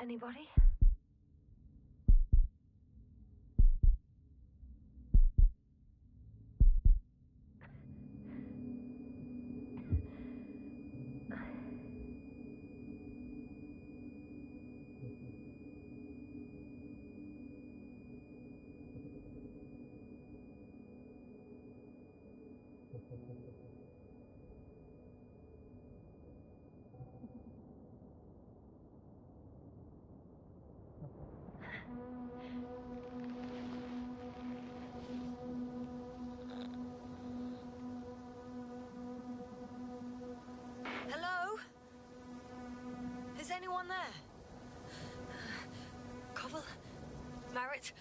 Anybody? Hello? Is anyone there? Koval? Marit?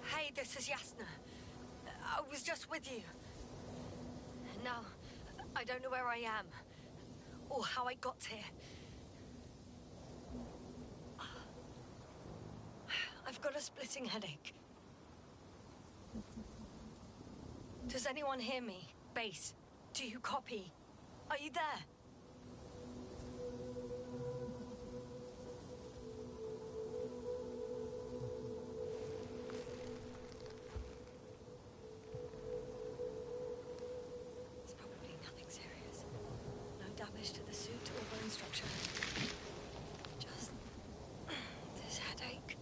Hey, this is Yasna. I was just with you. Now, I don't know where I am. Or how I got here. I've got a splitting headache. Does anyone hear me? Base, do you copy? Are you there? It's probably nothing serious. No damage to the suit or bone structure. Just this headache.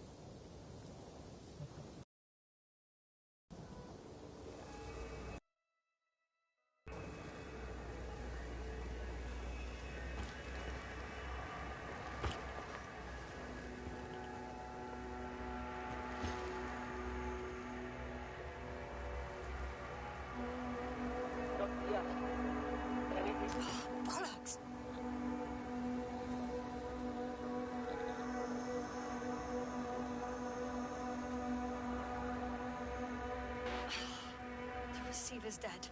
Bollocks! The receiver's dead.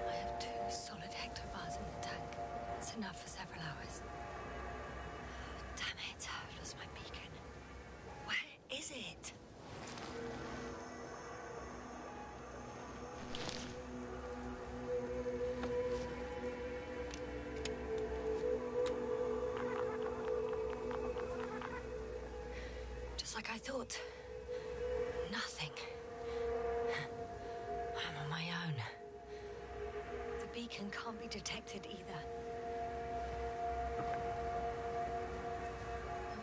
I have 2 solid hectobars in the tank. That's enough for several hours. Damn it, I've lost my beacon. Where is it? Just like I thought. Nothing. I'm on my own. The beacon can't be detected either. There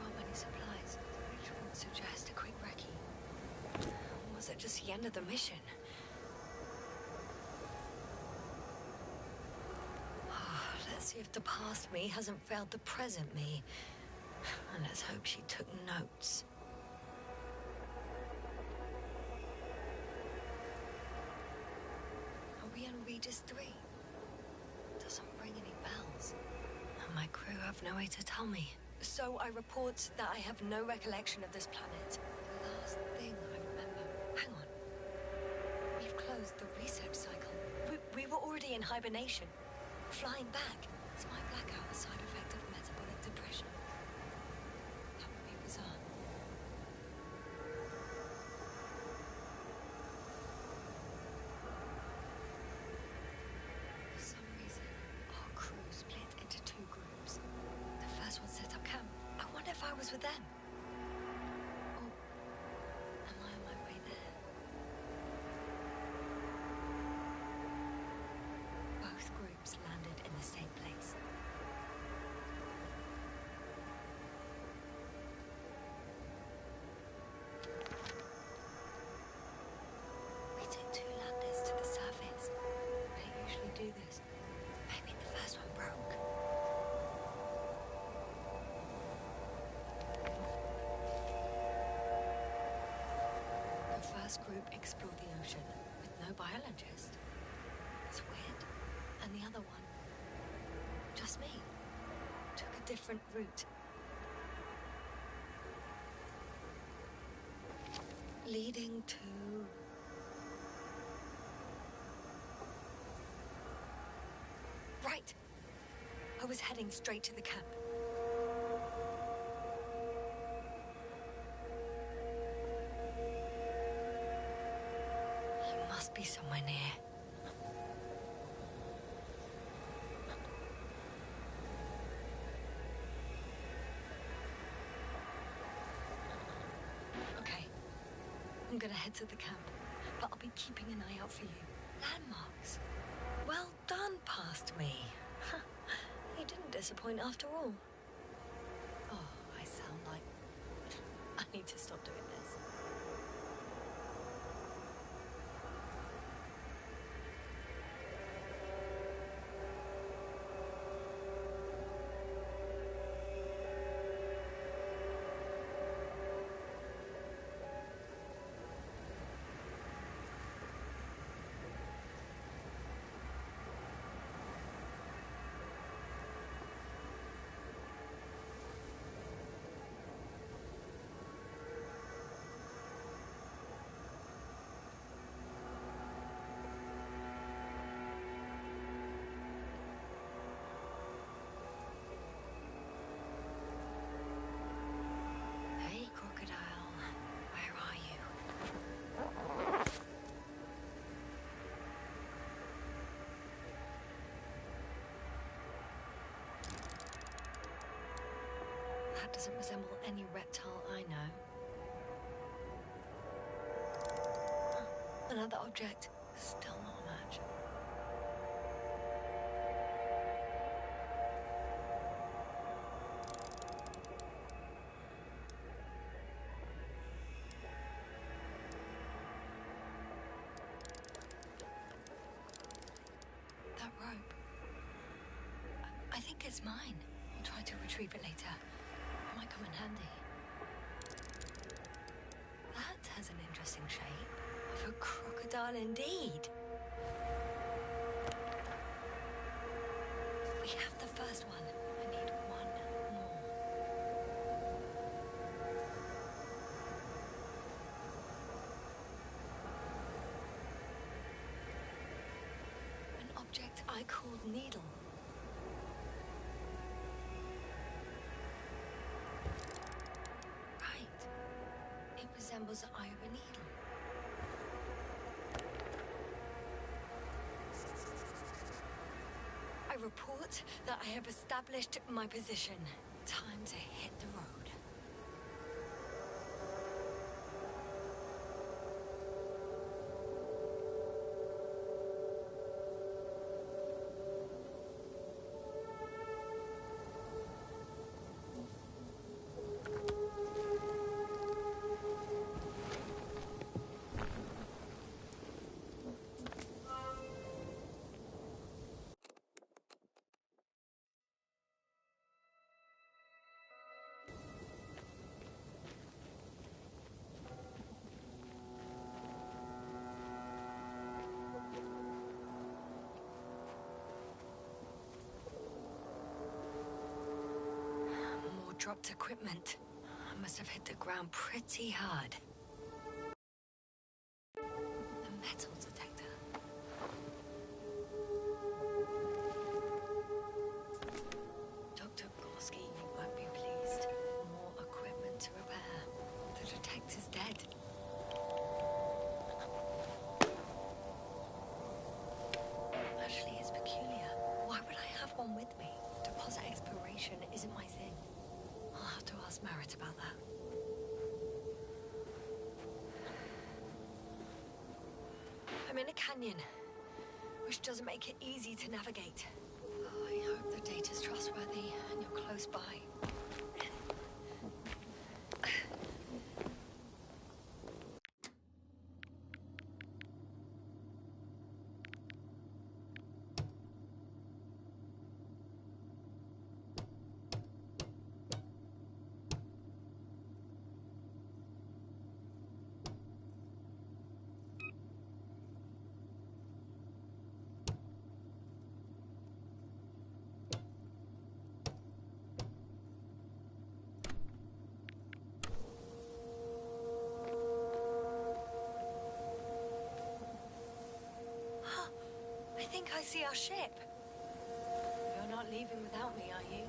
aren't many supplies, which would suggest a quick recce. Was it just the end of the mission? Let's see if the past me hasn't failed the present me. And let's hope she took notes. Are we on Regis 3? Doesn't ring any bells. And my crew have no way to tell me. So I report that I have no recollection of this planet. The last thing I remember... Hang on. We've closed the research cycle. We were already in hibernation. Flying back. It's my blackout a side effect of metabolic depression? That would be bizarre. For some reason, our crew split into 2 groups. The first one set up camp. I wonder if I was with them. Or am I on my way there? Both groups landed in the same place. We took 2 landers to the surface. They usually do this. Maybe the first one broke. The first group explored the ocean with no biologist. It's weird. And the other one, just me, took a different route. Leading to... Right! I was heading straight to the camp. must be somewhere near. Okay. I'm gonna head to the camp, but I'll be keeping an eye out for you. Landmarks. Well done, past me. You didn't disappoint after all. Oh, I sound like... I need to stop doing this. Hey, crocodile. Where are you? That doesn't resemble any reptile I know. Another object. Still not a match. That rope. I think it's mine. I'll try to retrieve it later. It might come in handy. That has an interesting shape. Of a crocodile indeed. We have the first one. I need one more. An object I called needle. Right. It resembles the eye of a needle. I report that I have established my position. Time to hit the road. Dropped equipment. I must have hit the ground pretty hard. The metal detector. Dr. Gorski won't be pleased. More equipment to repair. The detector's dead. Actually, it's peculiar. Why would I have one with me? Deposit exploration isn't my thing. I'll have to ask Merritt about that. I'm in a canyon, which doesn't make it easy to navigate. Oh, I hope the data's trustworthy and you're close by. I think I see our ship. You're not leaving without me, are you?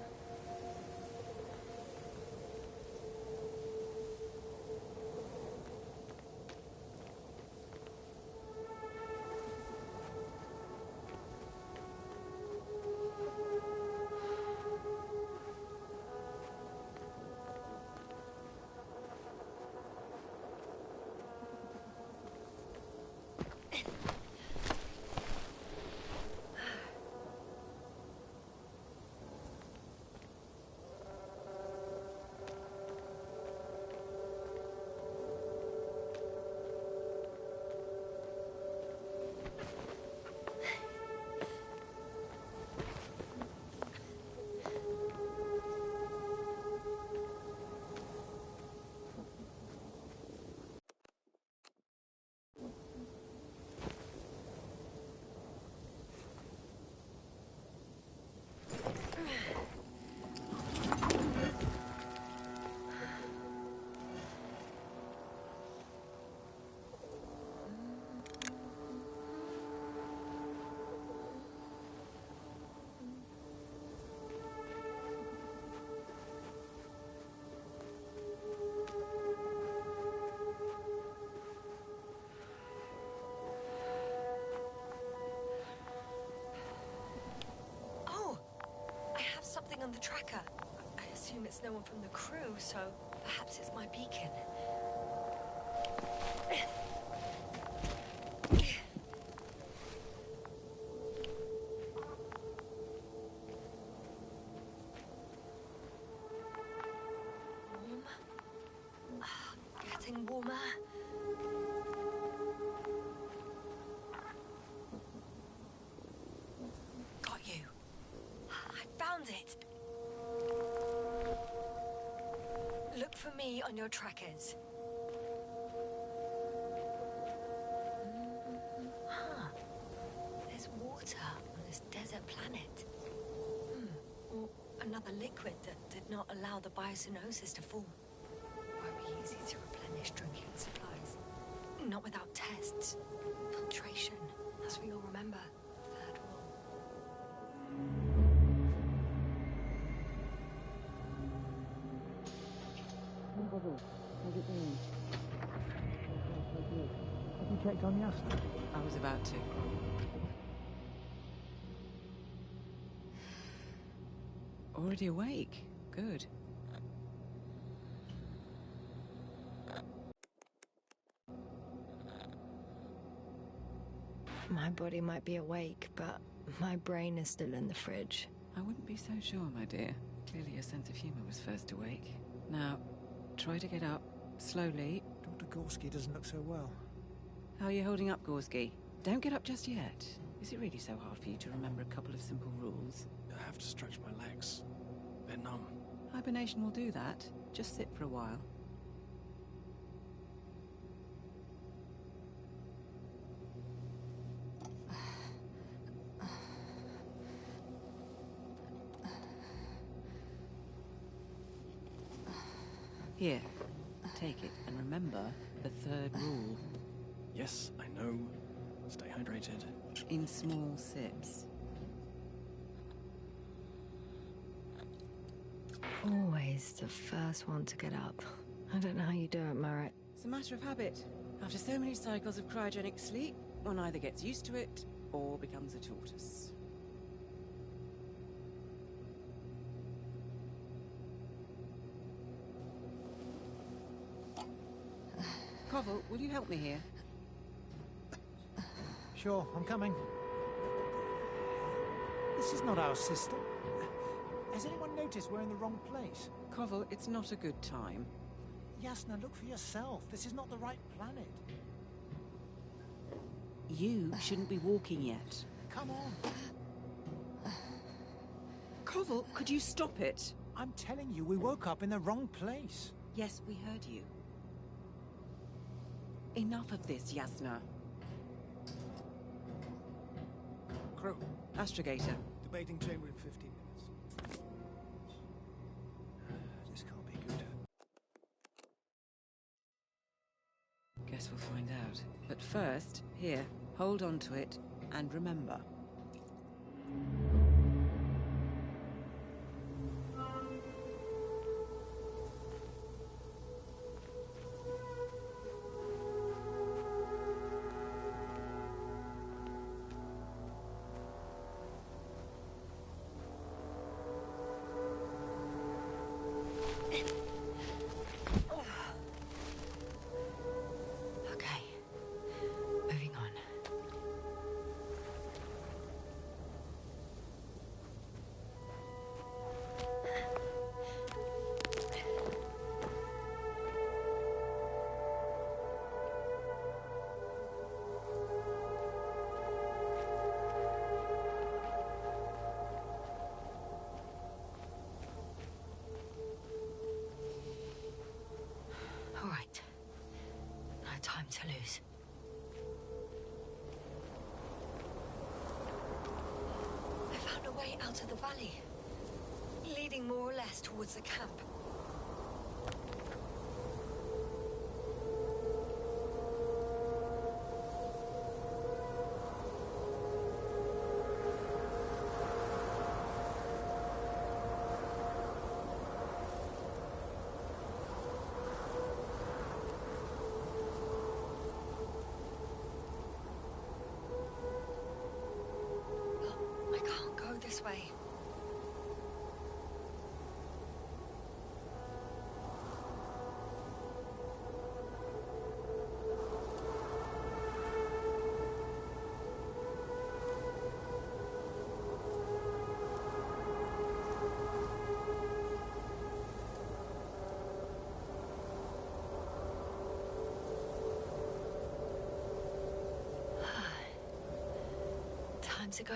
the tracker. I assume it's no one from the crew, so perhaps it's my beacon. Warm. Getting warmer. Got you. I found it. Look for me on your trackers. Huh. There's water on this desert planet. Or another liquid that did not allow the biocenosis to form. Won't be easy to replenish drinking supplies. Not without tests. Filtration, as we all remember. Third rule. How's it going? Have you checked on Yasna? I was about to. Already awake? Good. My body might be awake, but my brain is still in the fridge. I wouldn't be so sure, my dear. Clearly your sense of humor was first awake. Now, try to get up, slowly. Dr. Gorski doesn't look so well. How are you holding up, Gorski? Don't get up just yet. Is it really so hard for you to remember a couple of simple rules? I have to stretch my legs. They're numb. Hibernation will do that. Just sit for a while. Here, take it, and remember the third rule. Yes, I know. Stay hydrated. In small sips. Always the first one to get up. I don't know how you do it, Merritt. It's a matter of habit. After so many cycles of cryogenic sleep, one either gets used to it or becomes a tortoise. Koval, will you help me here? Sure, I'm coming. This is not our system. Has anyone noticed we're in the wrong place? Koval, it's not a good time. Yasna, look for yourself. This is not the right planet. You shouldn't be walking yet. Come on. Koval, could you stop it? I'm telling you, we woke up in the wrong place. Yes, we heard you. Enough of this, Yasna. Crew, Astrogator. debating chamber in 15 minutes. This can't be good. Guess we'll find out. But first, here, hold on to it, and remember. Okay. Moving on. All right. No time to lose. I found a way out of the valley, leading more or less towards the camp. I can't go this way. time to go.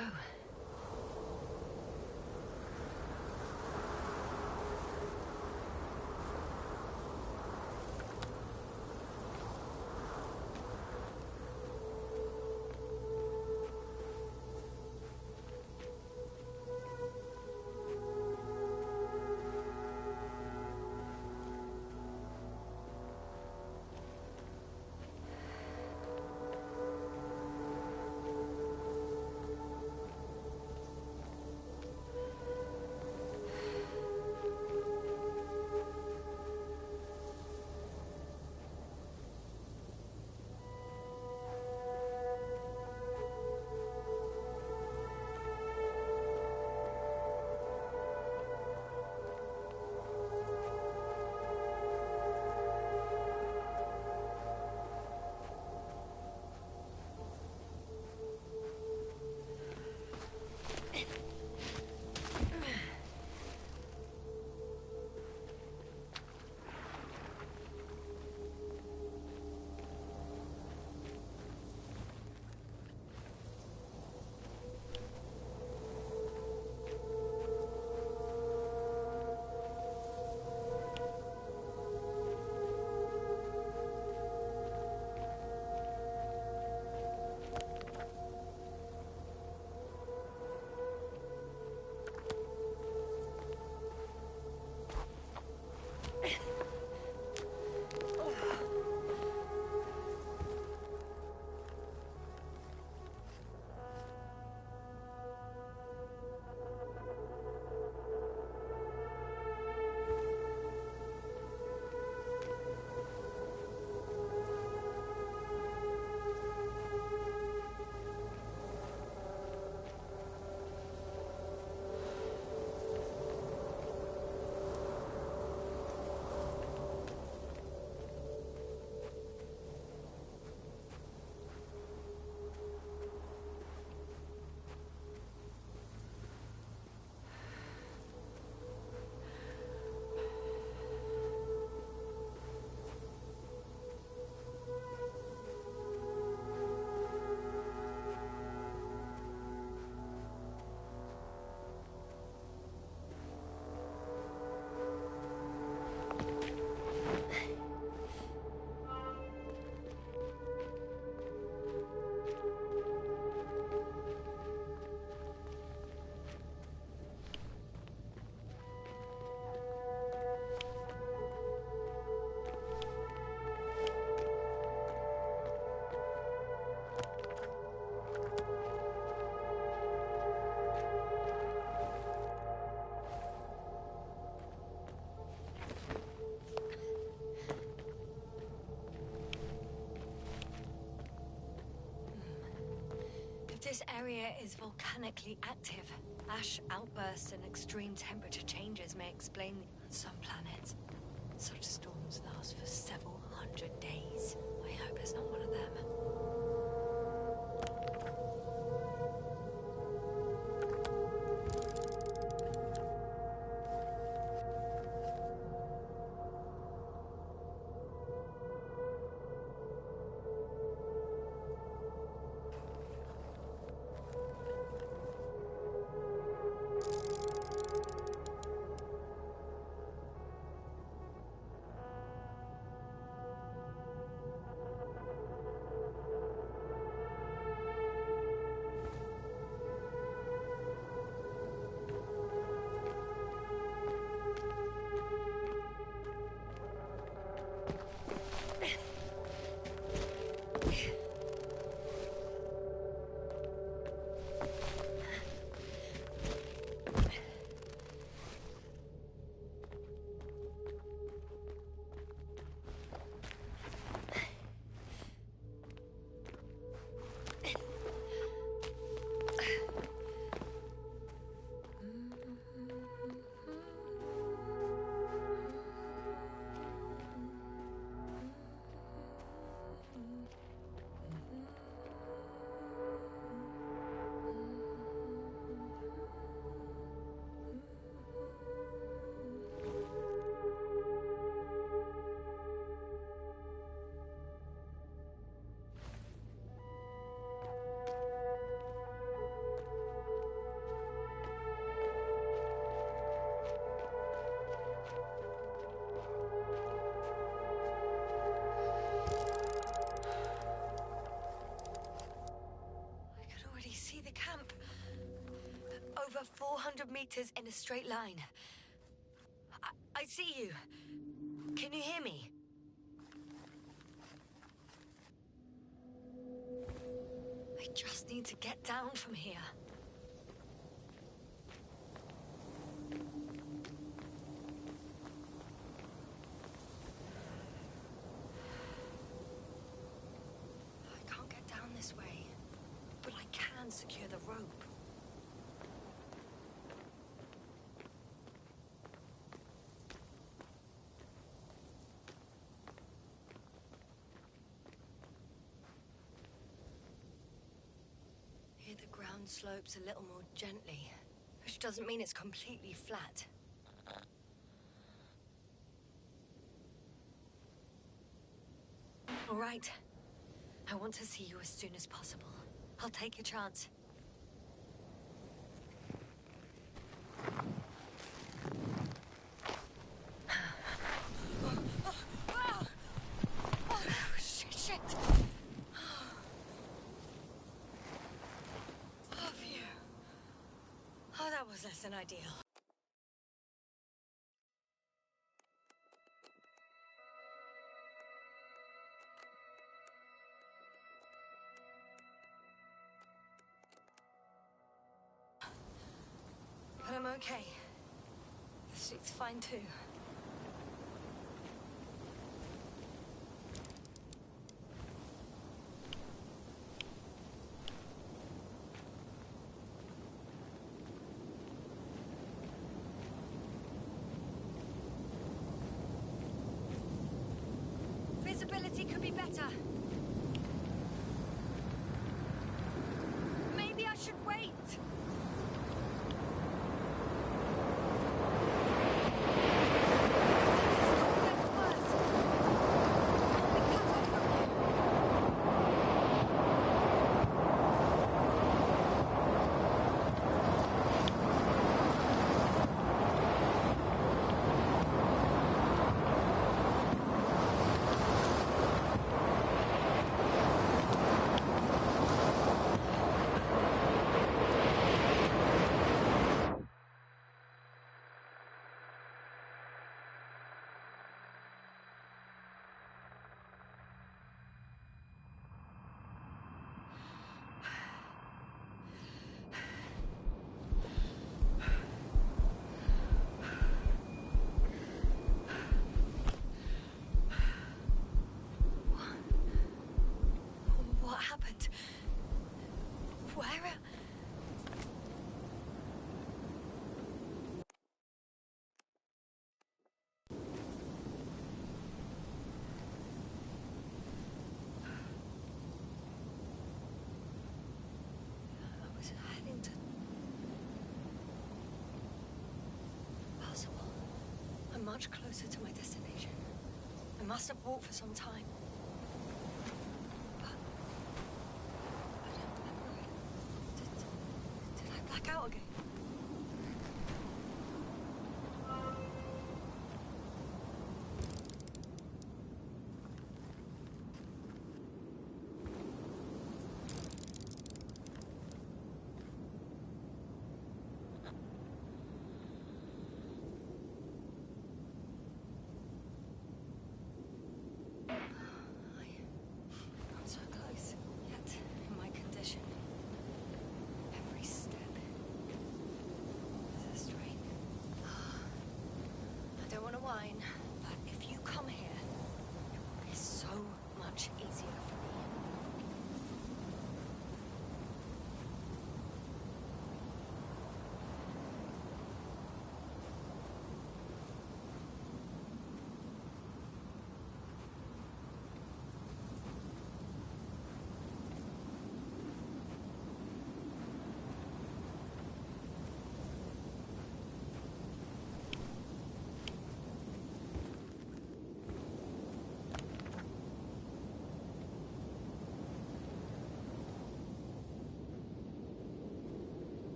This area is volcanically active. Ash outbursts and extreme temperature changes may explain some planets. Such storms last for several hundred days. I hope it's not one of them. 100 meters in a straight line. I see you. Can you hear me? I just need to get down from here. I can't get down this way, but I can secure the rope. Here the ground slopes a little more gently, which doesn't mean it's completely flat. All right. I want to see you as soon as possible. I'll take your chance. Oh, shit. Oh, phew. Oh, that was less than ideal. But I'm okay. The suit's fine too. Visibility could be better. Maybe I should wait. What happened? Where? I was heading to... Possible. I'm much closer to my destination. I must have walked for some time. But... I don't remember it. Did I black out again? I'm so close, yet in my condition. Every step is a strain. I don't want to whine, but if you come here, it will be so much easier for me.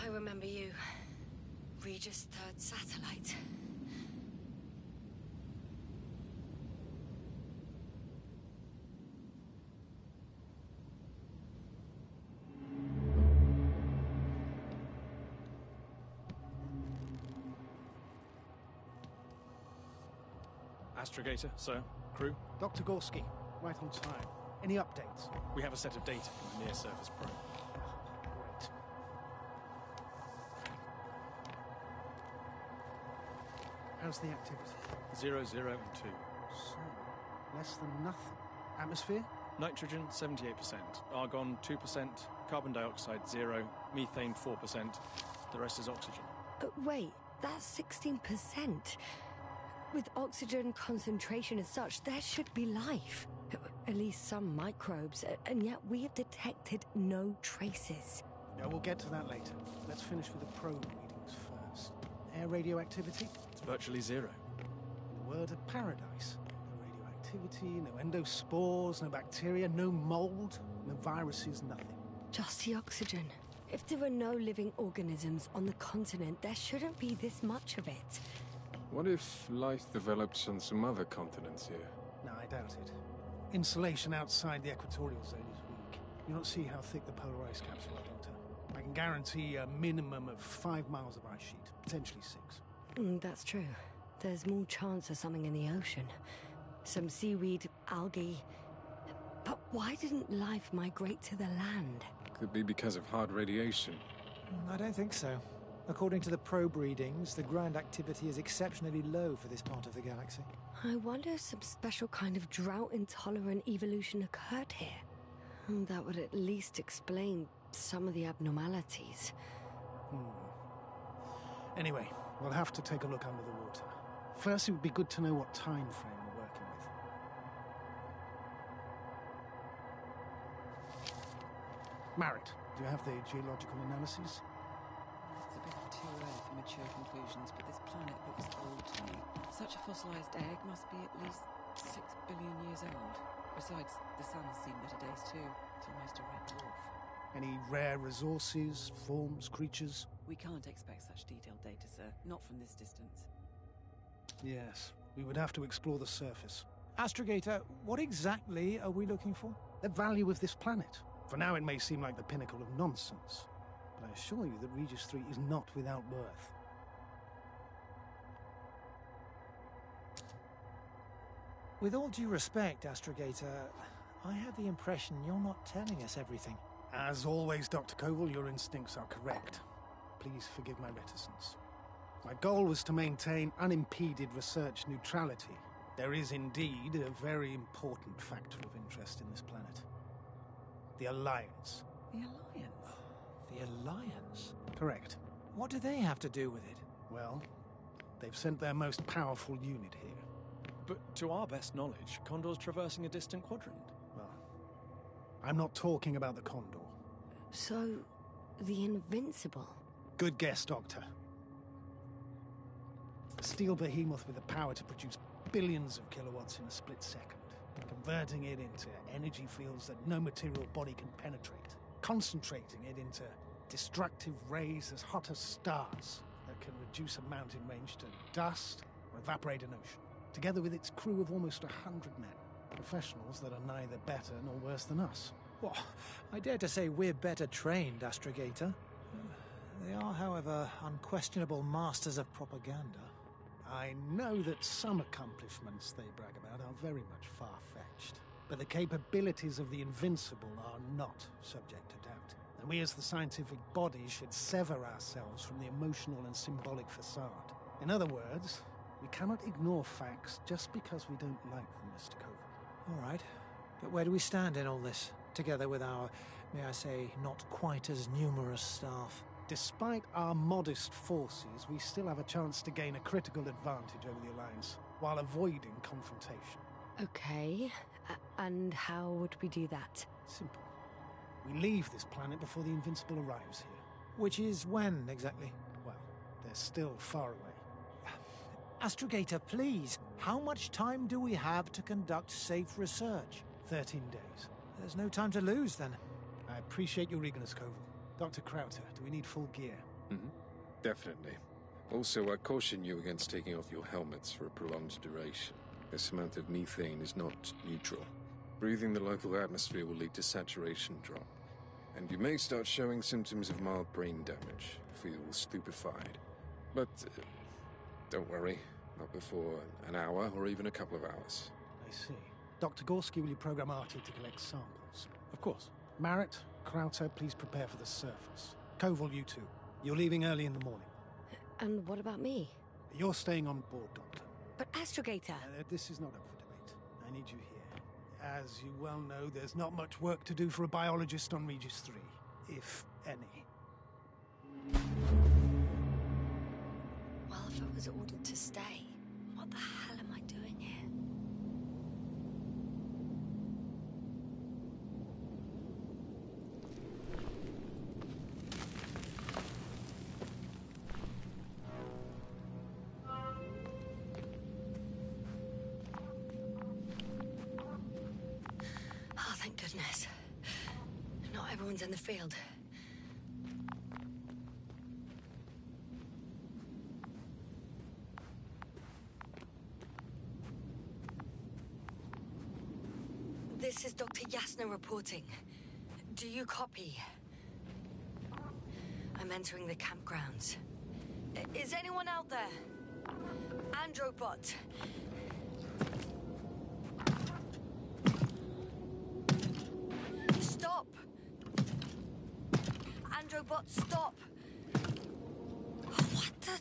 I remember you. Regis' third satellite. Astrogator, sir. Crew, Dr. Gorski, right on time. Any updates? we have a set of data from the near-surface probe. Great. How's the activity? 0, 0, and 2. So, less than nothing. Atmosphere? Nitrogen, 78%. Argon, 2%. Carbon dioxide, 0. Methane, 4%. The rest is oxygen. Wait, that's 16%. With oxygen concentration as such, there should be life. At least some microbes, and yet we have detected no traces. Yeah, we'll get to that later. Let's finish with the probe readings first. Air radioactivity? It's virtually 0. In a word, a paradise. No radioactivity, no endospores, no bacteria, no mold, no viruses, nothing. Just the oxygen. If there are no living organisms on the continent, there shouldn't be this much of it. What if life develops on some other continents here? No, I doubt it. Insulation outside the equatorial zone is weak. You don't see how thick the polar ice caps are, Doctor. I can guarantee a minimum of 5 miles of ice sheet, potentially 6. That's true. There's more chance of something in the ocean. Some seaweed, algae. But why didn't life migrate to the land? Could be because of hard radiation. I don't think so. According to the probe readings, the ground activity is exceptionally low for this part of the galaxy. I wonder if some special kind of drought-intolerant evolution occurred here. That would at least explain some of the abnormalities. Anyway, we'll have to take a look under the water. First, it would be good to know what time frame we're working with. Marit, do you have the geological analyses? It's a bit too early for mature conclusions, but this planet looks old to me. Such a fossilized egg must be at least 6 billion years old. Besides, the sun's seen better days too. It's almost a red dwarf. Any rare resources, forms, creatures? We can't expect such detailed data, sir. Not from this distance. Yes, we would have to explore the surface. Astrogator, what exactly are we looking for? The value of this planet. For now, it may seem like the pinnacle of nonsense, but I assure you that Regis 3 is not without worth. With all due respect, Astrogator, I have the impression you're not telling us everything. As always, Dr. Koval, your instincts are correct. Please forgive my reticence. My goal was to maintain unimpeded research neutrality. There is indeed a very important factor of interest in this planet. The Alliance. The Alliance? The Alliance? Correct. What do they have to do with it? Well, they've sent their most powerful unit here. But to our best knowledge, Condor's traversing a distant quadrant. Well, I'm not talking about the Condor. So, the Invincible. Good guess, Doctor. A steel behemoth with the power to produce billions of kilowatts in a split second, converting it into energy fields that no material body can penetrate, concentrating it into destructive rays as hot as stars that can reduce a mountain range to dust or evaporate an ocean, together with its crew of almost 100 men, professionals that are neither better nor worse than us. Well, I dare to say we're better trained, Astrogator. They are, however, unquestionable masters of propaganda. I know that some accomplishments they brag about are very much far-fetched, but the capabilities of the Invincible are not subject to doubt. And we as the scientific body should sever ourselves from the emotional and symbolic facade. In other words, we cannot ignore facts just because we don't like them, Mr. Koval. All right, but where do we stand in all this, together with our, may I say, not quite as numerous staff? Despite our modest forces, we still have a chance to gain a critical advantage over the Alliance, while avoiding confrontation. Okay, and how would we do that? Simple. We leave this planet before the Invincible arrives here. Which is when, exactly? Well, they're still far away. Astrogator, please, how much time do we have to conduct safe research? 13 days. There's no time to lose, then. I appreciate your eagerness, Koval. Dr. Krauter, do we need full gear? Definitely. Also, I caution you against taking off your helmets for a prolonged duration. This amount of methane is not neutral. Breathing the local atmosphere will lead to saturation drop, and you may start showing symptoms of mild brain damage, feel stupefied. But don't worry, not before an hour or even a couple of hours. I see. Dr. Gorski, will you program Artie to collect samples? Of course. Marrett, Krauter, please prepare for the surface. Koval, you too. You're leaving early in the morning. And what about me? You're staying on board, Doctor. But Astrogator... This is not up for debate. I need you here. As you well know, there's not much work to do for a biologist on Regis 3, if any. Well, if I was ordered to stay, what the hell am I doing here? Oh, thank goodness. Not everyone's in the field. This is Dr. Yasna reporting. Do you copy? I'm entering the campgrounds. Is anyone out there? Androbot. Stop! Androbot, stop! What the...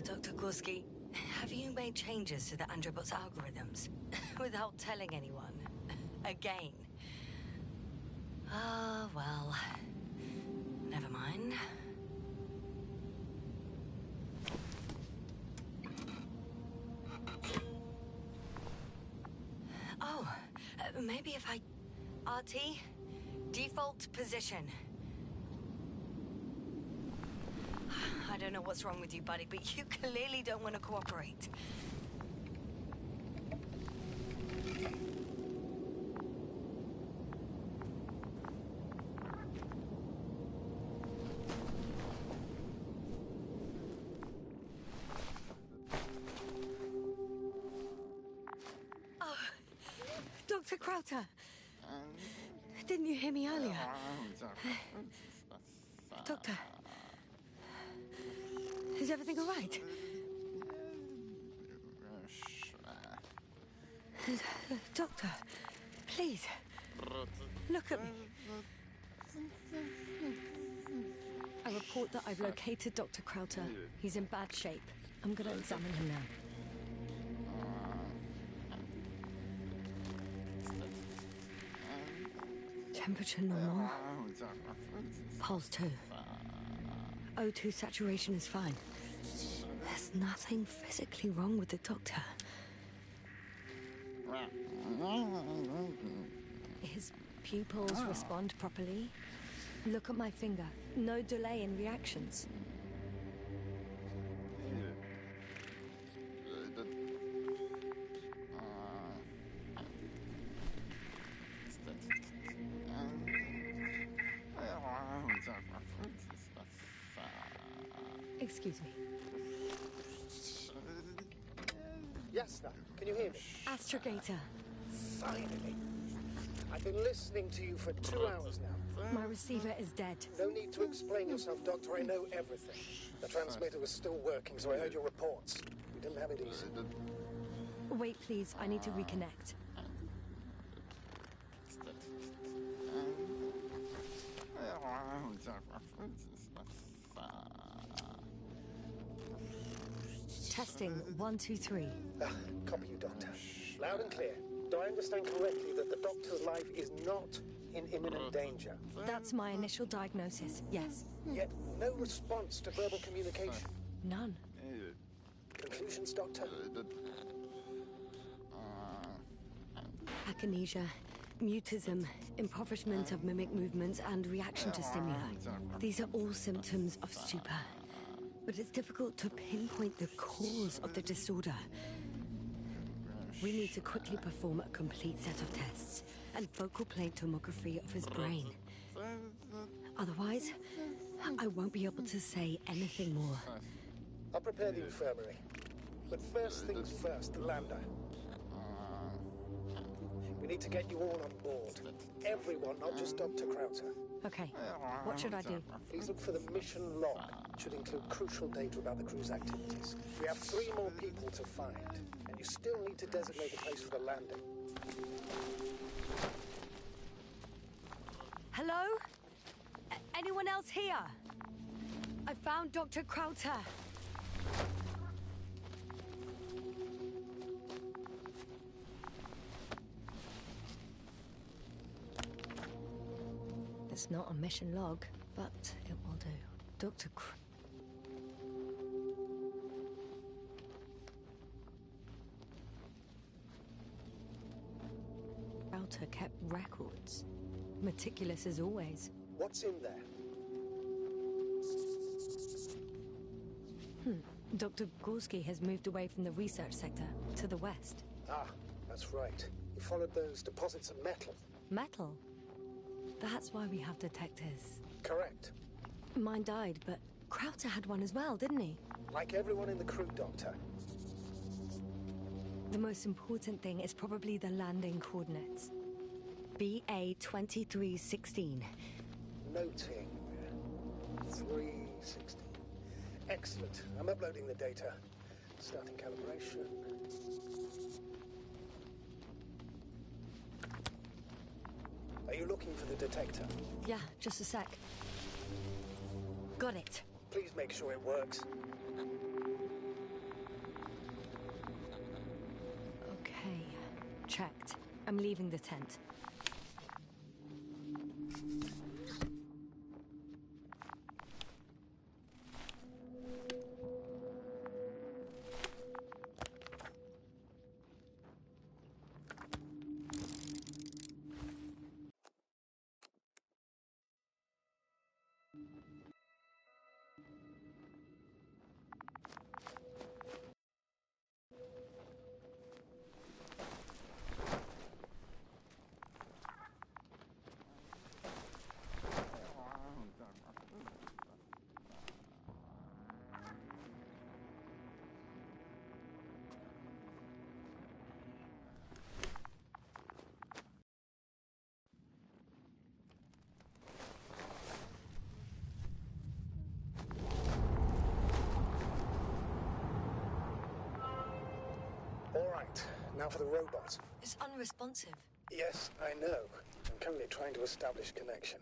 Dr. Gorski, have you made changes to the Androbot's algorithms without telling anyone? Again? Ah, well... Never mind. Oh, maybe if I... RT? Default position. I don't know what's wrong with you, buddy, but you clearly don't want to cooperate. Oh, Dr. Krauter. Didn't you hear me earlier? Doctor. Is everything all right? Doctor, please, look at me. I report that I've located Dr. Krauter. He's in bad shape. I'm gonna examine him now. Temperature normal. Pulse 2. O2 saturation is fine. There's nothing physically wrong with the doctor. His pupils respond properly. Look at my finger. No delay in reactions. Excuse me. Yes, sir. Can you hear me? Astrogator. Finally. I've been listening to you for 2 hours now. My receiver is dead. No need to explain yourself, Doctor. I know everything. The transmitter was still working, so I heard your reports. We didn't have it easy. Wait, please. I need to reconnect. Testing 1, 2, 3. Copy you, Doctor. Loud and clear. Do I understand correctly that the Doctor's life is not in imminent danger? That's my initial diagnosis, yes. Yet no response to verbal communication. None. Conclusions, Doctor? Akinesia, mutism, impoverishment of mimic movements, and reaction to stimuli. These are all symptoms of stupor. But it's difficult to pinpoint the cause of the disorder. We need to quickly perform a complete set of tests and focal plane tomography of his brain. Otherwise, I won't be able to say anything more. I'll prepare the infirmary. But first things first, the lander. We need to get you all on board. Everyone, not just Dr. Krauter. Okay, what should I do? Please look for the mission log. It should include crucial data about the crew's activities. We have 3 more people to find, and you still need to designate a place for the landing. Hello? Anyone else here? I found Dr. Krauter. It's not a mission log, but it will do. Dr. Krauter kept records. Meticulous as always. What's in there? Dr. Gorski has moved away from the research sector to the west. Ah, that's right. He followed those deposits of metal. Metal? That's why we have detectors. Correct. Mine died, but Krauter had one as well, didn't he? Like everyone in the crew, Doctor. The most important thing is probably the landing coordinates. BA 2316. Noting. 316. Excellent. I'm uploading the data. Starting calibration. Are you looking for the detector? Yeah, just a sec. Got it. Please make sure it works. Okay, checked. I'm leaving the tent. Now for the robot. It's unresponsive. Yes, I know. I'm currently trying to establish connection.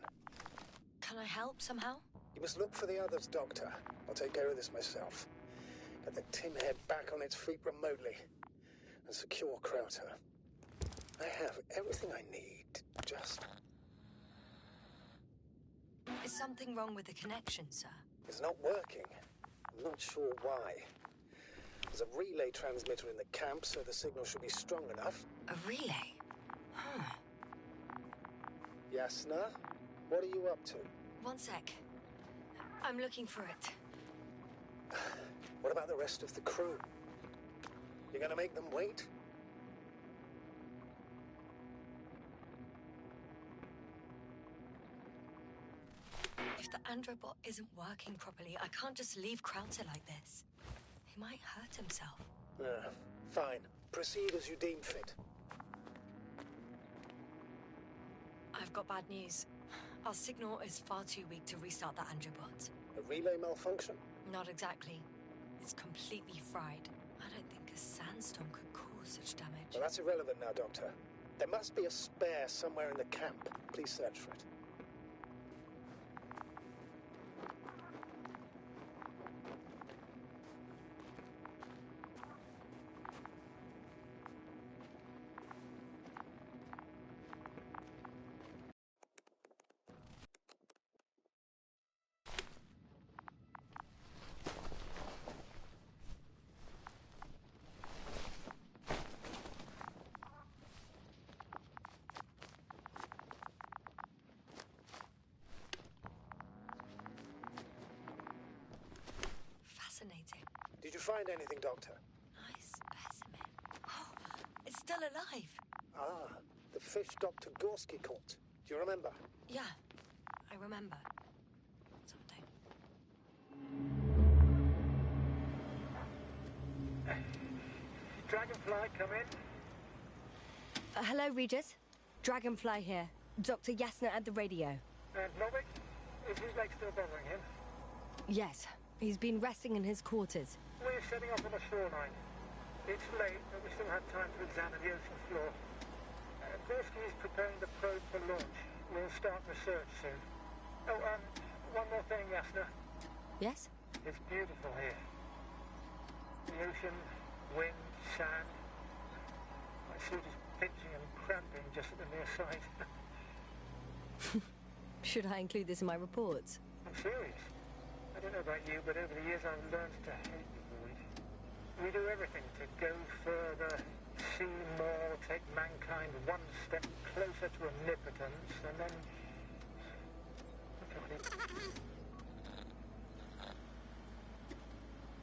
Can I help somehow? You must look for the others, Doctor. I'll take care of this myself. Get the tin head back on its feet remotely. And secure Krauter. I have everything I need. Just... Is something wrong with the connection, sir? It's not working. I'm not sure why. There's a relay transmitter in the camp, so the signal should be strong enough. A relay? Huh. Yasna, what are you up to? One sec. I'm looking for it. What about the rest of the crew? You're gonna make them wait? If the androbot isn't working properly, I can't just leave Krauter like this. He might hurt himself. Fine. Proceed as you deem fit. I've got bad news. Our signal is far too weak to restart the androbot. A relay malfunction? Not exactly. It's completely fried. I don't think a sandstorm could cause such damage. Well, that's irrelevant now, Doctor. There must be a spare somewhere in the camp. Please search for it. Fascinating. Did you find anything, Doctor? Nice specimen. Oh, it's still alive. Ah, the fish Dr. Gorski caught. Do you remember? Yeah, I remember. Something. Dragonfly, come in. Hello, Regis. Dragonfly here. Dr. Yasna at the radio. And Novik? Is his leg still bothering him? Yes, he's been resting in his quarters. We're setting up on the shoreline. It's late, but we still have time to examine the ocean floor. Gorski is preparing the probe for launch. We'll start research soon. Oh, one more thing, Yasna. Yes? It's beautiful here. The ocean, wind, sand. My suit is pinching and cramping just at the near sight. Should I include this in my reports? I'm serious. I don't know about you, but over the years I've learned to hate the void. We do everything to go further, see more, take mankind one step closer to omnipotence, and then...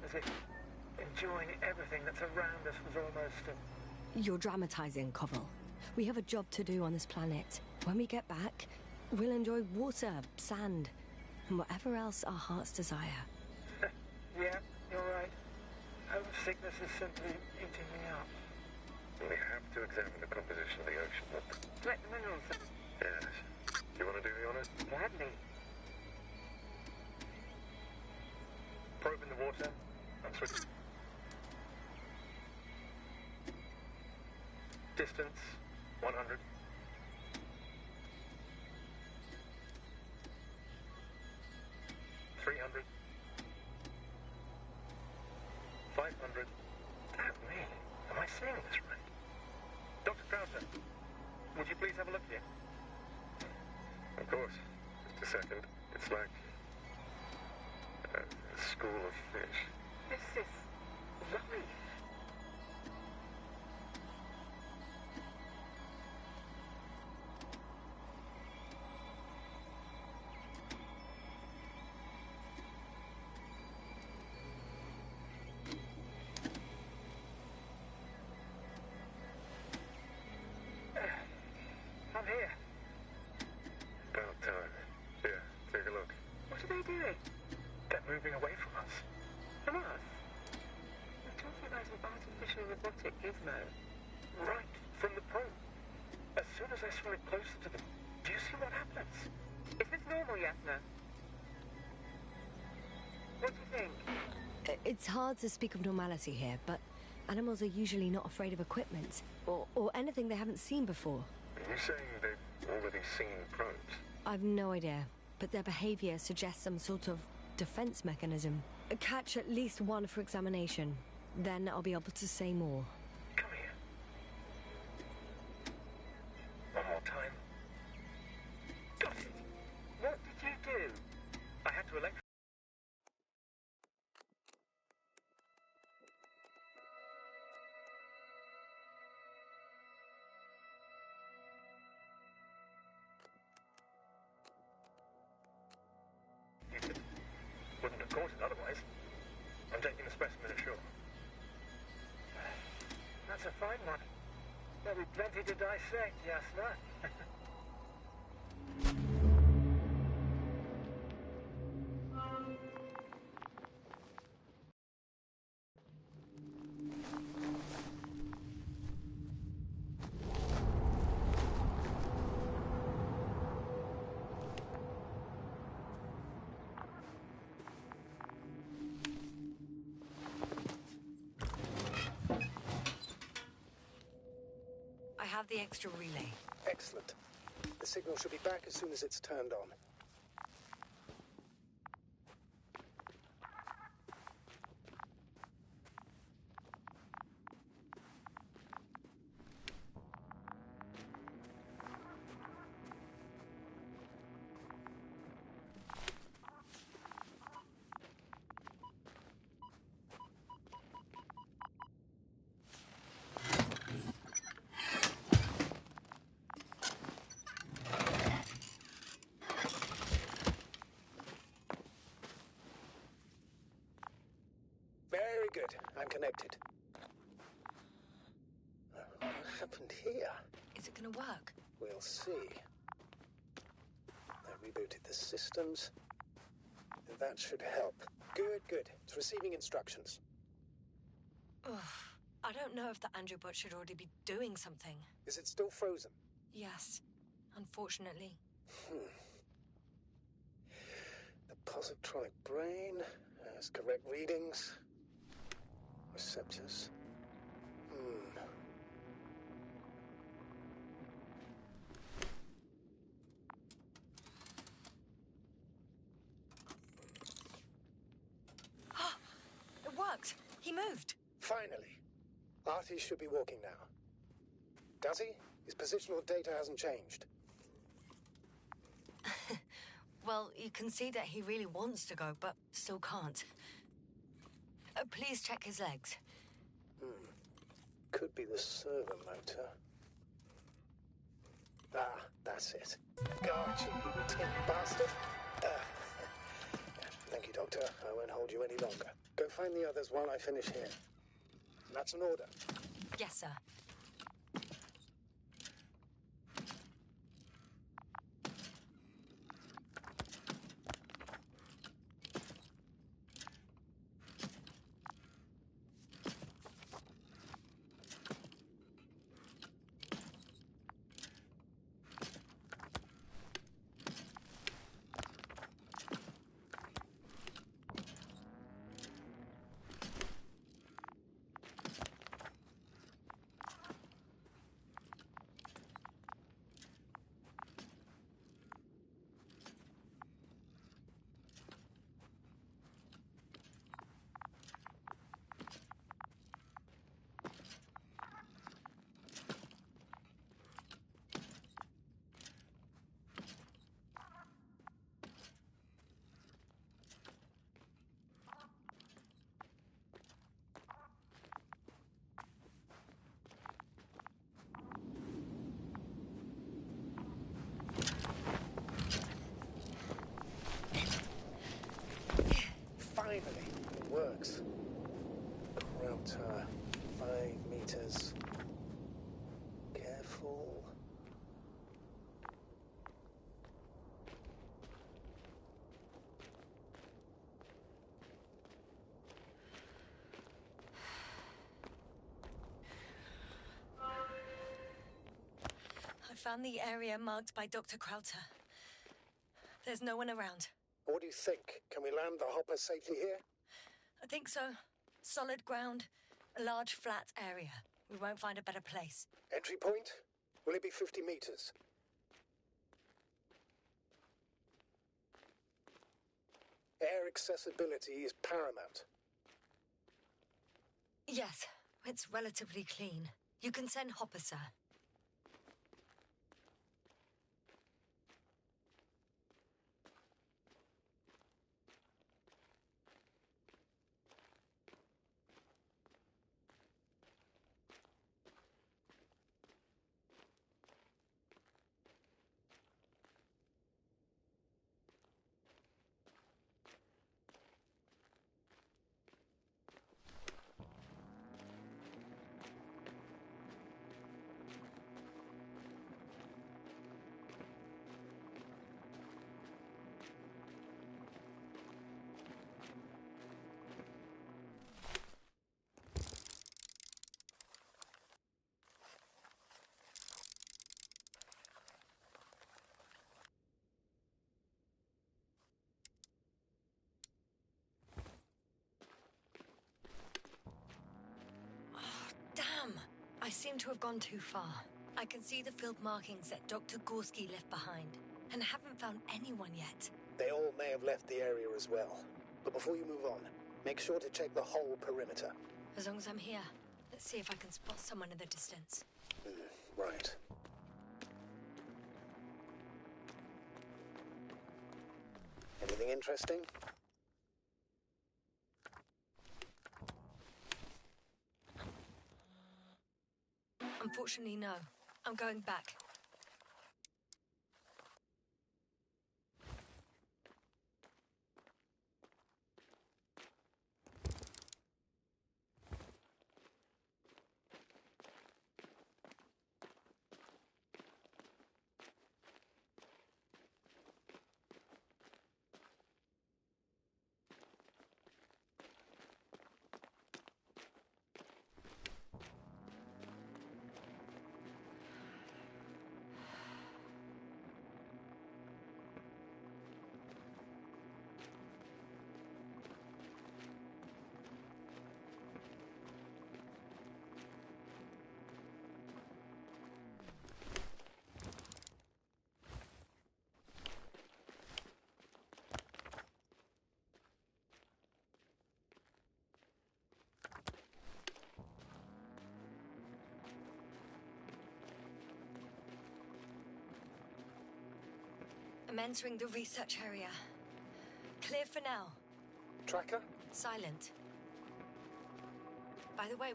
As if enjoying everything that's around us was almost a... You're dramatizing, Koval. We have a job to do on this planet. When we get back, we'll enjoy water, sand, and whatever else our hearts desire. Yeah, you're right. Homesickness is simply eating me up. We have to examine the composition of the ocean. Collect the minerals. Yes. You want to do the honors? Gladly. Probe in the water. I'm switching. Distance 100. $300. 500. Damn me. Am I seeing this right? Dr. Krauser, would you please have a look here? Of course. Just a second. It's like a school of fish. This is life. I'm here. About time. Here, take a look. What are they doing? They're moving away from us. From us? We're talking about an artificial robotic gizmo. Right from the probe. As soon as I swing it closer to them, do you see what happens? Is this normal, Yasna? What do you think? It's hard to speak of normality here, but animals are usually not afraid of equipment, or anything they haven't seen before. Are you saying they've already seen probes? I've no idea, but their behavior suggests some sort of defense mechanism. Catch at least one for examination, then I'll be able to say more. Come here. One more time. Got it. What did you do? I had to electrocute. Wouldn't have caught it otherwise. I'm taking a specimen ashore. That's a fine one. There'll be plenty to dissect, Yasna. I have the extra relay. Excellent. The signal should be back as soon as it's turned on. Very good. I'm connected. happened here? Is it gonna work? We'll see. I rebooted the systems. That should help. Good, good. It's receiving instructions. Ugh. I don't know if the androbot should already be doing something. Is it still frozen? Yes, unfortunately. The positronic brain has correct readings. Receptors. It worked! He moved! Finally. Artie should be walking now. Does he? His positional data hasn't changed. Well, you can see that he really wants to go, but still can't. Please check his legs. Could be the servo motor. Ah, that's it. Gotcha, you tin bastard. Thank you, Doctor. I won't hold you any longer. Go find the others while I finish here. That's an order. Yes, sir. Finally, it works. Crowd tower, 5 meters. Careful. I found the area marked by Dr. Krauter. There's no one around. What do you think? Can we land the hopper safely here? I think so. Solid ground, a large flat area. We won't find a better place. Entry point? Will it be 50 meters? Air accessibility is paramount. Yes, it's relatively clean. You can send Hopper, sir. I seem to have gone too far. I can see the field markings that Dr. Gorski left behind, and haven't found anyone yet. They all may have left the area as well. But before you move on, make sure to check the whole perimeter. As long as I'm here, let's see if I can spot someone in the distance. Right. Anything interesting? Unfortunately, no. I'm going back. I'm entering the research area. Clear for now. Tracker? Silent. By the way,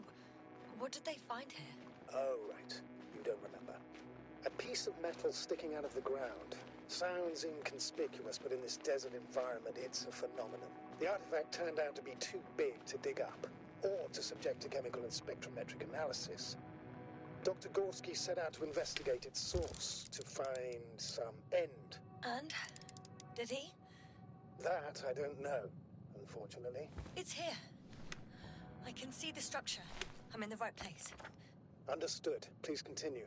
what did they find here? Oh, right. You don't remember. A piece of metal sticking out of the ground. Sounds inconspicuous, but in this desert environment, it's a phenomenon. The artifact turned out to be too big to dig up, or to subject to chemical and spectrometric analysis. Dr. Gorski set out to investigate its source, to find some end. And? Did he? That I don't know, unfortunately. It's here. I can see the structure. I'm in the right place. Understood. Please continue.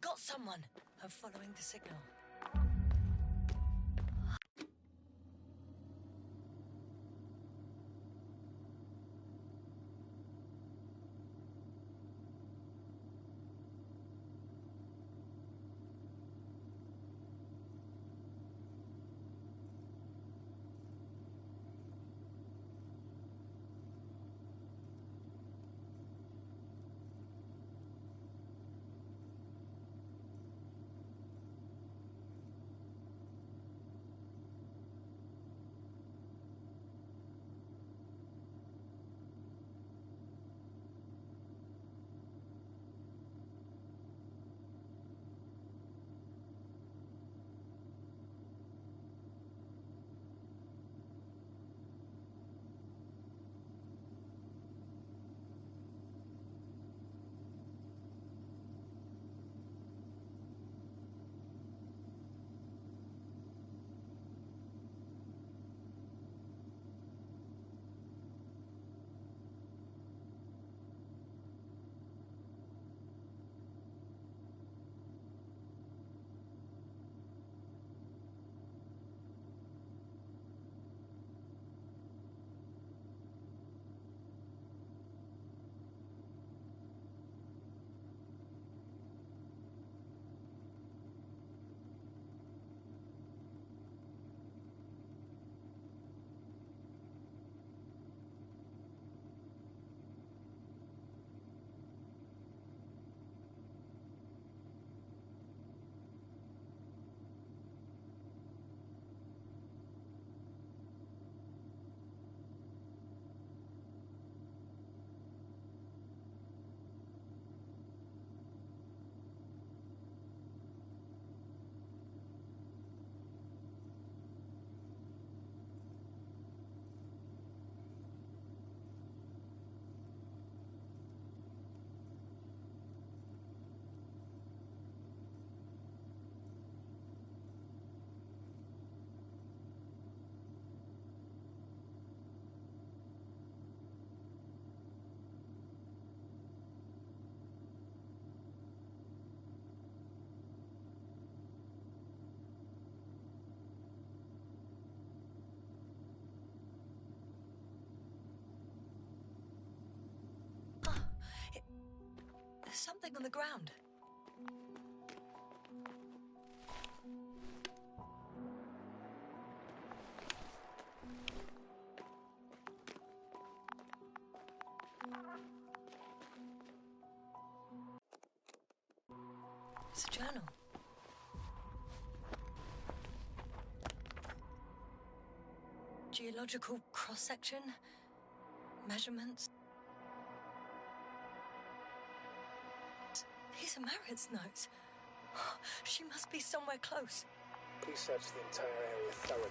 Got someone. I'm following the signal. There's something on the ground. It's a journal. Geological cross-section, measurements. These are Marit's notes. She must be somewhere close. Please search the entire area thoroughly.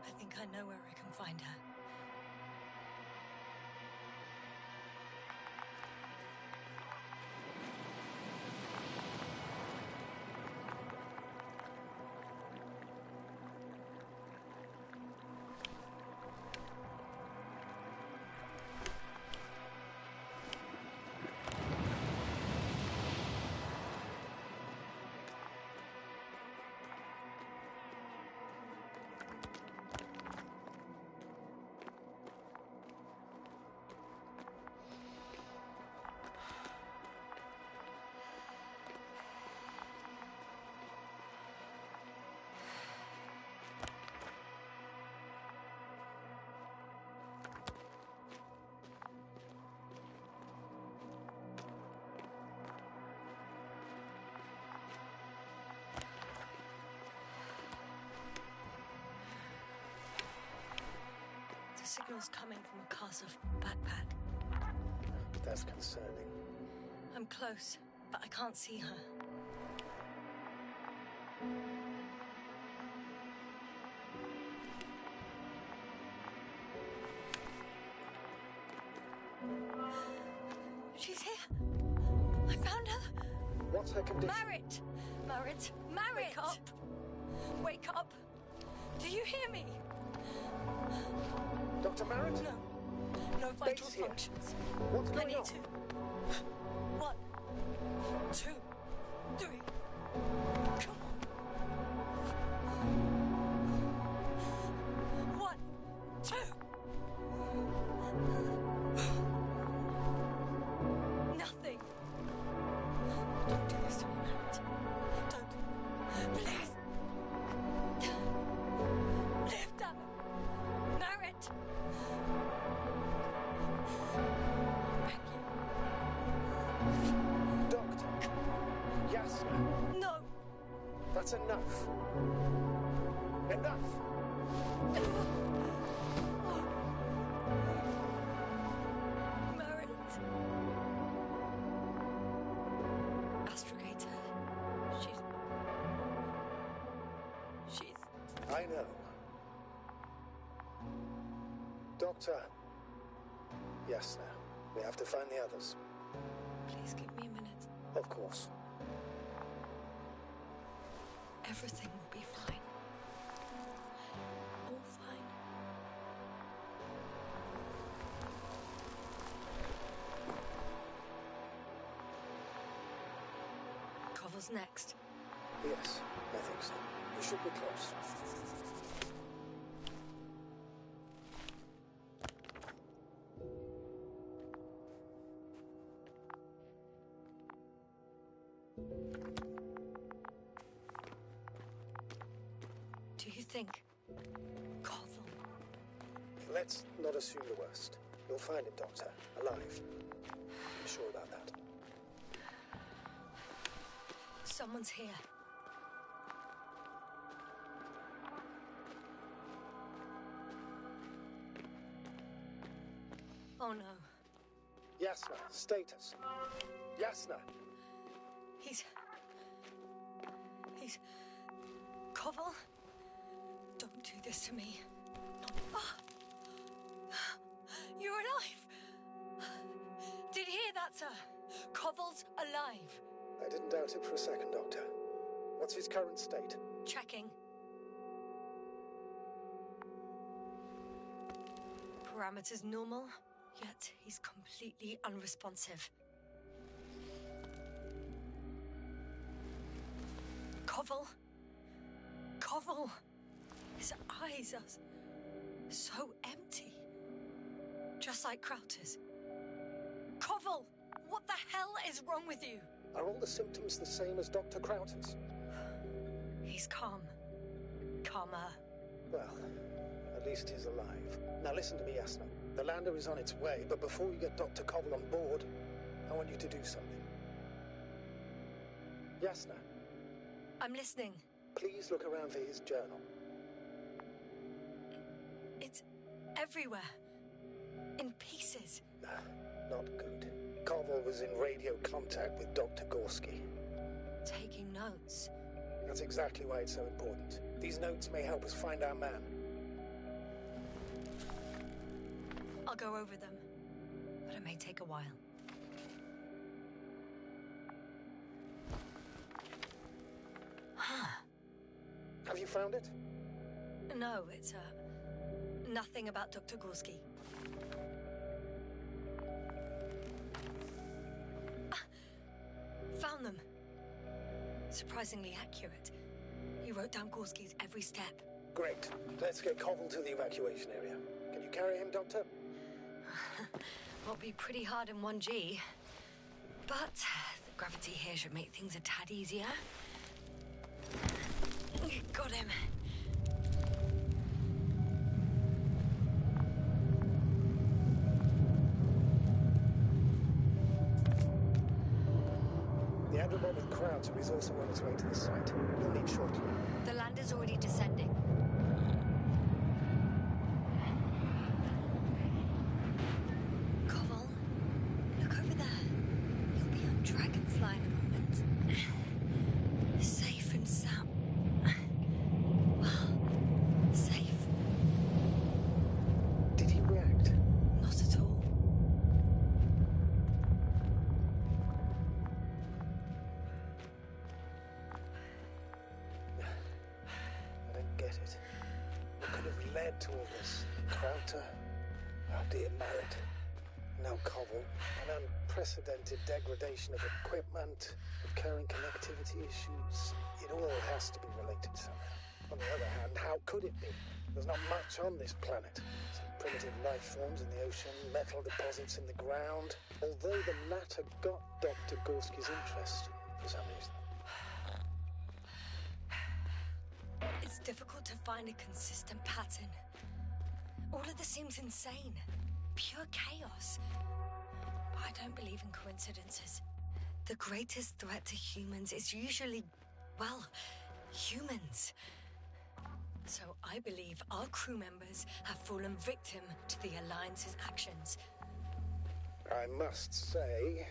I think I know where I can find her. signal's coming from a Kasov backpack. That's concerning. I'm close, but I can't see her. She's here. I found her. What's her condition? Marit! Marit! Marit! Wake up! Wake up! Do you hear me? Dr. Marit? No. No vital Base here. functions. What's I going need on? to. 1, 2, 3. Come on. 1, 2. Nothing. Don't do this to me, Marit. Don't. Please. Lift up. Marit. Thank you. Doctor. Yasna. No. That's enough. Enough! Marit. Astrogator. She's... I know. Doctor. Yasna. We have to find the others. Please give me a minute. Of course. Everything will be fine. All fine. Koval's next. Yes, I think so. We should be close. Do you think Koval? Let's not assume the worst. You'll find him, Doctor. Alive. I'm sure about that. Someone's here. Oh no. Yasna, status. Yasna. He's... Koval? Don't do this to me. Ah. You're alive! Did you hear that, sir? Koval's alive. I didn't doubt it for a second, Doctor. What's his current state? Checking. Parameters normal, yet he's completely unresponsive. Koval? Koval! His eyes are so empty. Just like Krauter's. Koval! What the hell is wrong with you? Are all the symptoms the same as Dr. Krauter's? He's calm. Calmer. Well, at least he's alive. Now listen to me, Yasna. The lander is on its way, but before you get Dr. Koval on board, I want you to do something. Yasna, I'm listening. please look around for his journal. It's everywhere. In pieces. Not good. Koval was in radio contact with Dr. Gorski. Taking notes. That's exactly why it's so important. These notes may help us find our man. I'll go over them. But it may take a while. Have you found it? No, it's, nothing about Dr. Gorski. Found them. Surprisingly accurate. He wrote down Gorski's every step. Great. Let's get Koval to the evacuation area. Can you carry him, Doctor? Will be pretty hard in 1G. But the gravity here should make things a tad easier. Got him. The Admiral with Krauter is also on its way to the site. You'll need shortly. The lander's already descending. Krauter, oh dear Merritt, now Koval, an unprecedented degradation of equipment, recurring connectivity issues. It all has to be related somehow. On the other hand, how could it be? There's not much on this planet. Some primitive life forms in the ocean, metal deposits in the ground. Although the latter got Dr. Gorski's interest for some reason. It's difficult to find a consistent pattern. All of this seems insane. Pure chaos. But I don't believe in coincidences. The greatest threat to humans is usually, well, humans. So I believe our crew members have fallen victim to the Alliance's actions. I must say,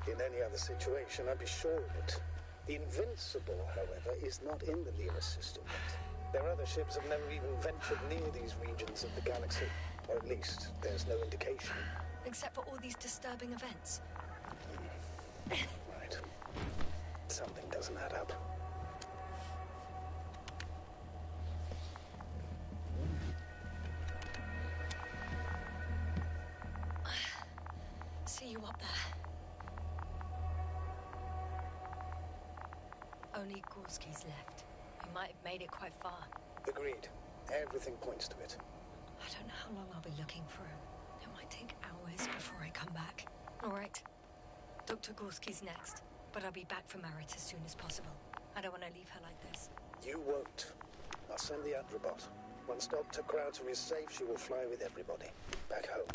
in any other situation, I'd be sure of it. The Invincible, however, is not in the Lyra system yet. Their other ships have never even ventured near these regions of the galaxy. Or at least, there's no indication. Except for all these disturbing events. Right. Something doesn't add up. See you up there. Only Gorski's left. We might have made it quite far. Agreed. Everything points to it. I don't know how long I'll be looking for him. It might take hours before I come back. All right. Dr. Gorski's next, but I'll be back for Merritt as soon as possible. I don't want to leave her like this. You won't. I'll send the Androbot. Once Dr. Krauter is safe, she will fly with everybody. Back home.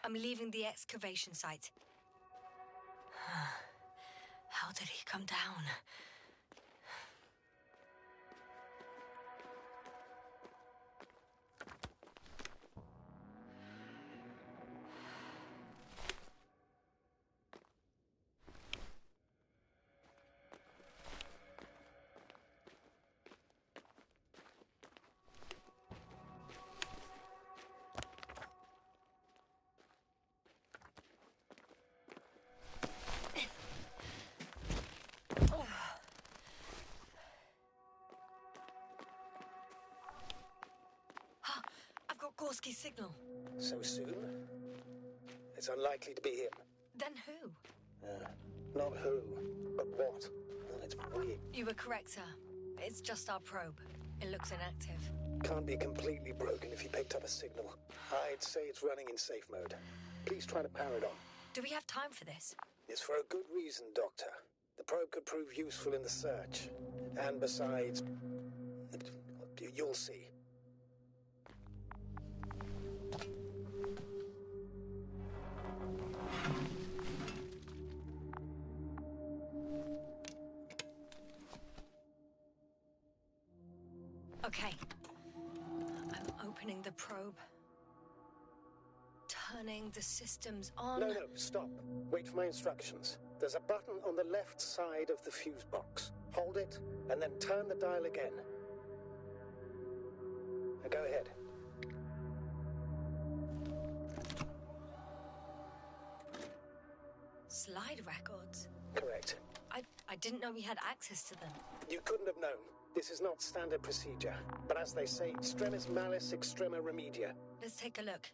I'm leaving the excavation site. How did he come down? Oh. Gorski's signal. So soon? It's unlikely to be him. Then who? Not who, but what. It's weird. You were correct, sir. It's just our probe. It looks inactive. Can't be completely broken if he picked up a signal. I'd say it's running in safe mode. Please try to power it on. Do we have time for this? It's for a good reason, Doctor. The probe could prove useful in the search. And besides, you'll see. Okay. I'm opening the probe. Turning the systems on. No, stop. Wait for my instructions. There's a button on the left side of the fuse box. Hold it, and then turn the dial again. Now go ahead. Slide records? Correct. I didn't know we had access to them. You couldn't have known. This is not standard procedure. But as they say, extremis malice extrema remedia. Let's take a look.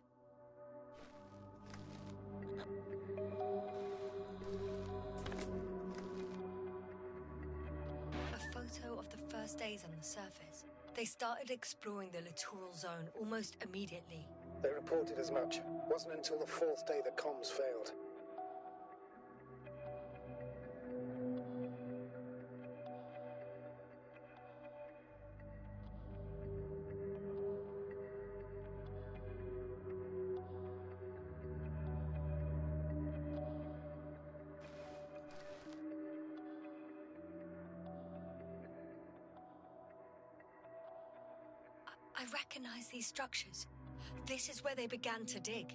A photo of the first days on the surface. They started exploring the littoral zone almost immediately. They reported as much. Wasn't until the fourth day the comms failed. I recognize these structures. This is where they began to dig.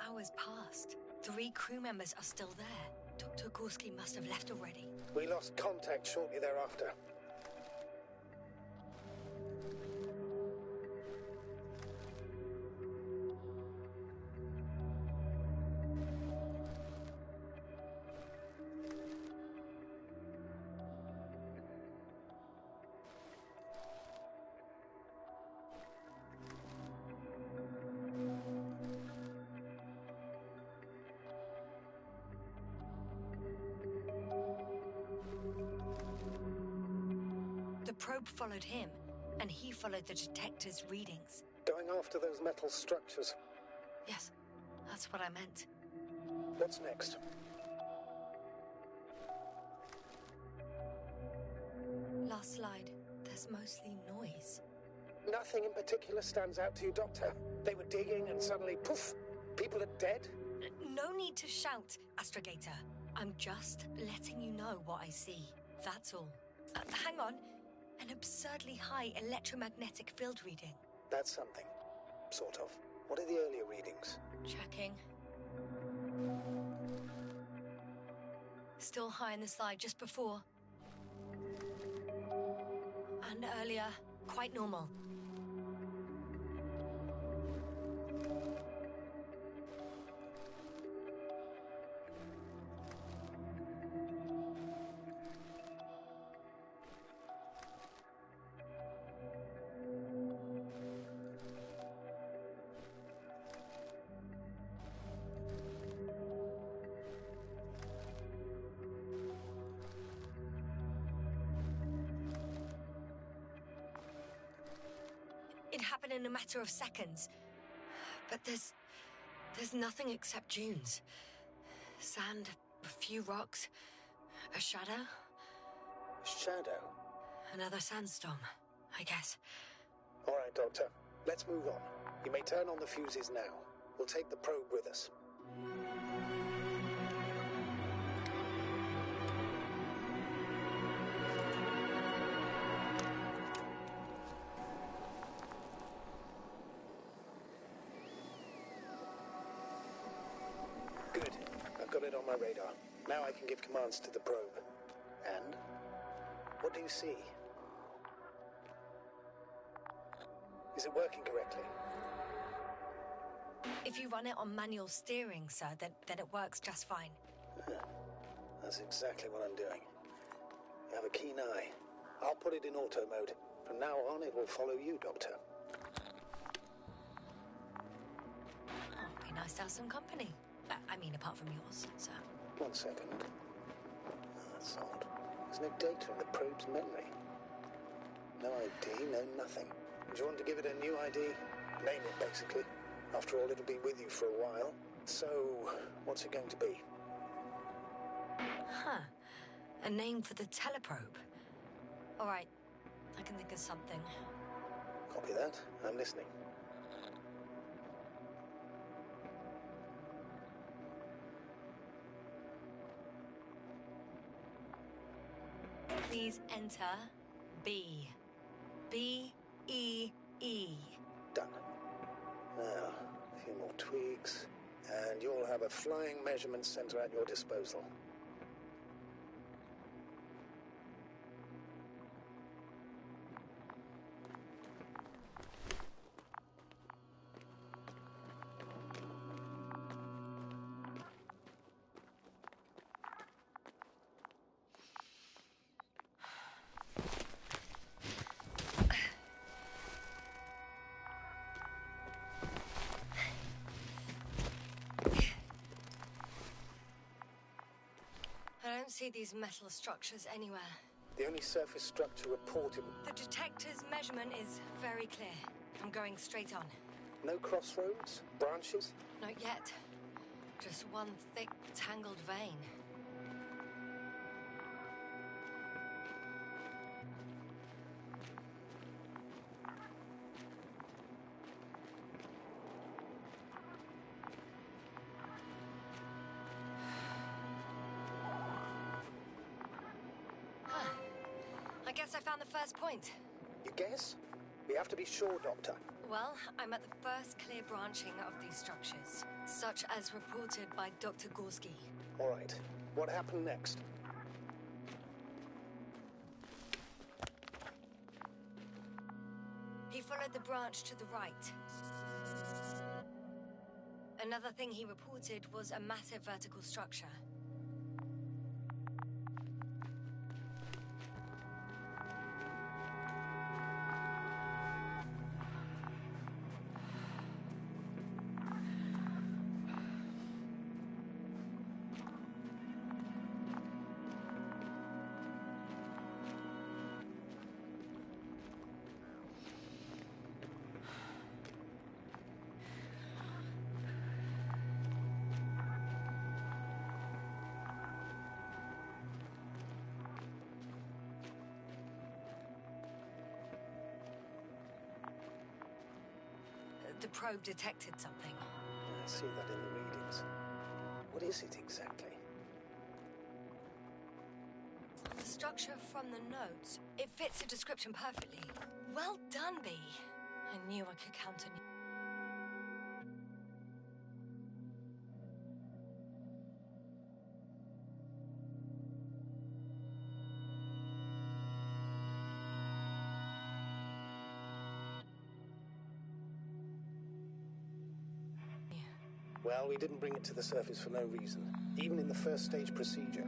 Hours passed. 3 crew members are still there. Dr. Gorski must have left already. We lost contact shortly thereafter. The probe followed him, and he followed the detector's readings. Going after those metal structures. Yes, that's what I meant. What's next? Last slide. There's mostly noise. Nothing in particular stands out to you, Doctor. They were digging and suddenly, poof, people are dead? No need to shout, Astrogator. I'm just letting you know what I see. That's all. Hang on. An absurdly high electromagnetic field reading. That's something. Sort of. What are the earlier readings? Checking. Still high in the slide just before. And earlier, quite normal. It happened in a matter of seconds. But there's nothing except dunes. Sand, a few rocks, a shadow. Shadow? Another sandstorm, I guess. All right, Doctor. Let's move on. You may turn on the fuses now. We'll take the probe with us. Good. I've got it on my radar. Now I can give commands to the probe. And? What do you see? Is it working correctly? If you run it on manual steering, sir, then it works just fine. That's exactly what I'm doing. You have a keen eye. I'll put it in auto mode. From now on, it will follow you, Doctor. Oh, it'd be nice to have some company. I mean, apart from yours, sir. 1 second. That's odd. There's no data in the probe's memory. No ID, no nothing. Do you want to give it a new ID? Name it, basically. After all, it'll be with you for a while. So, what's it going to be? Huh. A name for the teleprobe. All right. I can think of something. Copy that. I'm listening. Please enter B. B-E-E. Done. Now, a few more tweaks, and you'll have a flying measurement center at your disposal. I don't see these metal structures anywhere. The only surface structure reported... The detector's measurement is very clear. I'm going straight on. No crossroads? Branches? Not yet. Just one thick, tangled vein. Huh. I guess I found the first point. You guess? We have to be sure, Doctor. Well, I'm at the first clear branching of these structures, such as reported by Dr. Gorski. All right. What happened next? He followed the branch to the right. Another thing he reported was a massive vertical structure. The probe detected something. I see that in the readings. What is it exactly? The structure from the notes. It fits the description perfectly. Well done, B. I knew I could count on you. Well, we didn't bring it to the surface for no reason, even in the first stage procedure.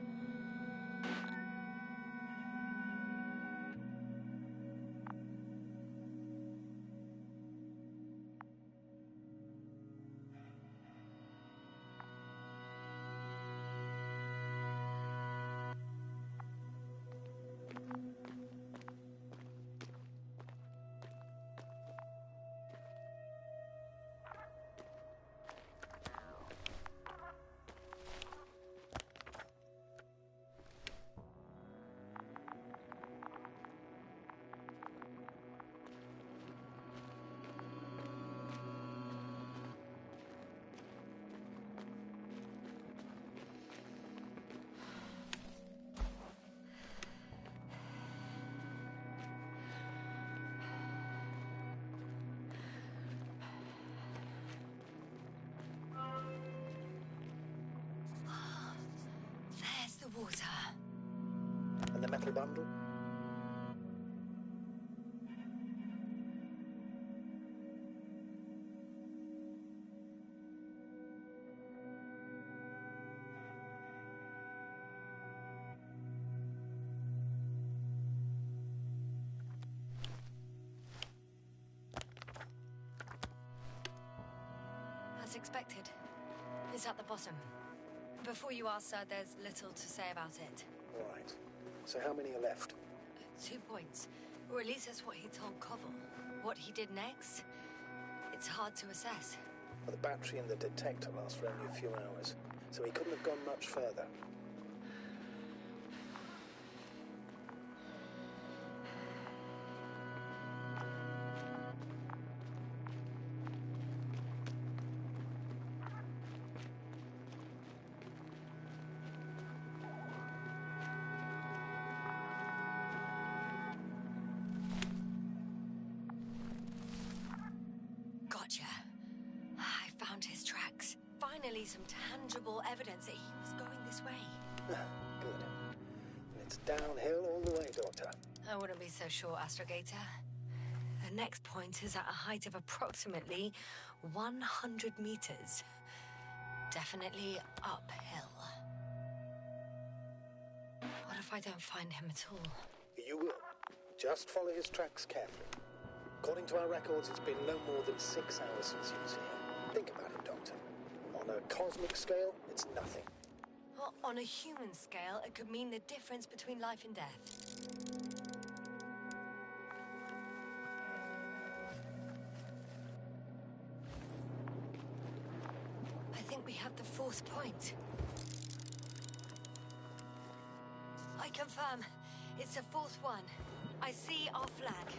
There's the water. And the metal bundle? as expected. It's at the bottom. Before you ask, sir, there's little to say about it. Right. So how many are left? 2 points. Or at least that's what he told Koval. What he did next, it's hard to assess. Well, the battery and the detector last for only a few hours, so he couldn't have gone much further. Gotcha. I found his tracks. Finally, some tangible evidence that he was going this way. Good. And it's downhill all the way, Doctor. I wouldn't be so sure, Astrogator. The next point is at a height of approximately 100 meters. Definitely uphill. What if I don't find him at all? You will. Just follow his tracks carefully. According to our records, it's been no more than 6 hours since he was here. Think about it, Doctor. On a cosmic scale, it's nothing. Well, on a human scale, it could mean the difference between life and death. I think we have the 4th point. I confirm. It's the 4th one. I see our flag.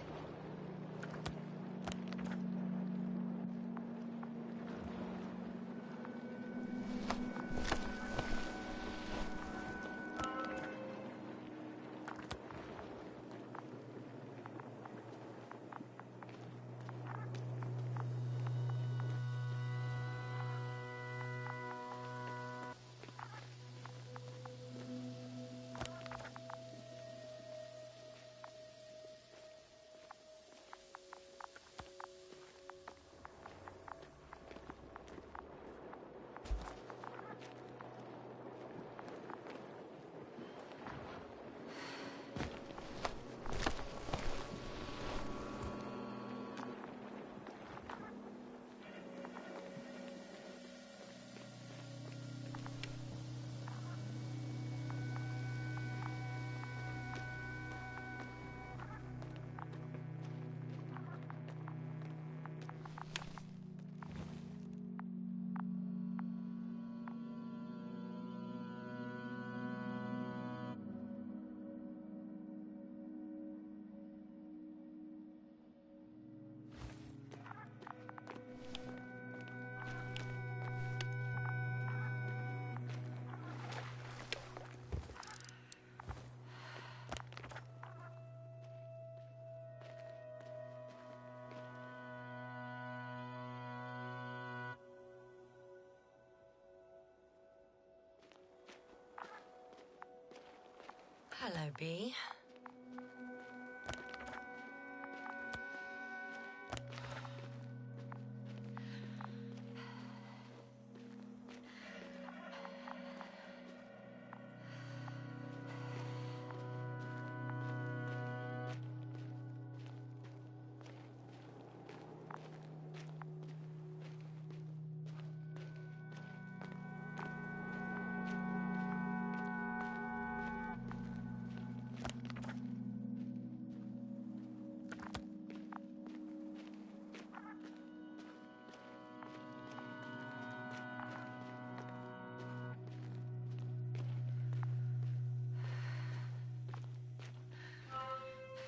Hello, B.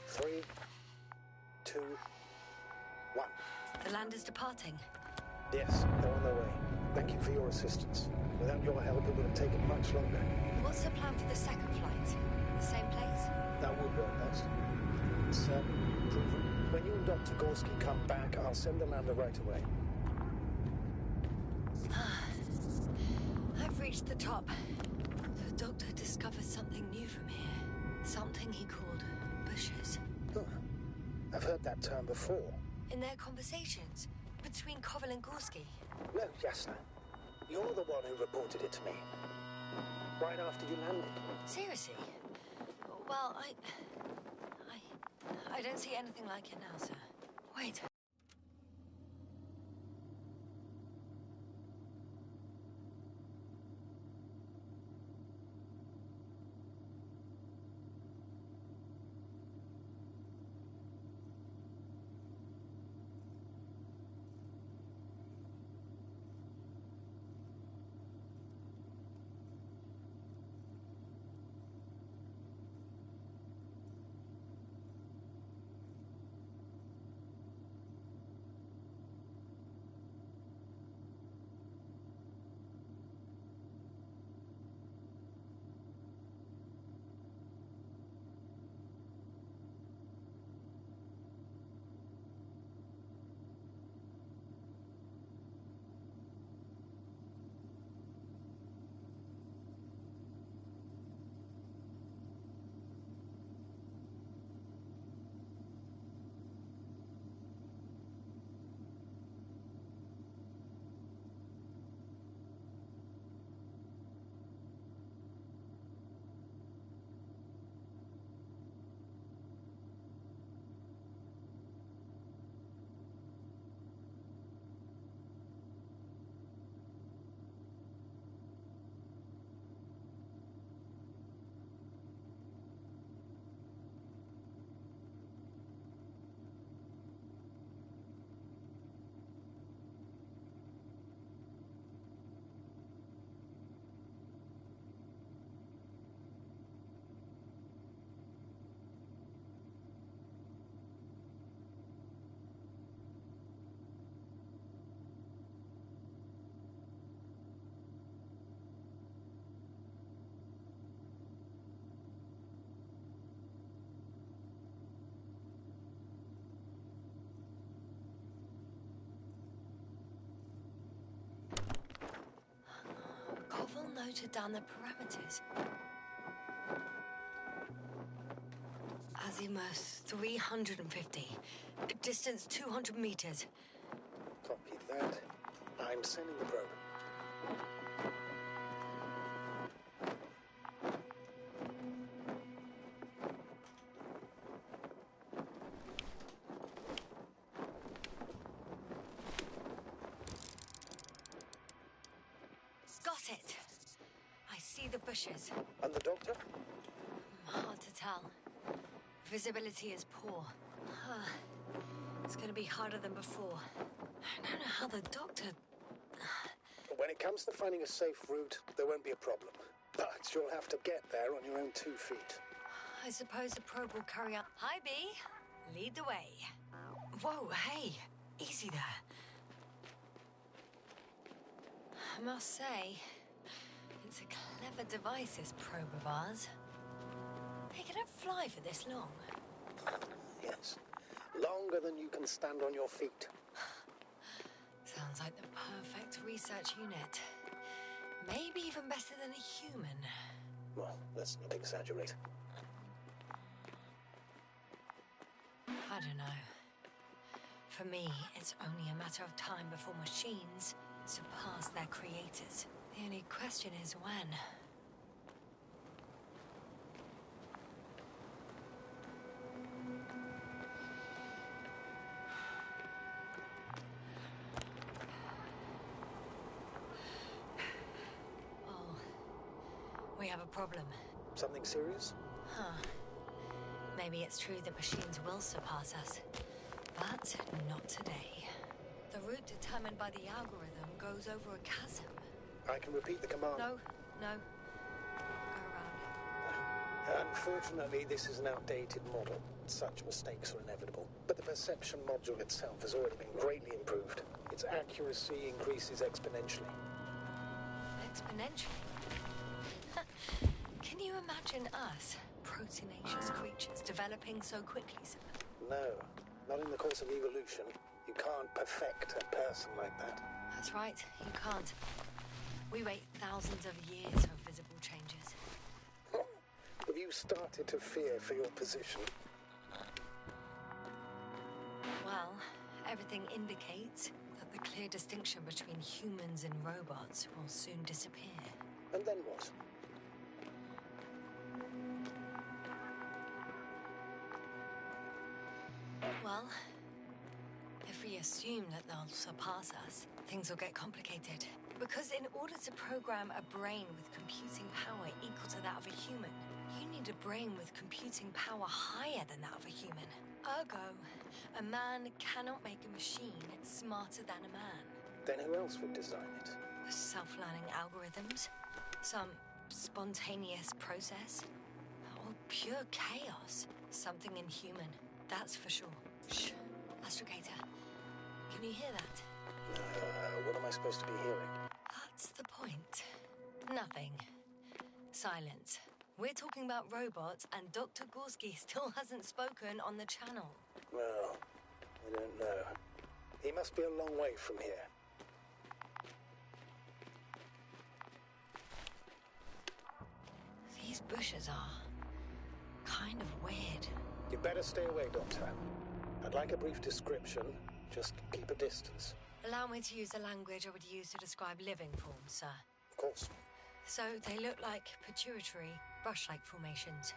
Three, two, one. The land is departing. Yes, they're on their way. Thank you for your assistance. Without your help, it would have taken much longer. What's the plan for the second flight? The same place? That would work best. It's proven. When you and Dr. Gorski come back, I'll send the lander right away. I've reached the top. The doctor discovered something new from here. Something he called bushes. Huh. I've heard that term before. In their conversations between Koval and Gorski. No, Jasna. You're the one who reported it to me. Right after you landed. Seriously? Well, I don't see anything like it now, sir. Wait. noted down the parameters. Azimuth 350. Distance 200 meters. Copy that. I'm sending the probe. Got it. I see the bushes. And the doctor? Hard to tell. Visibility is poor. It's gonna be harder than before. I don't know how the doctor... When it comes to finding a safe route, there won't be a problem. But you'll have to get there on your own 2 feet. I suppose the probe will carry out... Hi, B. Lead the way. Whoa, hey. Easy there. I must say, it's a clever device, this probe of ours. Hey, can it fly for this long? Yes. Longer than you can stand on your feet. Sounds like the perfect research unit. Maybe even better than a human. Well, let's not exaggerate. I don't know. For me, it's only a matter of time before machines surpass their creators. The only question is when. Oh, we have a problem. Something serious? Huh. Maybe it's true that machines will surpass us, but not today. The route determined by the algorithm goes over a chasm. I can repeat the command. No. Go around. Unfortunately, this is an outdated model. Such mistakes are inevitable. But the perception module itself has already been greatly improved. Its accuracy increases exponentially. Exponentially? Can you imagine us, proteinaceous creatures, developing so quickly, sir? No, not in the course of evolution. You can't perfect a person like that. That's right, you can't. We wait thousands of years for visible changes. Have you started to fear for your position? Well, everything indicates that the clear distinction between humans and robots will soon disappear. And then what? Well, if we assume that they'll surpass us, things will get complicated. Because in order to program a brain with computing power equal to that of a human, you need a brain with computing power higher than that of a human. Ergo, a man cannot make a machine smarter than a man. Then who else would design it? Self-learning algorithms, some spontaneous process, or pure chaos. Something inhuman, that's for sure. Shh, Astrogator, can you hear that? What am I supposed to be hearing? That's the point. Nothing. Silence. We're talking about robots, and Dr. Gorski still hasn't spoken on the channel. Well, I don't know. He must be a long way from here. These bushes are kind of weird. You better stay away, Doctor. I'd like a brief description. Just keep a distance. Allow me to use the language I would use to describe living forms, sir. Of course. So they look like pituitary, brush-like formations.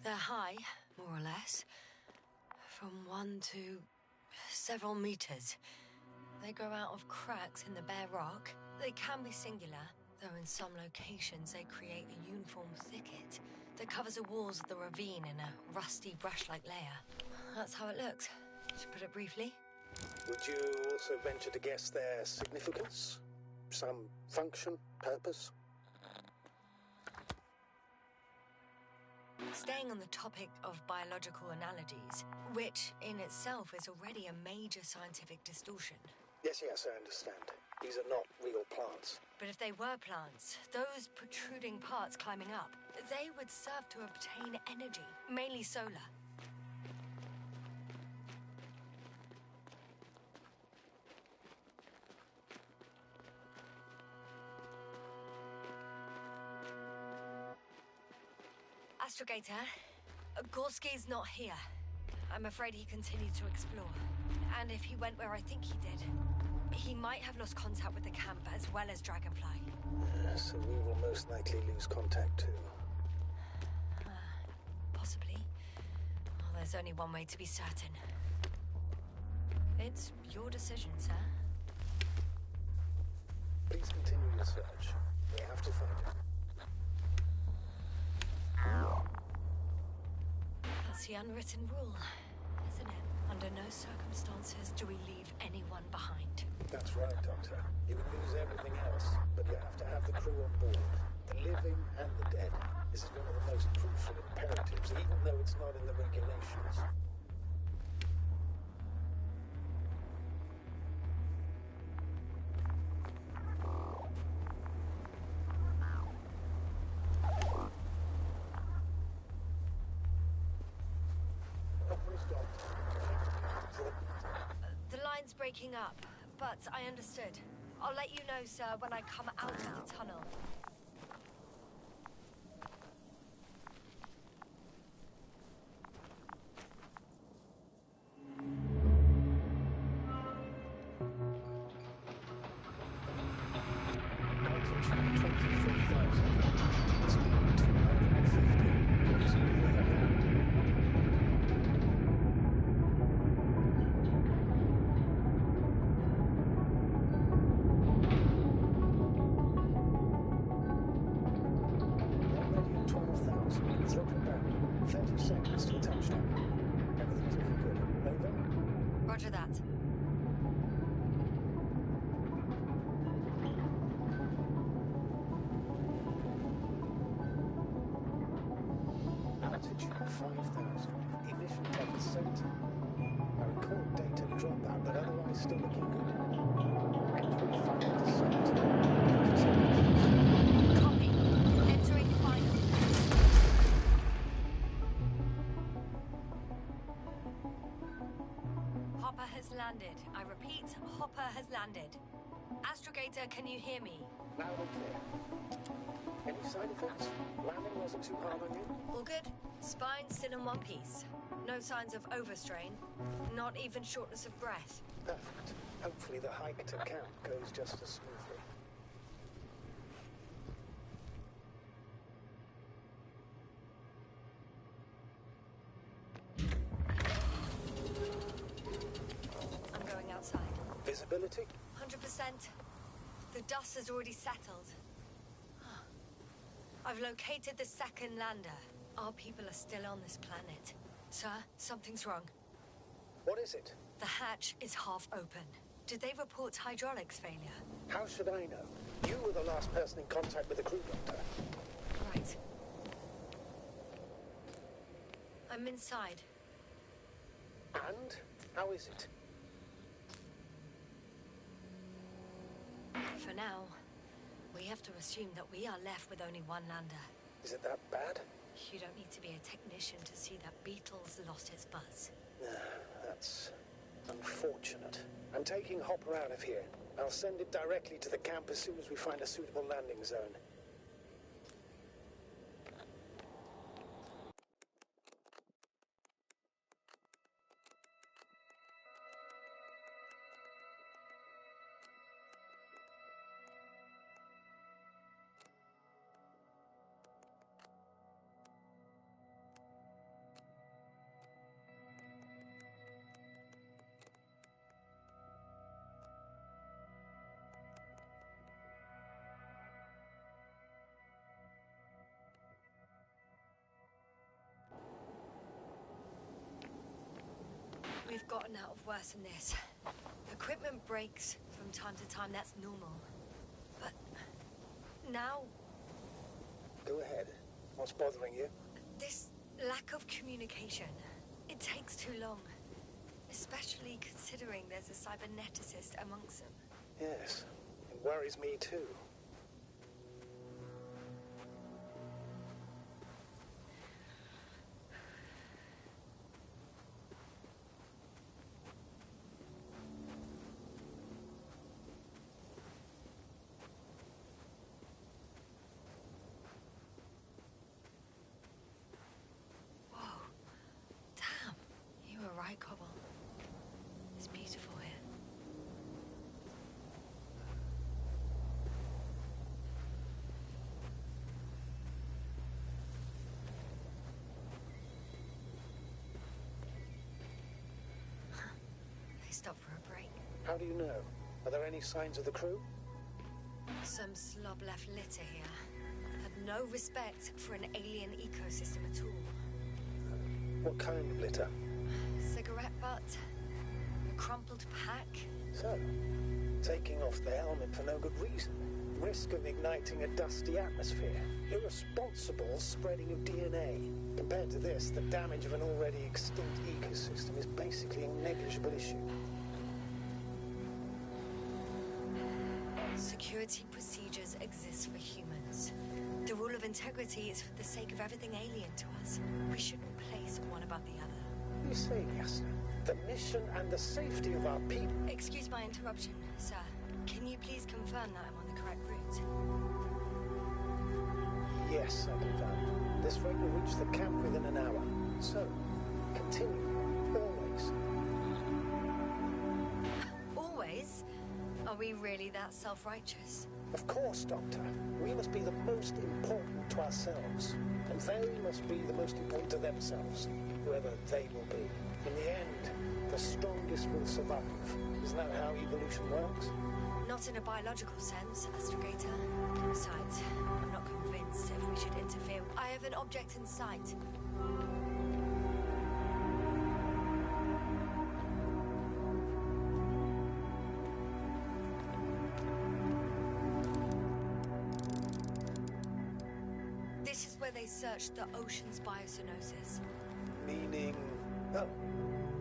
They're high, more or less, from 1 to several meters. They grow out of cracks in the bare rock. They can be singular, though in some locations they create a uniform thicket that covers the walls of the ravine in a rusty brush-like layer. That's how it looks, to put it briefly. Would you also venture to guess their significance? Some function, purpose? Staying on the topic of biological analogies, which in itself is already a major scientific distortion. Yes, I understand. These are not real plants. But if they were plants, those protruding parts climbing up, they would serve to obtain energy, mainly solar. Astrogator, Gorski's not here. I'm afraid he continued to explore. And if he went where I think he did, he might have lost contact with the camp as well as Dragonfly. So we will most likely lose contact too. Possibly. Well, there's only one way to be certain. It's your decision, sir. Please continue your search. We have to find him. That's the unwritten rule, isn't it? Under no circumstances do we leave anyone behind. That's right, Doctor. You can lose everything else, but you have to have the crew on board. The living and the dead. This is one of the most crucial imperatives, even though it's not in the regulations. The line's breaking up, but I understood. I'll let you know, sir, when I come out of the tunnel. Altitude 24,000. Speed 250. Already at 12,000. Throttle back. 30 seconds till touchdown. Everything's looking good. Over? Roger that. Altitude 5,000. Emission level center. I record data dropout, but otherwise still looking good. 25%. Copy. Entering final. Hopper has landed. I repeat, Hopper has landed. Astrogator, can you hear me? Loud and clear. Any side effects? Landing wasn't too hard on you? All good? Spine still in one piece. No signs of overstrain. Not even shortness of breath. Perfect. Hopefully the hike to camp goes just as smoothly. I'm going outside. Visibility? 100%. The dust has already settled. I've located the second lander. Our people are still on this planet. Sir, something's wrong. What is it? The hatch is half open. Did they report hydraulics failure? How should I know? You were the last person in contact with the crew, Doctor. Right. I'm inside. And? How is it? For now, we have to assume that we are left with only one lander. Is it that bad? You don't need to be a technician to see that Beetle's lost its buzz. That's unfortunate. I'm taking Hopper out of here. I'll send it directly to the camp as soon as we find a suitable landing zone. We've gotten out of worse than this. Equipment breaks from time to time, that's normal. But now, Go ahead. What's bothering you? this lack of communication, it takes too long. Especially considering there's a cyberneticist amongst them. Yes. It worries me too. stop for a break. How do you know? Are there any signs of the crew? Some slob left litter here. Had no respect for an alien ecosystem at all. What kind of litter? Cigarette butt, a crumpled pack. So, taking off the helmet for no good reason. Risk of igniting a dusty atmosphere. Irresponsible spreading of DNA. Compared to this, the damage of an already extinct ecosystem is basically a negligible issue. Security procedures exist for humans. The rule of integrity is for the sake of everything alien to us. We shouldn't place one above the other. You say, Yasna, the mission and the safety of our people... Excuse my interruption, sir. Can you please confirm that I'm on the correct route? Yes, I confirm. This rate will reach the camp within an hour. So, continue. Always. Always? Are we really that self-righteous? Of course, Doctor. We must be the most important to ourselves. And they must be the most important to themselves. Whoever they will be. In the end, the strongest will survive. Isn't that how evolution works? Not in a biological sense, Astrogator. Besides, I'm not convinced if we should interfere. I have an object in sight. This is where they searched the ocean's biocenosis. Meaning... Oh,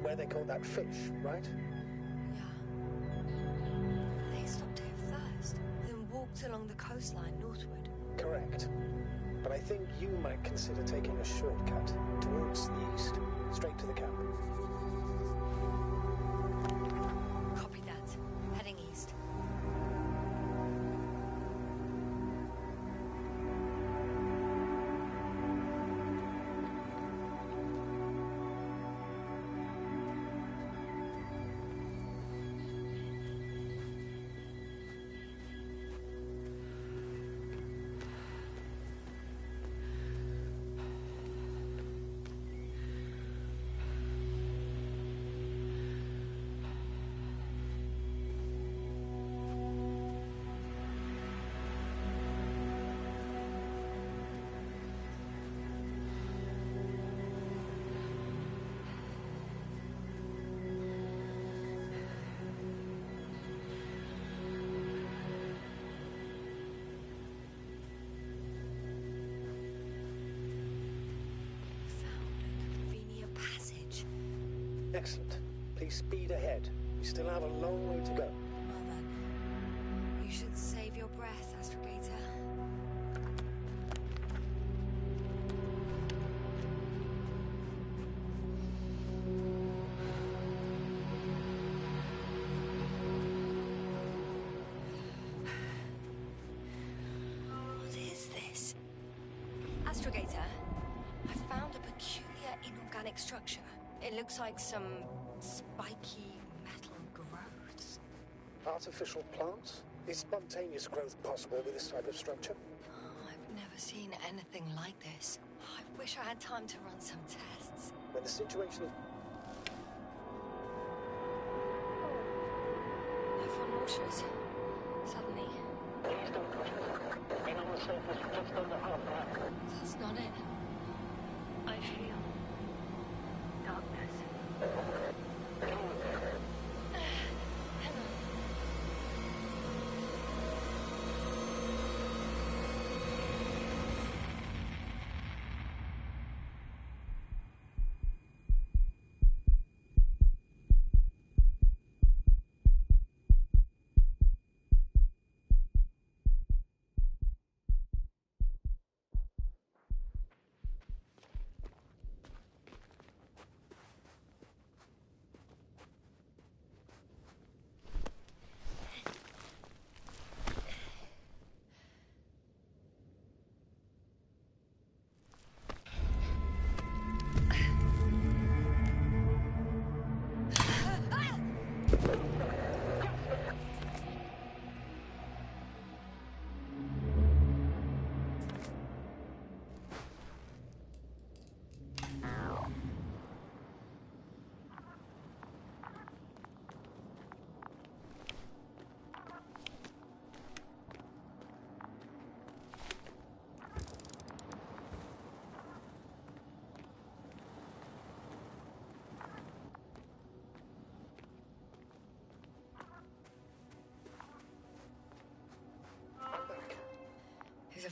where they caught that fish, right? They stopped here first, then walked along the coastline northward. Correct. But I think you might consider taking a shortcut towards the east, straight to the camp. Copy that. Heading east. Excellent. Please speed ahead. We still have a long way to go. Well then, you should save your breath, Astrogator. What is this? Astrogator, I found a peculiar inorganic structure. It looks like some spiky metal growths. Artificial plants? Is spontaneous growth possible with this type of structure? Oh, I've never seen anything like this. I wish I had time to run some tests. When the situation is... I feel nauseous. Suddenly. Please don't push me. Being on the surface for just under half an hour. That's not it. I feel darkness.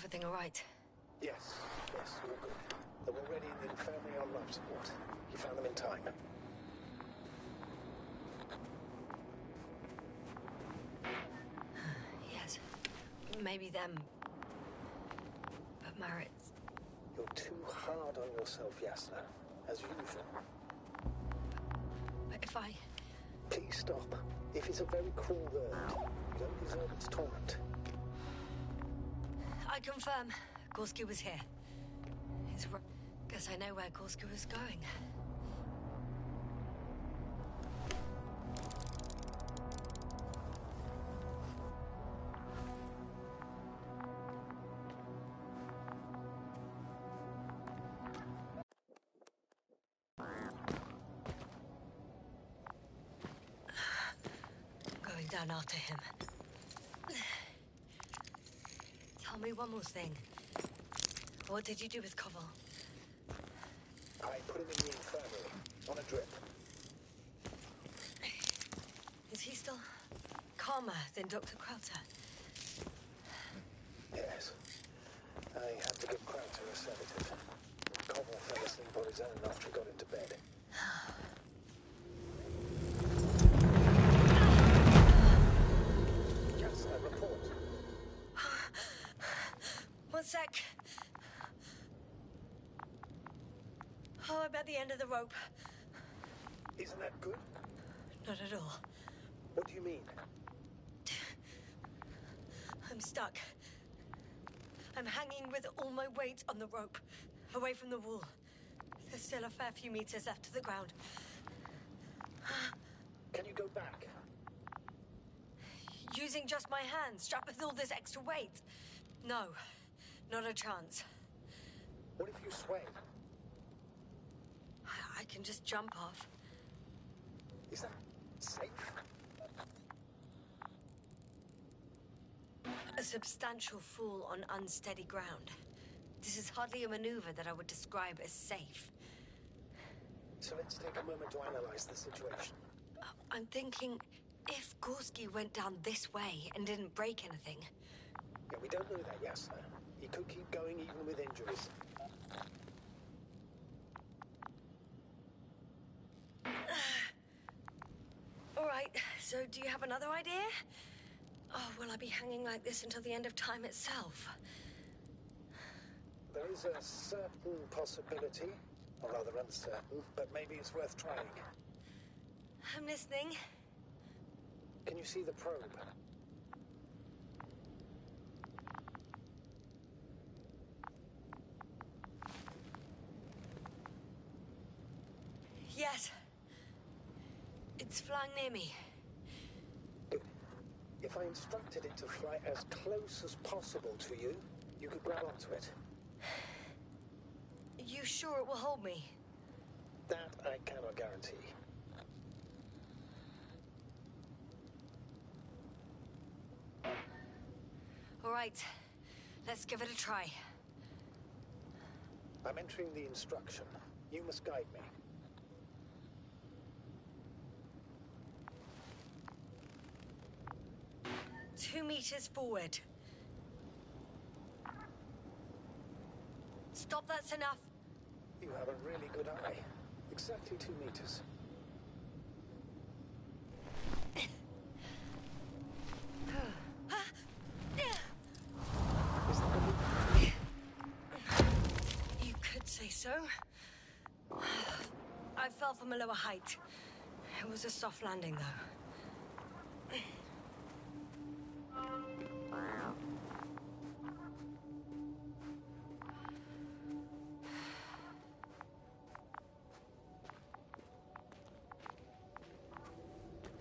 everything all right? Yes, all good. They're already in the infirmary on life support. You found them in time. Yes. Maybe them. But Marit... You're too hard on yourself, Yasna, as usual. But if I... Please stop. If it's a very cruel word, you don't deserve its torment. I confirm, Gorski was here. Guess I know where Gorski was going. Going down after him. Tell me one more thing. What did you do with Koval? I put him in the infirmary, on a drip. Is he still calmer than Dr. Krauter? Yes. I had to give Krauter a sedative. Koval fell asleep on his own after he got into bed. Yes, I report. One sec. Oh, I'm at the end of the rope. Isn't that good? Not at all. What do you mean? I'm stuck. I'm hanging with all my weight on the rope, away from the wall. There's still a fair few meters left to the ground. Can you go back? Using just my hands, strapped with all this extra weight? No, not a chance. What if you sway? I can just jump off. Is that safe? A substantial fall on unsteady ground. This is hardly a maneuver that I would describe as safe. So let's take a moment to analyze the situation. I'm thinking, if Gorski went down this way and didn't break anything... Yeah, we don't know that, Yasna. He could keep going even with injuries. All right, so do you have another idea? Oh, will I be hanging like this until the end of time itself? There is a certain possibility, or rather uncertain, but maybe it's worth trying. I'm listening. Can you see the probe? Yes. It's flying near me. Good. If I instructed it to fly as close as possible to you, you could grab onto it. You sure it will hold me? That I cannot guarantee. All right, let's give it a try. I'm entering the instruction. You must guide me. Two meters forward. Stop, that's enough. You have a really good eye. Exactly 2 meters. Is that the You could say so. I fell from a lower height. It was a soft landing, though.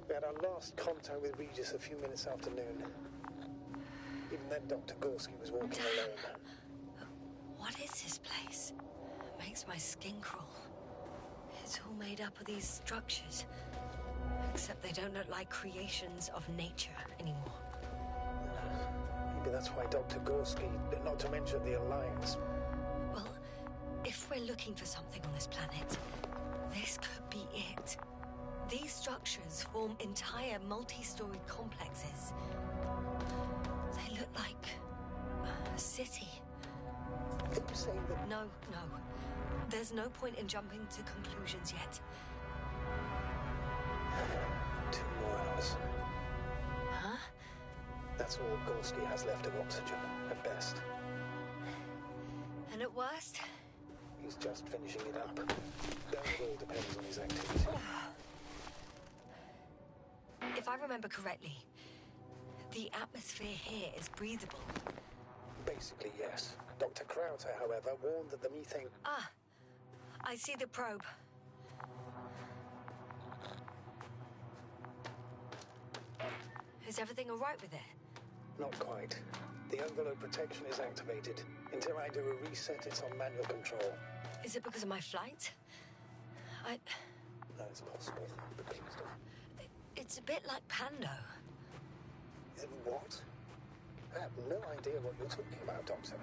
We had our last contact with Regis a few minutes after noon. Even then, Dr. Gorski was walking alone. What is this place? It makes my skin crawl. It's all made up of these structures. Except they don't look like creations of nature anymore. Maybe that's why Dr. Gorski, not to mention the Alliance... Well, if we're looking for something on this planet, this could be it. These structures form entire multi-story complexes. They look like city. Are you saying that... No. There's no point in jumping to conclusions yet. 2 more hours. Huh? That's all Gorski has left of oxygen, at best. And at worst? He's just finishing it up. Though it all depends on his activity. If I remember correctly, the atmosphere here is breathable. Basically, yes. Dr. Krauter, however, warned that the methane... Ah, I see the probe. Is everything all right with it? Not quite. The envelope protection is activated. Until I do a reset, it's on manual control. Is it because of my flight? No, it's possible, but please don't. It's a bit like Pando. What? I have no idea what you're talking about, Doctor.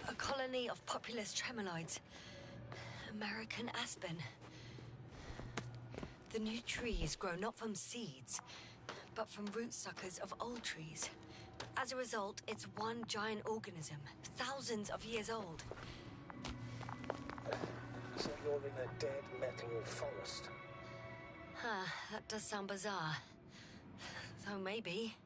A colony of populous tremoloids. American aspen. The new trees grow not from seeds, but from root suckers of old trees. As a result, it's one giant organism, thousands of years old. So you're in a dead metal forest. Huh, that does sound bizarre. Though maybe.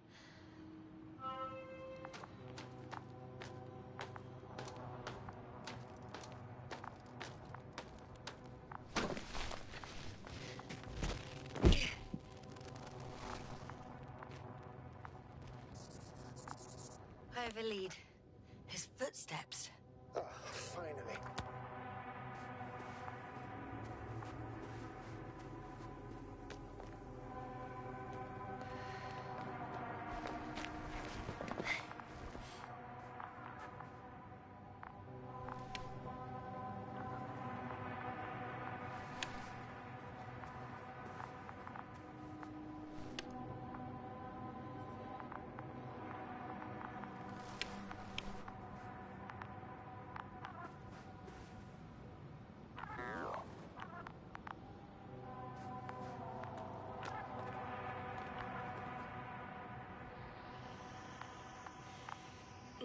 I have a lead. His footsteps. Ah, finally.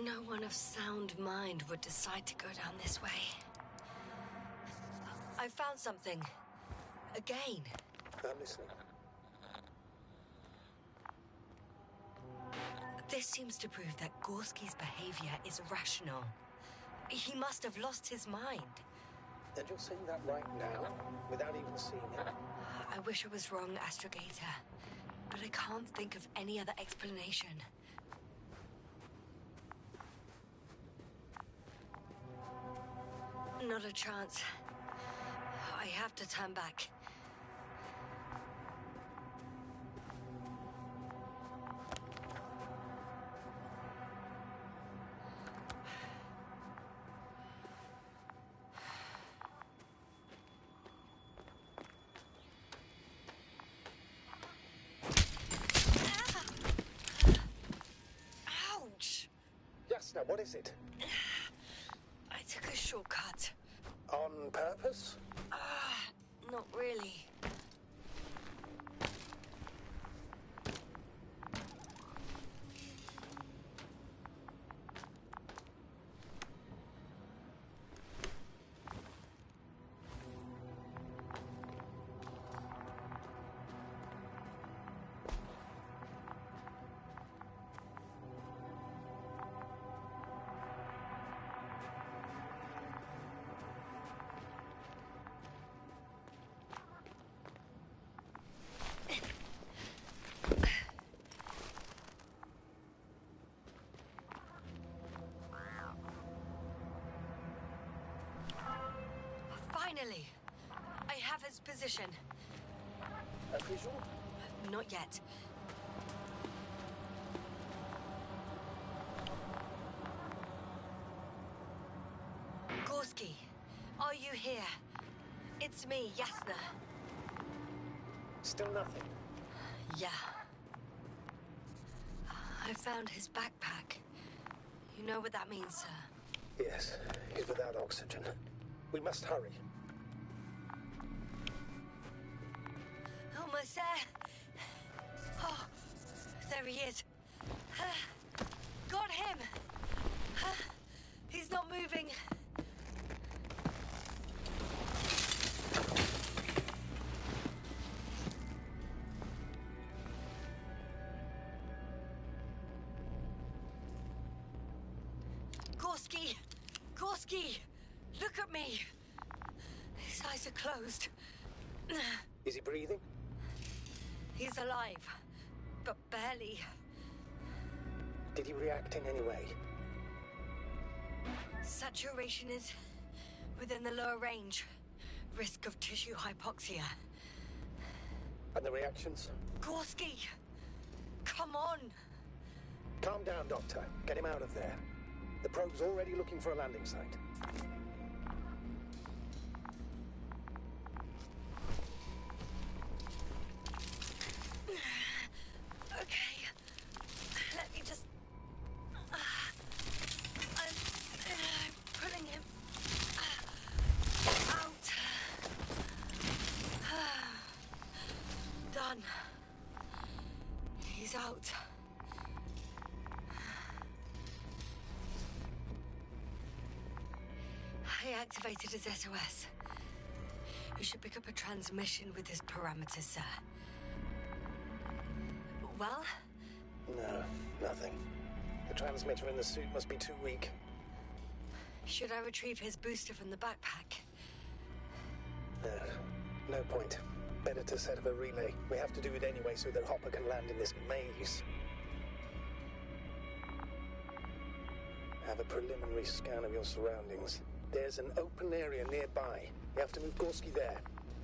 No one of sound mind would decide to go down this way. I found something. Again. I'm listening. This seems to prove that Gorski's behavior is rational. He must have lost his mind. And you're saying that right now, without even seeing it? I wish I was wrong, Astrogator. But I can't think of any other explanation. Not a chance. I have to turn back. Ouch! Jasna, what is it? I took a shortcut. On purpose? Not really. Finally! I have his position. A visual? Not yet. Gorski, are you here? It's me, Jasna. Still nothing. Yeah. I found his backpack. You know what that means, sir? Yes, he's without oxygen. We must hurry. Almost there. Oh, there he is. Got him. He's not moving. Gorski! Gorski! Look at me! His eyes are closed. Is he breathing? He's alive, but barely. Did he react in any way? Saturation is within the lower range. Risk of tissue hypoxia. And the reactions? Gorski! Come on! Calm down, Doctor. Get him out of there. The probe's already looking for a landing site. Okay. Let me just... I'm pulling him out. Done. He's out. I activated his SOS. You should pick up a transmission with his parameters, sir. Well? No, nothing. The transmitter in the suit must be too weak. Should I retrieve his booster from the backpack? No point. Better to set up a relay. We have to do it anyway so that Hopper can land in this maze. Have a preliminary scan of your surroundings. There's an open area nearby. You have to move Gorski there.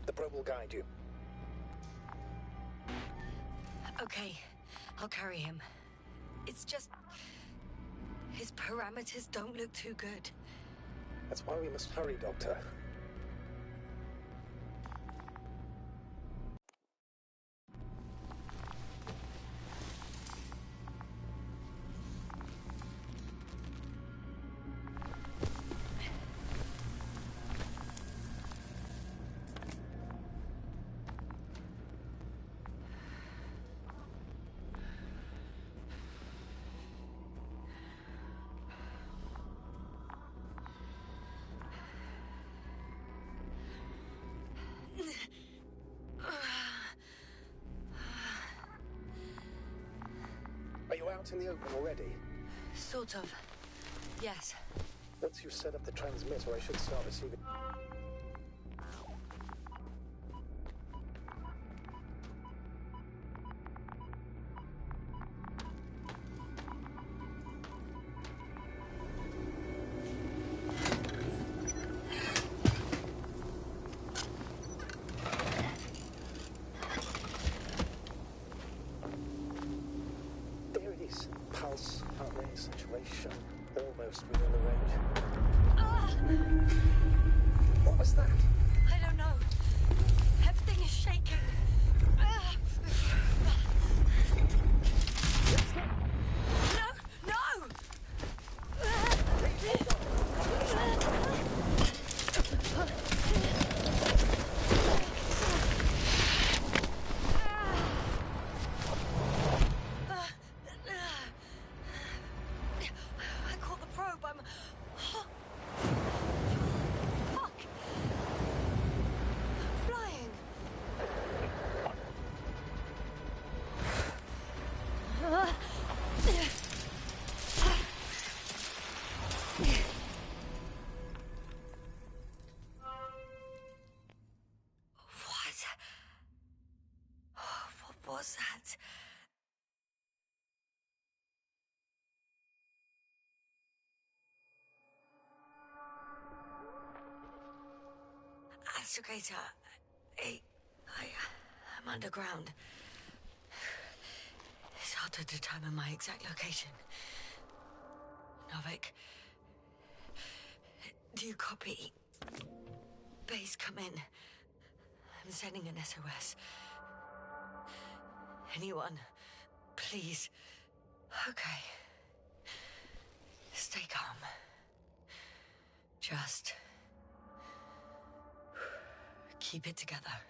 The probe will guide you. Okay, I'll carry him. It's just... his parameters don't look too good. That's why we must hurry, Doctor. Are you out in the open already? Sort of. Yes. Once you set up the transmitter, I should start receiving... There it is. Pulse, heart rate, saturation, almost within the range. What was that? I don't know. Everything is shaking. No! No! I caught the probe. I'm... Fuck! I'm flying. What was that? Astrogator, I'm underground. It's hard to determine my exact location. Novik, do you copy? Base, come in. I'm sending an SOS. Anyone, please. Okay. Stay calm. Just keep it together.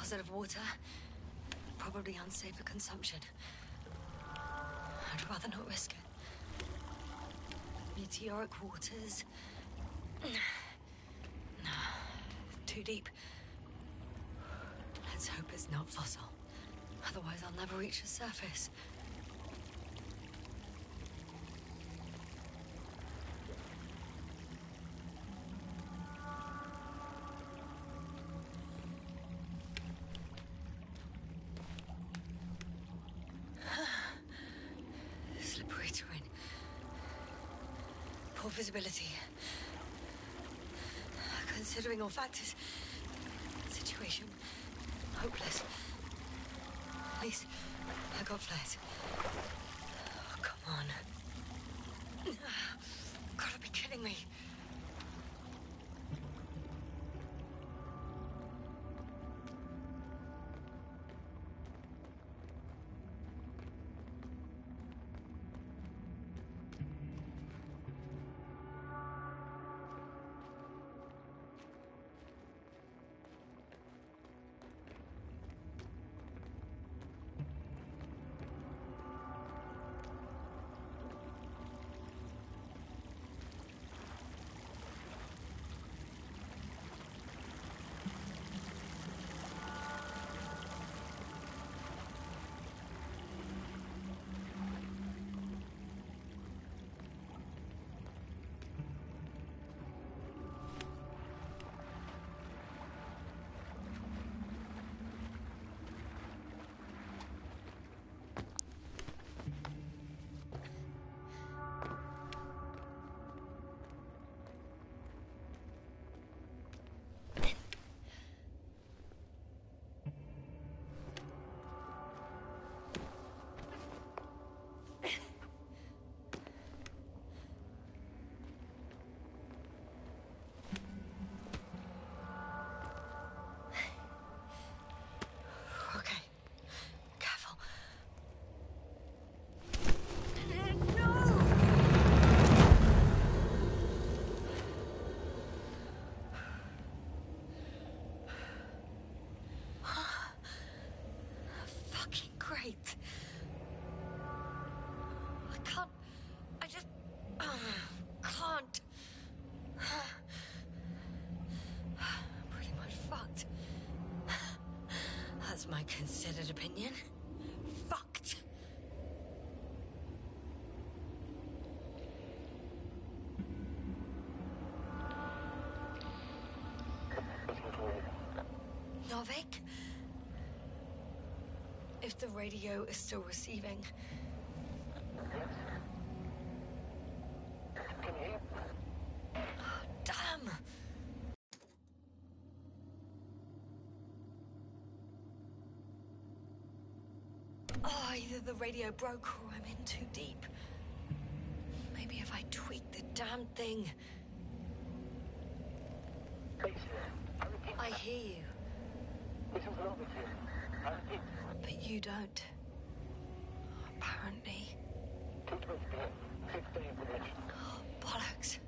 closet of water. Probably unsafe for consumption. I'd rather not risk it. Meteoric waters. No, too deep. Let's hope it's not fossil. Otherwise, I'll never reach the surface. Slippery terrain. Poor visibility. Considering all factors, situation hopeless. Please, I got flares. Oh, come on. Gotta be kidding me. Great. I can't. I just can't. Pretty much fucked. That's my considered opinion. Fucked. Novik? If the radio is still receiving. Oh, damn! Oh, either the radio broke or I'm in too deep. Maybe if I tweak the damn thing. I hear you. But you don't. Apparently. Oh, bollocks.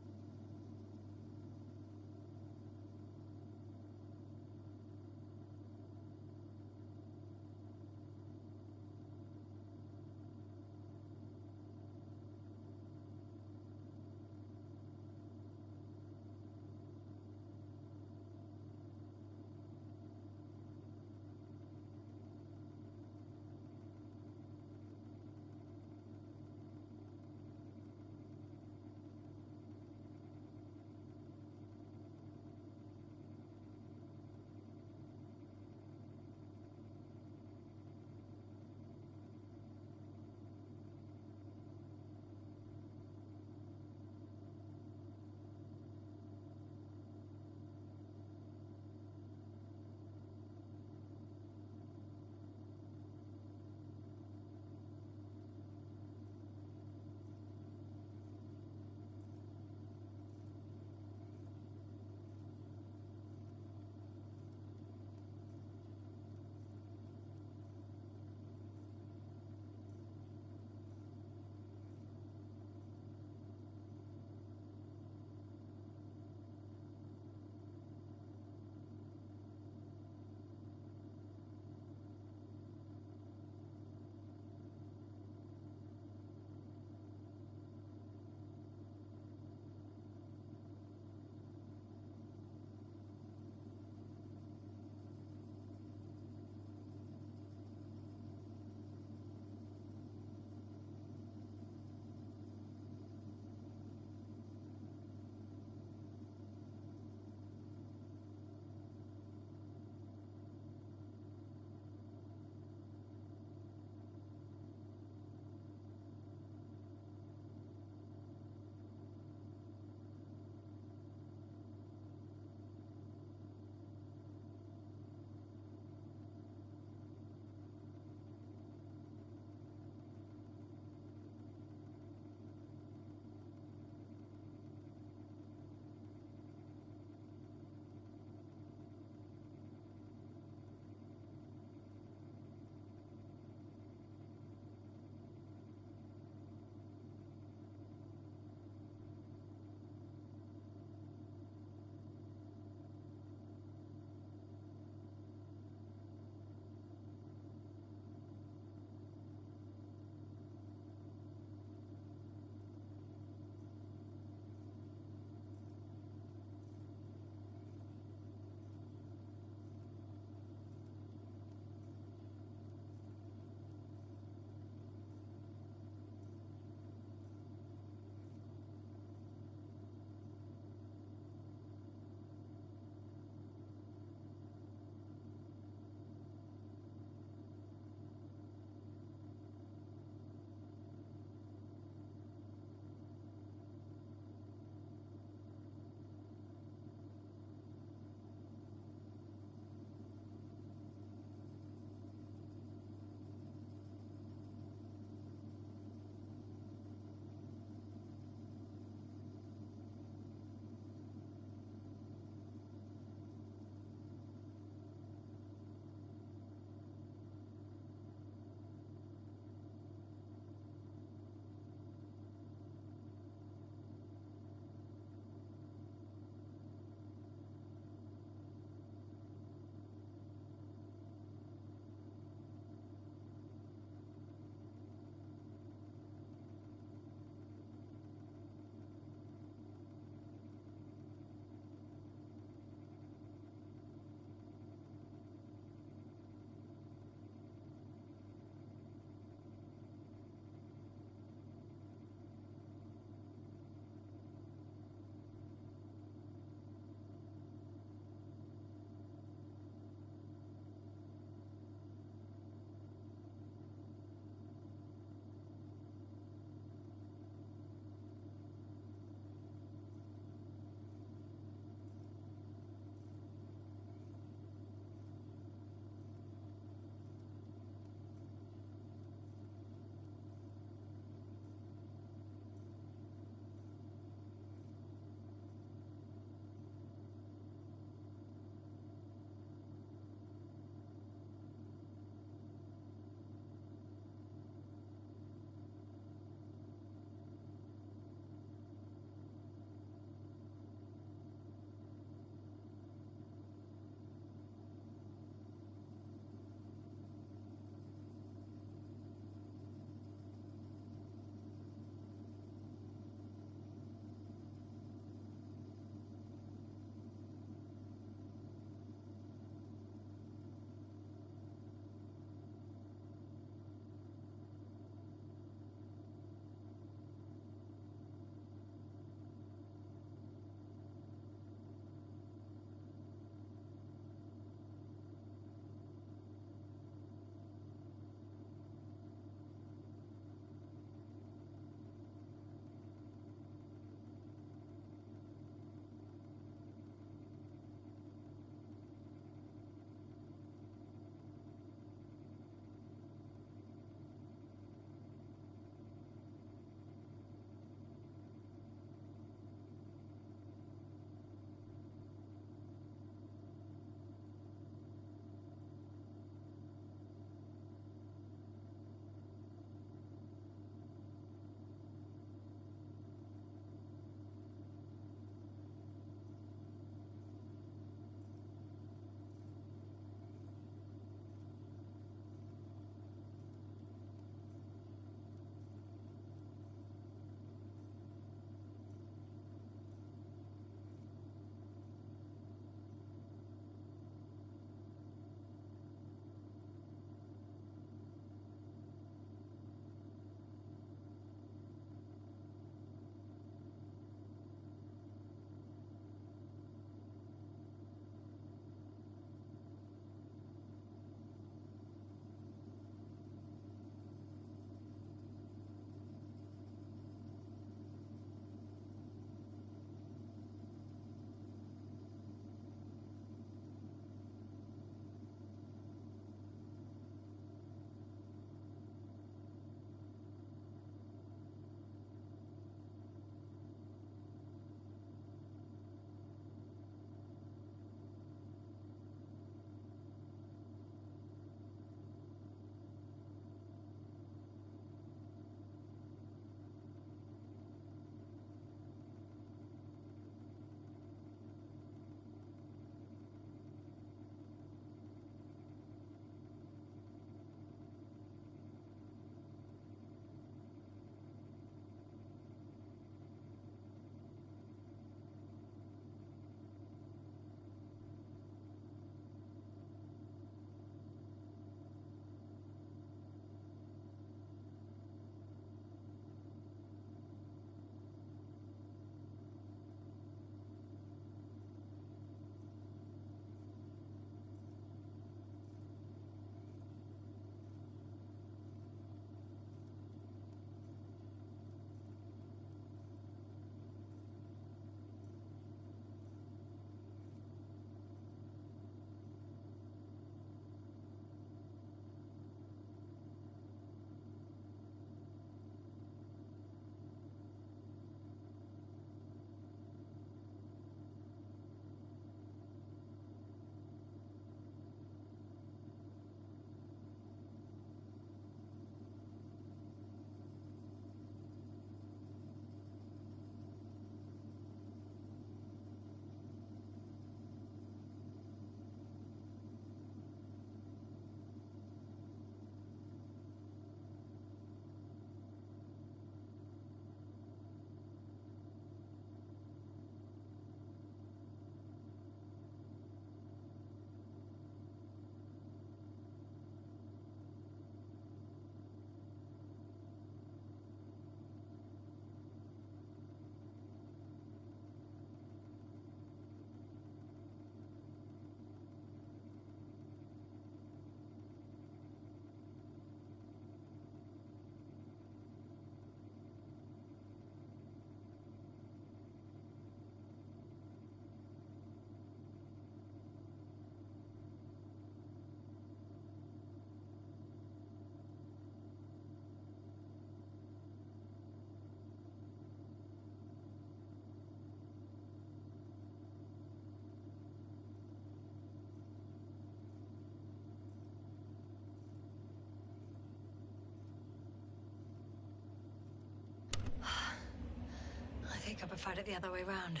fight it the other way round.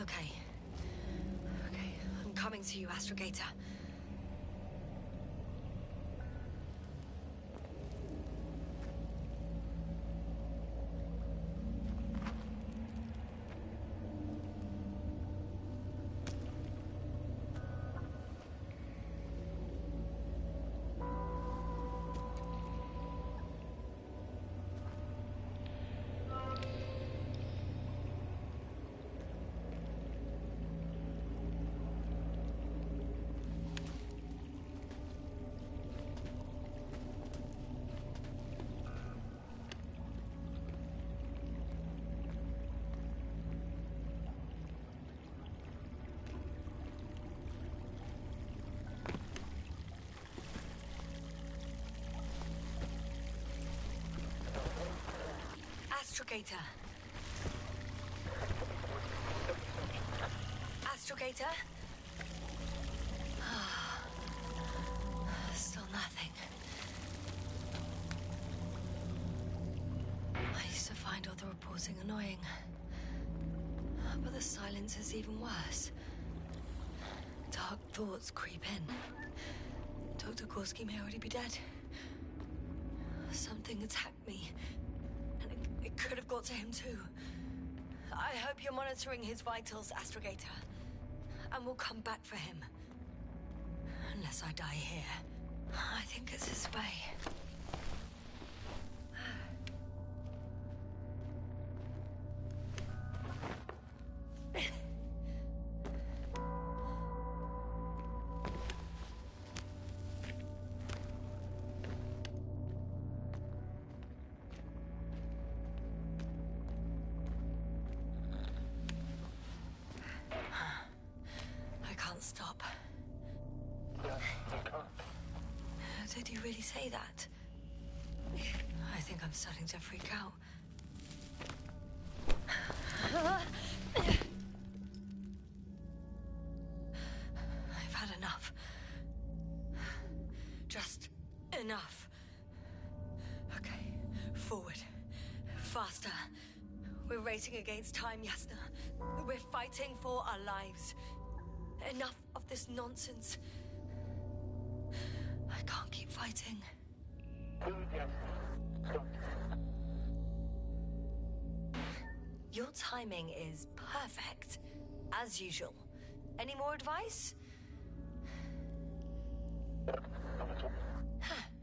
Okay. Okay, I'm coming to you, Astrogator. Astrogator. Astrogator? Still nothing. I used to find all the reporting annoying. But the silence is even worse. Dark thoughts creep in. Dr. Gorski may already be dead. Something attacked me. It could have got to him too. I hope you're monitoring his vitals, Astrogator. And we'll come back for him. Unless I die here. I think it's his way. Stop. Yeah, I can't. Did you really say that? I think I'm starting to freak out. I've had enough. Just enough. Okay, forward. Faster. We're racing against time, Yasna. We're fighting for our lives. Enough of this nonsense. I can't keep fighting. Yes. Stop. Your timing is perfect, as usual. Any more advice? Not at all.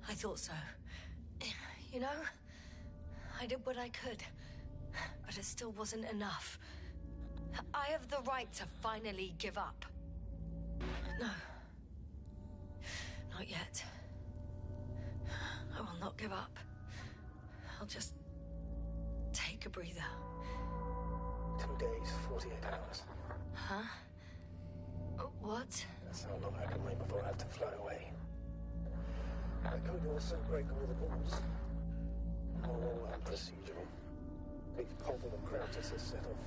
I thought so. You know, I did what I could, but it still wasn't enough. I have the right to finally give up. No. Not yet. I will not give up. I'll just take a breather. 2 days, 48 hours. Huh? What? That's how long I can wait before I have to fly away. I could also break all the rules. All unprocedural. Big Povel and Krautus has set off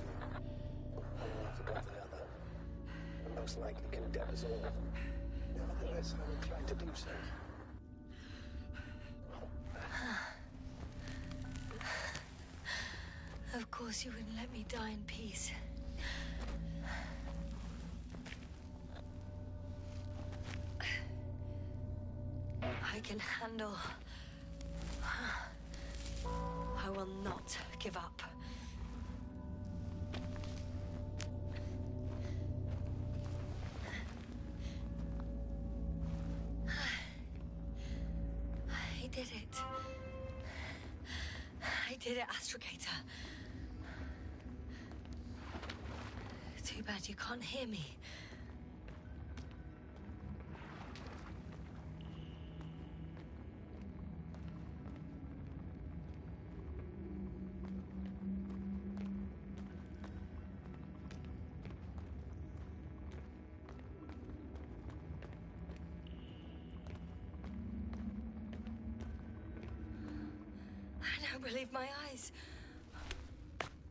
one after the other. And most likely condemn us all. Nevertheless, I'm inclined to do so. Of course you wouldn't let me die in peace. I can handle. I will not give up. I did it. I did it, Astrogator. Too bad you can't hear me. I don't believe my eyes.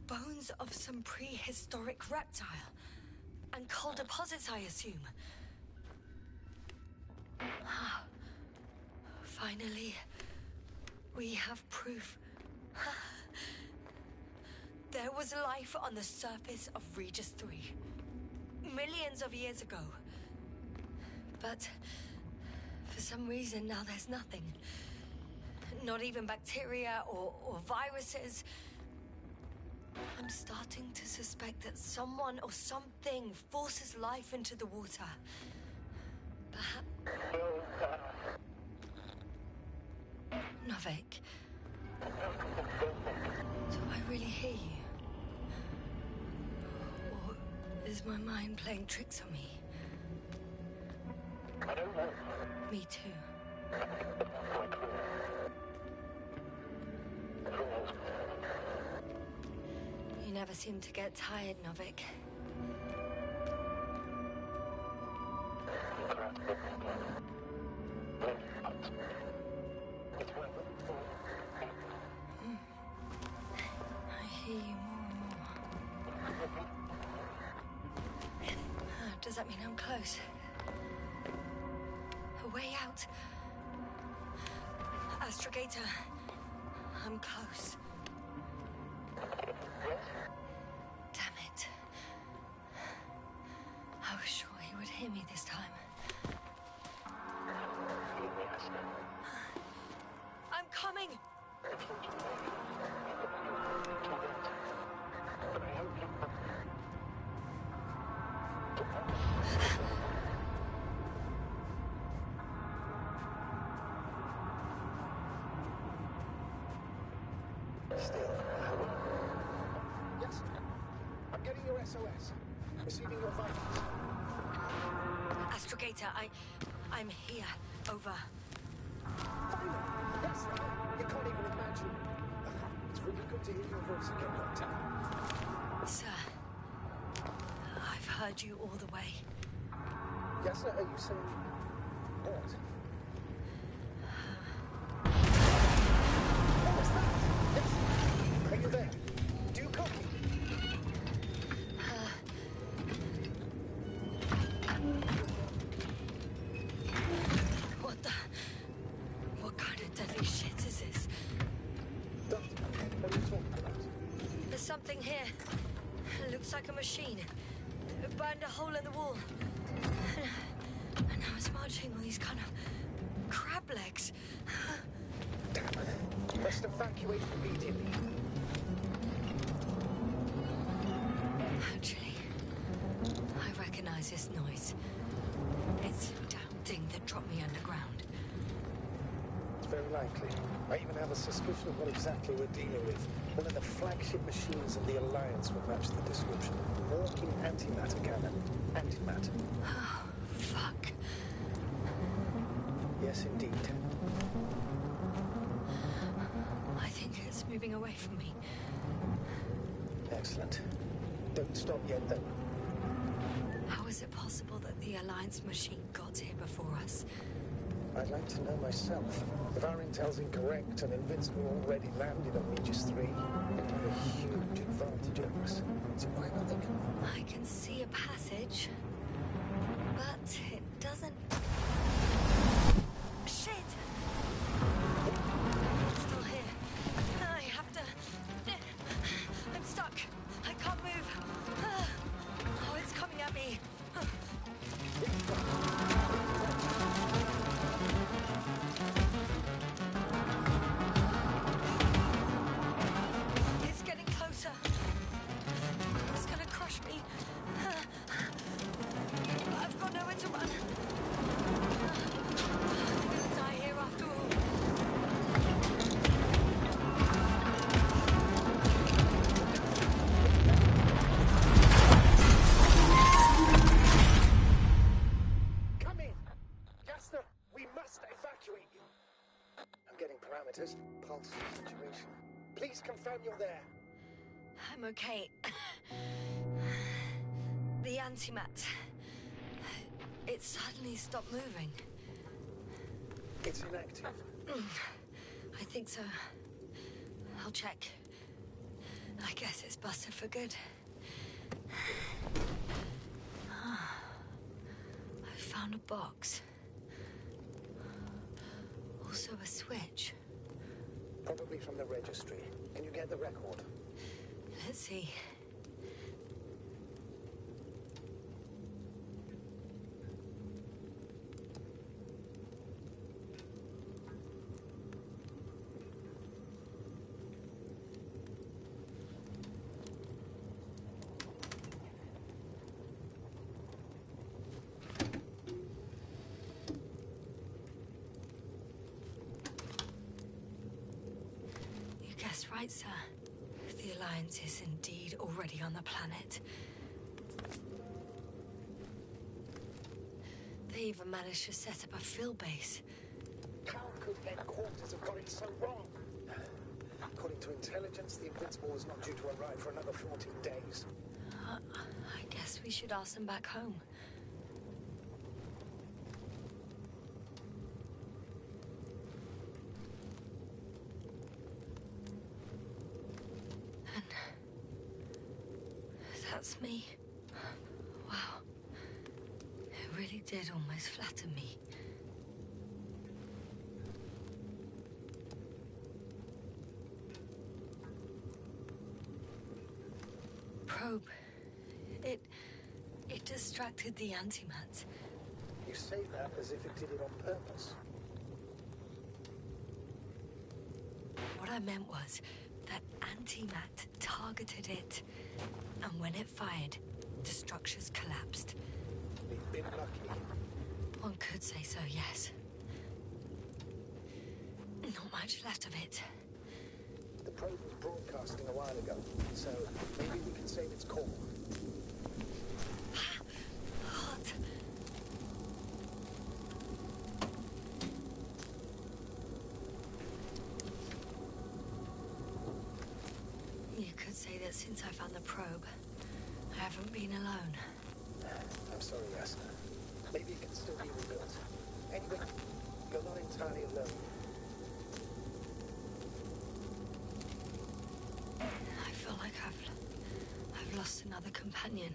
Bones of some prehistoric reptile. And coal deposits, I assume. Finally, we have proof. There was life on the surface of Regis 3. Millions of years ago. But for some reason now there's nothing. Not even bacteria or viruses. I'm starting to suspect that someone or something forces life into the water. Perhaps... Novik. Do I really hear you? Or is my mind playing tricks on me? I don't know. Me too. You never seem to get tired, Novik. I hear you more and more. Does that mean I'm close? A way out? Astrogator, I'm close. Damn it. I was sure he would hear me this time. I'm coming! Still. Yes. I'm getting your SOS. Receiving your vitals. Astrogator, I'm here. Over. Finally! Yes! You can't even imagine. It's really good to hear your voice again, Doctor. Sir, I've heard you all the way. Yes, sir. Are you saying what? What was that? Yes. Are you there? Do you copy? What kind of deadly shit is this? Doctor, what are you talking about? There's something here. It looks like a machine. It burned a hole in the wall. And now it's marching on these kind of crab legs. Damn. You must evacuate immediately. Actually, I recognize this noise. It's the damn thing that dropped me underground. It's very likely. I even have a suspicion of what exactly we're dealing with. One of the flagship machines of the Alliance would match the description. Walking antimatter cannon. Antimatter. Oh, fuck. Yes, indeed. I think it's moving away from me. Excellent. Don't stop yet, though. How is it possible that the Alliance machine got here before us? I'd like to know myself. If our intel's incorrect and Invincible already landed on Regis 3, it would have a huge advantage over us. So why not think? I can see a passage, but it doesn't... Shit! It's still here. I have to... I'm stuck. I can't move. Oh, it's coming at me. It's getting closer. It's gonna crush me. I've got nowhere to run. I'm gonna die here after all. Come in! Jasper, we must evacuate you. I'm getting parameters. Pulse, saturation. Please confirm you're there. I'm okay. The antimat. It suddenly stopped moving. It's inactive. I think so. I'll check. I guess it's busted for good. I found a box. All also a switch. Probably from the registry. Can you get the record? Let's see. Guess right, sir. The Alliance is indeed already on the planet. They even managed to set up a field base. How could headquarters have got it so wrong? According to intelligence, the Invincible was not due to arrive for another 14 days. I guess we should ask them back home. That's me. Wow. It really did almost flatter me. Probe. It distracted the antimat. You say that as if it did it on purpose. What I meant was that antimat targeted it. And when it fired, the structures collapsed. We've been lucky. One could say so, yes. Not much left of it. The probe was broadcasting a while ago, so maybe we can save its call. Hot. You could say that since I found the probe, I haven't been alone. I'm sorry, Yasna. Maybe it can still be rebuilt. Anyway, you're not entirely alone. I feel like I've lost another companion.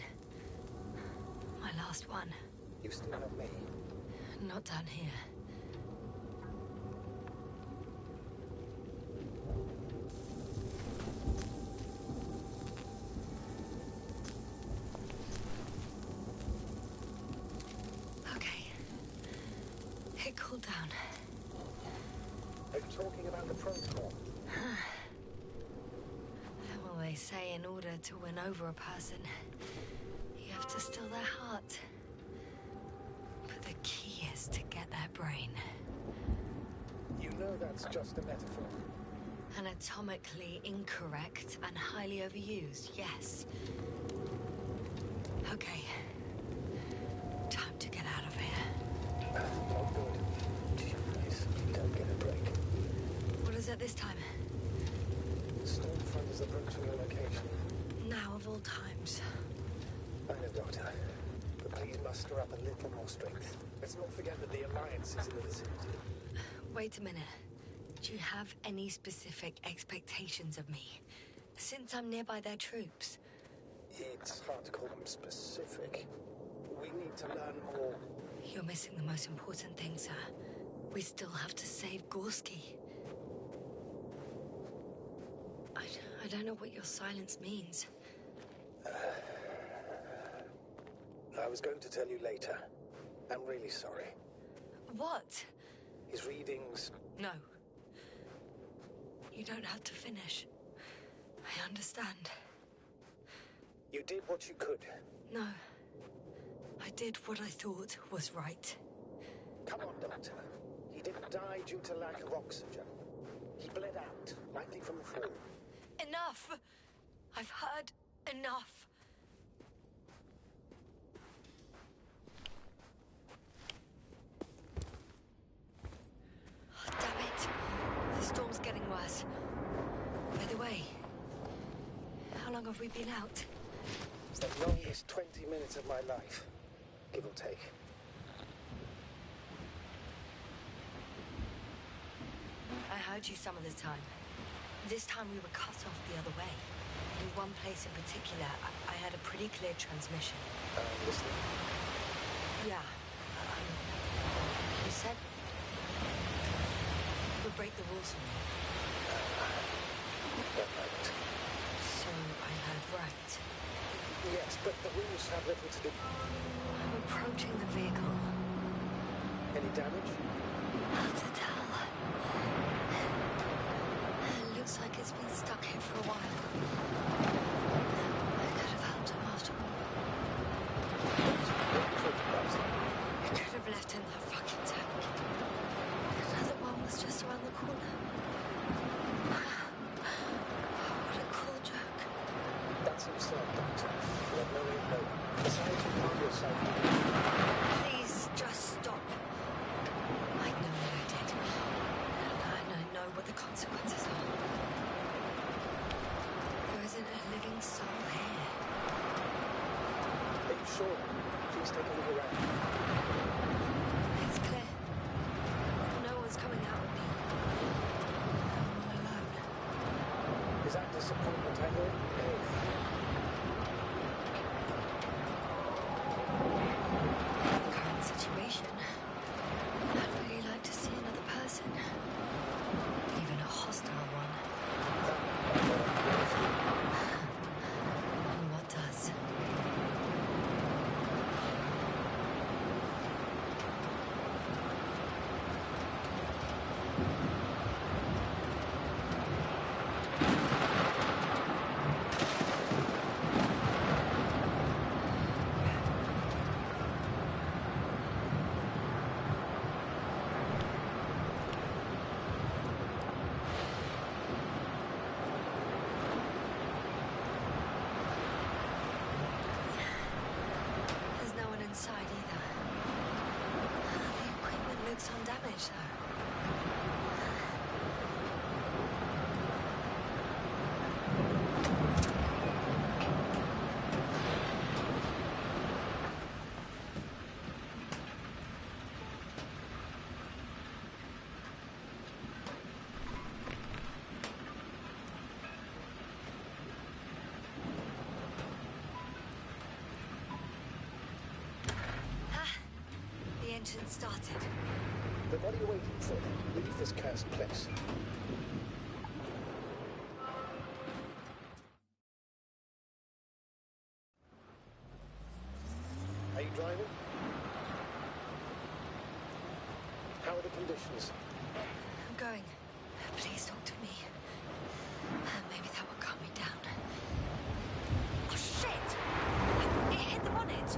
My last one. You still have me. Not down here. Okay. It cooled down. Are you talking about the protocol? Well, they say in order to win over a person, you have to steal their heart. But the key is to get their brain. You know that's just a metaphor. Anatomically incorrect and highly overused, yes. Okay. Time to get out of here. Not good. Jeez, you don't get a break. What is it this time? Stormfront is approaching your location. Now of all times. I know, Doctor. But please muster up a little more strength. Let's not forget that the Alliance is in the vicinity. Wait a minute. Do you have any specific expectations of me? Since I'm nearby their troops. It's hard to call them specific. We need to learn more. You're missing the most important thing, sir. We still have to save Gorski. I don't know what your silence means. I was going to tell you later. I'm really sorry. What? His readings... No. You don't have to finish. I understand. You did what you could. No. I did what I thought was right. Come on, Doctor. He didn't die due to lack of oxygen. He bled out, likely from the fall. Enough! I've heard enough. Oh, damn it. The storm's getting worse. By the way, how long have we been out? It's the longest 20 minutes of my life, give or take. I heard you some of the time. This time we were cut off the other way. In one place in particular, I had a pretty clear transmission. Listening? Yeah. You said... calls me. One moment. So I heard right. Yes, but the rules have little to do. I'm approaching the vehicle. Any damage? Hard to tell. It looks like it's been stuck here for a while. I could have helped him after all. I could have left him that fucking tank. Another one was just around the corner. What a cruel joke. That's absurd, Doctor. You have no way of knowing. Besides, you harm yourself. Please, just stop. I know what I did. And I know what the consequences are. There isn't a living soul here. Are you sure? Please take a look around. It's clear. No one's coming out with me. I'm all alone. Is that disappointment I hear? The current situation. I'd really like to see another person. Even a hostile one. And what does? There's no one inside either. The equipment looks undamaged, though. The engine started. Then what are you waiting for? Leave this cursed place. Are you driving? How are the conditions? I'm going. Please talk to me. Maybe that will calm me down. Oh, shit! It hit the bonnet!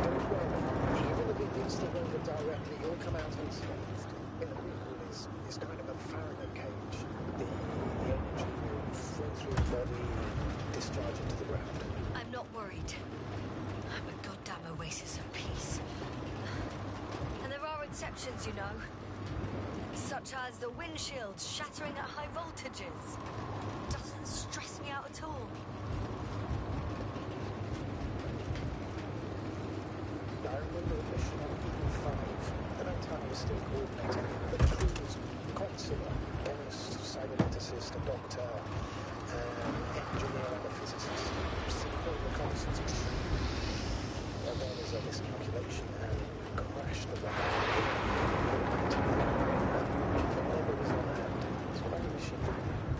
Don't worry. Even if it hits the rover directly, you'll come out unscathed. In the vehicle is kind of a Faraday cage. The energy will flow through the body and discharge into the ground. I'm not worried. I'm a goddamn oasis of peace. And there are exceptions, you know. Such as the windshield shattering at high voltages. Doesn't stress me out at all. I remember a mission on Eden 5. At that time, I was still coordinating. The crew was consular, chemist, cyberneticist, a doctor, an engineer and a physicist. Simple reconnaissance. And there was a miscalculation and crashed the rocket. Whatever was on hand. It's quite a mission.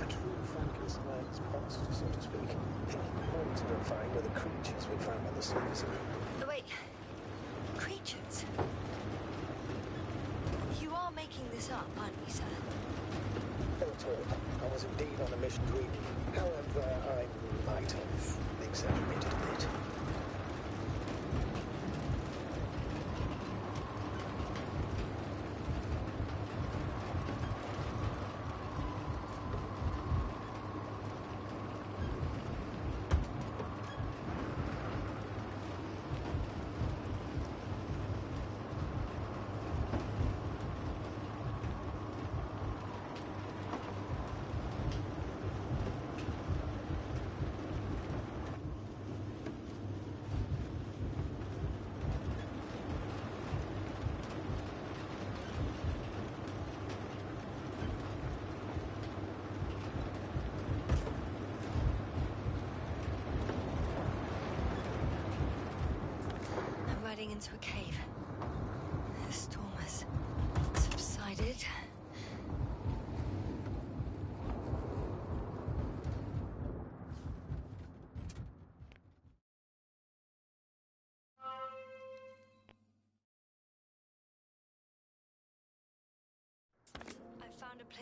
A true Frankenstein's monster, so to speak. More terrifying were the creatures we found on the surface of it. Wait. Creatures? You are making this up, aren't you, sir? Not at all. I was indeed on a mission to Eden. However, I might have exaggerated a bit. Into a cave. The storm has subsided.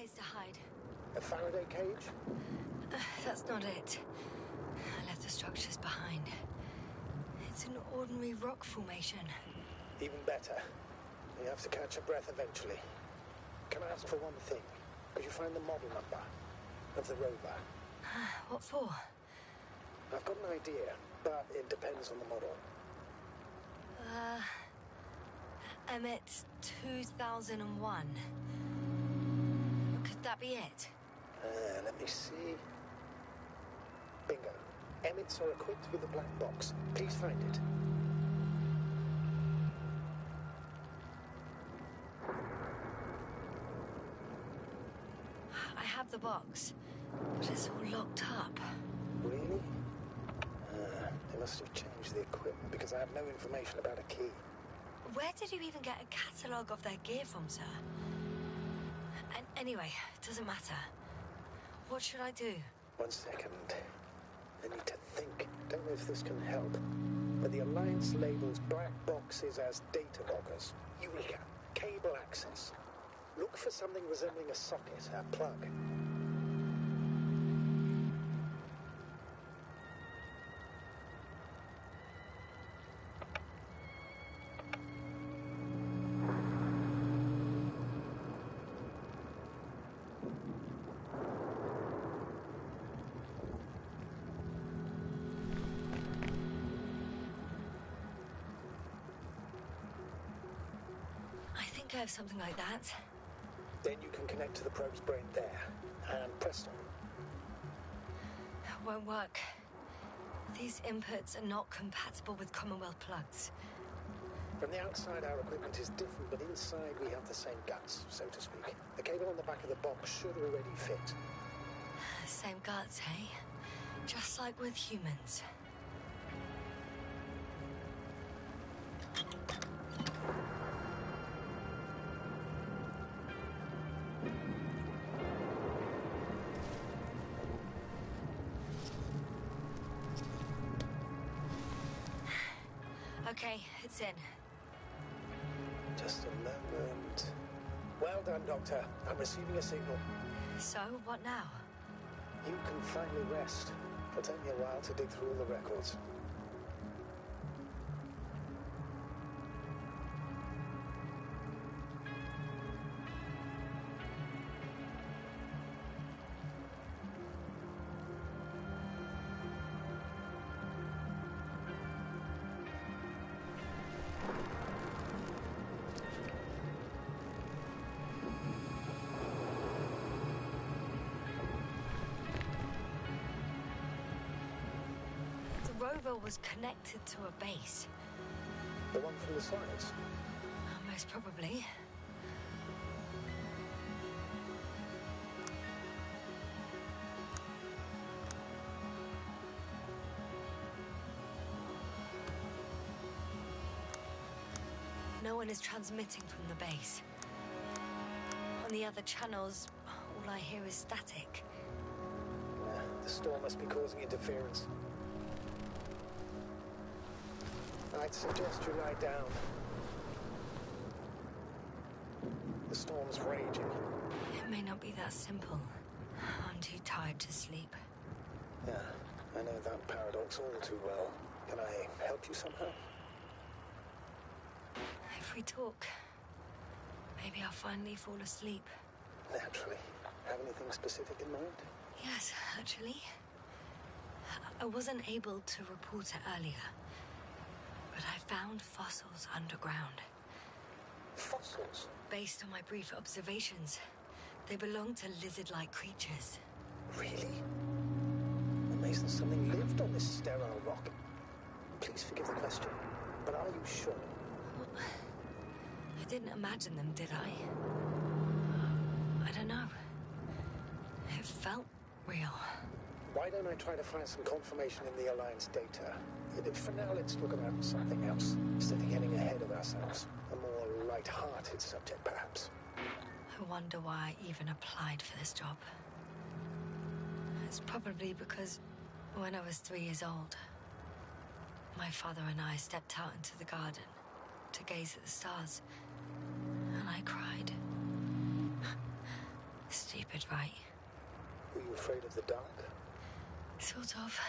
place to hide. A Faraday cage? That's not it. I left the structures behind. It's an ordinary rock formation. Even better. You have to catch your breath eventually. Can I ask for one thing? Could you find the model number of the rover? What for? I've got an idea, but it depends on the model. Emmett 2001. Could that be it? Let me see. Bingo. Emmets are equipped with a black box. Please find it. I have the box, but it's all locked up. Really? They must have changed the equipment because I have no information about a key. Where did you even get a catalogue of their gear from, sir? And anyway, it doesn't matter. What should I do? 1 second. I need to think. Don't know if this can help. But the Alliance labels black boxes as data loggers. Eureka. Cable access. Look for something resembling a socket, a plug. I think I have something like that. Then you can connect to the probe's brain there. And presto. Won't work. These inputs are not compatible with Commonwealth plugs. From the outside, our equipment is different, but inside we have the same guts, so to speak. The cable on the back of the box should already fit. Same guts, hey? Just like with humans. Okay, it's in. Just a moment. Well done, Doctor. I'm receiving a signal. So, what now? You can finally rest. It'll take me a while to dig through all the records. The rover was connected to a base. The one from the sides. Most probably. No one is transmitting from the base. On the other channels, all I hear is static. The storm must be causing interference. I'd suggest you lie down. The storm's raging. It may not be that simple. I'm too tired to sleep. Yeah, I know that paradox all too well. Can I help you somehow? If we talk, maybe I'll finally fall asleep. Naturally. Have anything specific in mind? Yes, actually. I wasn't able to report it earlier, but I found fossils underground. Fossils? Based on my brief observations, they belong to lizard-like creatures. Really? Amazing something lived on this sterile rock. Please forgive the question, but are you sure? Well, I didn't imagine them, did I? I don't know. It felt real. Why don't I try to find some confirmation in the Alliance data? For now, let's talk about something else, instead of getting ahead of ourselves. A more light-hearted subject, perhaps. I wonder why I even applied for this job. It's probably because when I was 3 years old, my father and I stepped out into the garden to gaze at the stars, and I cried. Stupid, right? Were you afraid of the dark? Sort of.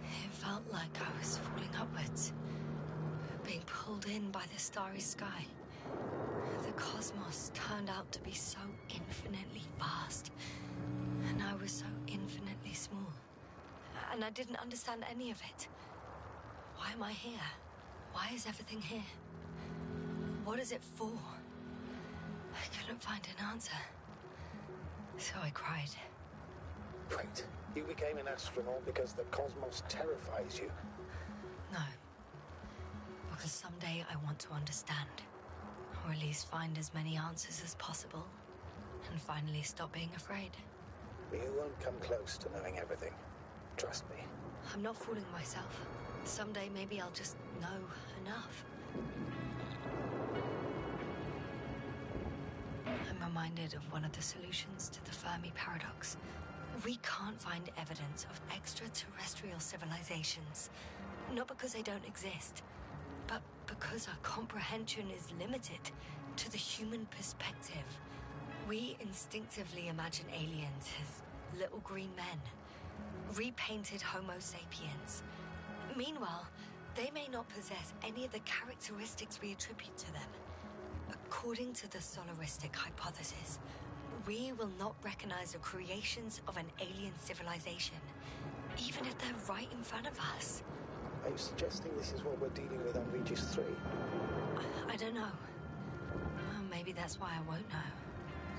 It felt like I was falling upwards, being pulled in by the starry sky. The cosmos turned out to be so infinitely vast, and I was so infinitely small. And I didn't understand any of it. Why am I here? Why is everything here? What is it for? I couldn't find an answer. So I cried. Wait, you became an astronaut because the cosmos terrifies you? No. Because someday I want to understand. Or at least find as many answers as possible. And finally stop being afraid. You won't come close to knowing everything. Trust me. I'm not fooling myself. Someday maybe I'll just know enough. I'm reminded of one of the solutions to the Fermi paradox. We can't find evidence of extraterrestrial civilizations. Not because they don't exist, but because our comprehension is limited to the human perspective. We instinctively imagine aliens as little green men, repainted Homo sapiens. Meanwhile, they may not possess any of the characteristics we attribute to them. According to the solaristic hypothesis, we will not recognize the creations of an alien civilization, even if they're right in front of us. Are you suggesting this is what we're dealing with on Regis 3? I don't know. Well, maybe that's why I won't know.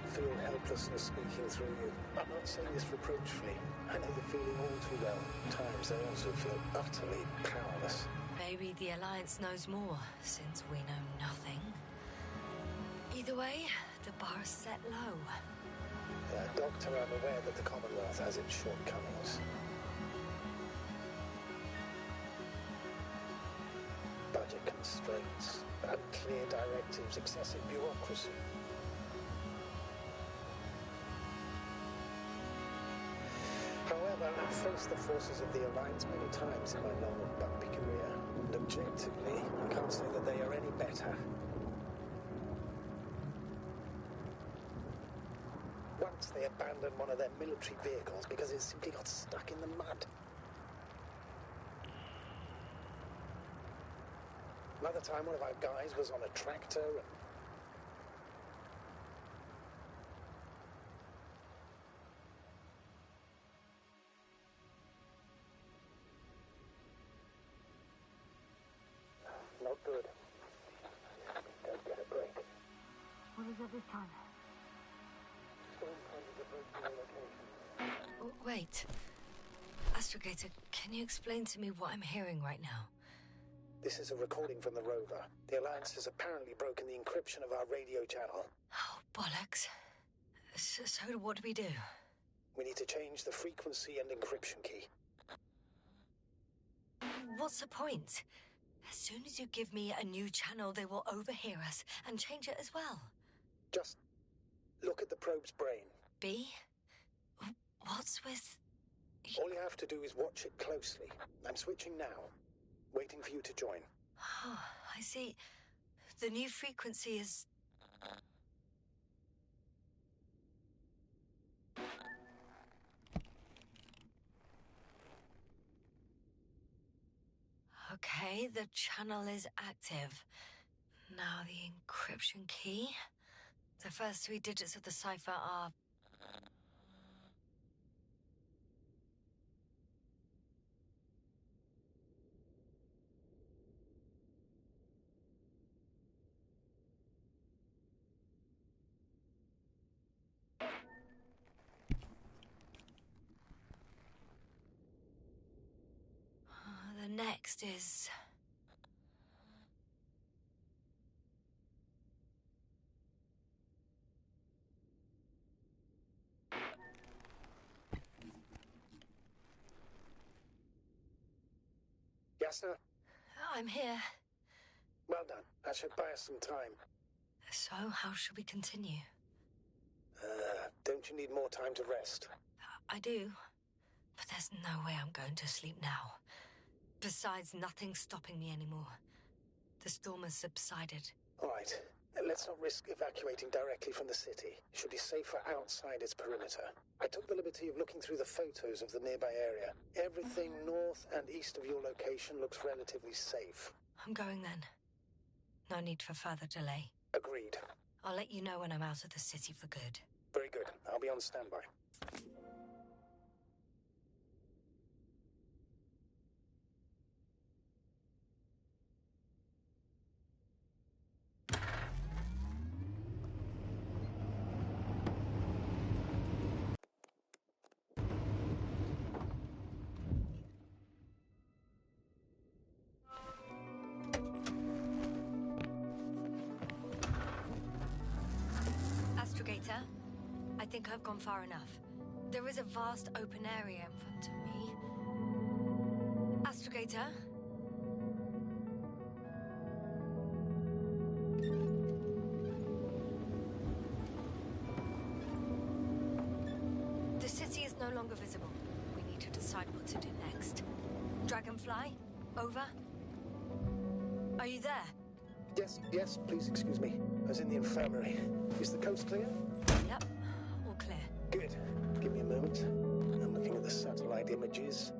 I feel helplessness speaking through you. I'm not saying this reproachfully. I know the feeling all too well. At times I also feel utterly powerless. Maybe the Alliance knows more, since we know nothing. Either way, the bar is set low. Doctor, I'm aware that the Commonwealth has its shortcomings. Budget constraints, unclear directives, excessive bureaucracy. However, I've faced the forces of the Alliance many times in my long and bumpy career, and objectively, I can't say that they are any better. Once they abandoned one of their military vehicles because it simply got stuck in the mud. Another time, one of our guys was on a tractor and... Not good. Don't get a break. What is it this time? Oh, wait. Astrogator, can you explain to me what I'm hearing right now? This is a recording from the rover. The Alliance has apparently broken the encryption of our radio channel. Oh, bollocks. So what do we do? We need to change the frequency and encryption key. What's the point? As soon as you give me a new channel, they will overhear us and change it as well. Just look at the probe's brain. B? What's with... All you have to do is watch it closely. I'm switching now. Waiting for you to join. Oh, I see. The new frequency is... Okay, the channel is active. Now the encryption key. The first 3 digits of the cipher are... The next is... Yes, sir? I'm here. Well done. That should buy us some time. So, how should we continue? Don't you need more time to rest? I do. But there's no way I'm going to sleep now. Besides, nothing's stopping me anymore. The storm has subsided. All right. Let's not risk evacuating directly from the city. It should be safer outside its perimeter. I took the liberty of looking through the photos of the nearby area. Everything north and east of your location looks relatively safe. I'm going then. No need for further delay. Agreed. I'll let you know when I'm out of the city for good. Very good. I'll be on standby. Astrogator, I think I've gone far enough. There is a vast open area in front of me. Astrogator? The city is no longer visible. We need to decide what to do next. Dragonfly? Over? Are you there? Yes, please excuse me. I was in the infirmary. Is the coast clear? Yep, all clear. Good. Give me a moment. I'm looking at the satellite images.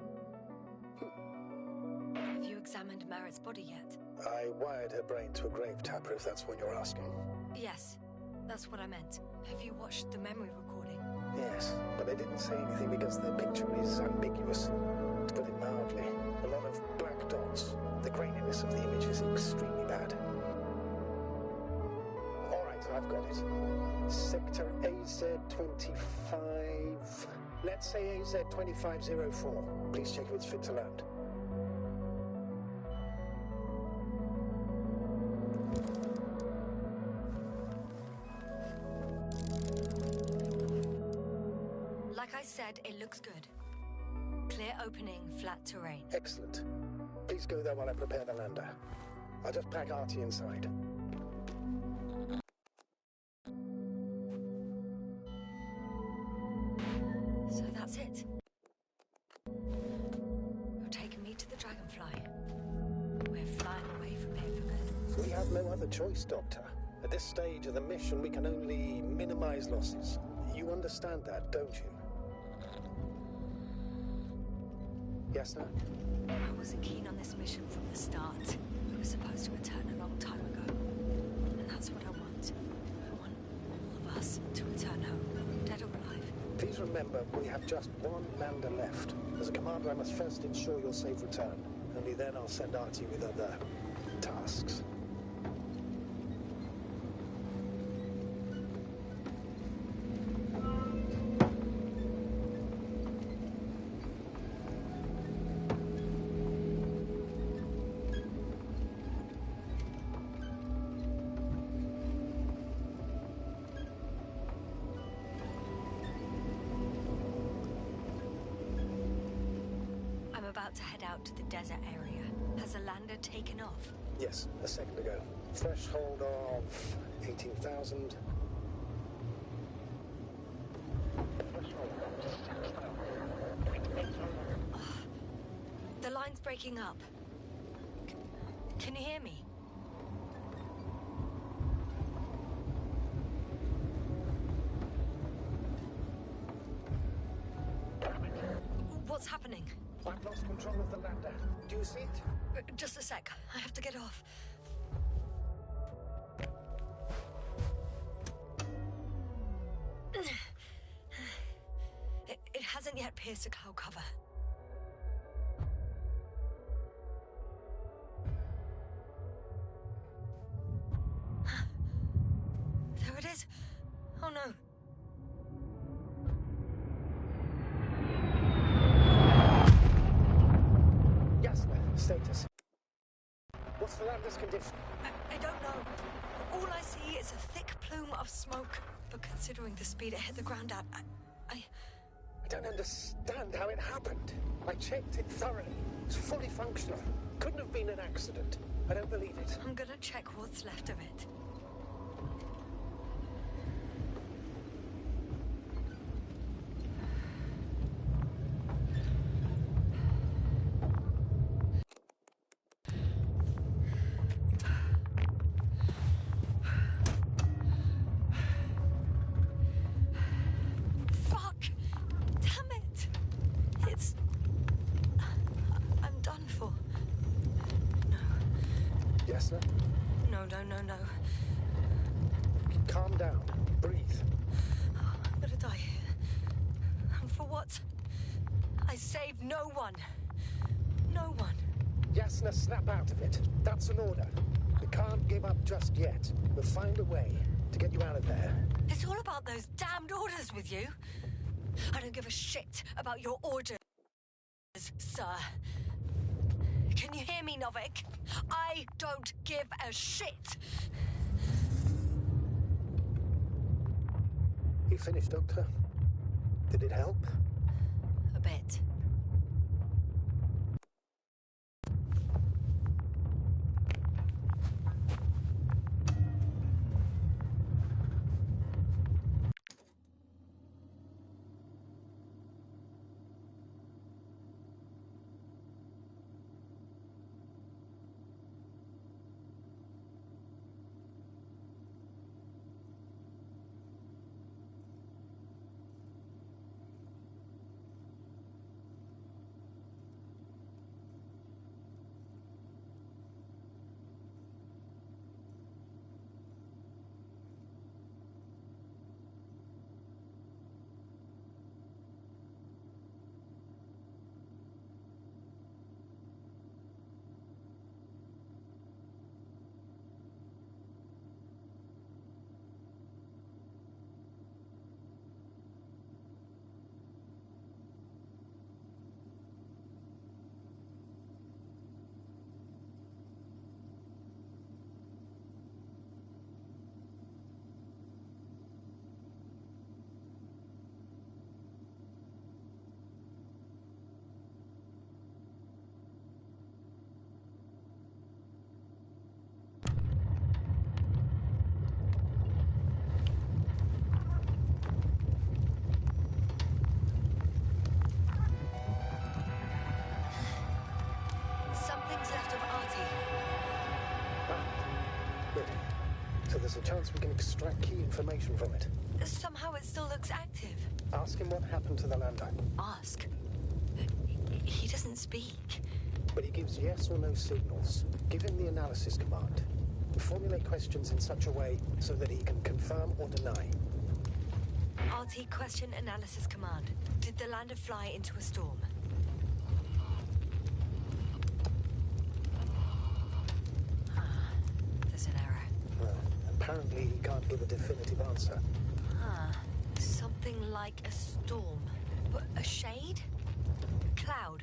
Have you examined Merritt's body yet? I wired her brain to a grave tapper, if that's what you're asking. Yes, that's what I meant. Have you watched the memory recording? Yes, but I didn't say anything because the picture is ambiguous. To put it mildly, a lot of black dots. The graininess of the image is extremely bad. I've got it. Sector AZ-25... Let's say AZ-2504. Please check if it's fit to land. Like I said, it looks good. Clear opening, flat terrain. Excellent. Please go there while I prepare the lander. I'll just pack Artie inside. So that's it. You're taking me to the Dragonfly. We're flying away from here for good. We have no other choice, Doctor. At this stage of the mission, we can only minimize losses. You understand that, don't you? Yes, sir? I wasn't keen on this mission from the start. We were supposed to return a long time ago. And that's what I want. I want all of us to return home, dead or alive. Please remember, we have just one lander left. As a commander, I must first ensure your safe return. Only then I'll send Artie with other tasks. To head out to the desert area. Has the lander taken off? Yes, a second ago. Threshold of 18,000. The line's breaking up. Can you hear me? What's happening? I've lost control of the lander. Do you see it? Just a sec. I have to get off. It hasn't yet pierced the cloud cover. There it is. Oh no. Status. What's the lander's condition? I don't know. All I see is a thick plume of smoke. But considering the speed it hit the ground at, I don't understand how it happened. I checked it thoroughly. It's fully functional. Couldn't have been an accident. I don't believe it. I'm gonna check what's left of it. Yasna? No, no, no, no. Calm down. Breathe. I'm gonna die here. And for what? I saved no one. No one. Yasna, snap out of it. That's an order. We can't give up just yet. We'll find a way to get you out of there. It's all about those damned orders with you. I don't give a shit about your orders, sir. Can you hear me, Novik? I don't give a shit. You finished, Doctor? Did it help? A bit. Something's left of Artie. Good. So there's a chance we can extract key information from it. Somehow it still looks active. Ask him what happened to the lander. Ask? He doesn't speak. But he gives yes or no signals. Give him the analysis command. Formulate questions in such a way so that he can confirm or deny. Artie, question analysis command. Did the lander fly into a storm? There's an error. Well, apparently he can't give a definitive answer. Something like a storm. A shade? Cloud?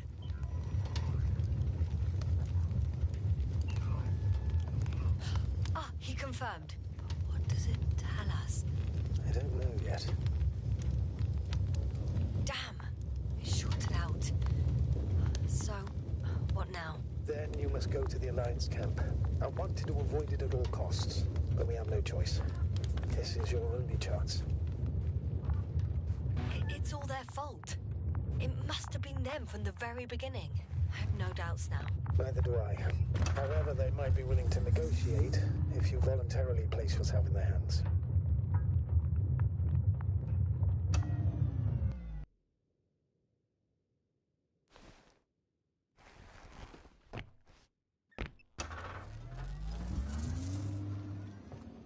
He confirmed. But what does it tell us? I don't know yet. Damn! It shorted out. So, what now? Then you must go to the Alliance camp. I wanted to avoid it at all costs, but we have no choice. This is your only chance. It's all their fault. It must have been them from the very beginning. I have no doubts now. Neither do I. However, they might be willing to negotiate if you voluntarily place yourself in their hands.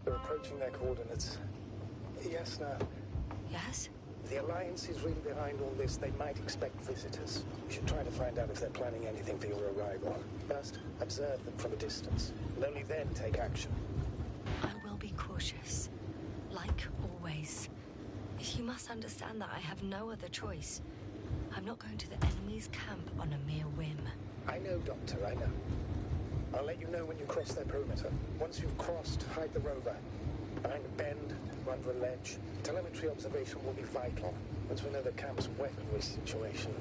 We're approaching their coordinates. Yes, now. Yes? The Alliance is really behind all this. They might expect visitors. We should try to find out if they're planning anything for your arrival. First, observe them from a distance, and only then take action. I will be cautious. Like always. You must understand that I have no other choice. I'm not going to the enemy's camp on a mere whim. I know, Doctor, I know. I'll let you know when you cross their perimeter. Once you've crossed, hide the rover. Behind a bend, or under a ledge. Telemetry observation will be vital. Once we know the camp's weaponry situation.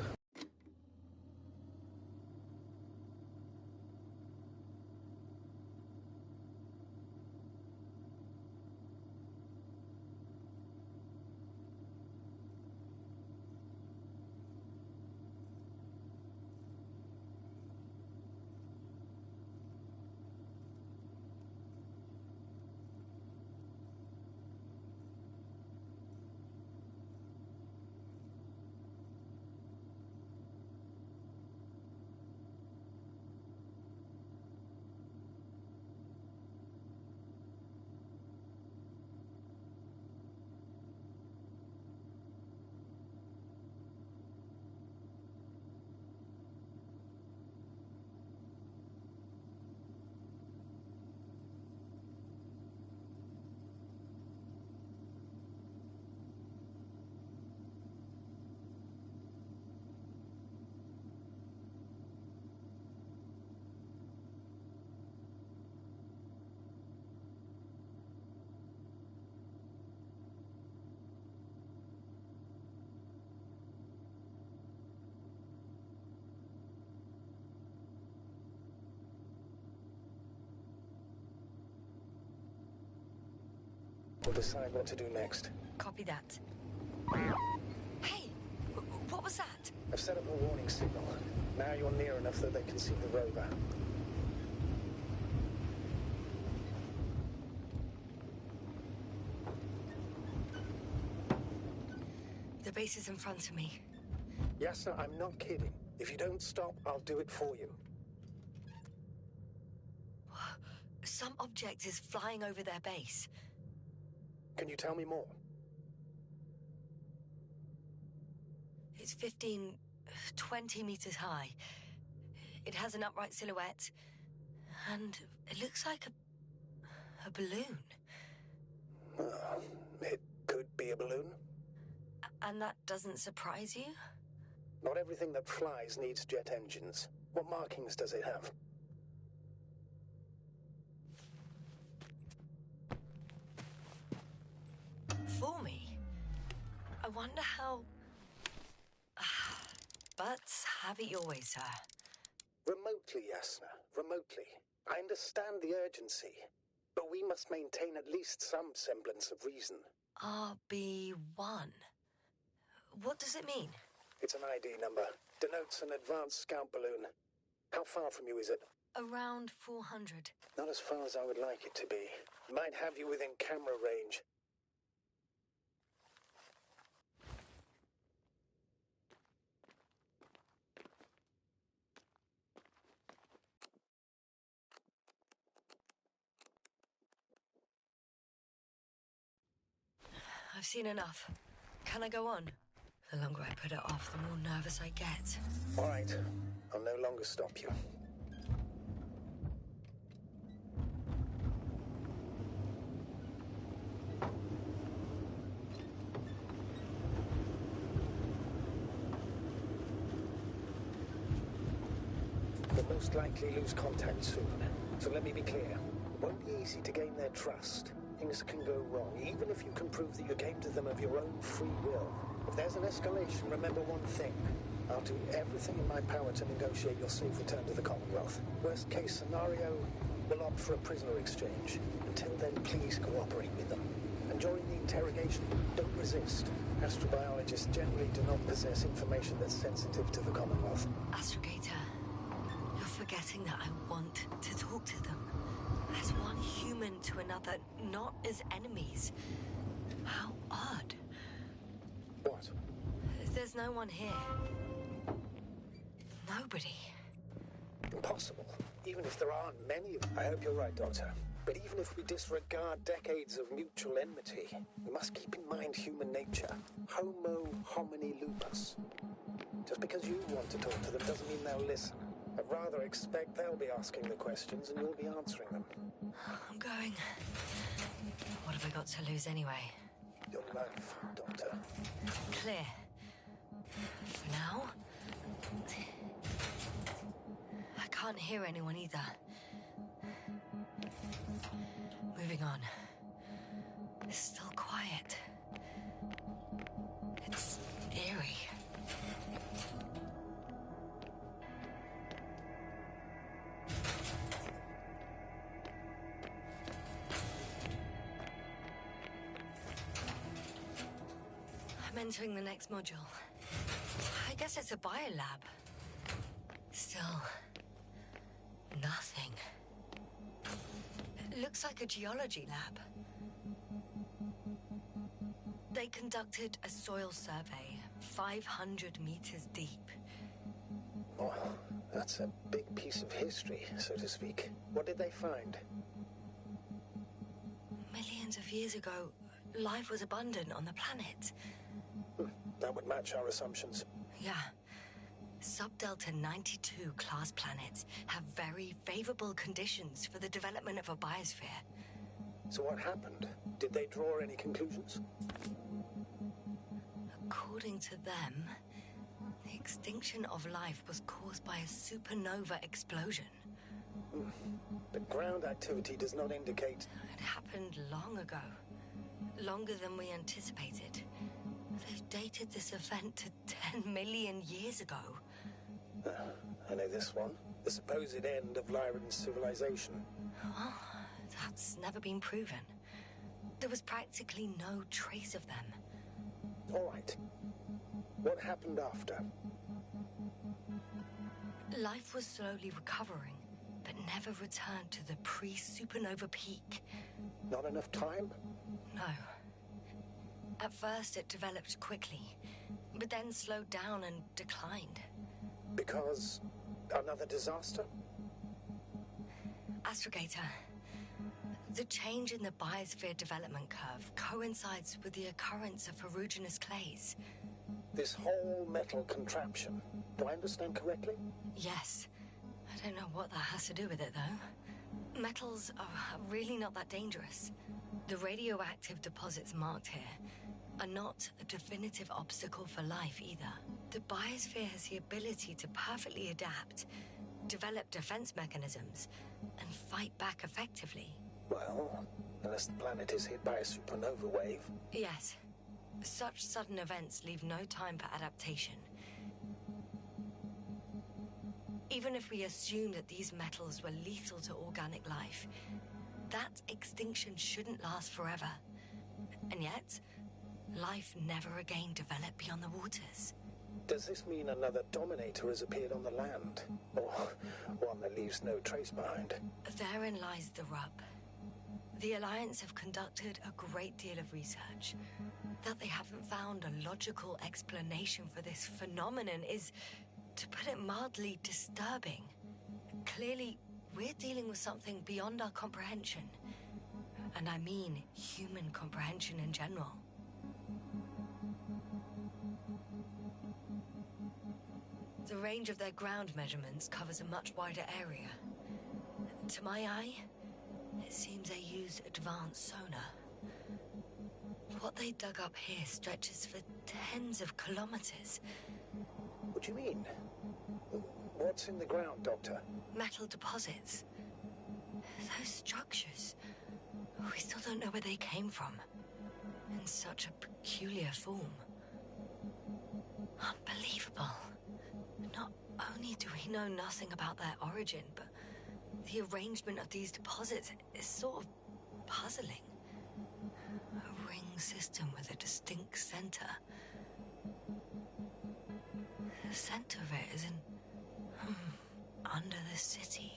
We'll decide what to do next. Copy that. Hey, what was that? I've set up a warning signal. Now you're near enough that they can see the rover. The base is in front of me. Yes, sir, I'm not kidding. If you don't stop, I'll do it for you. Some object is flying over their base. Can you tell me more? It's 15, 20 meters high. It has an upright silhouette. And it looks like a balloon. It could be a balloon. And that doesn't surprise you? Not everything that flies needs jet engines. What markings does it have? For me? I wonder how... But have it your way, sir. Remotely, Yasna. Remotely. I understand the urgency. But we must maintain at least some semblance of reason. RB1. What does it mean? It's an ID number. Denotes an advanced scout balloon. How far from you is it? Around 400. Not as far as I would like it to be. Might have you within camera range. I've seen enough. Can I go on? The longer I put it off, the more nervous I get. All right. I'll no longer stop you. We'll most likely lose contact soon. So let me be clear. It won't be easy to gain their trust. Things can go wrong, even if you can prove that you came to them of your own free will. If there's an escalation, remember one thing. I'll do everything in my power to negotiate your safe return to the Commonwealth. Worst case scenario, we'll opt for a prisoner exchange. Until then, please cooperate with them. And during the interrogation, don't resist. Astrobiologists generally do not possess information that's sensitive to the Commonwealth. Astrogator, you're forgetting that I want to talk to them. As one human to another, not as enemies. How odd. What? There's no one here. Nobody. Impossible. Even if there aren't many. I hope you're right, Doctor. But even if we disregard decades of mutual enmity, we must keep in mind human nature. Homo homini lupus. Just because you want to talk to them doesn't mean they'll listen. I'd rather expect they'll be asking the questions and you'll be answering them. I'm going. What have I got to lose anyway? Your life, Doctor. Clear. For now. I can't hear anyone either. Moving on. It's still quiet. It's eerie. I'm entering the next module. I guess it's a biolab. Still, nothing. It looks like a geology lab. They conducted a soil survey, 500 meters deep. Oh, that's a big piece of history, so to speak. What did they find? Millions of years ago, life was abundant on the planet. That would match our assumptions. Yeah. Subdelta 92 class planets have very favorable conditions for the development of a biosphere. So what happened? Did they draw any conclusions? According to them, the extinction of life was caused by a supernova explosion. The ground activity does not indicate... It happened long ago. Longer than we anticipated. They've dated this event to 10 million years ago. I know this one. The supposed end of Lyran's civilization. Well, that's never been proven. There was practically no trace of them. All right. What happened after? Life was slowly recovering, but never returned to the pre-supernova peak. Not enough time? No. At first it developed quickly, but then slowed down and declined. Because another disaster? Astrogator, the change in the biosphere development curve coincides with the occurrence of ferruginous clays. This whole metal contraption, do I understand correctly? Yes. I don't know what that has to do with it, though. Metals are really not that dangerous. The radioactive deposits marked here are not a definitive obstacle for life either. The biosphere has the ability to perfectly adapt, develop defense mechanisms, and fight back effectively. Well, unless the planet is hit by a supernova wave. Yes. Such sudden events leave no time for adaptation. Even if we assume that these metals were lethal to organic life, that extinction shouldn't last forever. And yet, life never again developed beyond the waters. Does this mean another Dominator has appeared on the land? Or one that leaves no trace behind? Therein lies the rub. The Alliance have conducted a great deal of research. That they haven't found a logical explanation for this phenomenon is, to put it mildly, disturbing. Clearly, we're dealing with something beyond our comprehension. And I mean human comprehension in general. The range of their ground measurements covers a much wider area. To my eye, it seems they use advanced sonar. What they dug up here stretches for tens of kilometers. What do you mean? What's in the ground, Doctor? Metal deposits. Those structures. We still don't know where they came from. In such a peculiar form. Unbelievable. Not only do we know nothing about their origin, but the arrangement of these deposits is sort of puzzling. A ring system with a distinct center. The center of it is in... under the city.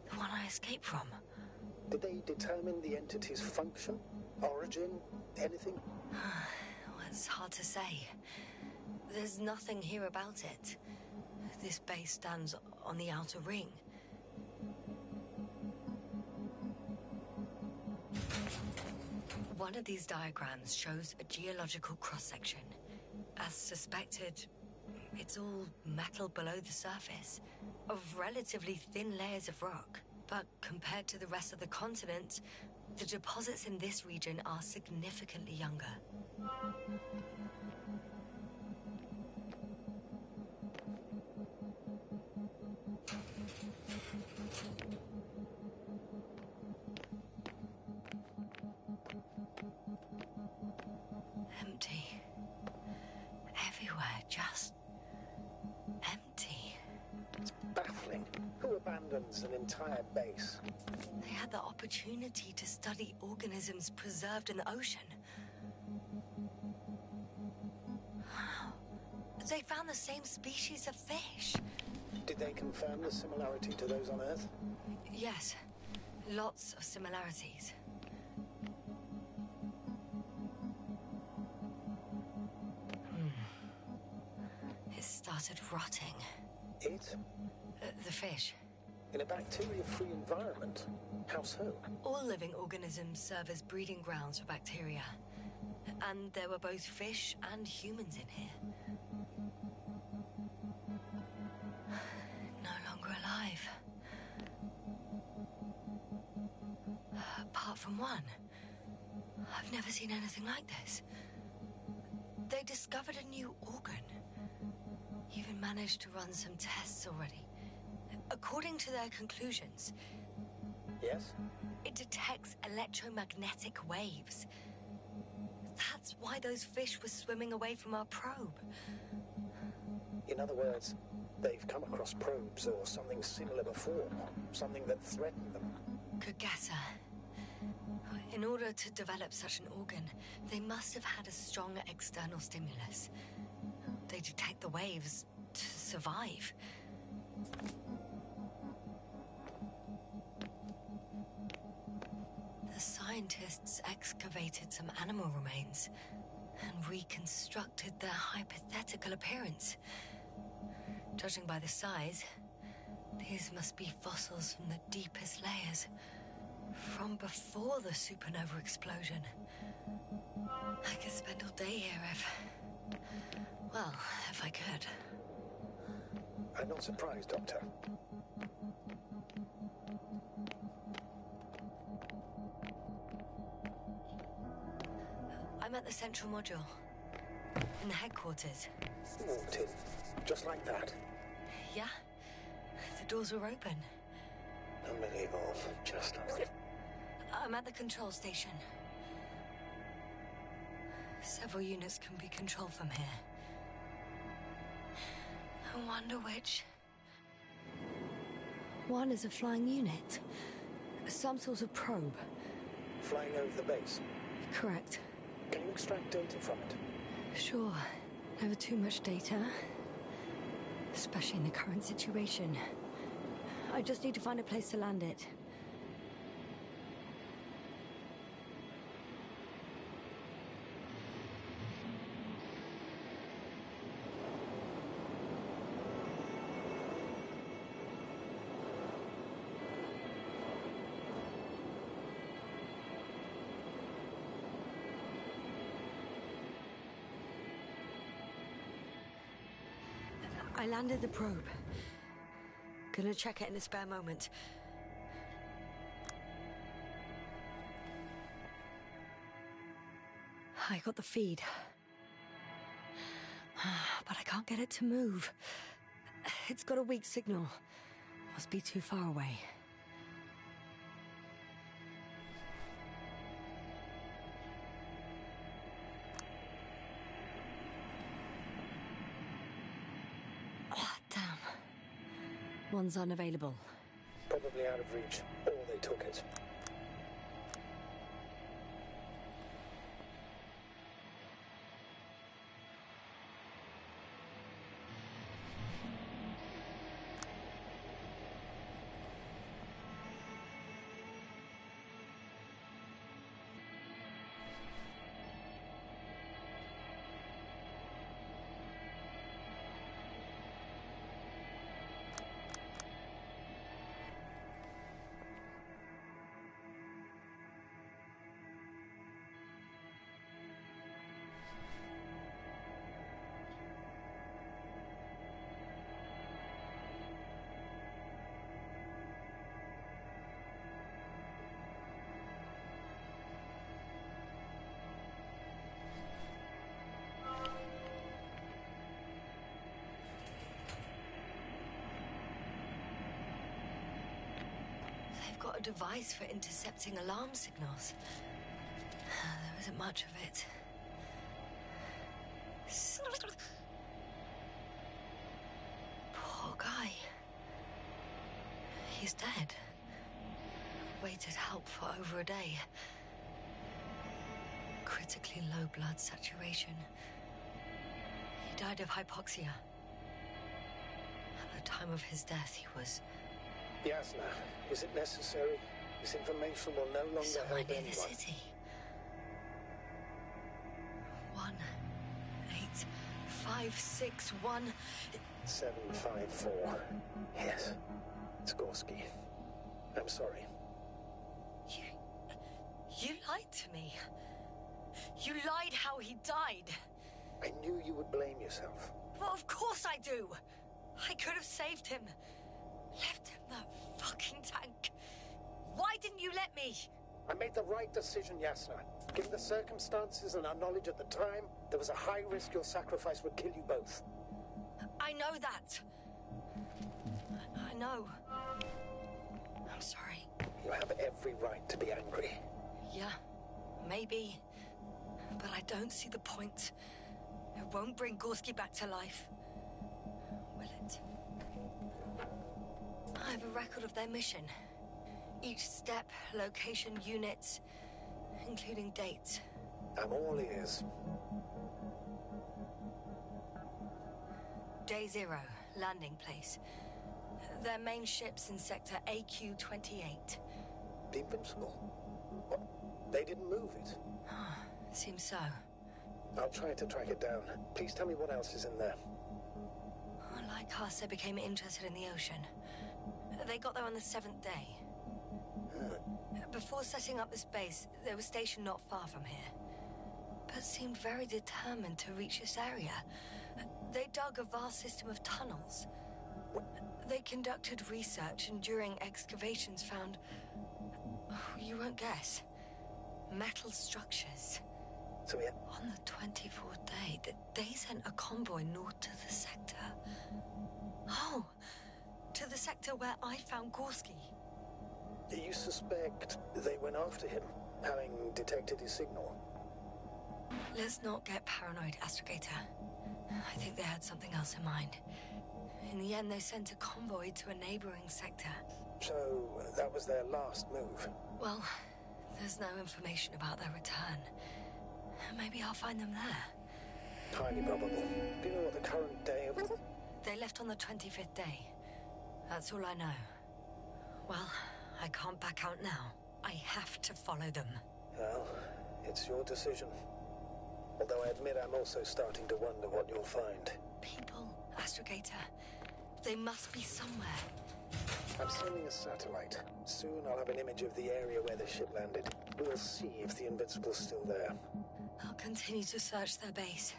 The one I escaped from. Did they determine the entity's function? Origin? Anything? Well, it's hard to say. There's nothing here about it. This base stands on the outer ring. One of these diagrams shows a geological cross-section. As suspected, it's all metal below the surface, of relatively thin layers of rock. But compared to the rest of the continent, the deposits in this region are significantly younger. Empty. Everywhere, just empty. It's baffling. Who abandons an entire base? They had the opportunity to study organisms preserved in the ocean. Wow. They found the same species of fish. Did they confirm the similarity to those on Earth? Yes. Lots of similarities. It started rotting. It? The fish. In a bacteria-free environment? How so? All living organisms serve as breeding grounds for bacteria. And there were both fish and humans in here. No longer alive. Apart from one. I've never seen anything like this. They discovered a new organ. Even managed to run some tests already. According to their conclusions... Yes? It detects electromagnetic waves. That's why those fish were swimming away from our probe. In other words, they've come across probes or something similar before. Something that threatened them. Good guesser. In order to develop such an organ, they must have had a strong external stimulus. They detect the waves to survive. The scientists excavated some animal remains and reconstructed their hypothetical appearance. Judging by the size, these must be fossils from the deepest layers, from before the supernova explosion. I could spend all day here if I could. I'm not surprised, Doctor. I'm at the central module, in the headquarters. Walked in, just like that. Yeah, the doors were open. Unbelievable, just like... I'm at the control station. Several units can be controlled from here. I wonder which. One is a flying unit. Some sort of probe. Flying over the base. Correct. Can you extract data from it? Sure. Never too much data. Especially in the current situation. I just need to find a place to land it. I landed the probe. Gonna check it in a spare moment. I got the feed. But I can't get it to move. It's got a weak signal. Must be too far away. Damn. One's unavailable. Probably out of reach, or they took it. They've got a device for intercepting alarm signals. There isn't much of it. Poor guy. He's dead. Waited help for over a day. Critically low blood saturation. He died of hypoxia. At the time of his death, he was... Yasna, is it necessary? This information will no longer somewhere help near anyone. the city. 18561. 754. Yes. It's Gorski. I'm sorry. You lied to me. You lied how he died. I knew you would blame yourself. Well, of course I do. I could have saved him. Left him that fucking tank. Why didn't you let me? I made the right decision, Yasna. Given the circumstances and our knowledge at the time, there was a high risk your sacrifice would kill you both. I know that. I know. I'm sorry. You have every right to be angry. Yeah, maybe. But I don't see the point. It won't bring Gorski back to life. Will it? I have a record of their mission. Each step, location, units. including dates. I'm all ears. Day 0, landing place. Their main ship's in sector AQ-28. The Invincible? What? They didn't move it? Seems so. I'll try to track it down. Please tell me what else is in there. Like us, they became interested in the ocean. They got there on the 7th day. Before setting up this base, they were stationed not far from here, but seemed very determined to reach this area. They dug a vast system of tunnels. They conducted research and during excavations found... you won't guess. Metal structures. So yeah. On the 24th day, they sent a convoy north to the sector. Oh, to the sector where I found Gorski. You suspect they went after him, having detected his signal? Let's not get paranoid, Astrogator. I think they had something else in mind. In the end, they sent a convoy to a neighboring sector. So, that was their last move? Well, there's no information about their return. Maybe I'll find them there. Highly probable. Do you know what the current day of... They left on the 25th day. That's all I know. Well, I can't back out now. I have to follow them. Well, it's your decision. Although I admit I'm also starting to wonder what you'll find. People, Astrogator. They must be somewhere. I'm sending a satellite. Soon I'll have an image of the area where the ship landed. We'll see if the Invincible's still there. I'll continue to search their base.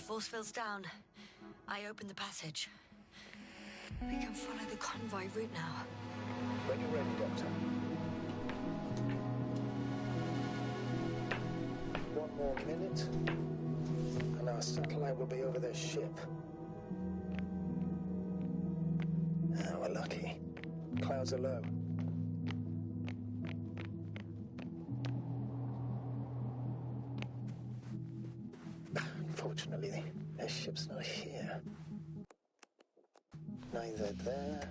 Force field's down. I opened the passage. We can follow the convoy route now. When you're ready, Doctor. One more minute, and our satellite will be over their ship. Oh, we're lucky. Clouds are low. Unfortunately, their ship's not here. Neither there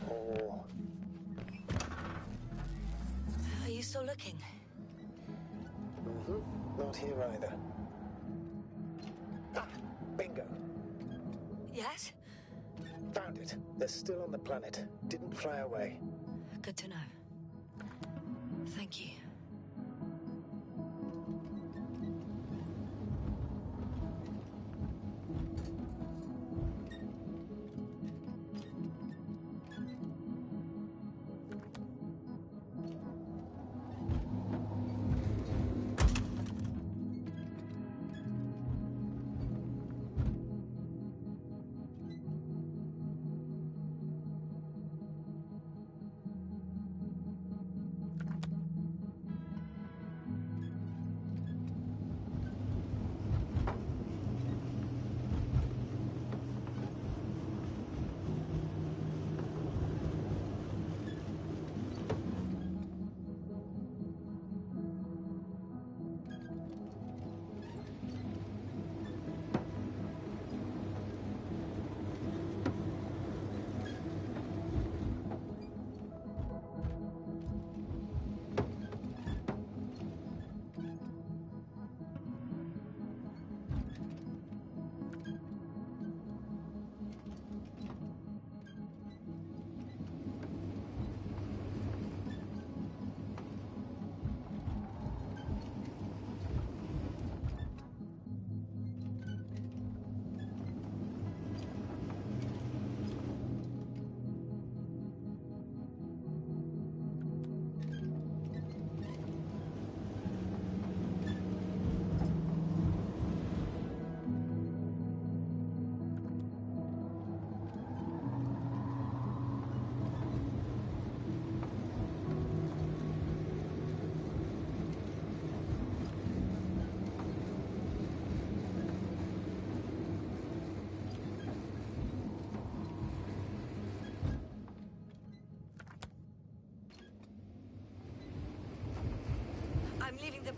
or... Are you still looking? Not here either. Ah, bingo. Yes? Found it. They're still on the planet. Didn't fly away. Good to know. Thank you.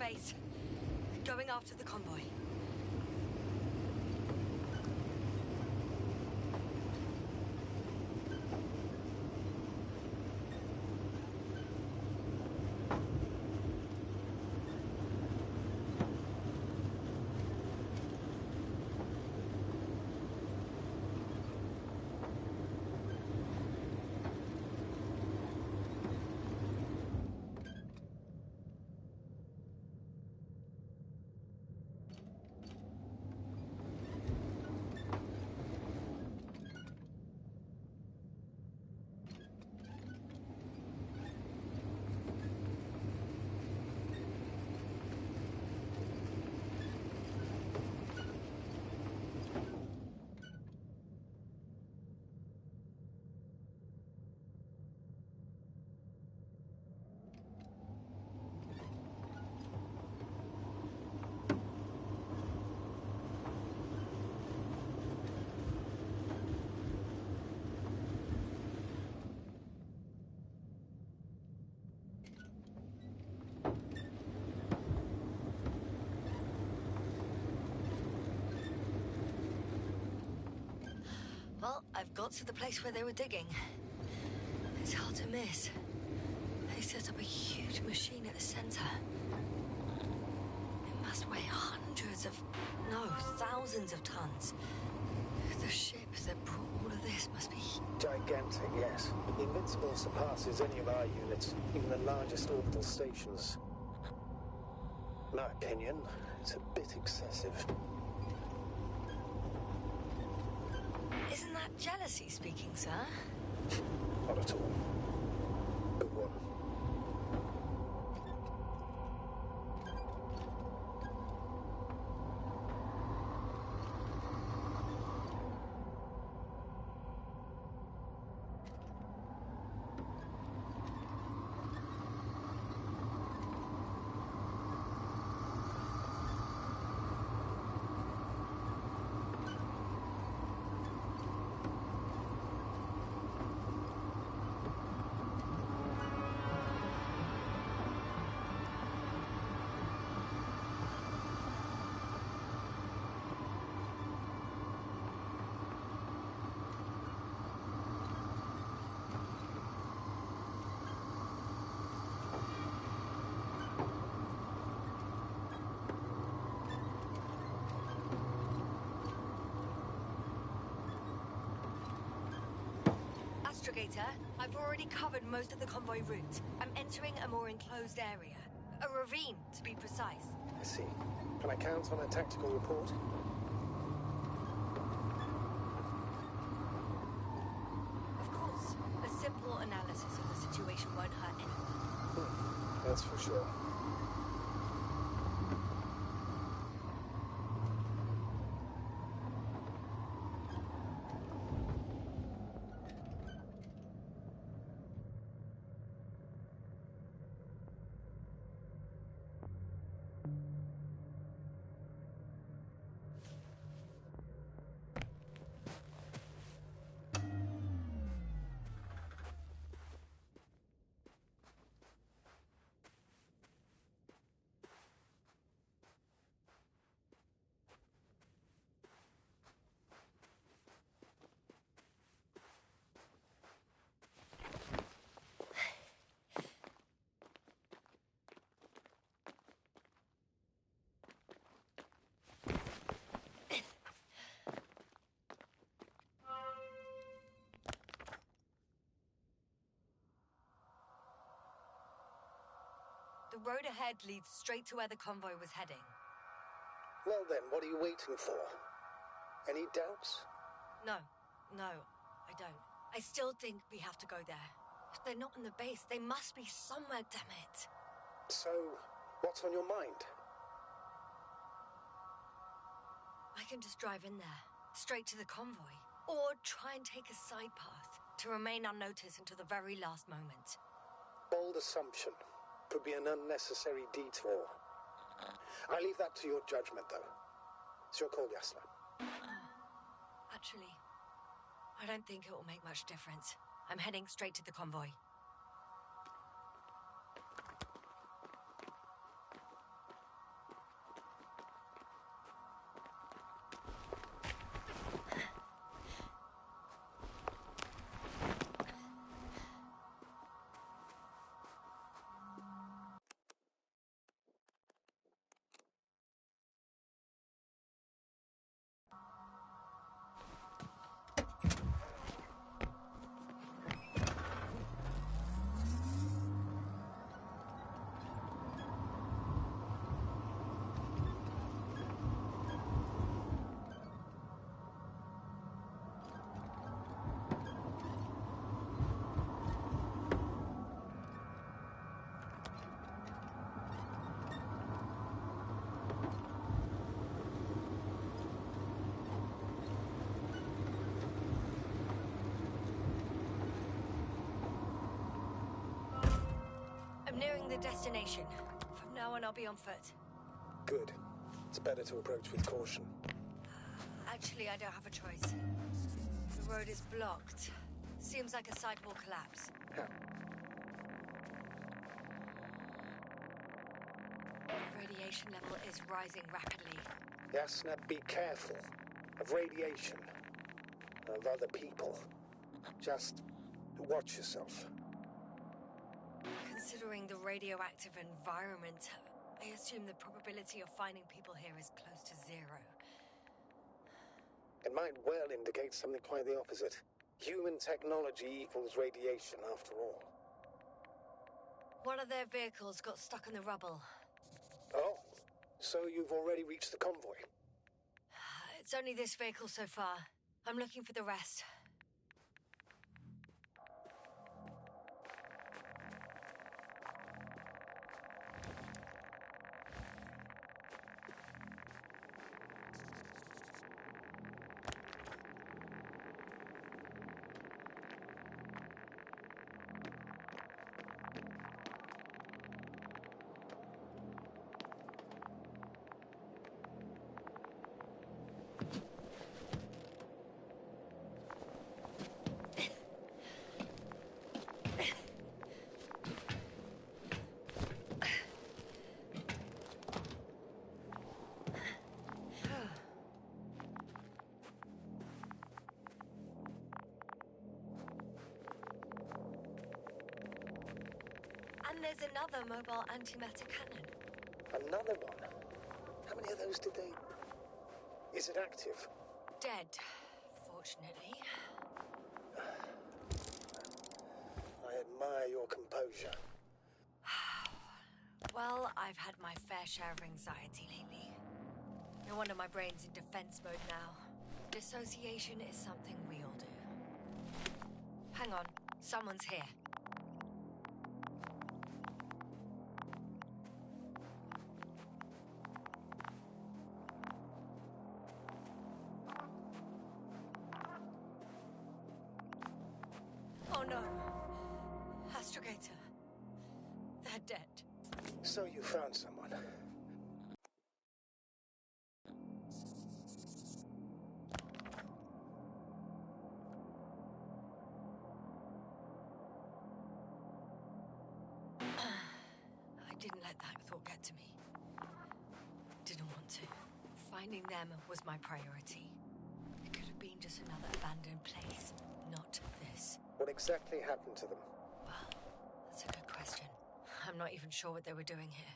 base. Going after the convoy. Well, I've got to the place where they were digging. It's hard to miss. They set up a huge machine at the center. It must weigh thousands of tons. The ship that brought all of this must be... Gigantic, yes. The Invincible surpasses any of our units, even the largest orbital stations. In my opinion, it's a bit excessive. Isn't that jealousy speaking, sir? Not at all. Go on. Astrogator, I've already covered most of the convoy route. I'm entering a more enclosed area. A ravine, to be precise. I see. Can I count on a tactical report? Of course. A simple analysis of the situation won't hurt anyone. That's for sure. The road ahead leads straight to where the convoy was heading. Well then, what are you waiting for? Any doubts? No, I don't. I still think we have to go there. If they're not in the base, they must be somewhere, damn it. So, what's on your mind? I can just drive in there, straight to the convoy. Or try and take a side path to remain unnoticed until the very last moment. Bold assumption. Could be an unnecessary detour. I leave that to your judgment, though. It's your call, Yasna. Actually, I don't think it will make much difference. I'm heading straight to the convoy. the destination. From now on, I'll be on foot. Good. It's better to approach with caution. Actually, I don't have a choice. The road is blocked. Seems like a sidewalk collapse. How? Radiation level is rising rapidly. Yasna, be careful. Of radiation. Of other people. Just watch yourself. Considering the radioactive environment, I assume the probability of finding people here is close to 0. It might well indicate something quite the opposite. Human technology equals radiation, after all. One of their vehicles got stuck in the rubble. Oh, so you've already reached the convoy? It's only this vehicle so far. I'm looking for the rest. And there's another mobile antimatter cannon. Another one? How many of those did they... Is it active? Dead, fortunately. I admire your composure. Well, I've had my fair share of anxiety lately. No wonder my brain's in defense mode now. Dissociation is something we all do. Hang on, someone's here. Oh no. Astrogator. They're dead. So you found someone. I didn't let that thought get to me. Didn't want to. Finding them was my priority. It could have been just another abandoned place, not this. What exactly happened to them? Well, that's a good question. I'm not even sure what they were doing here.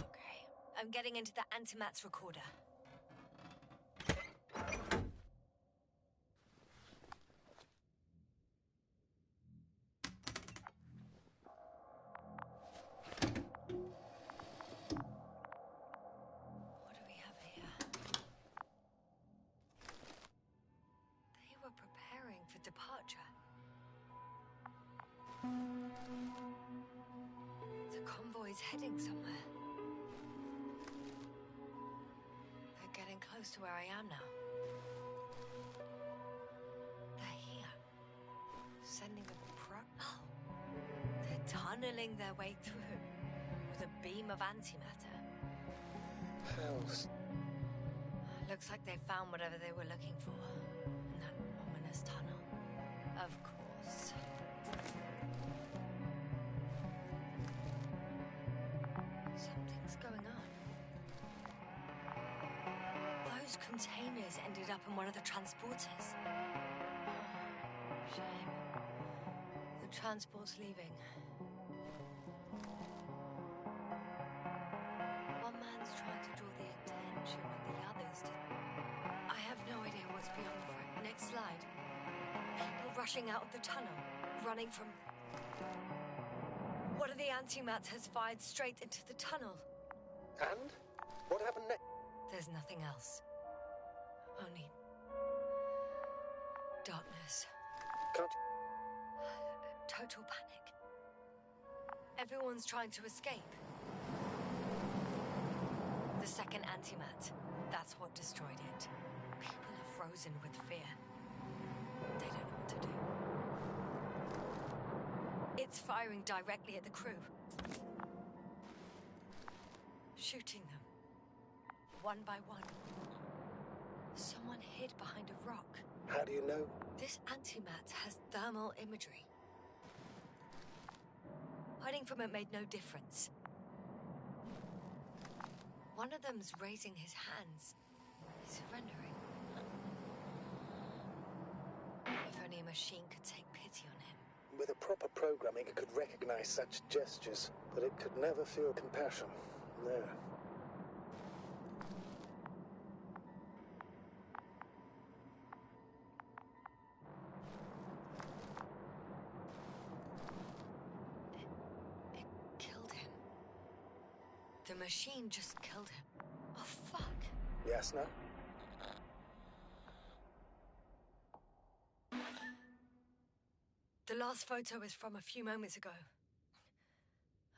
Okay. I'm getting into the antimat's recorder. What do we have here? They were preparing for departure. The convoy's heading somewhere. They're getting close to where I am now. They're here. Sending a oh. They're tunneling their way through with a beam of antimatter. House. Looks like they found whatever they were looking for in that ominous tunnel. Of course. Something's going on. Those containers ended up in one of the transporters. Oh, shame. The transport's leaving. One man's trying to draw the attention of the others to... I have no idea what's beyond the front. Next slide. People rushing out of the tunnel, running from... One of the antimats has fired straight into the tunnel. And? What happened next? There's nothing else. Only... darkness. Can't Total panic. Everyone's trying to escape. The second antimat, that's what destroyed it. People are frozen with fear. They don't know what to do. It's firing directly at the crew. Shooting them. One by one. Someone hid behind a rock. How do you know? This antimat has thermal imagery. Hiding from it made no difference. One of them's raising his hands. He's surrendering. If only a machine could take pity on him. With a proper programming, it could recognize such gestures, but it could never feel compassion. No. It killed him. The machine just killed him. Oh, fuck. Yasna? The last photo is from a few moments ago.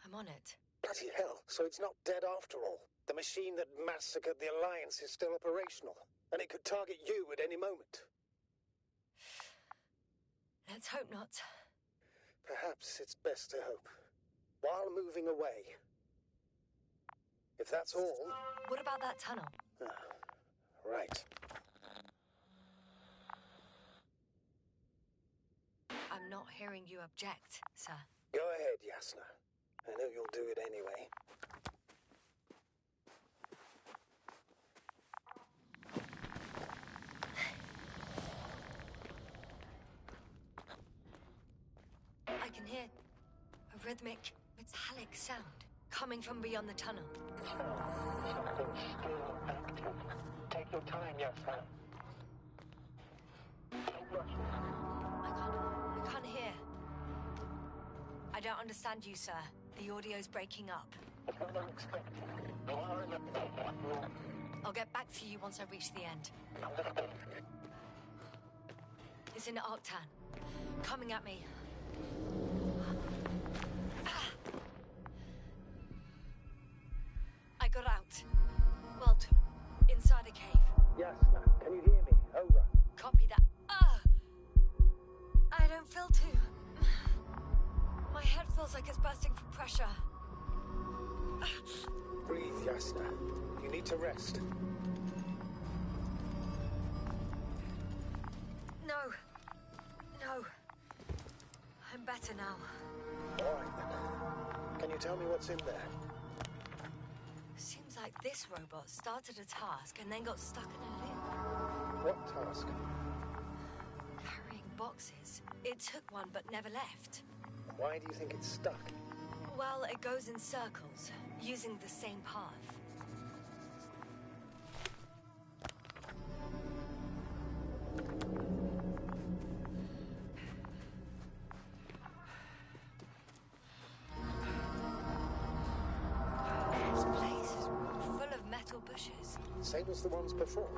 I'm on it. Bloody hell, so it's not dead after all. The machine that massacred the Alliance is still operational, and it could target you at any moment. Let's hope not. Perhaps it's best to hope. While moving away. If that's all... What about that tunnel? Right. I'm not hearing you object, sir. Go ahead, Yasna. I know you'll do it anyway. I can hear a rhythmic, metallic sound coming from beyond the tunnel. Something still active. Take your time, Yasna. Don't rush. I can't hear. I don't understand you, sir. The audio's breaking up. It's not unexpected. You are in a I'll get back to you once I reach the end. It's in Arctan. Coming at me. I got out. Well, inside a cave. Yasna, can you hear me? Over. Copy that. I don't feel too... My head feels like it's bursting from pressure. Breathe, Yasna. You need to rest. No. No. I'm better now. All right, then. Can you tell me what's in there? Seems like this robot started a task and then got stuck in a loop. What task? Carrying boxes. It took one but never left. Why do you think it's stuck? Well, it goes in circles, using the same path. This place is full of metal bushes. Same as the ones before.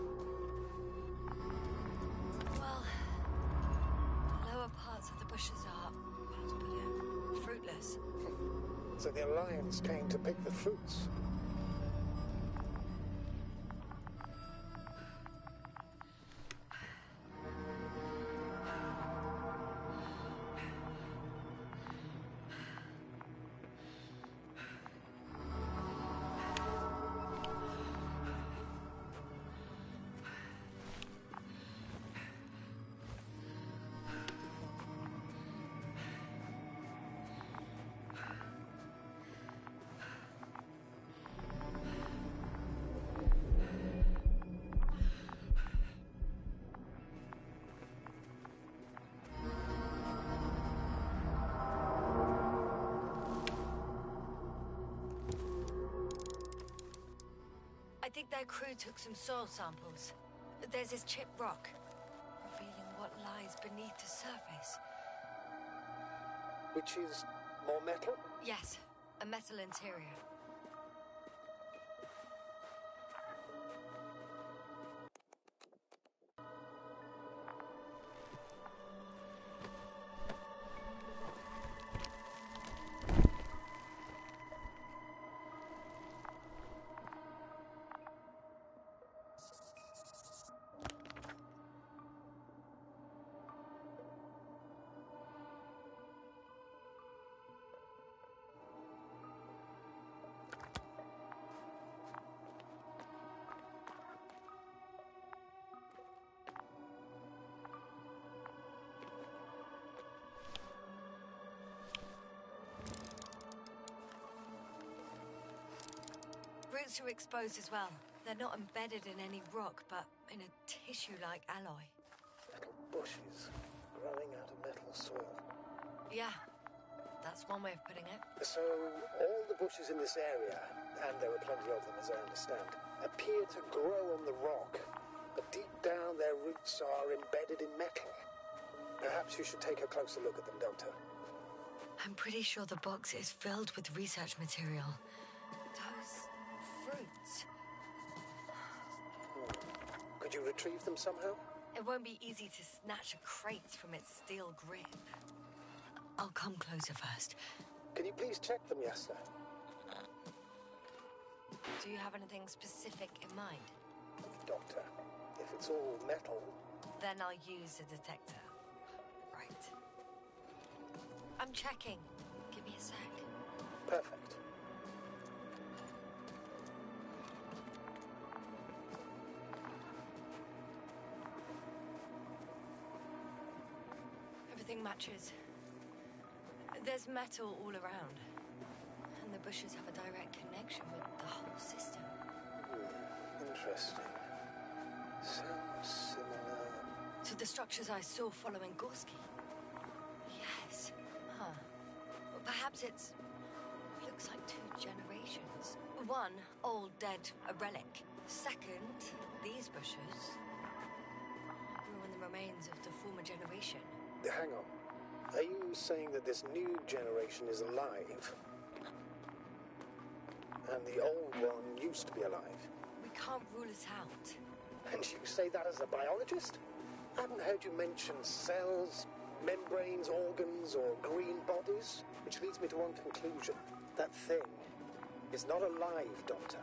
Well, the lower parts of the bushes are, how to put it, fruitless. So the Alliance came to pick the fruits. I think their crew took some soil samples. There's this chipped rock, revealing what lies beneath the surface. Which is more metal? Yes, a metal interior. roots are exposed as well. They're not embedded in any rock, but in a tissue-like alloy. Metal bushes growing out of metal soil. Yeah, that's one way of putting it. So, all the bushes in this area, and there are plenty of them as I understand, appear to grow on the rock, but deep down their roots are embedded in metal. Perhaps you should take a closer look at them, Doctor. I'm pretty sure the box is filled with research material. Those fruits. Could you retrieve them somehow? It won't be easy to snatch a crate from its steel grip. I'll come closer first. Can you please check them, Yasna? Do you have anything specific in mind? Doctor, if it's all metal... Then I'll use a detector. Right. I'm checking. Give me a sec. Perfect. Everything matches. There's metal all around. And the bushes have a direct connection with the whole system. Interesting. Sounds similar... To the structures I saw following Gorski. Yes. Huh. Well, perhaps it's... looks like 2 generations. One, old, dead, a relic. Second, these bushes grew in the remains of the former generation. Hang on. Are you saying that this new generation is alive? And the old one used to be alive? We can't rule it out. And you say that as a biologist? I haven't heard you mention cells, membranes, organs, or green bodies, which leads me to one conclusion. That thing is not alive, Doctor.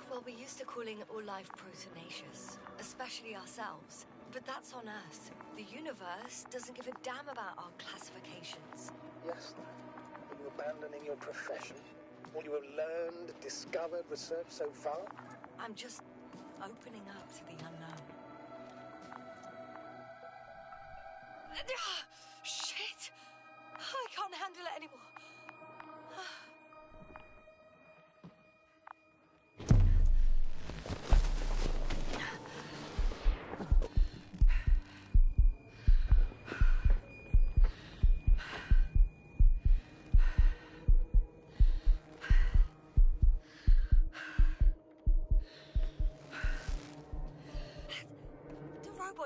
Well, we're used to calling all life proteinaceous, especially ourselves. But that's on Earth. The universe doesn't give a damn about our classifications. Yes, are you abandoning your profession? All you have learned, discovered, researched so far? I'm just opening up to the unknown. Shit! I can't handle it anymore.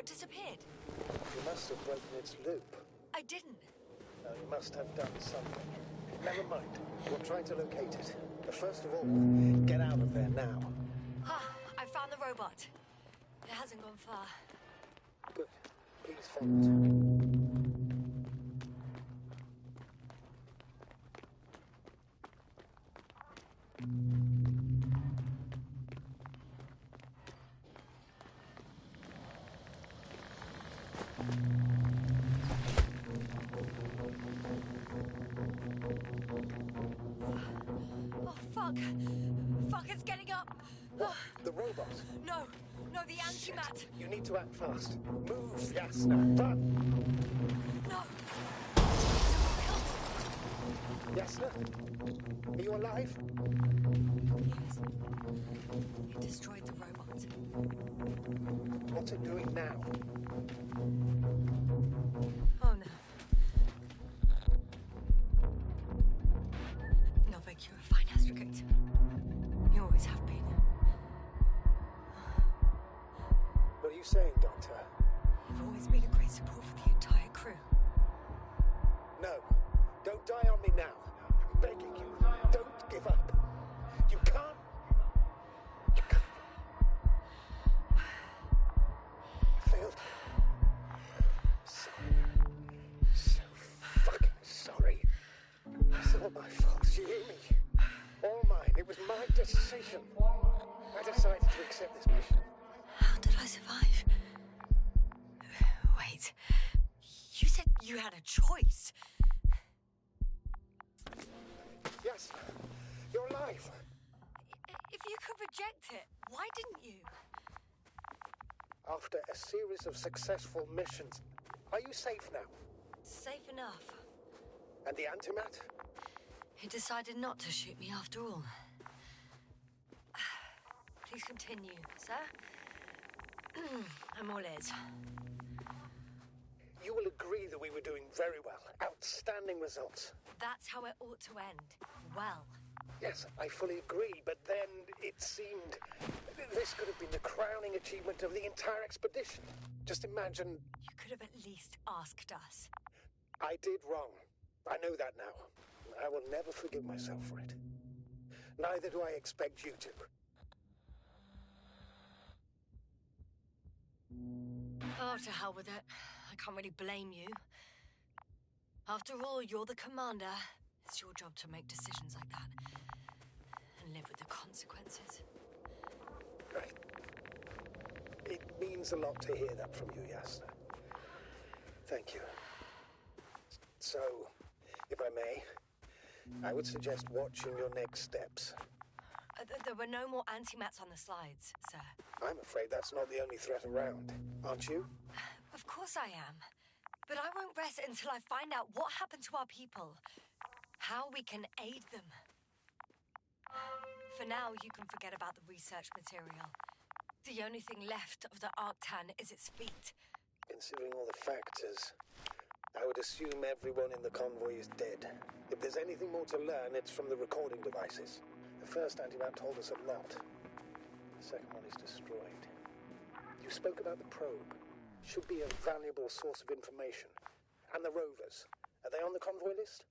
Disappeared. You must have broken its loop. I didn't. No, you must have done something. Never mind. We'll try to locate it. But first of all, get out of there now. I found the robot. It hasn't gone far. Good. Please follow it. Fuck, it's getting up. What? The robot? No, the antimat. You need to act fast. Move, Yasna. Run! No. Yasna? Are you alive? Yes. He destroyed the robot. What's it doing now? Oh no. Novik, you're a fine astrogate. You always have been. What are you saying, Doctor? You've always been a great support for the entire crew. No. Don't die on me now. I'm begging you. Don't give up. You can't. You can't. I failed. Sorry. So fucking sorry. It's all my fault. You hear me? All mine. It was my decision. I decided to accept this mission. How did I survive? Wait. You said you had a choice. Yes. You're alive. If you could reject it, why didn't you? After a series of successful missions, are you safe now? Safe enough. And the antimat? He decided not to shoot me after all. continue, sir? I'm all ears. You will agree that we were doing very well. Outstanding results. That's how it ought to end. Well. Yes, I fully agree, but then it seemed this could have been the crowning achievement of the entire expedition. Just imagine... You could have at least asked us. I did wrong. I know that now. I will never forgive myself for it. Neither do I expect you to. Oh, to hell with it. I can't really blame you. After all, you're the commander. It's your job to make decisions like that. And live with the consequences. Right. It means a lot to hear that from you, Yasna. Thank you. So, if I may, I would suggest watching your next steps. There were no more antimats on the slides, sir. I'm afraid that's not the only threat around, aren't you? Of course I am. But I won't rest until I find out what happened to our people. How we can aid them. For now, you can forget about the research material. The only thing left of the Arctan is its feet. Considering all the factors, I would assume everyone in the convoy is dead. If there's anything more to learn, it's from the recording devices. The first antimat told us a lot. The second one is destroyed. You spoke about the probe. Should be a valuable source of information. And the rovers. Are they on the convoy list?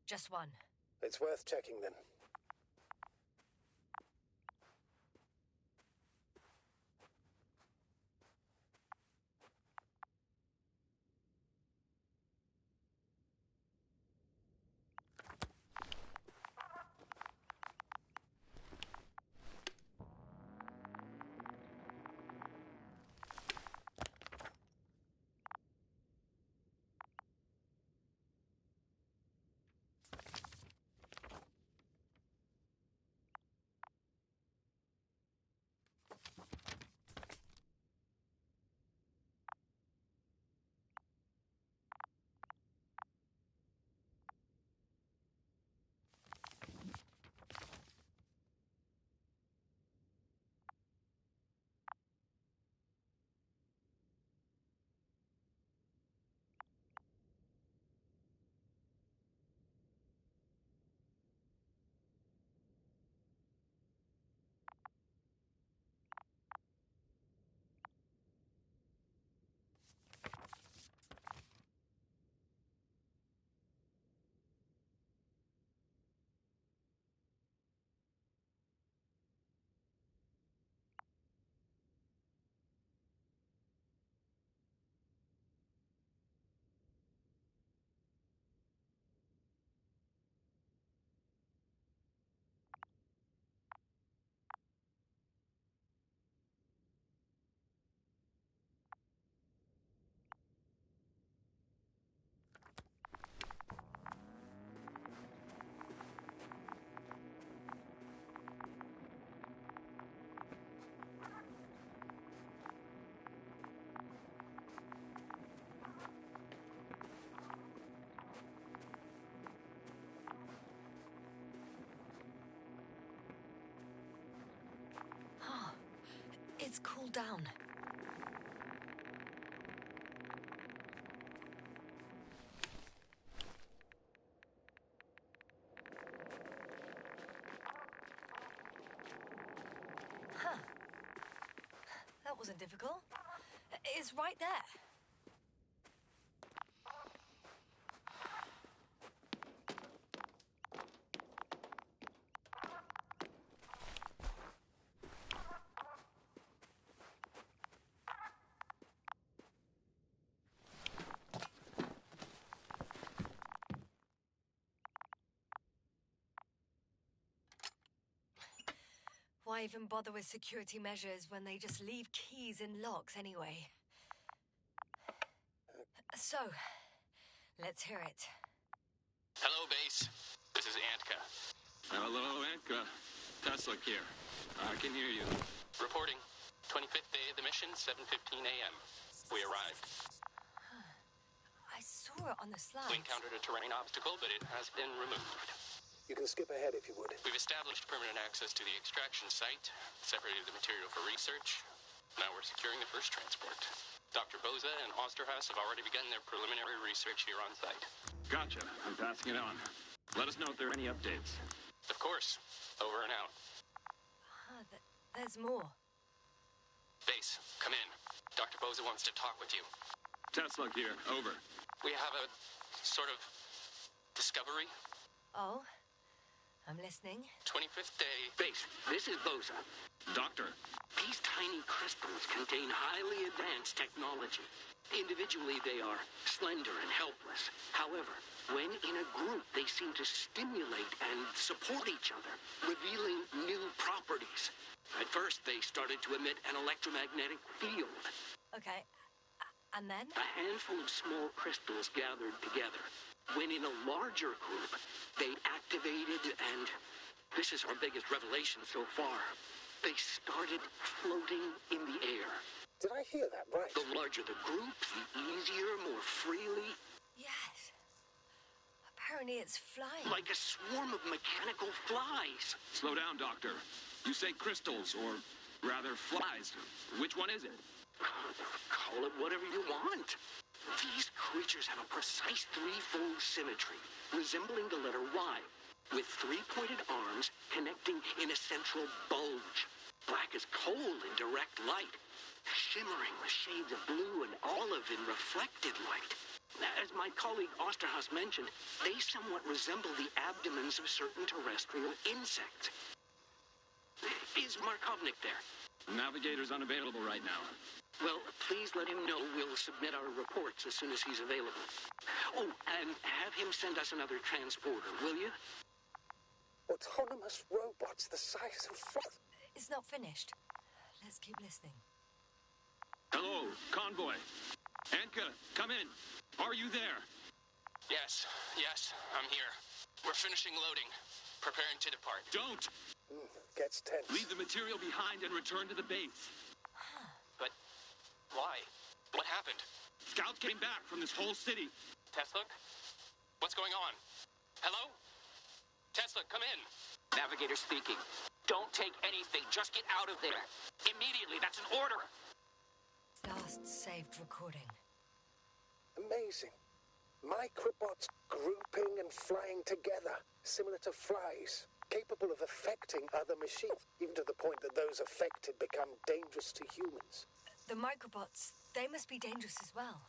Just one. It's worth checking then. It's cooled down. Huh. That wasn't difficult. It's right there. Why even bother with security measures when they just leave keys in locks anyway? So, let's hear it. Hello, base. This is Antka. Hello, Tesla here. I can hear you. Reporting. 25th day of the mission, 7:15 a.m. We arrived. I saw it on the slide. We encountered a terrain obstacle, but it has been removed. You can skip ahead if you would. We've established permanent access to the extraction site, separated the material for research. Now we're securing the first transport. Dr. Boza and Osterhaus have already begun their preliminary research here on site. Gotcha. I'm passing it on. Let us know if there are any updates. Of course. Over and out. There's more. Base, come in. Dr. Boza wants to talk with you. Tesla here. Over. We have a sort of discovery. Oh? I'm listening. 25th day. Base, this is Boza. Doctor. These tiny crystals contain highly advanced technology. Individually, they are slender and helpless. However, when in a group, they seem to stimulate and support each other, revealing new properties. At first, they started to emit an electromagnetic field. Okay. And then? A handful of small crystals gathered together. When in a larger group, they activated and... this is our biggest revelation so far. They started floating in the air. Did I hear that right? The larger the group, the easier, more freely. Yes. Apparently it's flying. Like a swarm of mechanical flies. Slow down, Doctor. You say crystals, or rather flies. Which one is it? Call it whatever you want. These creatures have a precise threefold symmetry, resembling the letter Y, with three-pointed arms connecting in a central bulge. Black as coal in direct light, shimmering with shades of blue and olive in reflected light. As my colleague Osterhaus mentioned, they somewhat resemble the abdomens of certain terrestrial insects. Is Markovnik there? Navigator's unavailable right now. Well, please let him know we'll submit our reports as soon as he's available. Oh, and have him send us another transporter, will you? Autonomous robots the size of flies. It's not finished. Let's keep listening. Hello, convoy. Anka, come in. Are you there? Yes, I'm here. We're finishing loading. Preparing to depart. Don't! Gets tense. Leave the material behind and return to the base. But why? What happened? Scouts came back from this whole city. Tesla? What's going on? Hello? Tesla, come in. Navigator speaking. Don't take anything. Just get out of there. Immediately. That's an order. Last saved recording. Amazing. Microbots grouping and flying together, similar to flies, capable of affecting other machines, even to the point that those affected become dangerous to humans. The microbots, they must be dangerous as well.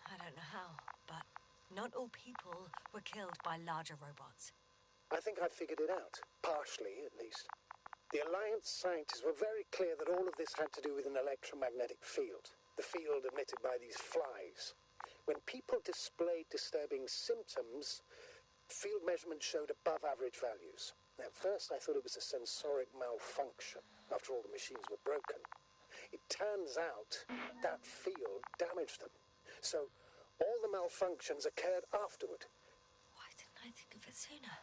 I don't know how, but not all people were killed by larger robots. I think I figured it out, partially at least. The Alliance scientists were very clear that all of this had to do with an electromagnetic field, the field emitted by these flies. When people displayed disturbing symptoms, field measurements showed above average values. At first, I thought it was a sensoric malfunction. After all, the machines were broken. It turns out that field damaged them. So all the malfunctions occurred afterward. Why didn't I think of it sooner?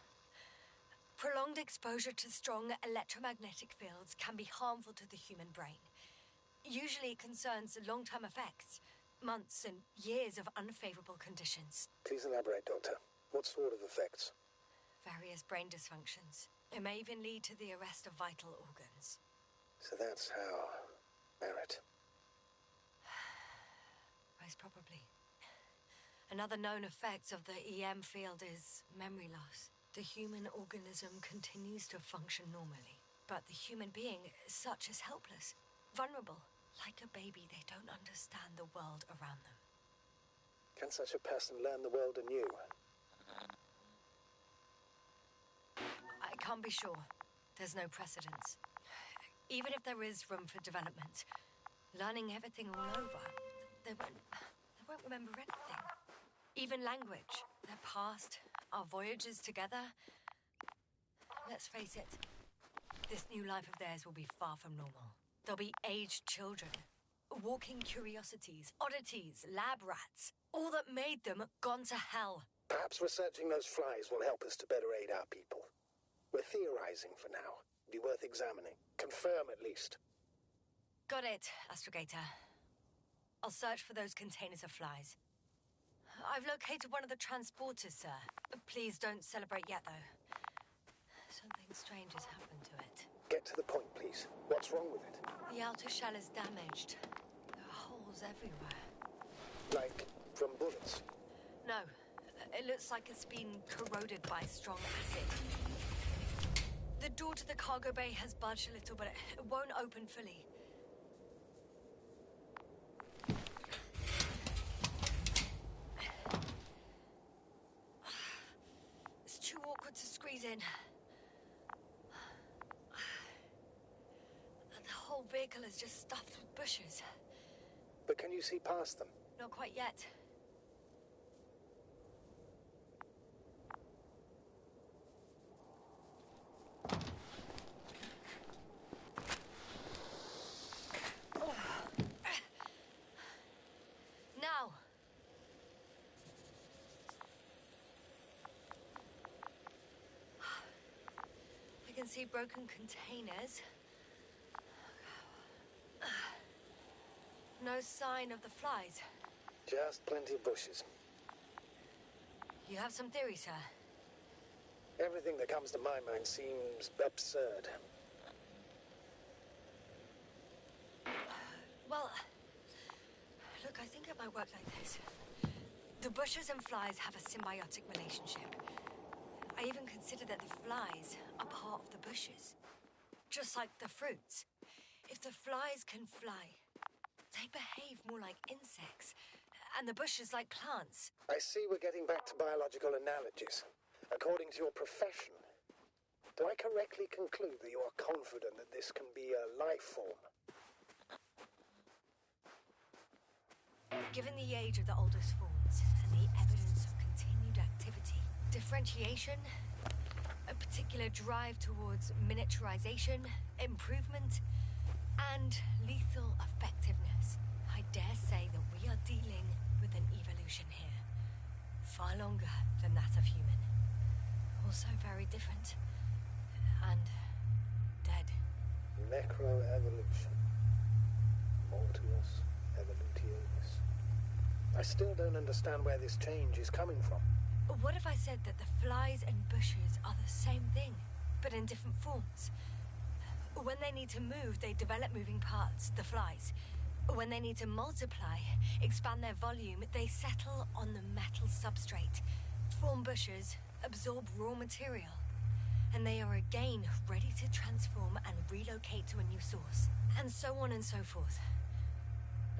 Prolonged exposure to strong electromagnetic fields can be harmful to the human brain. Usually it concerns long-term effects, months and years of unfavorable conditions. Please elaborate, Doctor. What sort of effects? Various brain dysfunctions. It may even lead to the arrest of vital organs. So that's how... Merit. Most probably. Another known effect of the EM field is memory loss. The human organism continues to function normally, but the human being as such is helpless, vulnerable. Like a baby, they don't understand the world around them. Can such a person learn the world anew? I can't be sure. There's no precedence. Even if there is room for development, learning everything all over, they won't remember anything. Even language, their past, our voyages together. Let's face it, this new life of theirs will be far from normal. They'll be aged children, walking curiosities, oddities, lab rats. All that made them gone to hell. Perhaps researching those flies will help us to better aid our people. We're theorizing for now. Be worth examining. Confirm at least. Got it, Astrogator. I'll search for those containers of flies. I've located one of the transporters, sir. Please don't celebrate yet, though. Something strange has happened to it. Get to the point, please. What's wrong with it? The outer shell is damaged. There are holes everywhere. Like from bullets? No. It looks like it's been corroded by strong acid. The door to the cargo bay has budged a little, but it won't open fully. It's too awkward to squeeze in. The whole vehicle is just stuffed with bushes. But can you see past them? Not quite yet. Now. I can see broken containers. No sign of the flies. Just plenty of bushes. You have some theory, sir? Everything that comes to my mind seems absurd. Well, look, I think it might work like this. The bushes and flies have a symbiotic relationship. I even consider that the flies are part of the bushes. Just like the fruits. If the flies can fly, they behave more like insects, and the bushes like plants. I see we're getting back to biological analogies. According to your profession, do I correctly conclude that you are confident that this can be a life form? Given the age of the oldest forms and the evidence of continued activity, differentiation, a particular drive towards miniaturization, improvement, and lethal effectiveness, I dare say that we are dealing with an evolution here. Far longer than that of human. Also very different. And dead. Necroevolution. Mortuus evolutionis. I still don't understand where this change is coming from. What if I said that the flies and bushes are the same thing, but in different forms? When they need to move, they develop moving parts, the flies. When they need to multiply, expand their volume, they settle on the metal substrate, form bushes, absorb raw material. And they are again ready to transform and relocate to a new source. And so on and so forth.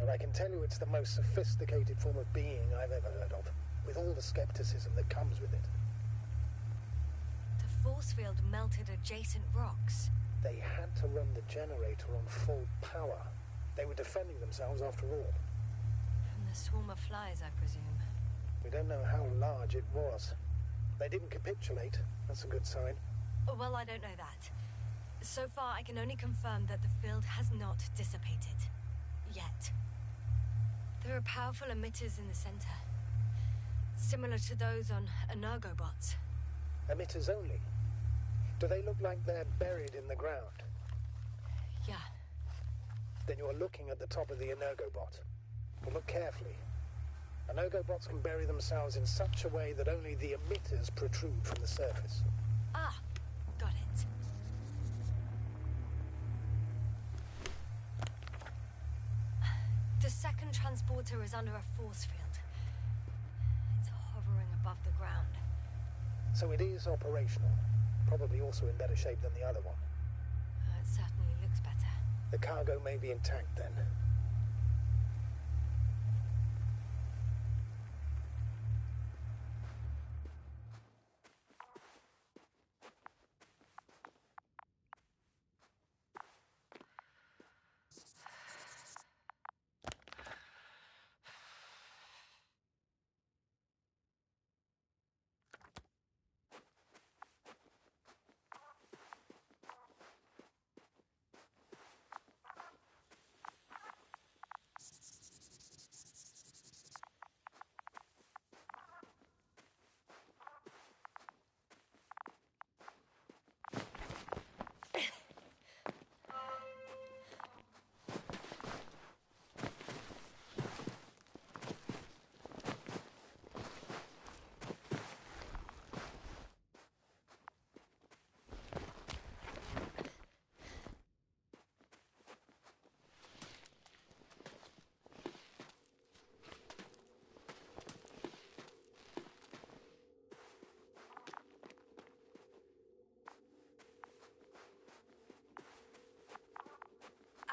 And I can tell you it's the most sophisticated form of being I've ever heard of, with all the skepticism that comes with it. The force field melted adjacent rocks. They had to run the generator on full power. They were defending themselves after all. From the swarm of flies, I presume. We don't know how large it was. They didn't capitulate. That's a good sign. Well, I don't know that. So far, I can only confirm that the field has not dissipated. Yet. There are powerful emitters in the center. Similar to those on Energobots. Emitters only? Do they look like they're buried in the ground? Yeah. Then you're looking at the top of the Energobot. Well, look carefully. Energobots can bury themselves in such a way that only the emitters protrude from the surface. Ah, got it. The second transporter is under a force field. It's hovering above the ground. So it is operational. Probably also in better shape than the other one. It certainly looks better. The cargo may be intact then.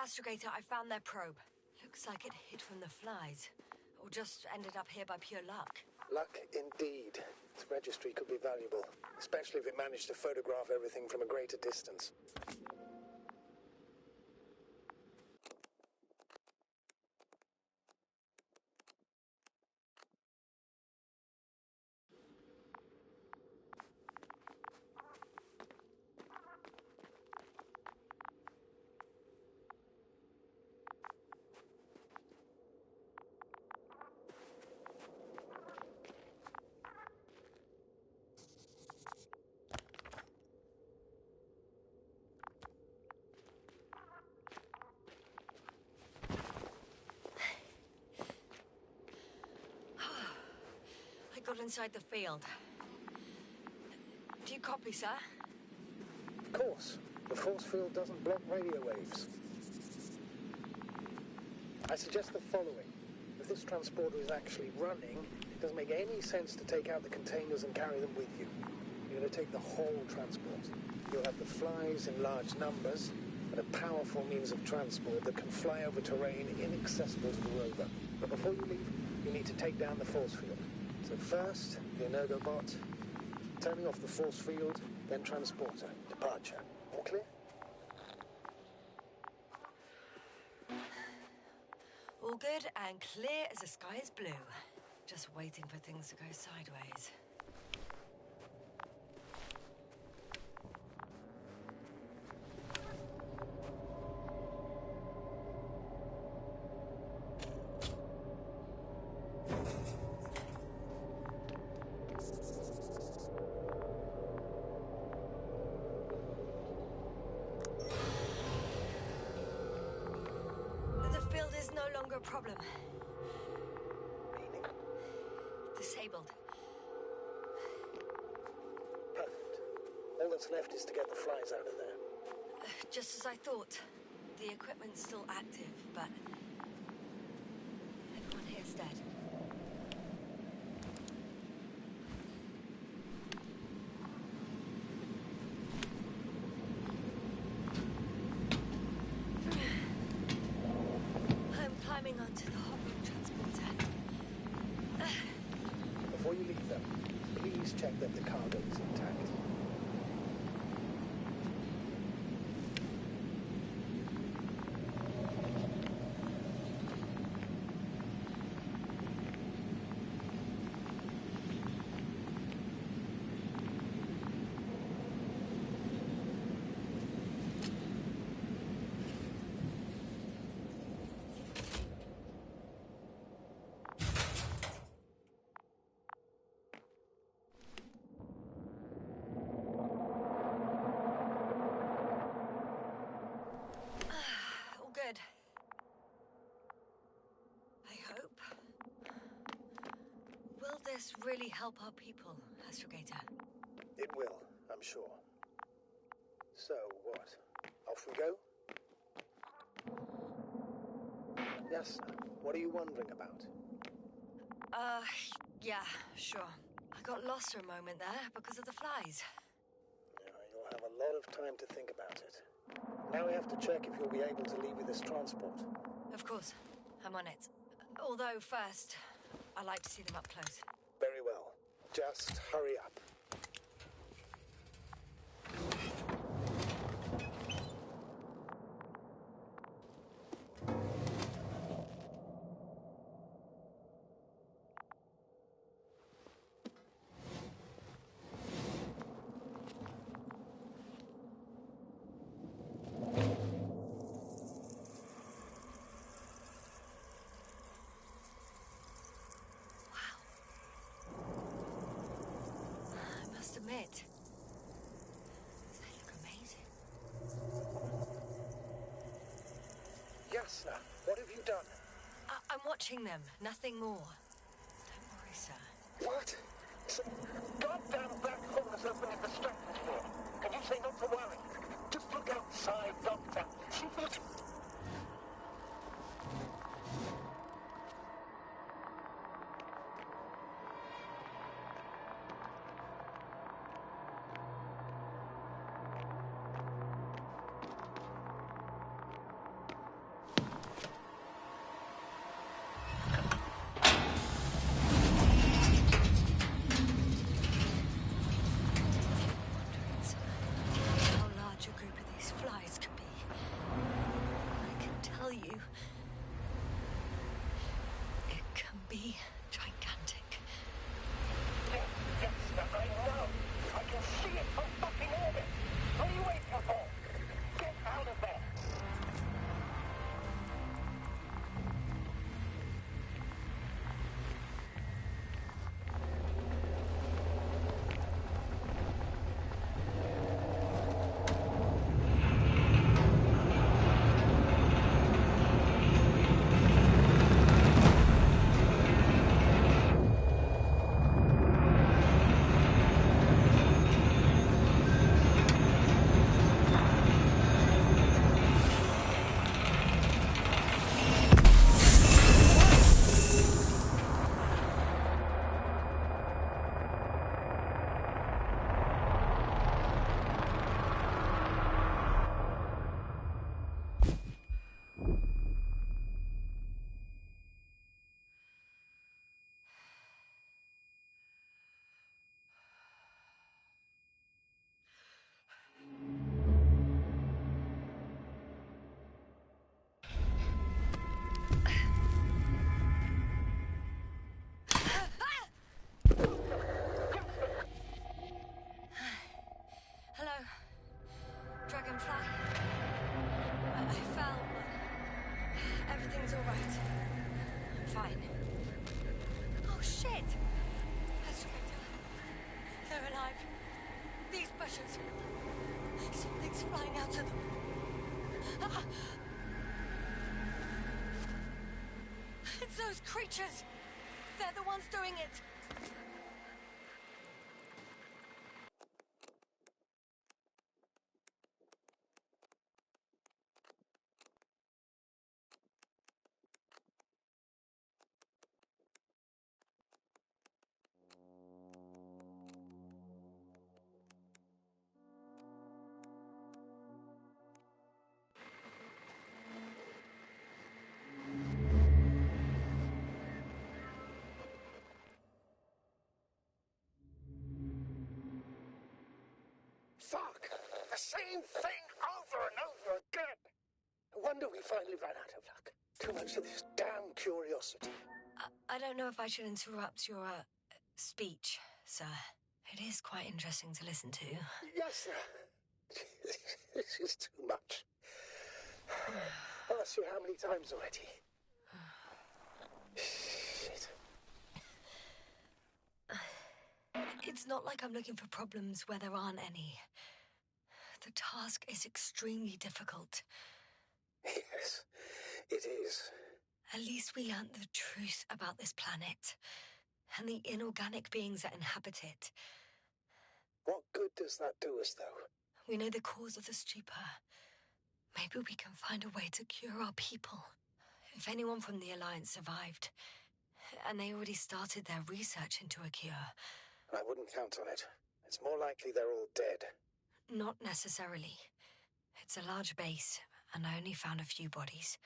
Astrogator, I found their probe. Looks like it hid from the flies. Or just ended up here by pure luck. Luck indeed. Its registry could be valuable, especially if it managed to photograph everything from a greater distance. I got inside the field. Do you copy, sir? Of course. The force field doesn't block radio waves. I suggest the following. If this transporter is actually running, it doesn't make any sense to take out the containers and carry them with you. You're going to take the whole transport. You'll have the flies in large numbers, and a powerful means of transport that can fly over terrain inaccessible to the rover. But before you leave, you need to take down the force field. So first, the Energobot, turning off the force field, then transporter, departure. All clear? All good and clear as the sky is blue. Just waiting for things to go sideways. The field is no longer a problem. Meaning? Disabled. Perfect. All that's left is to get the flies out of there. Just as I thought. The equipment's still active, but everyone here's dead. I'm climbing onto the hot room transporter. Before you leave them, please check that the cargo is intact. All good. I hope. Will this really help our people, Astrogator? It will, I'm sure. So, what? Off we go? Yes, sir. What are you wondering about? Yeah, sure. I got lost for a moment there because of the flies. You'll have a lot of time to think about it. Now we have to check if you'll be able to leave with this transport. Of course, I'm on it. Although first, I like to see them up close. Very well. Just hurry up. I must admit, they look amazing. Yes, sir. What have you done? I'm watching them, nothing more. Don't worry, sir. What? Some goddamn black hole has opened in the stratosphere. Can you say not to worry? Just look outside, Doctor. See what... creatures. Something's flying out of them. Ah! It's those creatures. They're the ones doing it. Fuck! The same thing over and over again! No wonder we finally ran out of luck. Too much of this damn curiosity. I don't know if I should interrupt your speech, sir. It is quite interesting to listen to. Yes, sir. This is too much. I've asked you how many times already? Shit. It's not like I'm looking for problems where there aren't any. The task is extremely difficult. Yes, it is. At least we learned the truth about this planet and the inorganic beings that inhabit it. What good does that do us, though? We know the cause of the stupor. Maybe we can find a way to cure our people. If anyone from the Alliance survived, and they already started their research into a cure. I wouldn't count on it. It's more likely they're all dead. Not necessarily. It's a large base, and I only found a few bodies.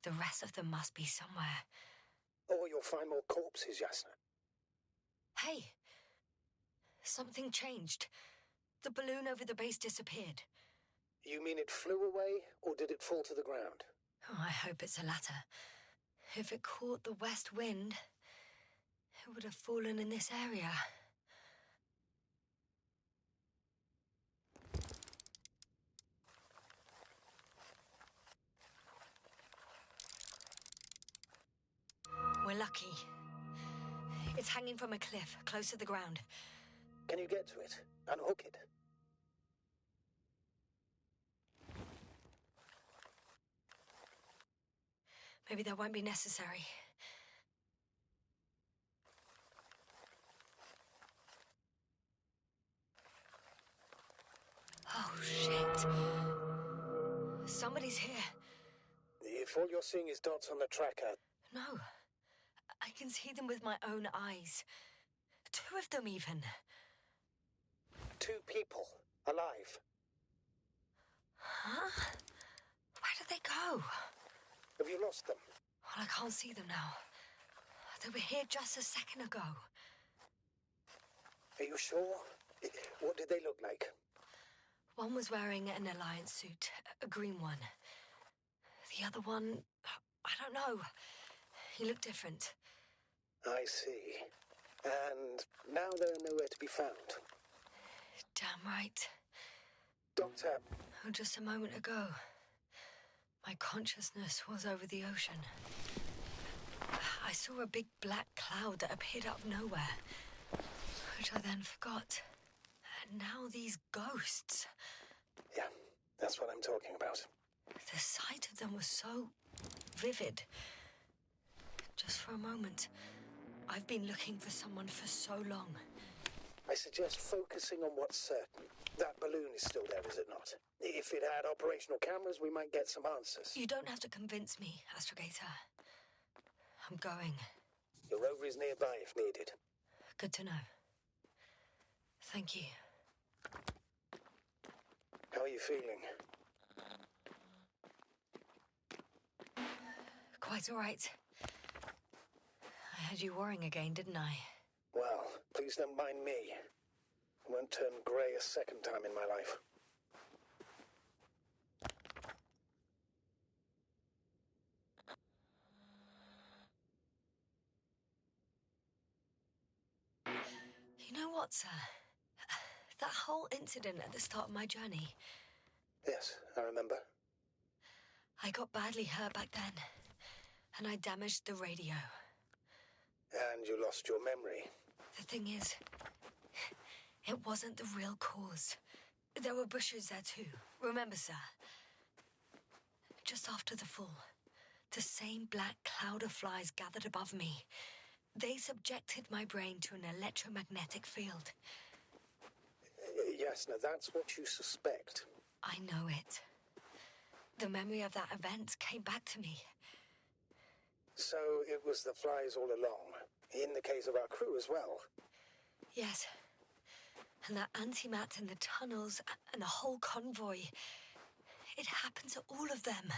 The rest of them must be somewhere. Or you'll find more corpses, Jasna. Hey! Something changed. The balloon over the base disappeared. You mean it flew away, or did it fall to the ground? Oh, I hope it's the latter. If it caught the west wind, it would have fallen in this area. We're lucky. It's hanging from a cliff, close to the ground. Can you get to it? Unhook it? Maybe that won't be necessary. Oh, shit. Somebody's here. If all you're seeing is dots on the tracker... No. I can see them with my own eyes. 2 of them, even. 2 people. Alive. Huh? Where did they go? Have you lost them? Well, I can't see them now. They were here just a second ago. Are you sure? What did they look like? One was wearing an Alliance suit, a green one. The other one, I don't know. He looked different. I see. And now they're nowhere to be found. Damn right. Doctor... Oh, just a moment ago, my consciousness was over the ocean. I saw a big black cloud that appeared out of nowhere, which I then forgot. And now these ghosts. Yeah, that's what I'm talking about. The sight of them was so vivid. Just for a moment. I've been looking for someone for so long. I suggest focusing on what's certain. That balloon is still there, is it not? If it had operational cameras, we might get some answers. You don't have to convince me, Astrogator. I'm going. The rover is nearby if needed. Good to know. Thank you. How are you feeling? Quite all right. I had you worrying again, didn't I? Well, please don't mind me. I won't turn grey a second time in my life. You know what, sir? That whole incident at the start of my journey. Yes, I remember. I got badly hurt back then, and I damaged the radio. And you lost your memory. The thing is, it wasn't the real cause. There were bushes there too. Remember, sir? Just after the fall, the same black cloud of flies gathered above me. They subjected my brain to an electromagnetic field. Yes, now that's what you suspect. I know it. The memory of that event came back to me. So it was the flies all along, in the case of our crew as well. Yes. And that antimat in the tunnels and the whole convoy. It happened to all of them.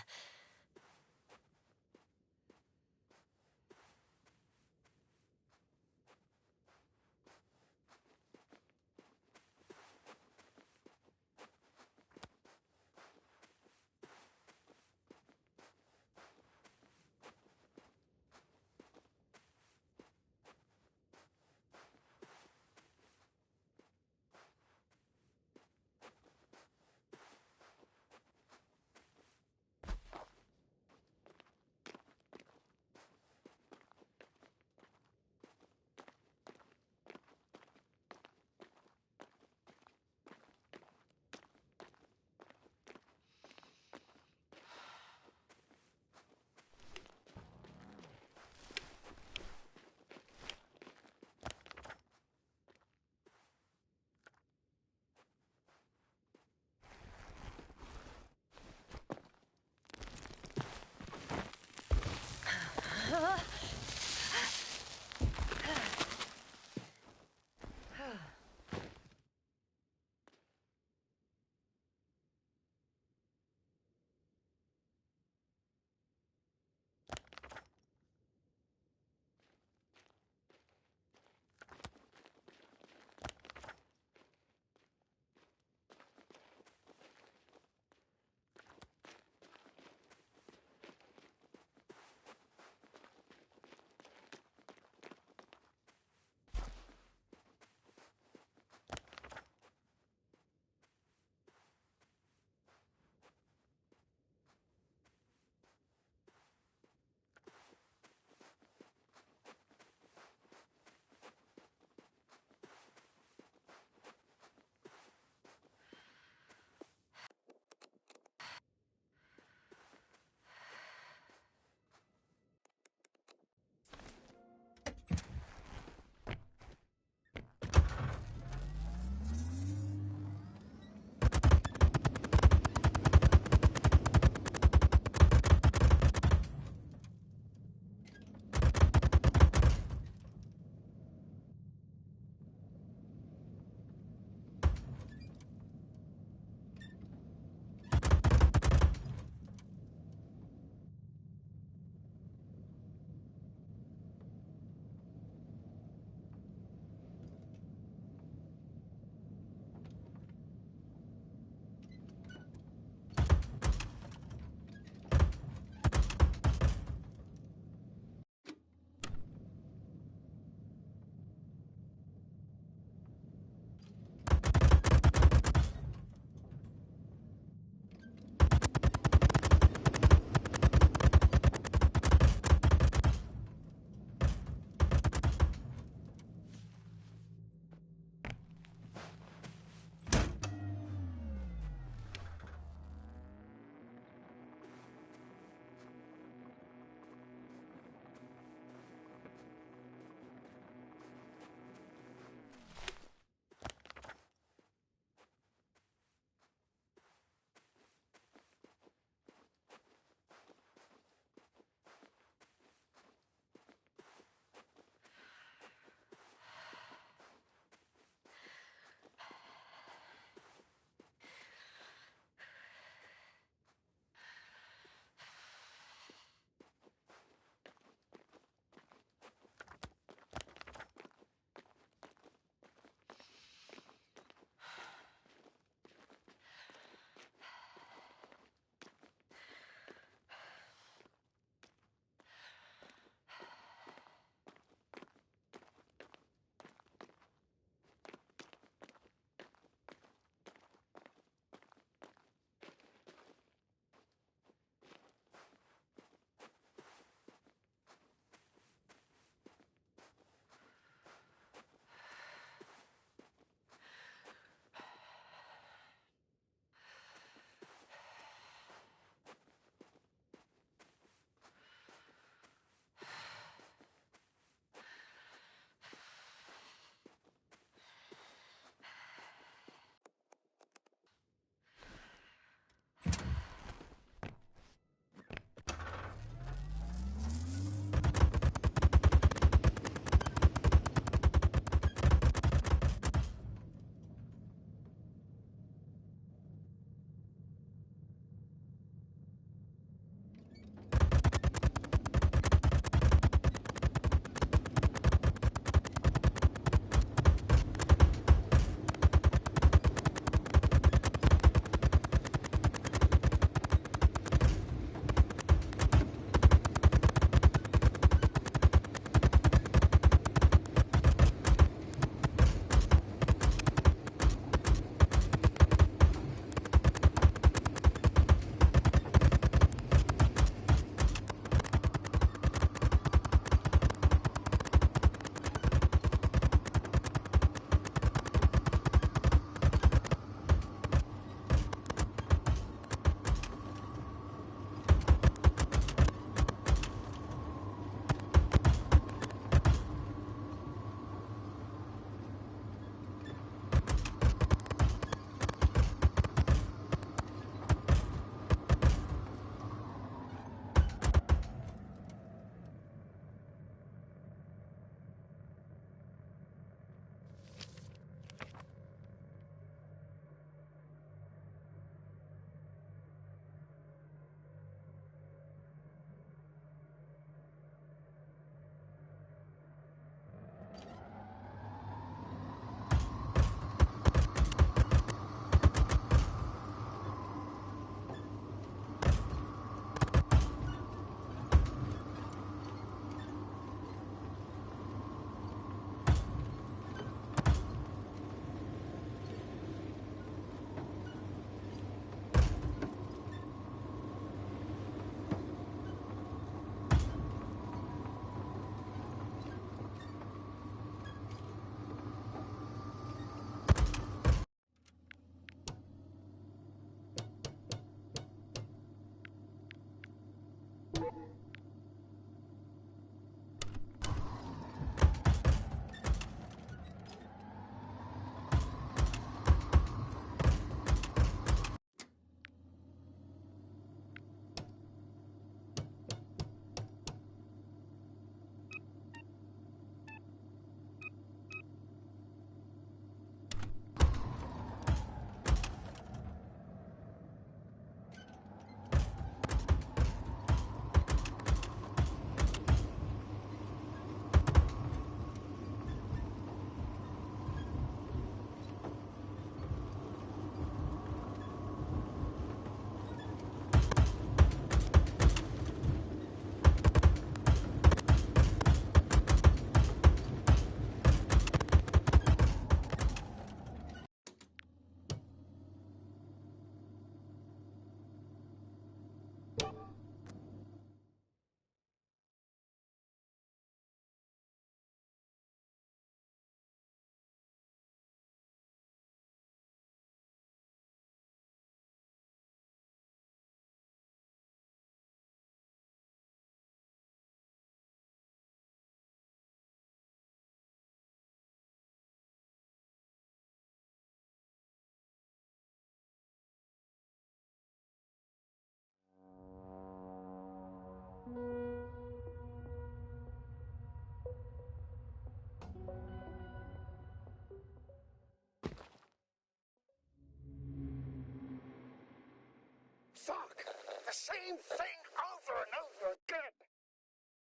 same thing over and over again.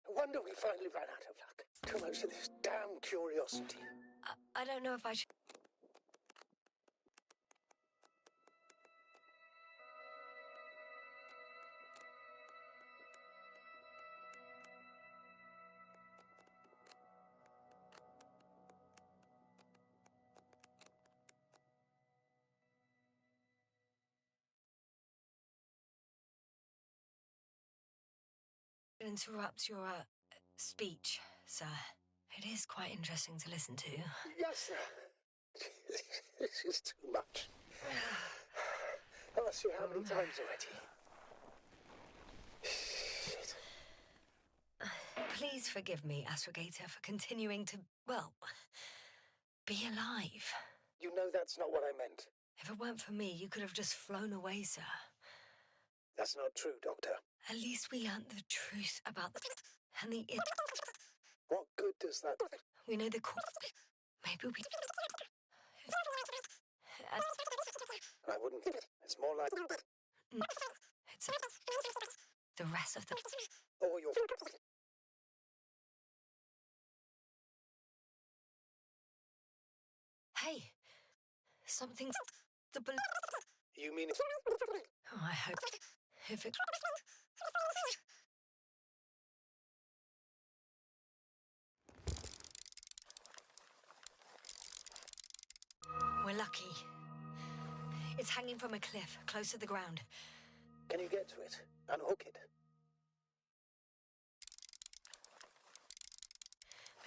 No wonder we finally ran out of luck. Too much of this damn curiosity. I don't know if I should... interrupt your speech, sir. It is quite interesting to listen to. Yes, sir. This is too much. I'll ask you how many times already. Shit. Please forgive me, Astrogator, for continuing to, well, be alive. You know that's not what I meant. If it weren't for me, you could have just flown away, sir. That's not true, Doctor. At least we learned the truth about the... and the... What good does that... We know the... Maybe we... I wouldn't think it. It's more like... It's... The rest of the... Or your... Hey! Something... The... You mean it... Oh, I hope... If it... We're lucky. It's hanging from a cliff, close to the ground. Can you get to it? Unhook it?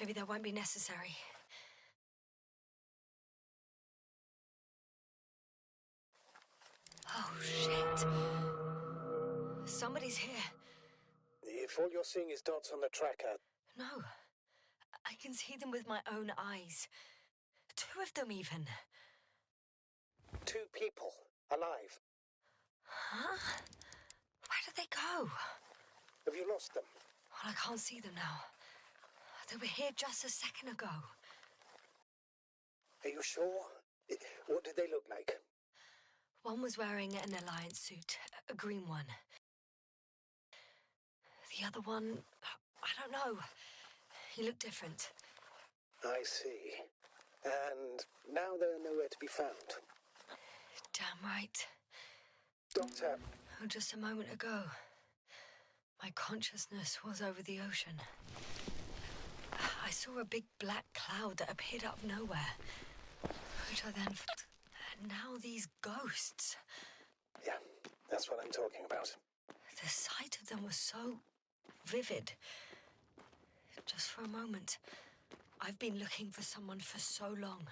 Maybe that won't be necessary. Oh, shit. Somebody's here. If all you're seeing is dots on the tracker... No. I can see them with my own eyes. 2 of them, even. 2 people. Alive. Huh? Where did they go? Have you lost them? Well, I can't see them now. They were here just a second ago. Are you sure? What did they look like? One was wearing an Alliance suit, a green one. The other one, I don't know. He looked different. I see. And now they're nowhere to be found. Damn right. Doctor... Oh, just a moment ago, my consciousness was over the ocean. I saw a big black cloud that appeared out of nowhere, which I then... And now these ghosts. Yeah, that's what I'm talking about. The sight of them was so vivid. Just for a moment. I've been looking for someone for so long.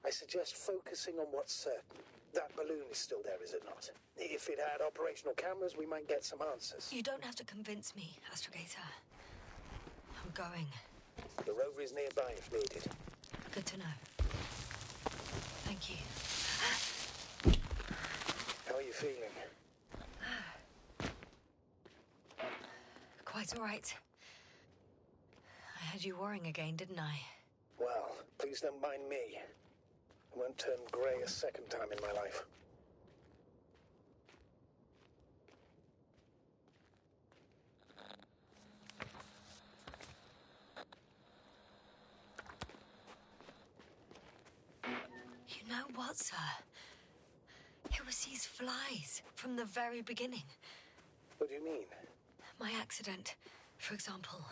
I suggest focusing on what's certain. That balloon is still there, is it not? If it had operational cameras, we might get some answers. You don't have to convince me, Astrogator. I'm going. The rover is nearby if needed. Good to know. Thank you. How are you feeling? Quite all right. I had you worrying again, didn't I? Well, please don't mind me. I won't turn grey a second time in my life. You know what, sir? It was these flies from the very beginning. What do you mean? My accident, for example.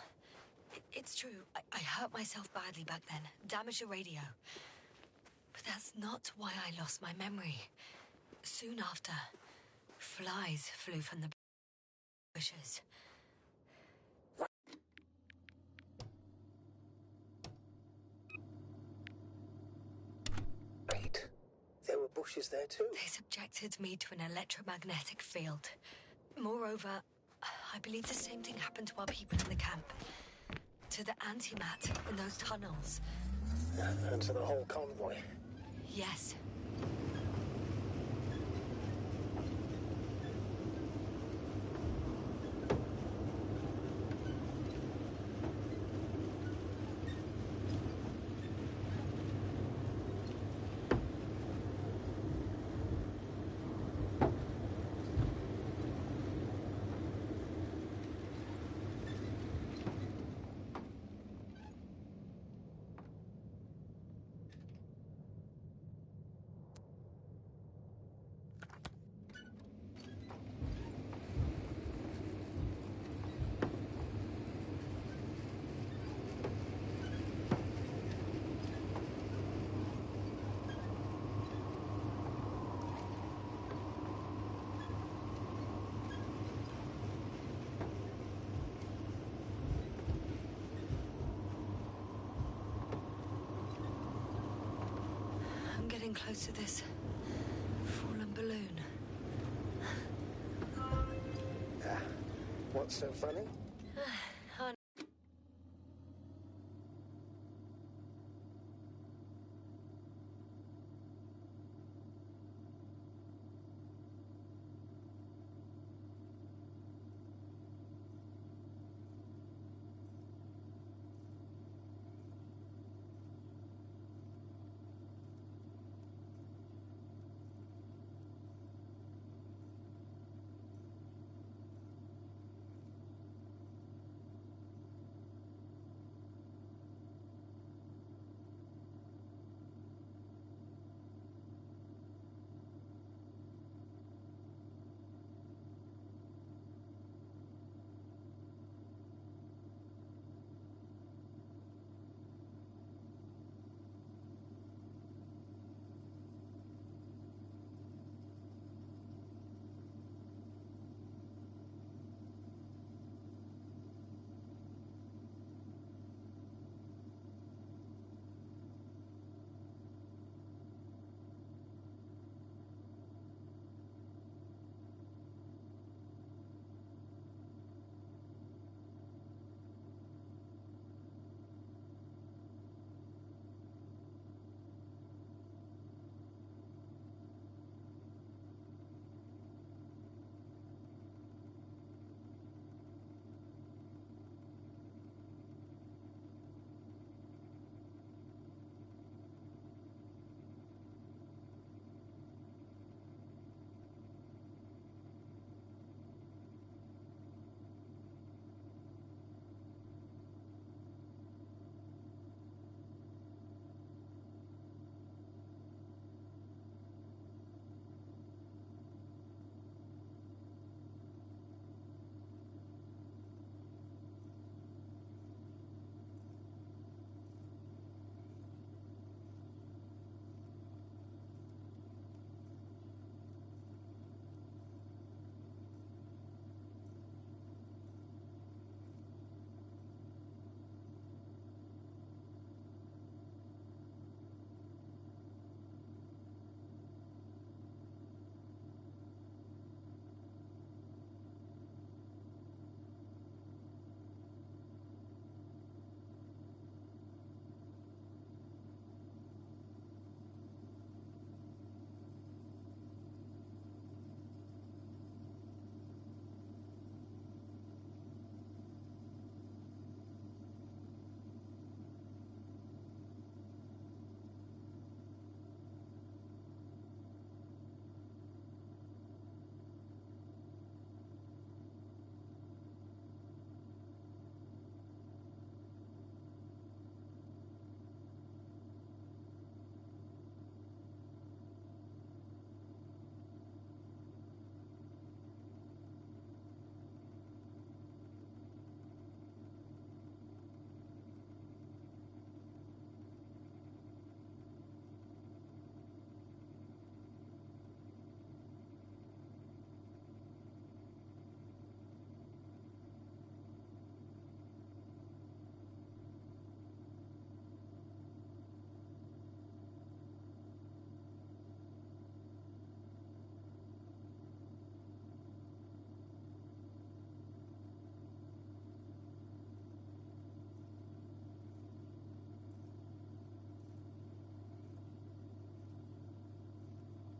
It's true, I hurt myself badly back then, damaged a radio. But that's not why I lost my memory. Soon after, flies flew from the bushes. Wait, there were bushes there too? They subjected me to an electromagnetic field. Moreover, I believe the same thing happened to our people in the camp. To the antimat in those tunnels. And to the whole convoy. Yes. close to this fallen balloon. What's so funny?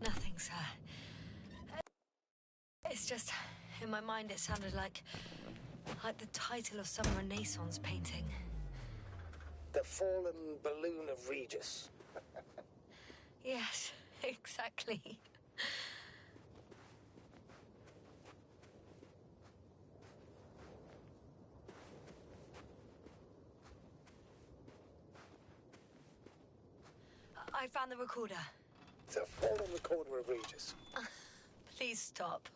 Nothing, sir. It's just, in my mind it sounded like the title of some Renaissance painting. The fallen balloon of Regis. Yes, exactly. I found the recorder. The fallen recorder of Regis. Please stop.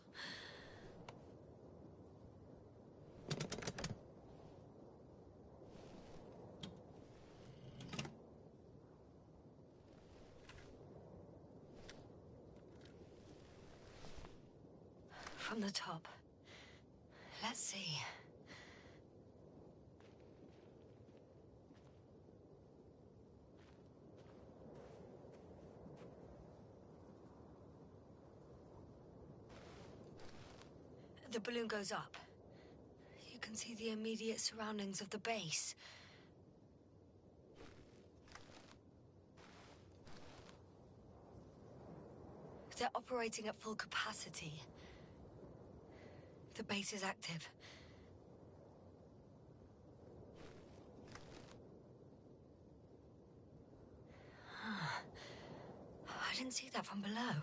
From the top. Let's see. The balloon goes up. You can see the immediate surroundings of the base. They're operating at full capacity. The base is active. I didn't see that from below.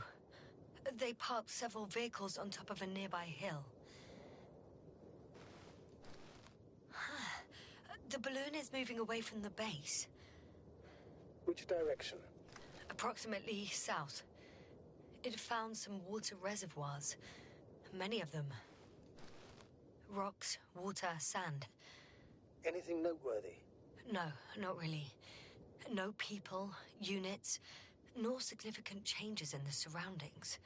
They parked several vehicles on top of a nearby hill. The balloon is moving away from the base. Which direction? Approximately south. It found some water reservoirs. Many of them. Rocks, water, sand. Anything noteworthy? No, not really. No people, units, nor significant changes in the surroundings.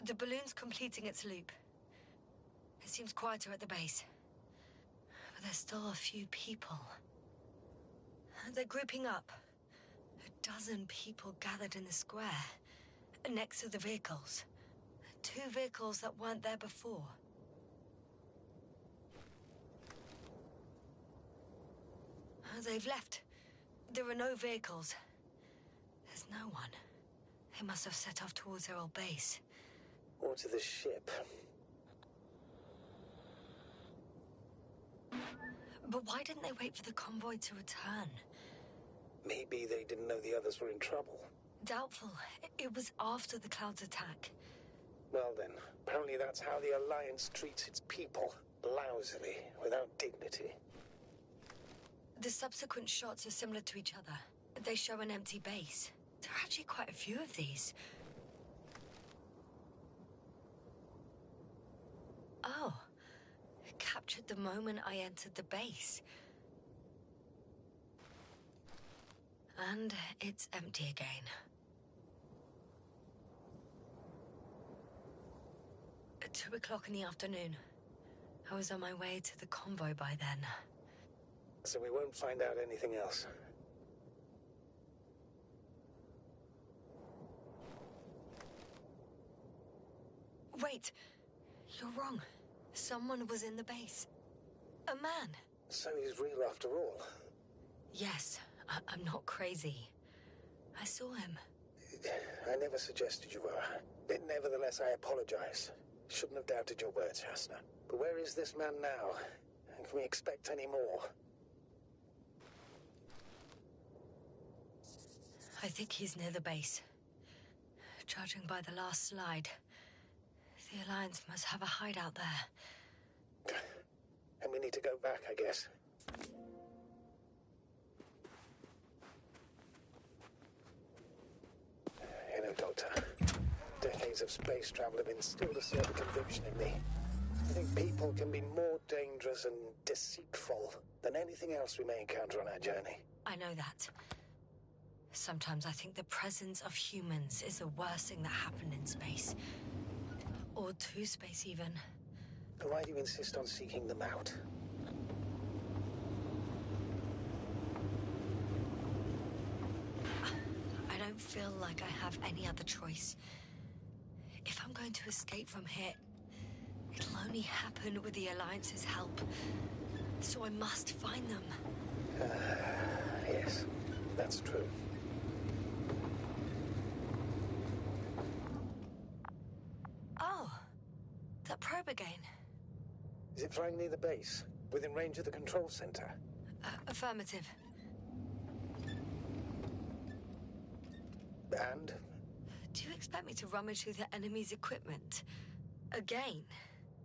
The balloon's completing its loop. It seems quieter at the base. But there's still a few people. They're grouping up. 12 people gathered in the square, next to the vehicles. 2 vehicles that weren't there before. They've left. There are no vehicles. There's no one. They must have set off towards their old base. Or to the ship. But why didn't they wait for the convoy to return? Maybe they didn't know the others were in trouble. Doubtful. It was after the Cloud's attack. Well then, apparently that's how the Alliance treats its people. Lousily, without dignity. The subsequent shots are similar to each other. They show an empty base. There are actually quite a few of these. Oh. It captured the moment I entered the base. And it's empty again. At 2 o'clock in the afternoon. I was on my way to the convoy by then. So we won't find out anything else. Wait! You're wrong. Someone was in the base. A man. So he's real after all. Yes, I'm not crazy. I saw him. I never suggested you were. But nevertheless, I apologize. Shouldn't have doubted your words, Hasna. But where is this man now? And can we expect any more? I think he's near the base. Judging by the last slide, the Alliance must have a hideout there. And we need to go back, I guess. You know, Doctor, decades of space travel have instilled a certain conviction in me. I think people can be more dangerous and deceitful than anything else we may encounter on our journey. I know that. Sometimes I think the presence of humans is the worst thing that happened in space. Or to space, even. But why do you insist on seeking them out? I don't feel like I have any other choice. If I'm going to escape from here, it'll only happen with the Alliance's help. So I must find them. Yes, that's true. Oh, that probe again. Is it flying near the base? Within range of the control center? Affirmative. And? Do you expect me to rummage through the enemy's equipment? Again?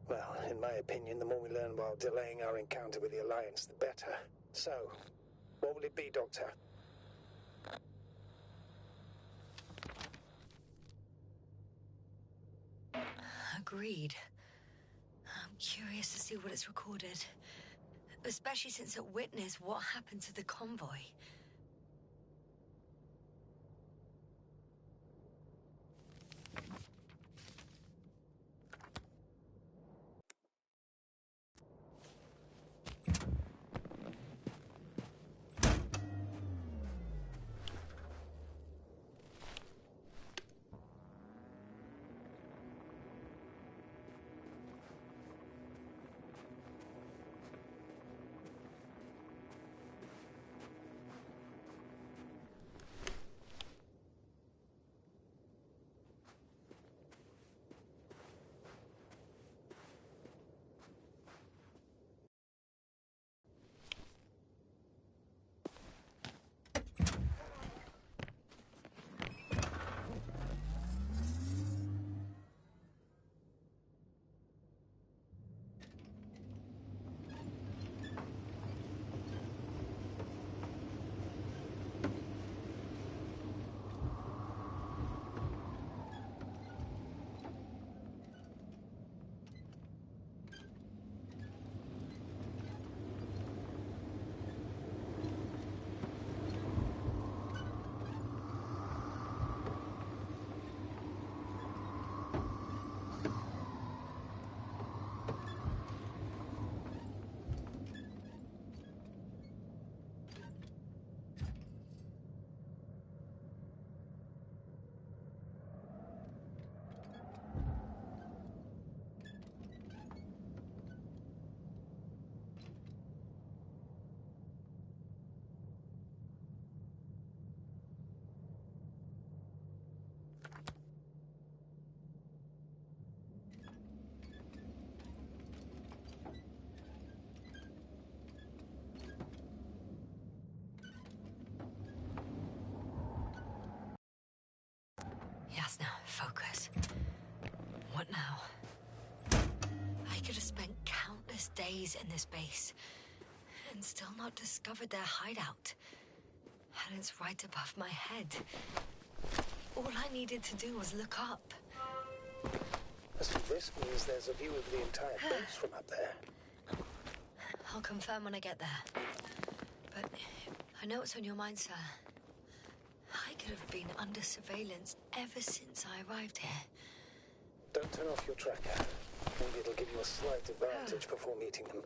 Well, in my opinion, the more we learn while delaying our encounter with the Alliance, the better. So, what will it be, Doctor? Agreed. I'm curious to see what it's recorded. Especially since it witnessed what happened to the convoy. Yasna, focus. What now? I could have spent countless days in this base and still not discovered their hideout. And it's right above my head. All I needed to do was look up. So this means there's a view of the entire base from up there. I'll confirm when I get there. But I know what's on your mind, sir. I could have been under surveillance ever since I arrived here. Don't turn off your tracker. Maybe it'll give you a slight advantage before meeting them.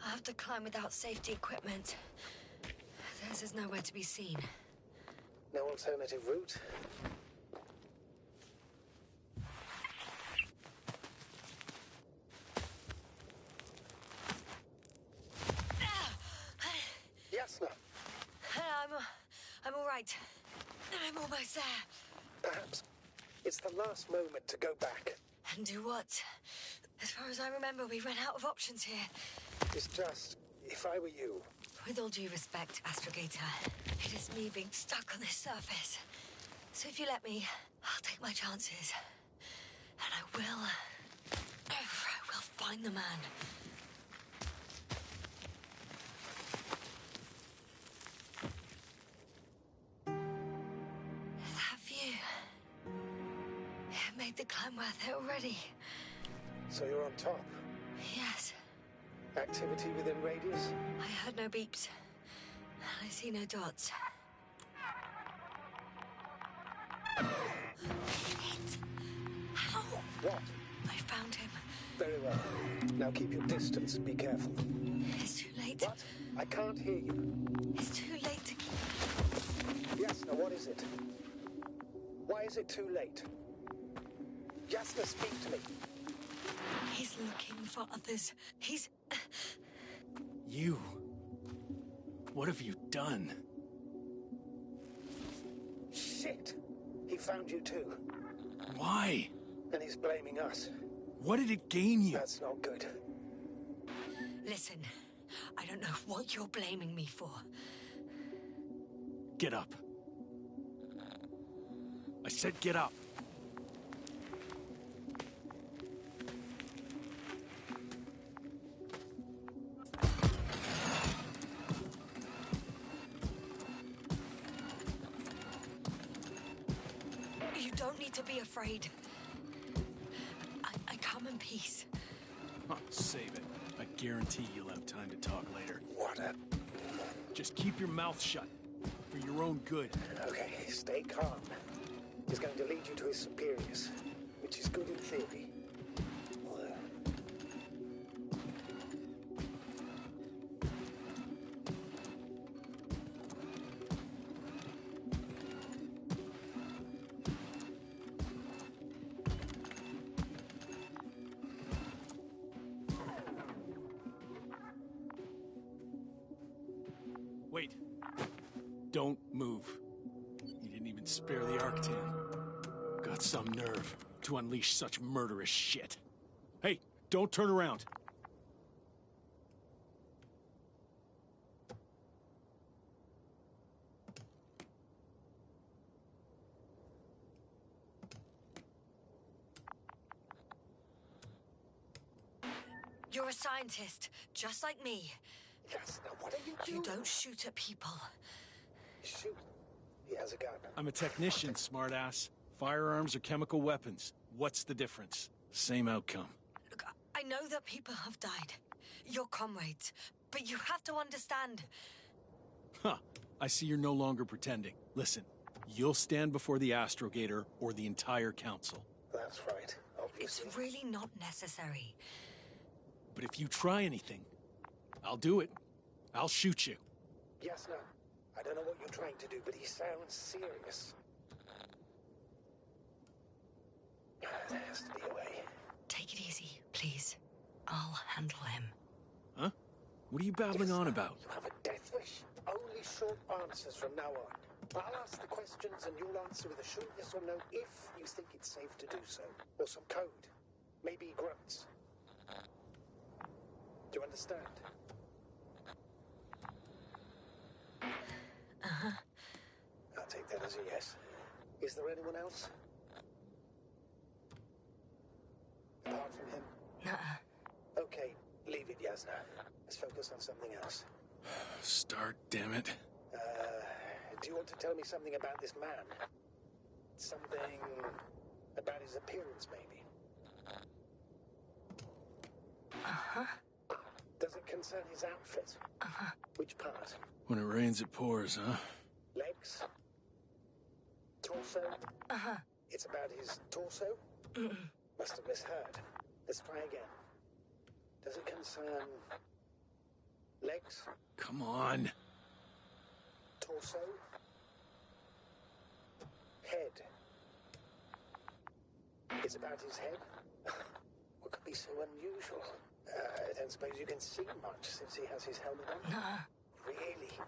I'll have to climb without safety equipment. Theirs is nowhere to be seen. No alternative route? Yasna! I'm all right. I'm almost there. Perhaps it's the last moment to go back. And do what? As far as I remember, we ran out of options here. It's just, if I were you... With all due respect, Astrogator, it is me being stuck on this surface. So if you let me, I'll take my chances. And I will find the man. That view. It made the climb worth it already. So you're on top? Yes. Activity within radius? I heard no beeps. I see no dots. Shit! How? What? I found him. Very well. Now keep your distance and be careful. It's too late. What? I can't hear you. It's too late to keep... Yasna, what is it? Why is it too late? Yasna, speak to me. He's looking for others. He's... You... What have you done? Shit! He found you too. Why? And he's blaming us. What did it gain you? That's not good. Listen, I don't know what you're blaming me for. Get up. I said get up. You don't need to be afraid. I come in peace. Oh, save it. I guarantee you'll have time to talk later. What a... Just keep your mouth shut. For your own good. Okay, stay calm. He's going to lead you to his superiors, which is good in theory. Wait. Don't move. He didn't even spare the Arctan. Got some nerve to unleash such murderous shit. Hey, don't turn around. You're a scientist, just like me. Yes, now what are you doing? You don't shoot at people. Shoot. He has a gun. I'm a technician, smartass. Firearms or chemical weapons. What's the difference? Same outcome. Look, I know that people have died. Your comrades. But you have to understand. Huh. I see you're no longer pretending. Listen, you'll stand before the Astrogator or the entire council. That's right, obviously. It's really not necessary. But if you try anything, I'll do it. I'll shoot you. Yes, no. I don't know what you're trying to do, but he sounds serious. There has to be a way. Take it easy, please. I'll handle him. Huh? What are you babbling on about? You have a death wish. Only short answers from now on. I'll ask the questions and you'll answer with a short yes or no if you think it's safe to do so. Or some code. Maybe grunts. Do you understand? That's a yes. Is there anyone else? Apart from him? Nuh-uh. Okay, leave it, Yasna. Let's focus on something else. Start, damn it. Do you want to tell me something about this man? Something about his appearance, maybe? Uh-huh. Does it concern his outfit? Uh-huh. Which part? When it rains, it pours, huh? Legs? Torso? Uh-huh. It's about his torso? Mm-mm. Must have misheard. Let's try again. Does it concern legs? Come on. Torso? Head? It's about his head? What could be so unusual? I don't suppose you can see much since he has his helmet on? Nuh-uh. Really?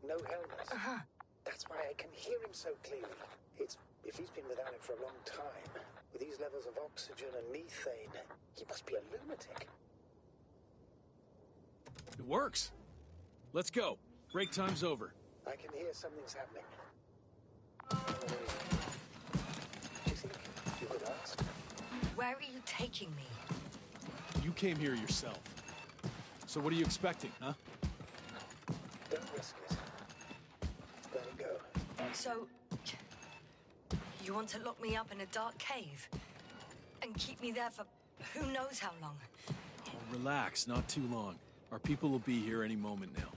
No helmet? Uh-huh. That's why I can hear him so clearly. It's if he's been without it for a long time, with these levels of oxygen and methane, he must be a lunatic. It works. Let's go. Break time's over. I can hear something's happening. Do you think you could ask? Where are you taking me? You came here yourself. So what are you expecting, huh? Don't risk it. Let it go. So, you want to lock me up in a dark cave? And keep me there for who knows how long? Oh, relax, not too long. Our people will be here any moment now.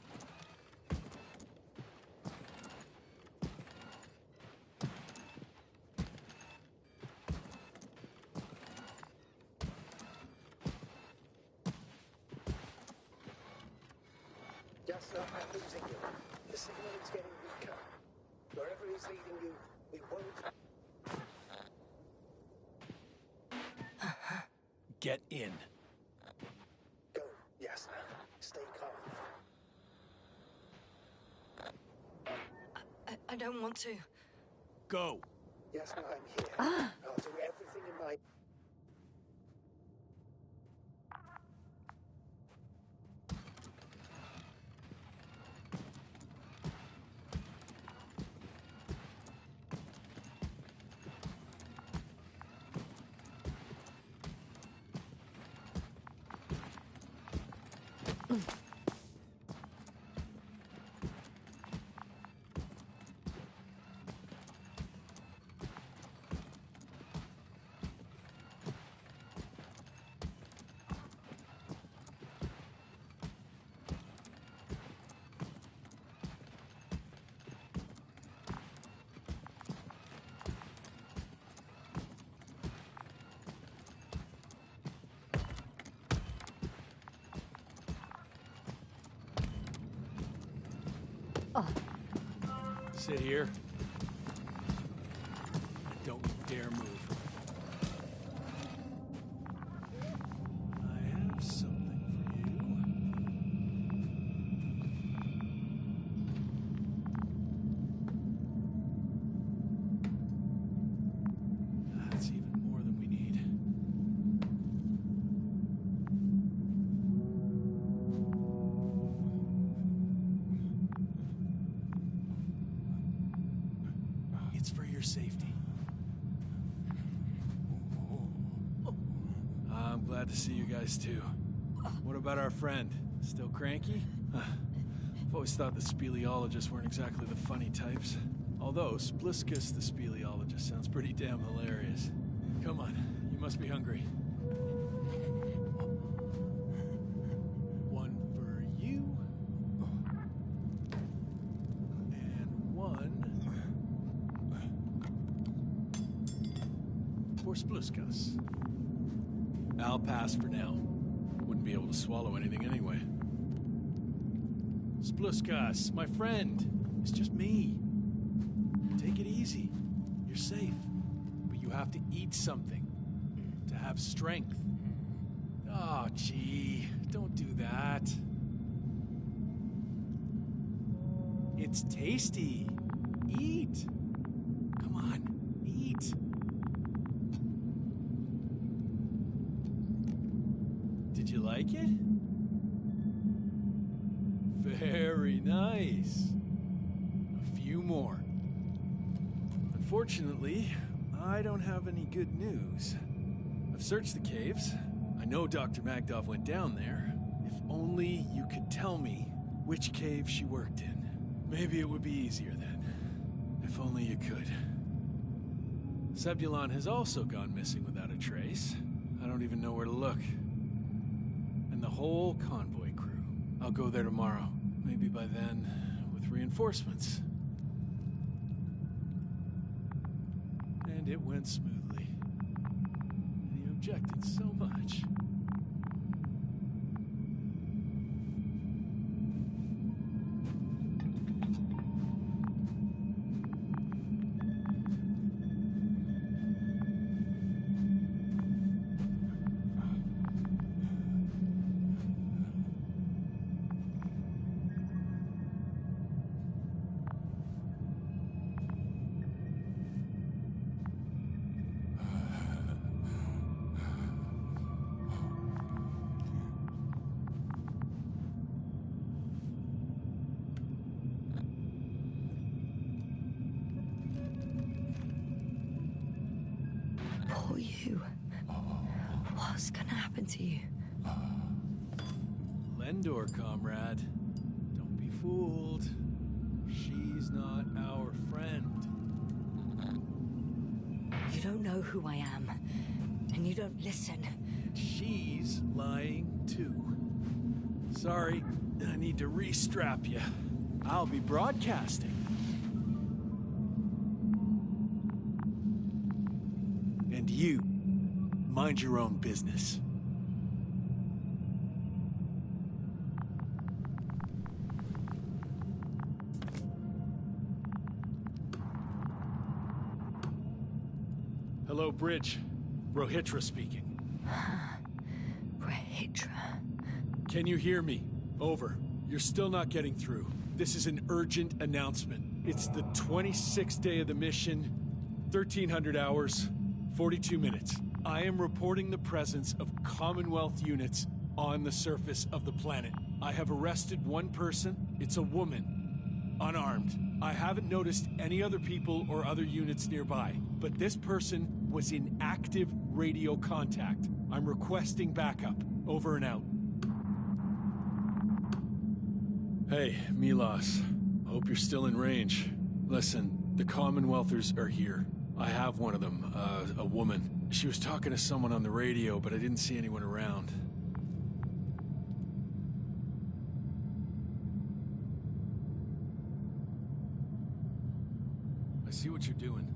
Yes, sir, I'm losing you. The signal is getting weaker. Wherever he's leading you, we won't... Get in. Go, yes, sir. Stay calm. I don't want to. Go. Yes, sir, I'm here. I'll do everything in my... Sit here. And don't you dare move. I have something for you. That's even more than we need. It's for your safety. I'm glad to see you guys too. What about our friend? Still cranky? I've always thought the speleologists weren't exactly the funny types. Although Spliskus the speleologist sounds pretty damn hilarious. Come on, you must be hungry. One for you. And one for Spliskus. I'll pass for now. Wouldn't be able to swallow anything anyway. Spliskus, my friend. It's just me. Take it easy. You're safe. But you have to eat something. To have strength. Oh, gee. Don't do that. It's tasty. Eat. Come on. Eat. Did you like it? Very nice. A few more. Unfortunately, I don't have any good news. I've searched the caves. I know Dr. Magdov went down there. If only you could tell me which cave she worked in. Maybe it would be easier then. If only you could. Zebulon has also gone missing without a trace. I don't even know where to look. And the whole convoy crew. I'll go there tomorrow. Maybe by then, with reinforcements. And it went smoothly. And you objected so much. Poor you. What's gonna happen to you? Lendor, comrade. Don't be fooled. She's not our friend. You don't know who I am, and you don't listen. She's lying too. Sorry, I need to restrap you. I'll be broadcasting. And you, mind your own business. Hello, Bridge. Rohitra speaking. Rohitra. Can you hear me? Over. You're still not getting through. This is an urgent announcement. It's the 26th day of the mission, 1300 hours, 42 minutes. I am reporting the presence of Commonwealth units on the surface of the planet. I have arrested one person. It's a woman, unarmed. I haven't noticed any other people or other units nearby, but this person was in active radio contact. I'm requesting backup. Over and out. Hey, Milos. Hope you're still in range. Listen, the Commonwealthers are here. I have one of them, a woman. She was talking to someone on the radio, but I didn't see anyone around. I see what you're doing.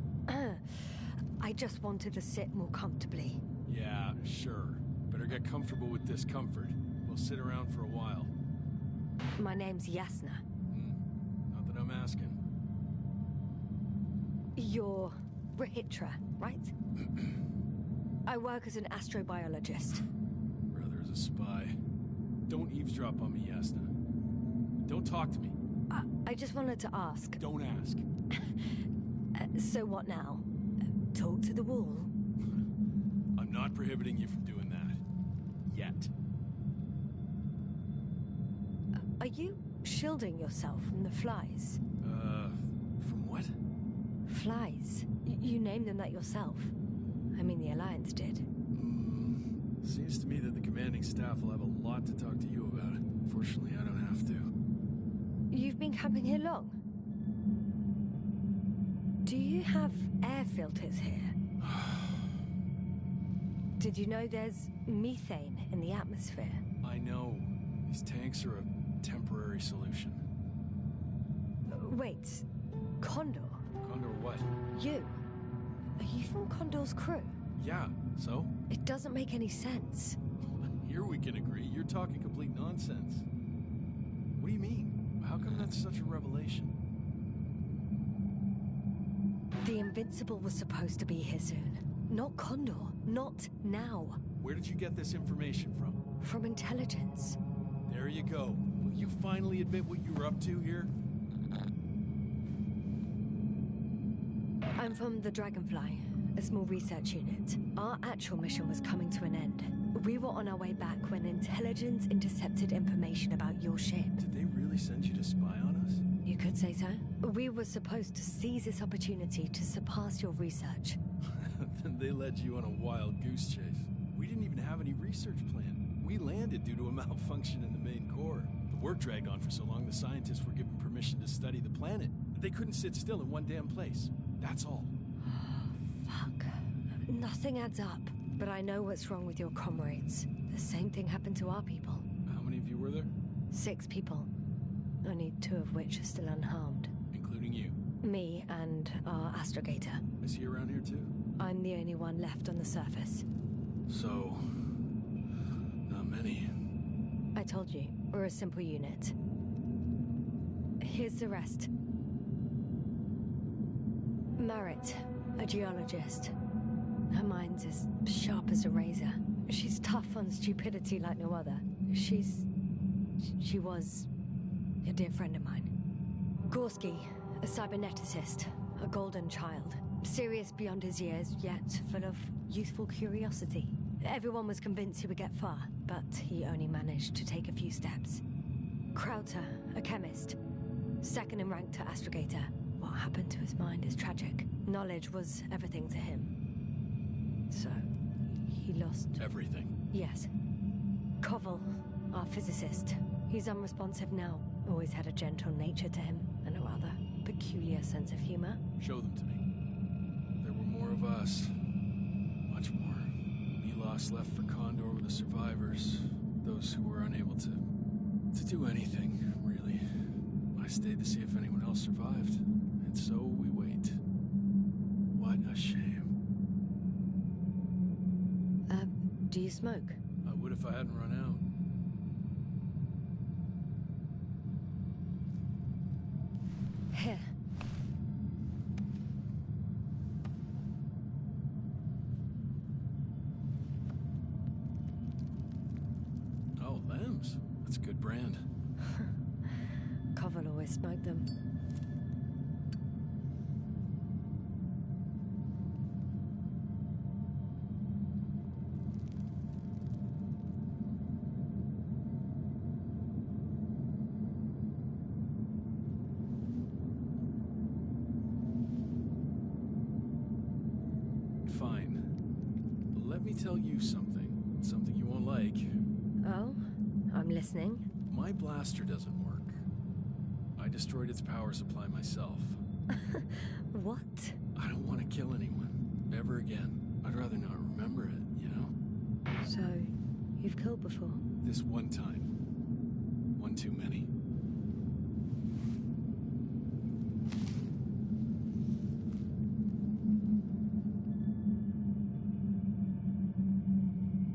I just wanted to sit more comfortably. Yeah, sure. Better get comfortable with discomfort. We'll sit around for a while. My name's Yasna. Not that I'm asking. You're Rohitra, right? I work as an astrobiologist. Brother's a spy. Don't eavesdrop on me, Yasna. Don't talk to me. I just wanted to ask. Don't ask. So what now? Talk to the wall? I'm not prohibiting you from doing that. Yet. Are you shielding yourself from the flies? From what? Flies. You named them that yourself. I mean, the Alliance did. Seems to me that the commanding staff will have a lot to talk to you about. Fortunately, I don't have to. You've been camping here long? Do you have air filters here? Did you know there's methane in the atmosphere? I know. These tanks are a temporary solution. Wait, Condor? Condor what? You? Are you from Condor's crew? Yeah, so? It doesn't make any sense. Here we can agree. You're talking complete nonsense. What do you mean? How come that's such a revelation? The Invincible was supposed to be here soon. Not Condor. Not now. Where did you get this information from? From intelligence. There you go. Will you finally admit what you were up to here? I'm from the Dragonfly, a small research unit. Our actual mission was coming to an end. We were on our way back when intelligence intercepted information about your ship. Did they really send you to spy on us? You could say so. We were supposed to seize this opportunity to surpass your research. Then they led you on a wild goose chase. We didn't even have any research plan. We landed due to a malfunction in the main core. The work dragged on for so long, the scientists were given permission to study the planet. They couldn't sit still in one damn place. That's all. Fuck. Nothing adds up. But I know what's wrong with your comrades. The same thing happened to our people. How many of you were there? 6 people. Only 2 of which are still unharmed. Including you? Me and our astrogator. Is he around here too? I'm the only one left on the surface. So... not many. I told you, we're a simple unit. Here's the rest. Marit, a geologist. Her mind's as sharp as a razor. She's tough on stupidity like no other. She was a dear friend of mine. Gorski, a cyberneticist, a golden child. Serious beyond his years, yet full of youthful curiosity. Everyone was convinced he would get far, but he only managed to take a few steps. Krauter, a chemist. Second in rank to astrogator. What happened to his mind is tragic. Knowledge was everything to him. So, he lost... Everything? Yes. Koval, our physicist. He's unresponsive now. Always had a gentle nature to him, and a rather peculiar sense of humor. Show them to me. There were more of us. Much more. Milos left for Condor with the survivors. Those who were unable to do anything, really. I stayed to see if anyone else survived. And so we wait. What a shame. Do you smoke? I would if I hadn't run out. Here. Oh, Lems. That's a good brand. Koval always smoked them. Fine. Let me tell you something. Something you won't like. Oh? I'm listening. My blaster doesn't work. I destroyed its power supply myself. What? I don't want to kill anyone. Ever again. I'd rather not remember it, you know? So, you've killed before? This one time. One too many.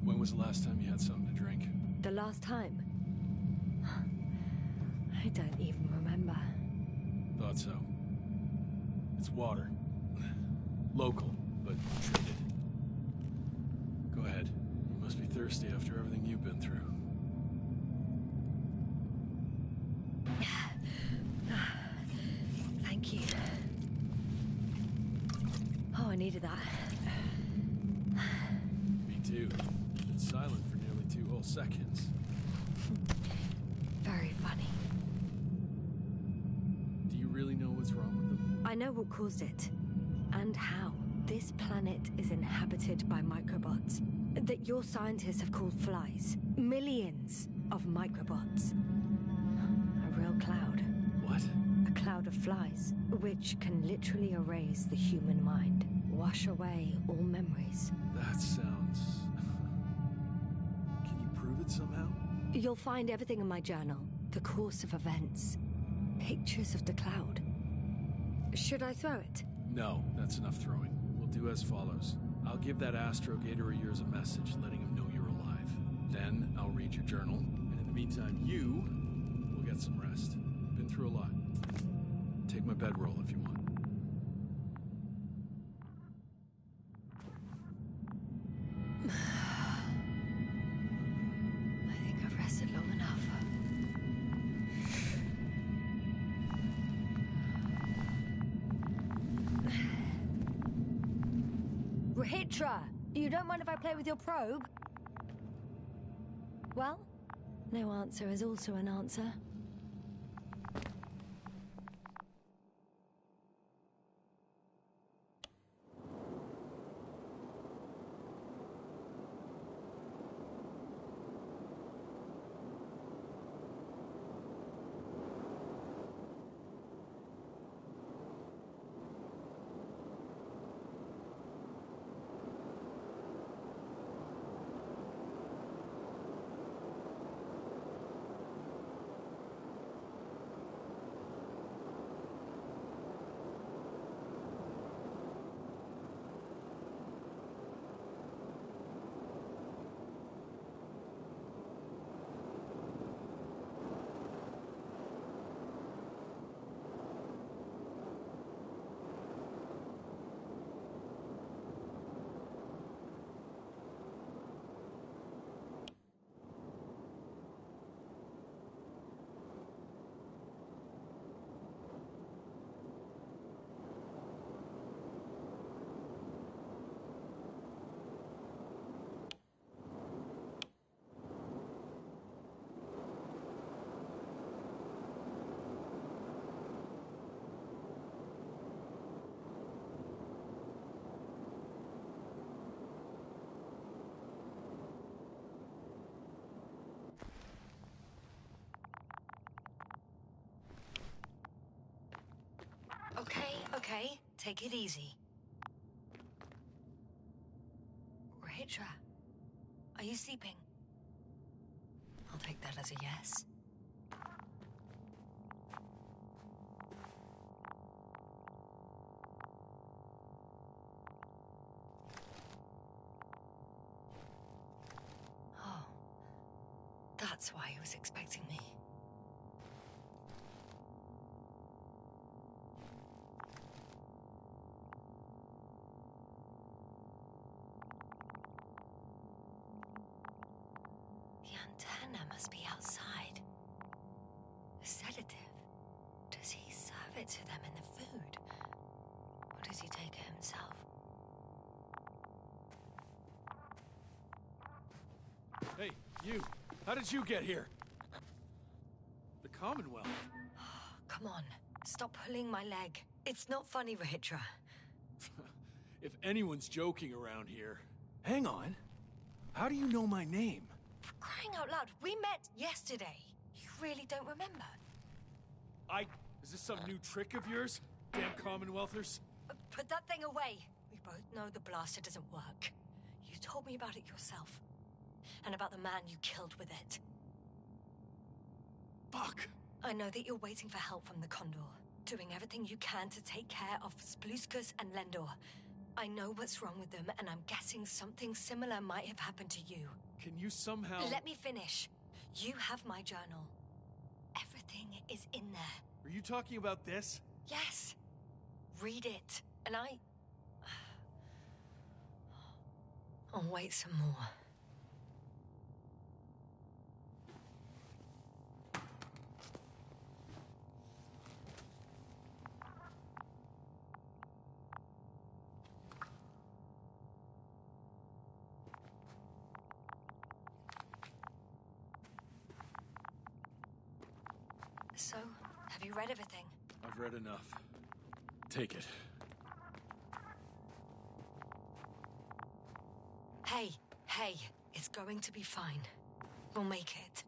When was the last time you had something to drink? The last time? I don't even remember. Thought so. It's water. Local, but treated. Go ahead. You must be thirsty after everything you've been through. Thank you. Oh, I needed that. Me too. Been silent for nearly 2 whole seconds. Very funny. Do you really know what's wrong with them? I know what caused it. And how. This planet is inhabited by microbots that your scientists have called flies. Millions of microbots. A real cloud. What? A cloud of flies, which can literally erase the human mind. Wash away all memories. That sounds... Can you prove it somehow? You'll find everything in my journal. The course of events. Pictures of the cloud. Should I throw it? No, that's enough throwing. We'll do as follows. I'll give that astrogator of yours a message letting him know you're alive. Then I'll read your journal, and in the meantime, you will get some rest. Been through a lot. Take my bedroll if you want. I think I've rested long enough. Rahitra, you don't mind if I play with your probe? Well, no answer is also an answer. Okay, take it easy. Rahitra, are you sleeping? I'll take that as a yes. Oh, that's why he was expecting me. Must be outside. A sedative. Does he serve it to them in the food? Or does he take it himself? Hey, you! How did you get here? The Commonwealth? Come on, stop pulling my leg. It's not funny, Rahitra. If anyone's joking around here... Hang on. How do you know my name? For crying out loud, we met yesterday. You really don't remember? Is this some new trick of yours? Damn Commonwealthers? Put that thing away. We both know the blaster doesn't work. You told me about it yourself. And about the man you killed with it. Fuck! I know that you're waiting for help from the Condor. Doing everything you can to take care of Spluskus and Lendor. I know what's wrong with them, and I'm guessing something similar might have happened to you. Can you somehow... Let me finish. You have my journal. Everything is in there. Are you talking about this? Yes. Read it. And I'll wait some more. So, have you read everything? I've read enough. Take it. Hey, it's going to be fine. We'll make it.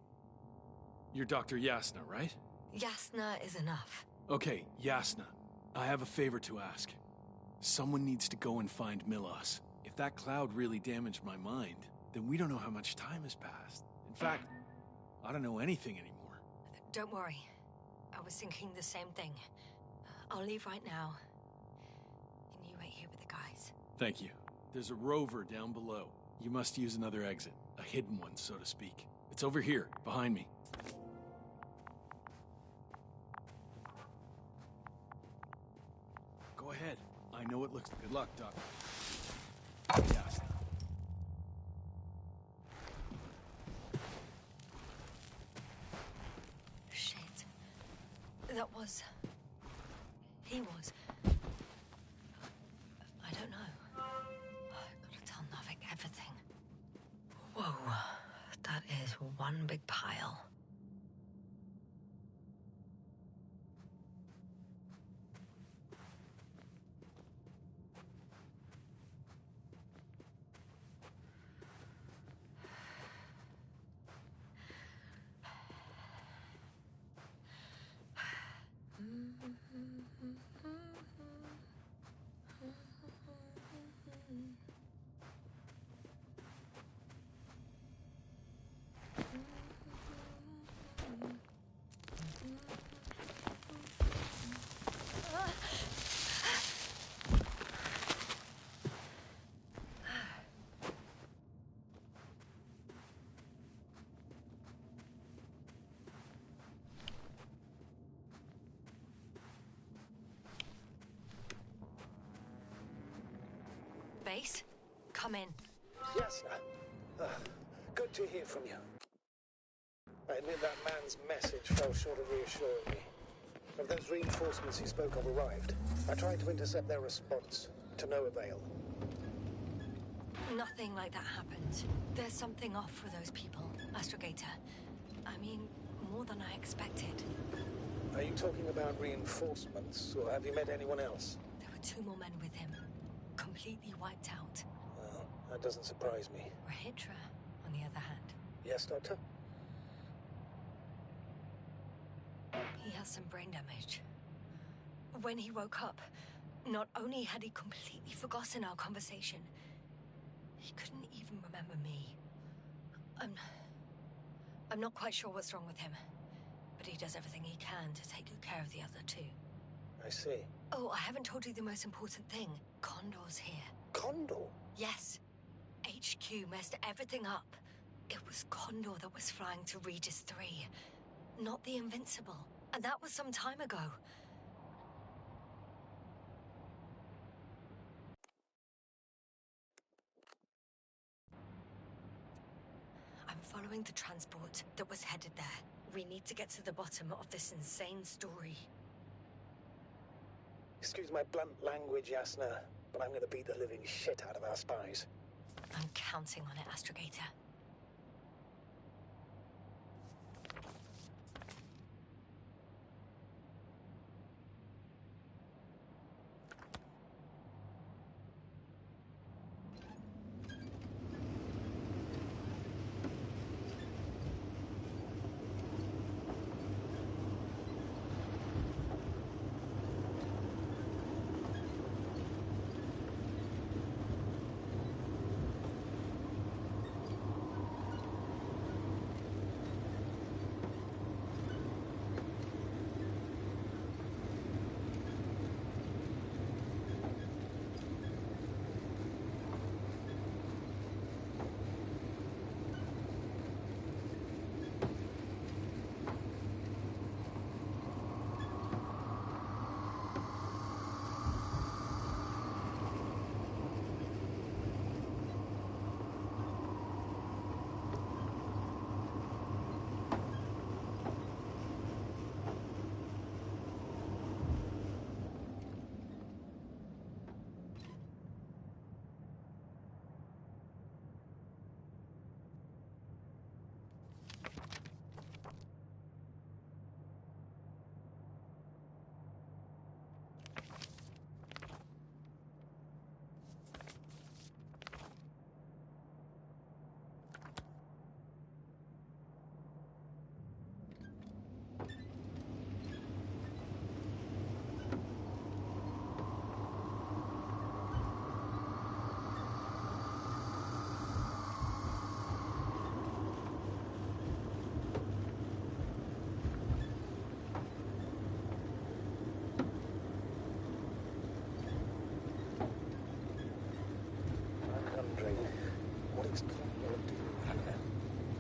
You're Dr. Yasna, right? Yasna is enough. Okay, Yasna. I have a favor to ask. Someone needs to go and find Milos. If that cloud really damaged my mind, then we don't know how much time has passed. In fact, I don't know anything anymore. Don't worry. I was thinking the same thing. I'll leave right now. And you wait here with the guys. Thank you. There's a rover down below. You must use another exit. A hidden one, so to speak. It's over here, behind me. Go ahead. I know it looks... Good luck, Doc. Yes. Shit. That was... He was... I don't know. Gotta tell Novik everything. Whoa. That is one big pile. Base, come in. Yes, sir. Good to hear from you. I admit that man's message fell short of reassuring me. Have those reinforcements he spoke of arrived? I tried to intercept their response, to no avail. Nothing like that happened. There's something off with those people, Astrogator. I mean, more than I expected. Are you talking about reinforcements, or have you met anyone else? There were 2 more men with him. Completely wiped out. Well, that doesn't surprise me. Rahitra, on the other hand. Yes, Doctor? He has some brain damage. When he woke up, Not only had he completely forgotten our conversation, he couldn't even remember me. I'm not quite sure what's wrong with him, but he does everything he can to take good care of the other two. I see. Oh, I haven't told you the most important thing. Condor's here. Condor? Yes. HQ messed everything up. It was Condor that was flying to Regis 3, not the Invincible. And that was some time ago. I'm following the transport that was headed there. We need to get to the bottom of this insane story. Excuse my blunt language, Yasna, but I'm gonna beat the living shit out of our spies. I'm counting on it, Astrogator.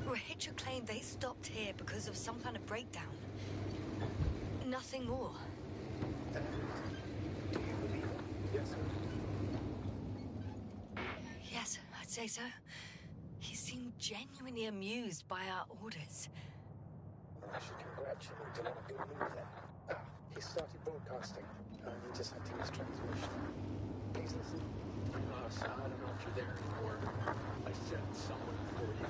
Rahitra claimed they stopped here because of some kind of breakdown. Nothing more. Do you believe it? Yes, sir. Yes, I'd say so. He seemed genuinely amused by our orders. Well, I should congratulate him on a good move then. Ah, he started broadcasting. We just had to use transmission. Please listen. So I don't know if you're there anymore. I sent someone for you.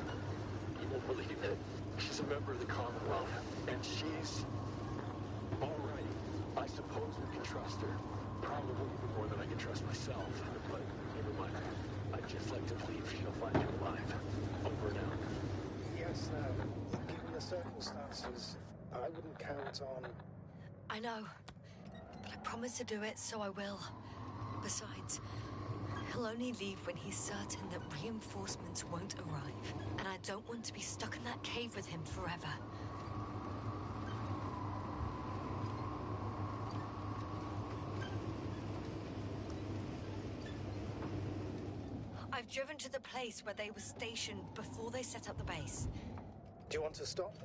You won't believe it. She's a member of the Commonwealth, and she's all right. I suppose we can trust her. Probably even more than I can trust myself. But never mind. I'd just like to believe she'll find you alive. Over now. Yes, given the circumstances, I wouldn't count on... I know, but I promised to do it, so I will. Besides, he'll only leave when he's certain that reinforcements won't arrive. And I don't want to be stuck in that cave with him forever. I've driven to the place where they were stationed before they set up the base. Do you want to stop?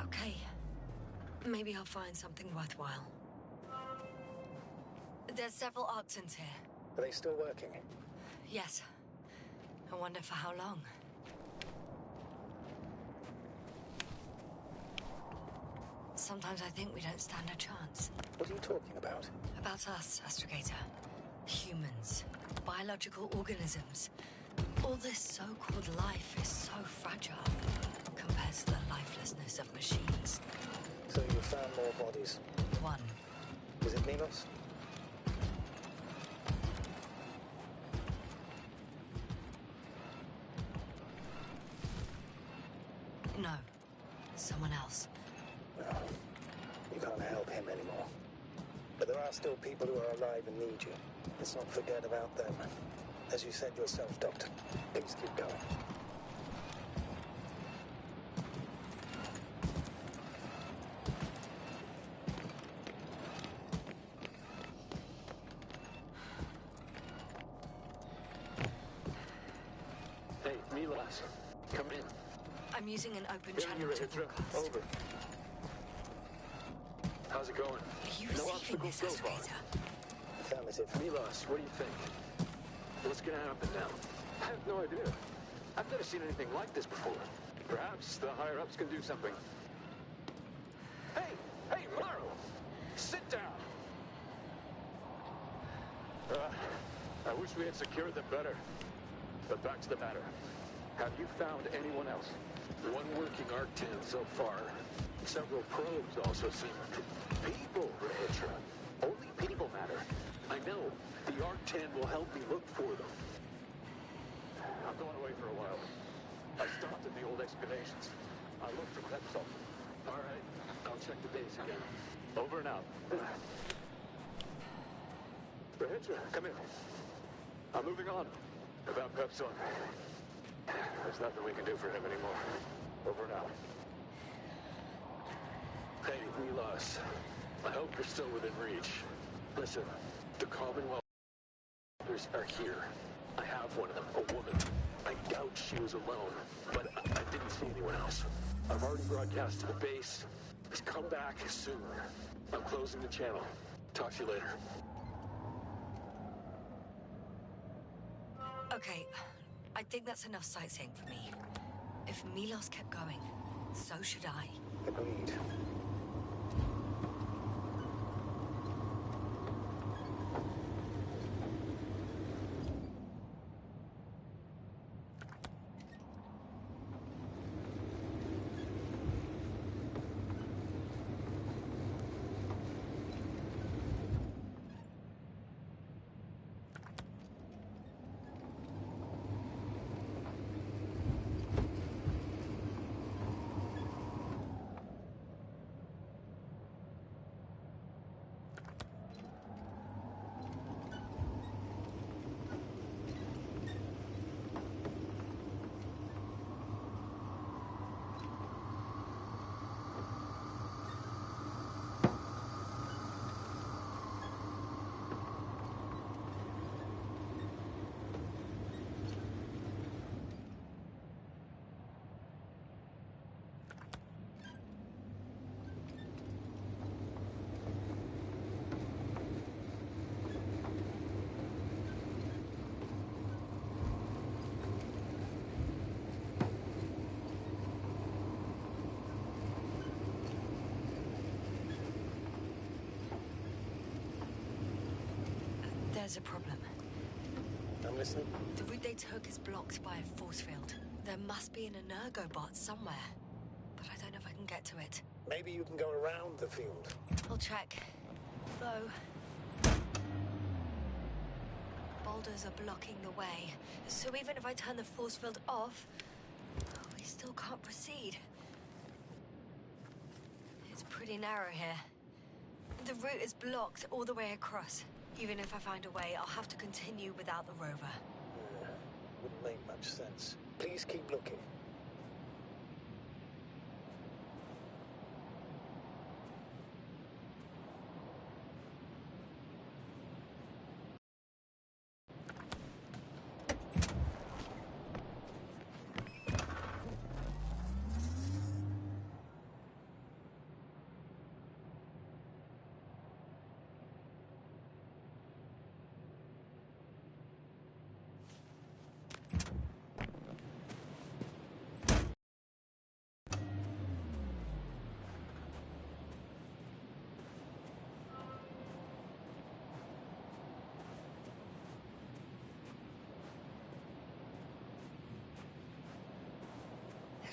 Okay. Maybe I'll find something worthwhile. There's several Arctons here. Are they still working? Yes. I wonder for how long. Sometimes I think we don't stand a chance. What are you talking about? About us, Astrogator. Humans. Biological organisms. All this so-called life is so fragile compared to the lifelessness of machines. So you found more bodies? One. Is it Milos? No. someone else. No, you can't help him anymore. But there are still people who are alive and need you. Let's not forget about them. As you said yourself, Doctor, please keep going. Hey, Milas, come in. I'm using an open Hearing channel you, to Hydra. broadcast. Over. How's it going? Are you No receiving obstacles this, so far. Aspirator? Affirmative. Milas, what do you think? What's gonna happen now? I have no idea. I've never seen anything like this before. Perhaps the higher-ups can do something. Hey! Hey, Morrow! Sit down! I wish we had secured them better. But back to the matter. Have you found anyone else? One working Arc-10 so far. Several probes also seem... People, Hydra. Only people matter. I know. The Arc-10 will help me look for them. I'm going away for a while. I stopped at the old excavations. I looked for Repsol. All right. I'll check the base again. Over and out. Hydra, come in. I'm moving on. About Pepson. There's nothing we can do for him anymore. Over and out. Hey, Milas. I hope you're still within reach. Listen, the Commonwealth are here. I have one of them, a woman. I doubt she was alone, but I didn't see anyone else. I've already broadcast to the base. Just come back soon. I'm closing the channel. Talk to you later. Okay, I think that's enough sightseeing for me. If Milos kept going, so should I. Agreed. There's a problem. I'm listening. The route they took is blocked by a force field. There must be an energobot somewhere, but I don't know if I can get to it. Maybe you can go around the field. I'll check. Though... boulders are blocking the way, so even if I turn the force field off, we still can't proceed. It's pretty narrow here. The route is blocked all the way across. Even if I find a way, I'll have to continue without the rover. Wouldn't make much sense. Please keep looking.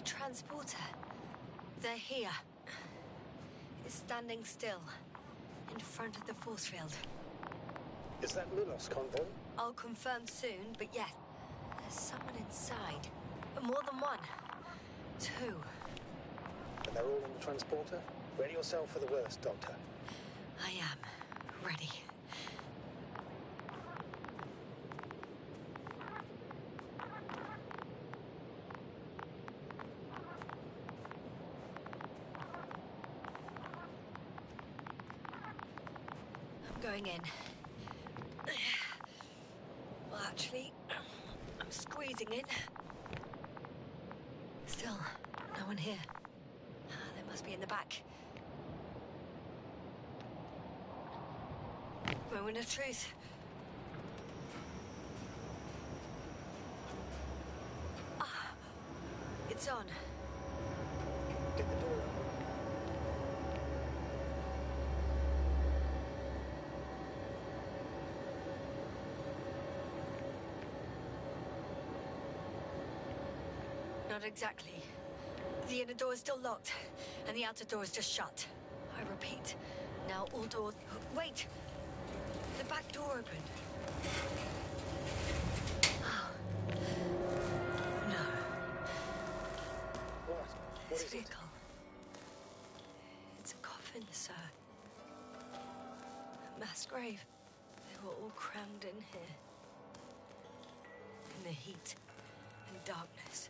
Transporter. They're here. It's standing still, in front of the force field. Is that Milos convoy? I'll confirm soon, but yes, there's someone inside. More than one. Two. And They're all on the transporter? Ready yourself for the worst, Doctor. I am. Ready. I'm going in. Well, actually, I'm squeezing in. Still, no one here. They must be in the back. Moment of truth. Ah, it's on. Get the door open. Not exactly. The inner door is still locked, and the outer door is just shut. I repeat, now all doors... Wait! The back door opened. Oh. No. What? What This is it? vehicle. It's a coffin, sir. A mass grave. They were all crammed in here. In the heat and darkness,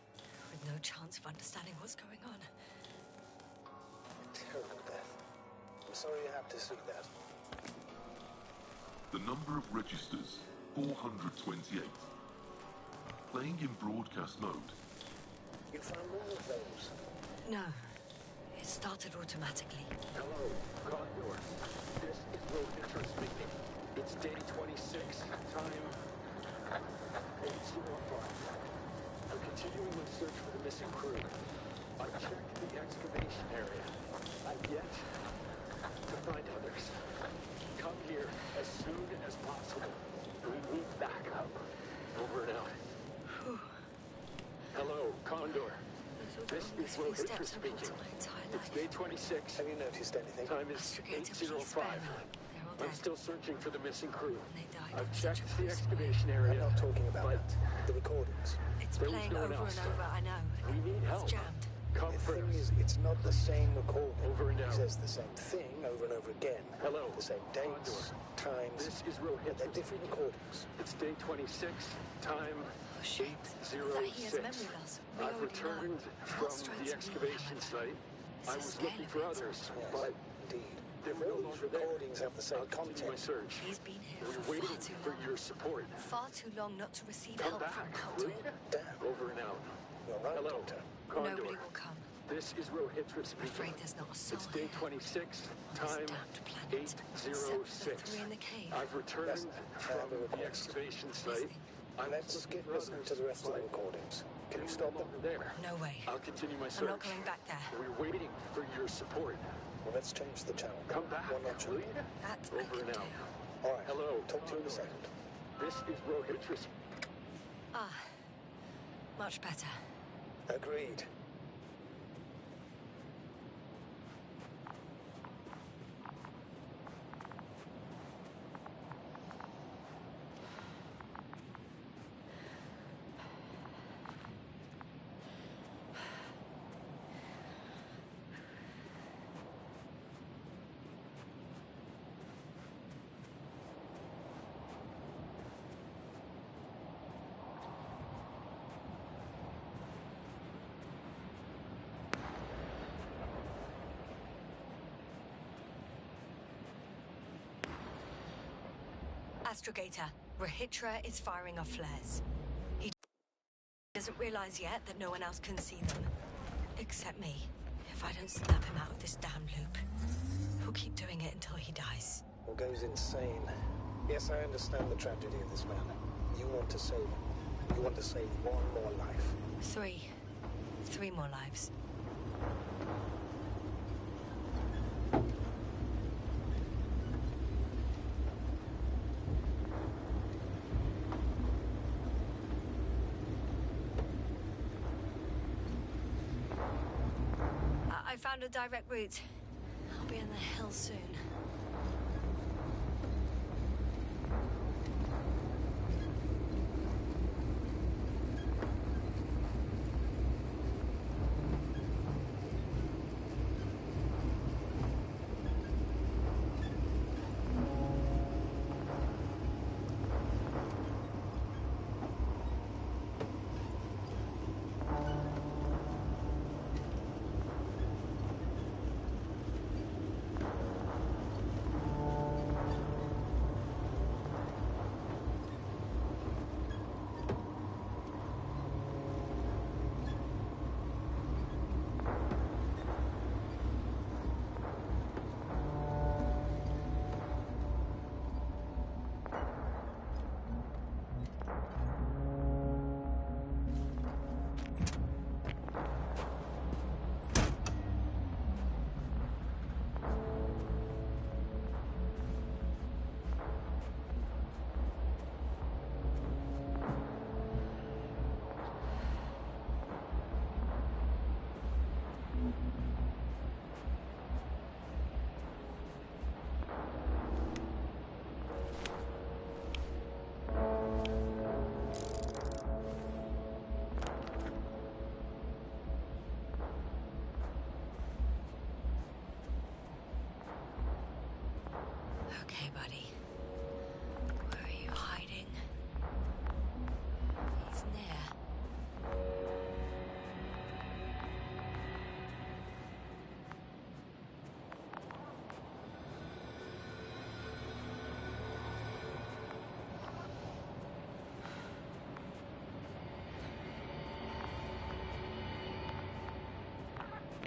with no chance of understanding what's going on. Terrible death. I'm sorry you have to see that. The number of registers, 428. Playing in broadcast mode. You found more of those? No. It started automatically. Hello, Condor. This is Rohitra speaking. It's day 26, time 8:05. I'm continuing my search for the missing crew. I've checked the excavation area. I've yet to find others. Come here as soon as possible. We need backup. Over and out. Hello, Condor. This is Rohitra speaking. It's day 26. Have you noticed anything? Time is 8:05. I'm still searching for the missing crew. I've checked the excavation I'm area. not talking about but that. The recordings. It's there was playing no over one else. and over, I know. We need help. It's jammed. Come The first. thing is, it's not the same recording. Over and It out. says the same thing over and over again. Hello. The same dates, times. This is But they're Rohitra. different recordings. It's day 26, time Oh, shit. That he has 8:06. memory loss. We I've already know. returned What from strikes the me, excavation however, site. is I the was scale looking of for it. others, Yes, but indeed. they If were no all these longer there. recordings have the same I'll continue my content. search. He's been here We're for far waiting too for long. your support. Far too long not to receive Come help from back, out will here. you? Damn. Over and out. You're right, Hello, Doctor. Condor. Nobody will come. This is Rohitra I'm speaking. afraid there's not a soul It's day here. 26, On this time damned planet. Except for the 8:06. three in the cave. I've returned Yes, I from have a the request. excavation site. Listening. I'm Let's looking skip for listening to others, the rest of the but recordings. Can you they're stop no them? longer there. No way. I'll continue my I'm search. not going back there. We're waiting for your support. Well, let's change the channel. Come back, One notch. will you? That I Over can and do. out. All right. Hello, Talk to you in a Condor. second. This is Rohitra. Ah, much better. Agreed. Astrogator, Rohitra is firing off flares. He doesn't realize yet that no one else can see them. Except me. If I don't snap him out of this damn loop, he'll keep doing it until he dies. Or goes insane. Yes, I understand the tragedy of this man. You want to save him. You want to save one more life. Three. 3 more lives. I found a direct route. I'll be in the hill soon. Okay, buddy. Where are you hiding? He's near.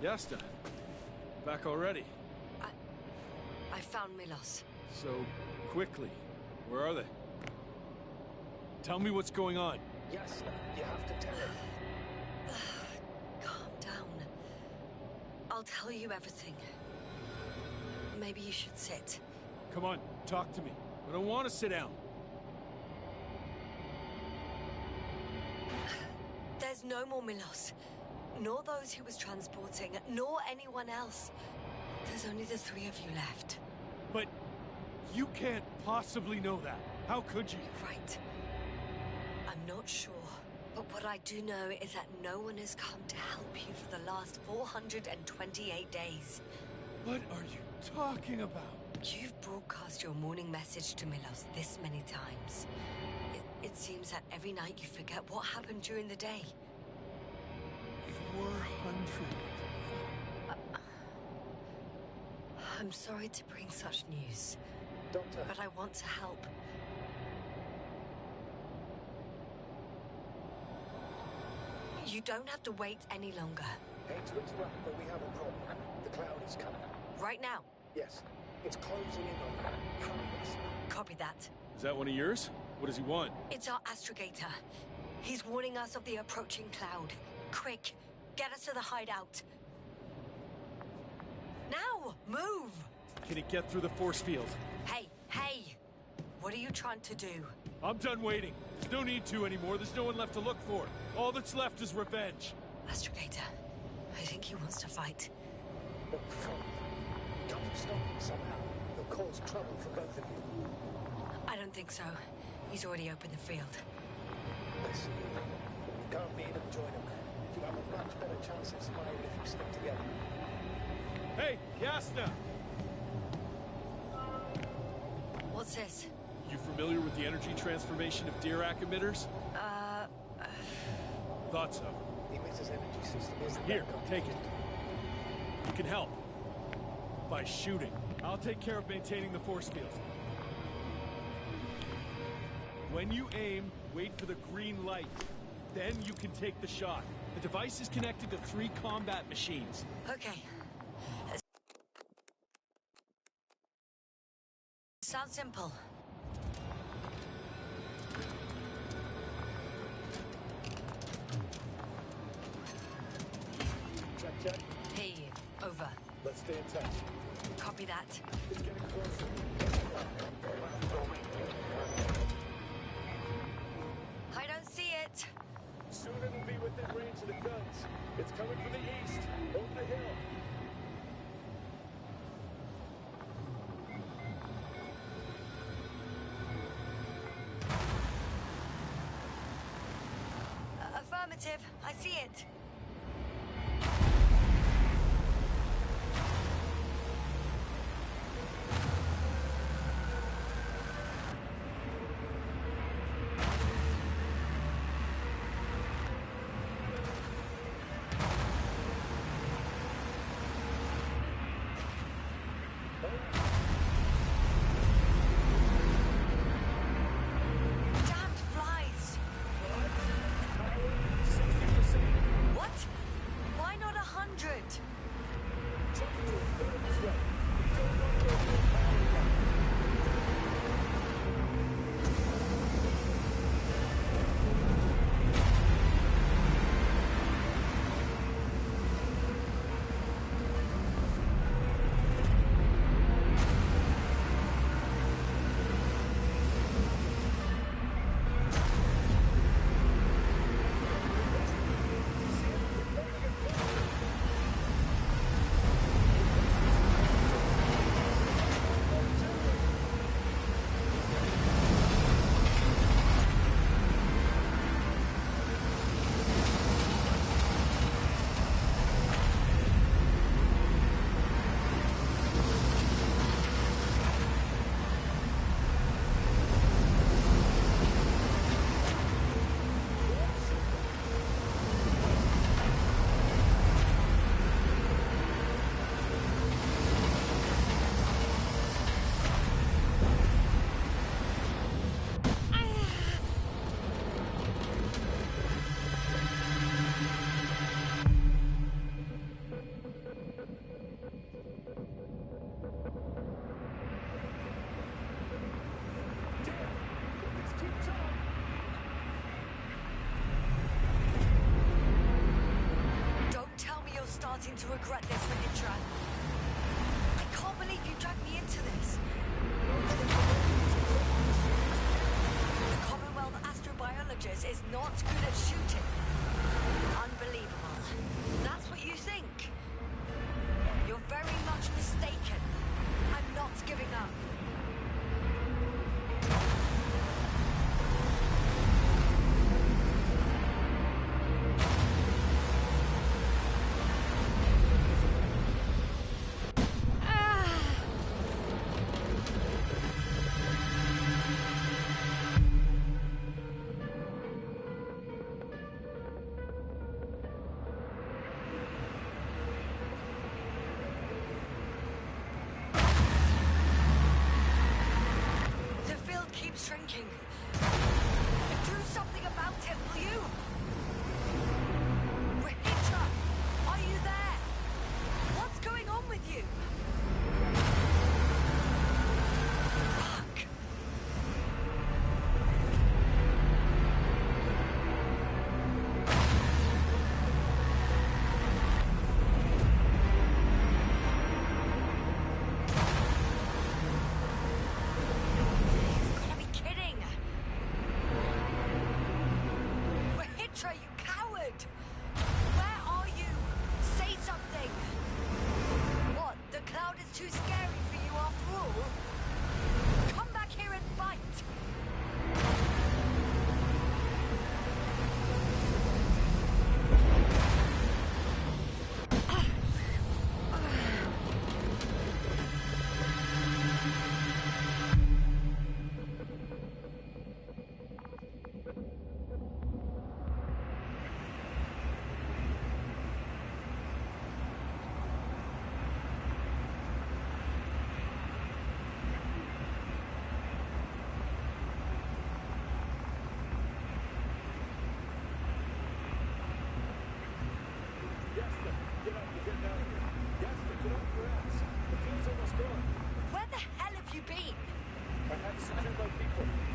Yasta, back already. I found Milos. So quickly. Where are they? Tell me what's going on. Yes, you have to tell him. Calm down. I'll tell you everything. Maybe you should sit. Come on, talk to me. I don't want to sit down. There's no more Milos. Nor those he was transporting, nor anyone else. There's only the three of you left. But you can't possibly know that. How could you? Right. I'm not sure. But what I do know is that no one has come to help you for the last 428 days. What are you talking about? You've broadcast your morning message to Milos this many times. It seems that every night you forget what happened during the day. 400. I'm sorry to bring such news, Doctor. but I want to help. You don't have to wait any longer. Hate to interrupt, but we have a problem. The cloud is coming. Right now. Yes, it's closing in on us. Hurry us. Copy that. Is that one of yours? What does he want? It's our astrogator. He's warning us of the approaching cloud. Quick, get us to the hideout. Now, move! Can he get through the force field? Hey! What are you trying to do? I'm done waiting. There's no need to anymore. There's no one left to look for. All that's left is revenge. Astrogator, I think he wants to fight. But can't you stop him somehow? He'll cause trouble for both of you. I don't think so. He's already opened the field. Listen, you can't meet and join him. You have a much better chance of surviving if you stick together. Hey, Yasna! What's this? You familiar with the energy transformation of Dirac emitters? Thought so. The emitter's energy system isn't Here, that take it. complicated. You can help. By shooting. I'll take care of maintaining the force field. When you aim, wait for the green light. Then you can take the shot. The device is connected to 3 combat machines. Okay. Sounds simple. Check. Hey, over. Let's stay in touch. Copy that. It's getting closer. I don't see it. Soon it'll be within range of the guns. It's coming from the east, over the hill. Affirmative. I see it. Damned flies! 60%. starting to regret this, Mahindra. I can't believe you dragged me into this. The Commonwealth astrobiologist is not good at shooting. Unbelievable. That's what you think? You're very much mistaken. I'm not giving up. Shrinking. Do something about it, will you? Mahindra, are you there? What's going on with you? Fuck.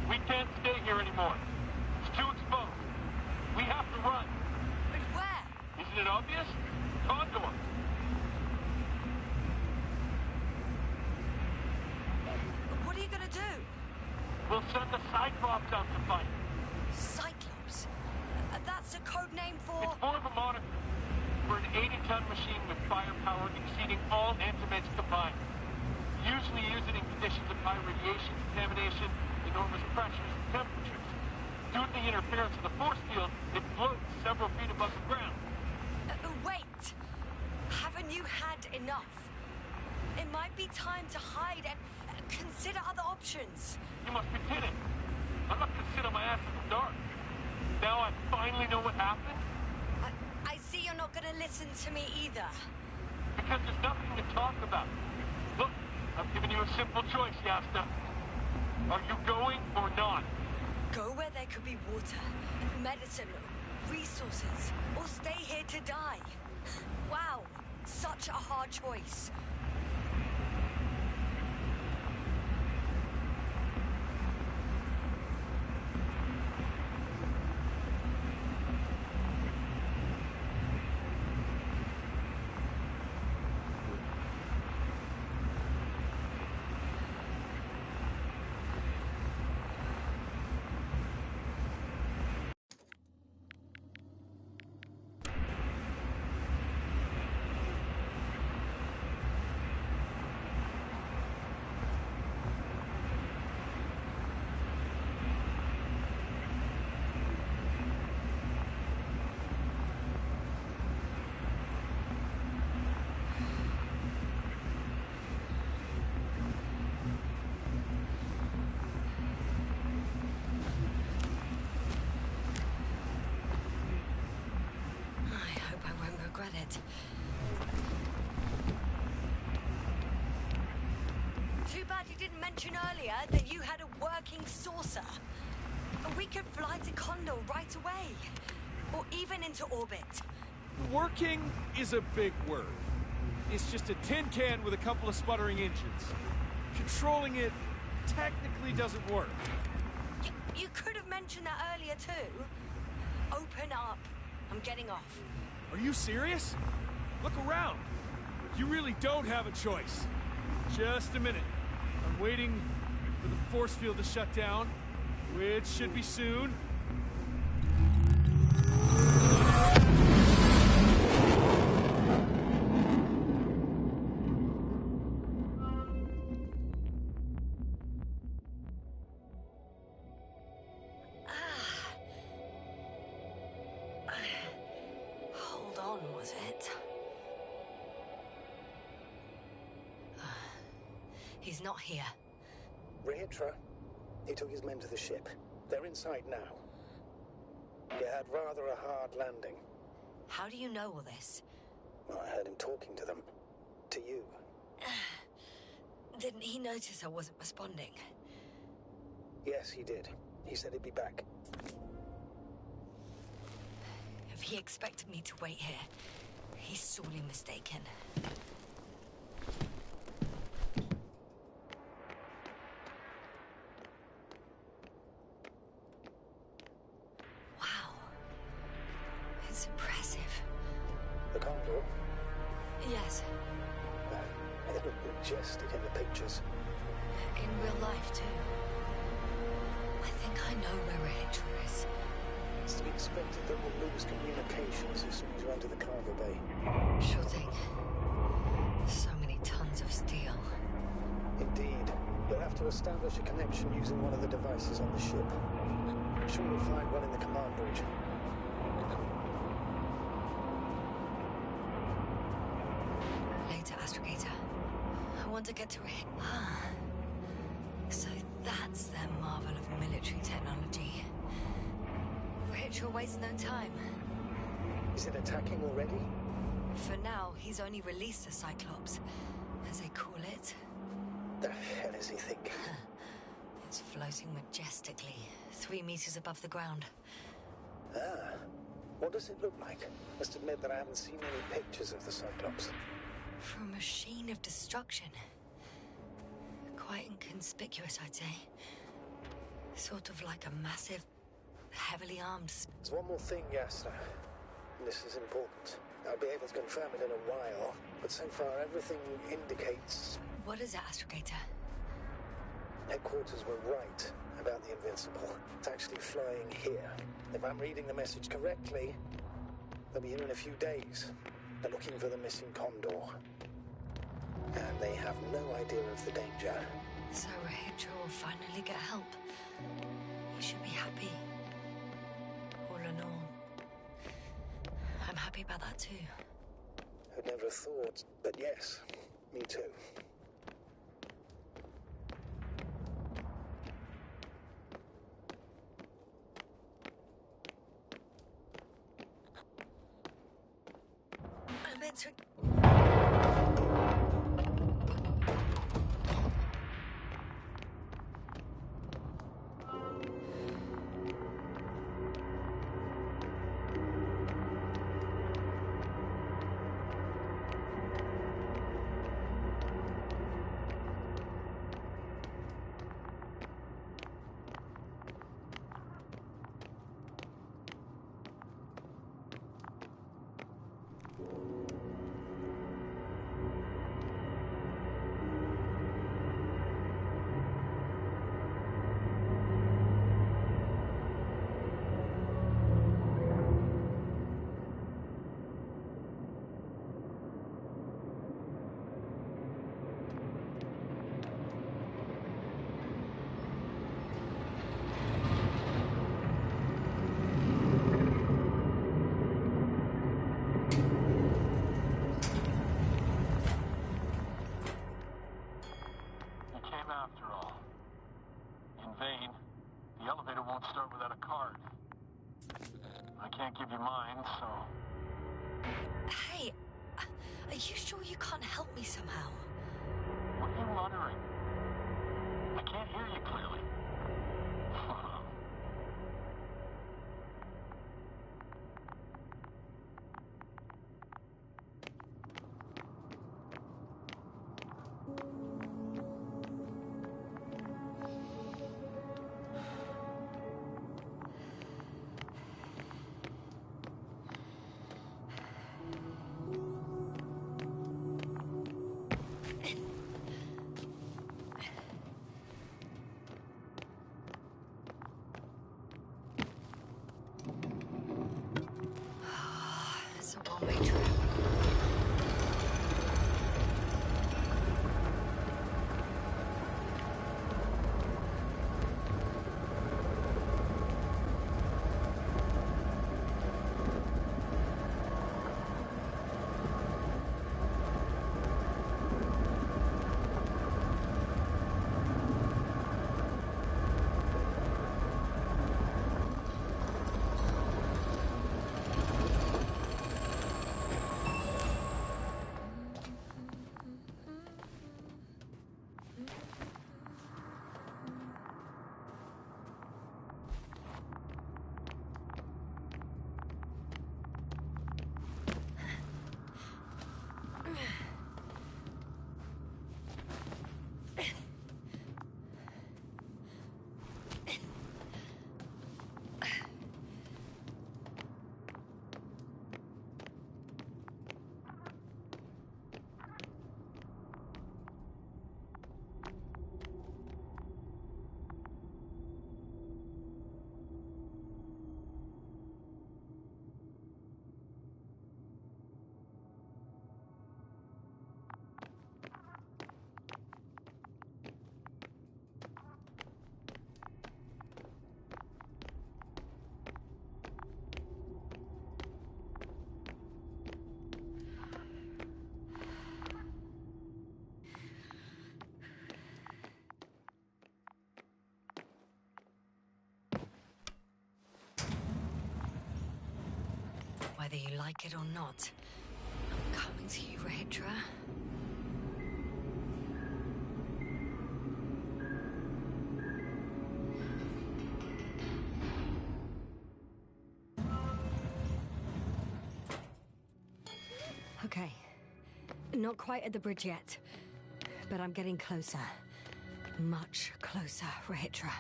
We can't stay here anymore. It's too exposed. We have to run. But where? Isn't it obvious? Condor. What are you gonna do? We'll send the Cyclops out to fight. Cyclops? That's a code name for... It's more of a moniker. For an 80-ton machine with firepower exceeding all antimates combined. Usually use it in conditions of high radiation contamination, enormous pressures and temperatures. Due to the interference of the force field, it floats several feet above the ground. Wait! Haven't you had enough? It might be time to hide and consider other options. You must be kidding. I'm not gonna sit on my ass in the dark. Now I finally know what happened? I see you're not gonna listen to me either. Because there's nothing to talk about. Look, I've given you a simple choice, Yasta. Are you going or not? Go where there could be water, medicine, resources, or stay here to die. Wow, such a hard choice. It. Too bad you didn't mention earlier that you had a working saucer. We could fly to Condor right away. Or even into orbit. Working is a big word. It's just a tin can with a couple of sputtering engines. Controlling it technically doesn't work. You could have mentioned that earlier too. Open up. I'm getting off. Are you serious? Look around. You really don't have a choice. Just a minute. I'm waiting for the force field to shut down, which should be soon. Hold on, was it? He's not here. Rehitra, he took his men to the ship. They're inside now. He had rather a hard landing. How do you know all this? Well, I heard him talking to them. To you. Didn't he notice I wasn't responding? Yes, he did. He said he'd be back. If he expected me to wait here, he's sorely mistaken. Wow. It's impressive. The Condor? Yes. It looked majestic in the pictures. In real life, too. I think I know where Rehitra is. It's to be expected that we'll lose communications as soon as you enter the cargo bay. Sure thing. So many tons of steel. Indeed. You'll have to establish a connection using one of the devices on the ship. I'm sure you'll find one in the command bridge. Later, Astrogator. I want to get to So that's their marvel of military technology. Rehitra wastes no time. Is it attacking already? For now, he's only released the Cyclops, as they call it. The hell is he thinking? It's floating majestically, 3 meters above the ground. Ah. What does it look like? Must admit that I haven't seen any pictures of the Cyclops. For a machine of destruction. Quite inconspicuous, I'd say. Sort of like a massive, heavily armed... There's one more thing, Yasna. This is important. I'll be able to confirm it in a while, but so far everything indicates... What is it, Astrogator? Headquarters were right about the Invincible. It's actually flying here. If I'm reading the message correctly, they'll be here in a few days. They're looking for the missing Condor. And they have no idea of the danger. So Rehitra will finally get help. You should be happy. All in all. I'm happy about that too. I'd never thought, but yes, me too. I meant to... After all. In vain. The elevator won't start without a card. I can't give you mine, so... Hey, are you sure you can't help me somehow? What are you muttering? I can't hear you clearly. Whether you like it or not, I'm coming to you, Rahitra. Okay. Not quite at the bridge yet, but I'm getting closer. Much closer, Rahitra.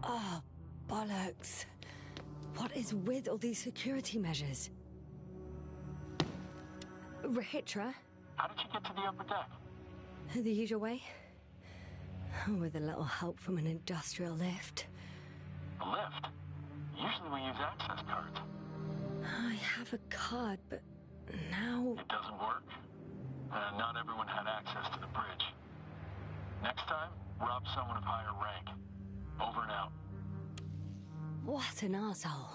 Oh, bollocks. What is with all these security measures? Rahitra? How did you get to the upper deck? The usual way. With a little help from an industrial lift. A lift? Usually we use access cards. I have a card, but now... It doesn't work? Not everyone had access to the bridge. Next time, rob someone of higher rank. Over and out. What an asshole.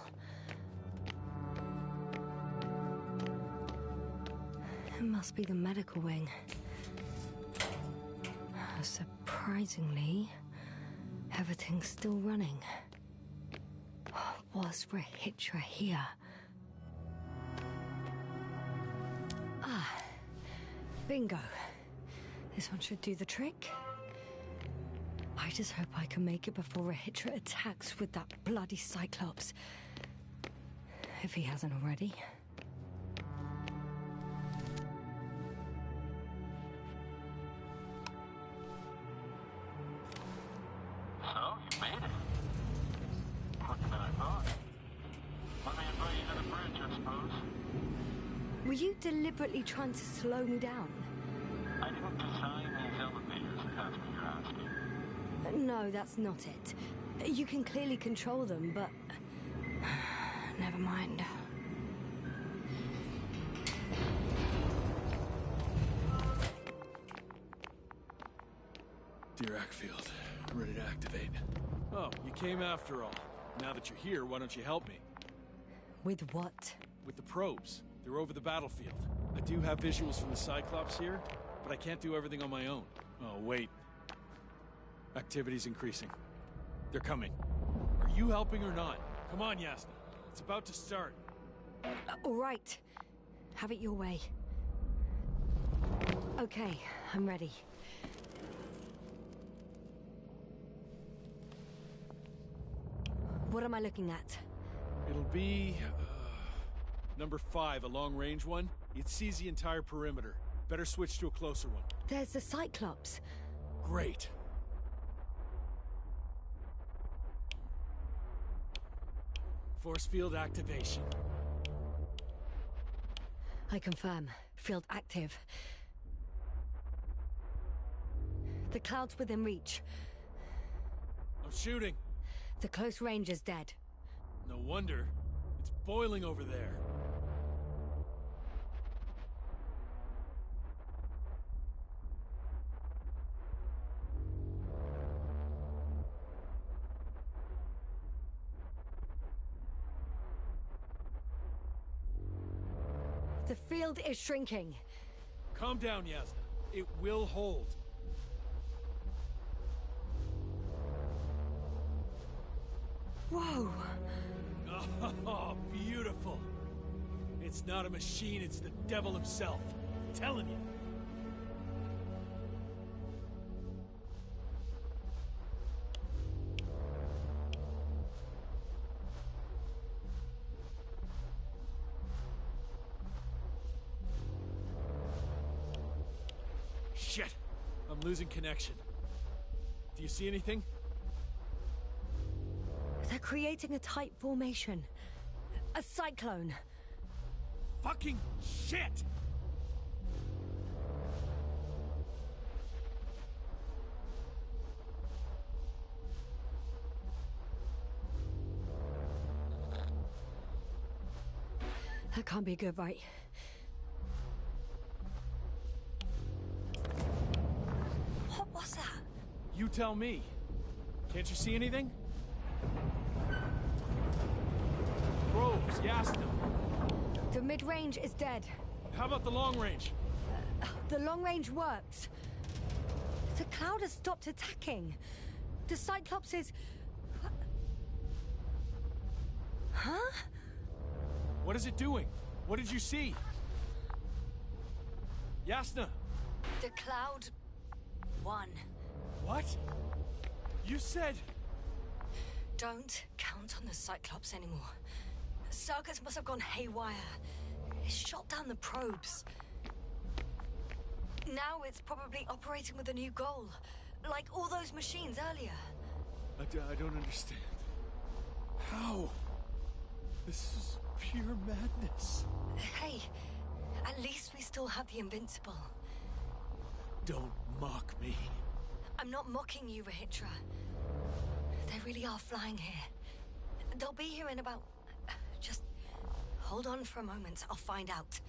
It must be the medical wing. Surprisingly, everything's still running. Was Rahitra here? Ah, bingo. This one should do the trick. I just hope I can make it before Rahitra attacks with that bloody Cyclops. If he hasn't already. So, you made it. Quicker than I thought. Let me invite you to the bridge, I suppose. Were you deliberately trying to slow me down? I didn't design these elevators, if that's what you're asking. No, that's not it. You can clearly control them, but... Never mind. Dirac field, ready to activate. Oh, you came after all. Now that you're here, why don't you help me? With what? With the probes. They're over the battlefield. I do have visuals from the Cyclops here, but I can't do everything on my own. Oh, wait. Activity's increasing. They're coming. Are you helping or not? Come on, Yasna. It's about to start. All right. Have it your way. Okay, I'm ready. What am I looking at? It'll be... number 5, a long-range one. It sees the entire perimeter. Better switch to a closer one. There's the Cyclops. Great. Force field activation. I confirm. Field active. The cloud's within reach. I'm shooting. The close range is dead. No wonder. It's boiling over there. The field is shrinking. Calm down, Yasna. It will hold. Whoa! Oh, beautiful. It's not a machine, it's the devil himself. I'm telling you. Shit! I'm losing connection. Do you see anything? They're creating a tight formation. A cyclone. Fucking shit! That can't be good, right? What was that? You tell me. Can't you see anything? probes, Yasna. The mid-range is dead. How about the long range? The long range works. The Cloud has stopped attacking. The Cyclops is... Huh? What is it doing? What did you see? Yasna! The Cloud won. What? You said... Don't count on the Cyclops anymore. Circuits must have gone haywire. It shot down the probes. Now it's probably operating with a new goal. Like all those machines earlier. I don't understand. How? This is pure madness. Hey, at least we still have the invincible. Don't mock me. I'm not mocking you, Rahitra. They really are flying here. They'll be here in about... Just hold on for a moment. I'll find out.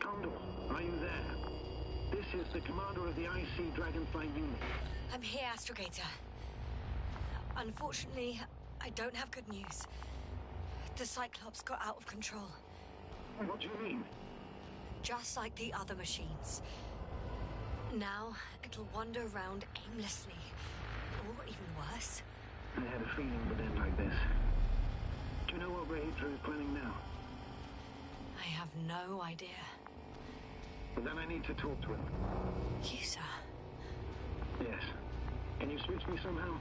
Condor, are you there? This is the commander of the IC Dragonfly unit. I'm here, Astrogator. Unfortunately, I don't have good news. The Cyclops got out of control. What do you mean? Just like the other machines. Now, it'll wander around aimlessly. Or even worse. I had a feeling it would end like this. Do you know what Rahitra is planning now? I have no idea. But then I need to talk to him. You, sir? Yes. Can you switch me somehow?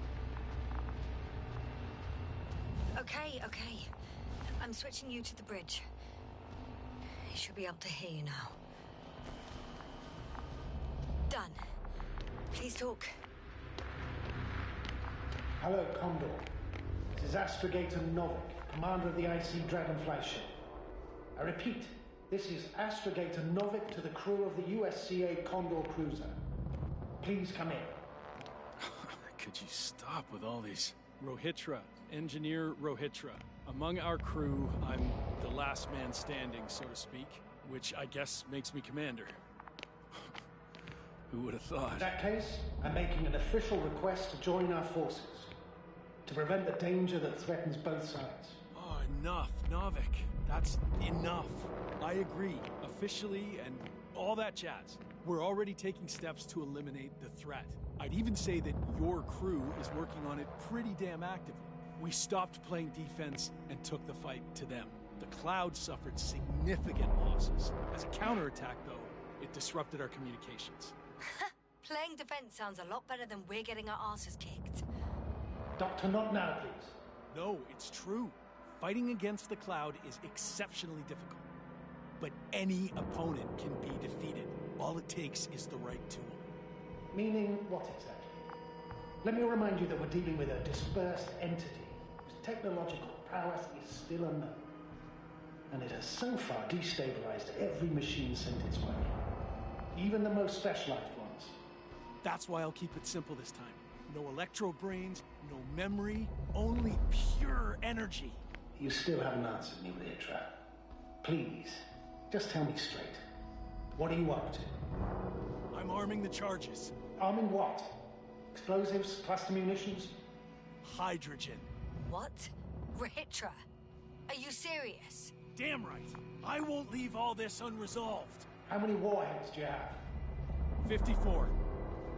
Okay. I'm switching you to the bridge. He should be able to hear you now. Done. Please talk. Hello, Condor. This is Astrogator Novik, commander of the IC Dragonfly ship. I repeat, this is Astrogator Novik to the crew of the USCA Condor cruiser. Please come in. Could you stop with all these? Rohitra, Engineer Rohitra. Among our crew, I'm the last man standing, so to speak, which I guess makes me commander. Who would have thought? In that case, I'm making an official request to join our forces, to prevent the danger that threatens both sides. Oh, enough, Novik. That's enough. I agree, officially, and all that jazz. We're already taking steps to eliminate the threat. I'd even say that your crew is working on it pretty damn actively. We stopped playing defense and took the fight to them. The Cloud suffered significant losses. As a counterattack, though, it disrupted our communications. Playing defense sounds a lot better than we're getting our asses kicked. Doctor, not now, please. No, it's true. Fighting against the Cloud is exceptionally difficult. But any opponent can be defeated. All it takes is the right tool. Meaning what exactly? Let me remind you that we're dealing with a dispersed entity whose technological prowess is still unknown. And it has so far destabilized every machine sent its way. Even the most specialized ones. That's why I'll keep it simple this time. No electro brains, no memory, only pure energy. You still haven't answered me, Ritra. Please, just tell me straight. What are you up to? I'm arming the charges. Arming what? Explosives? Cluster munitions? Hydrogen. What? Rahitra? Are you serious? Damn right. I won't leave all this unresolved. How many warheads do you have? 54.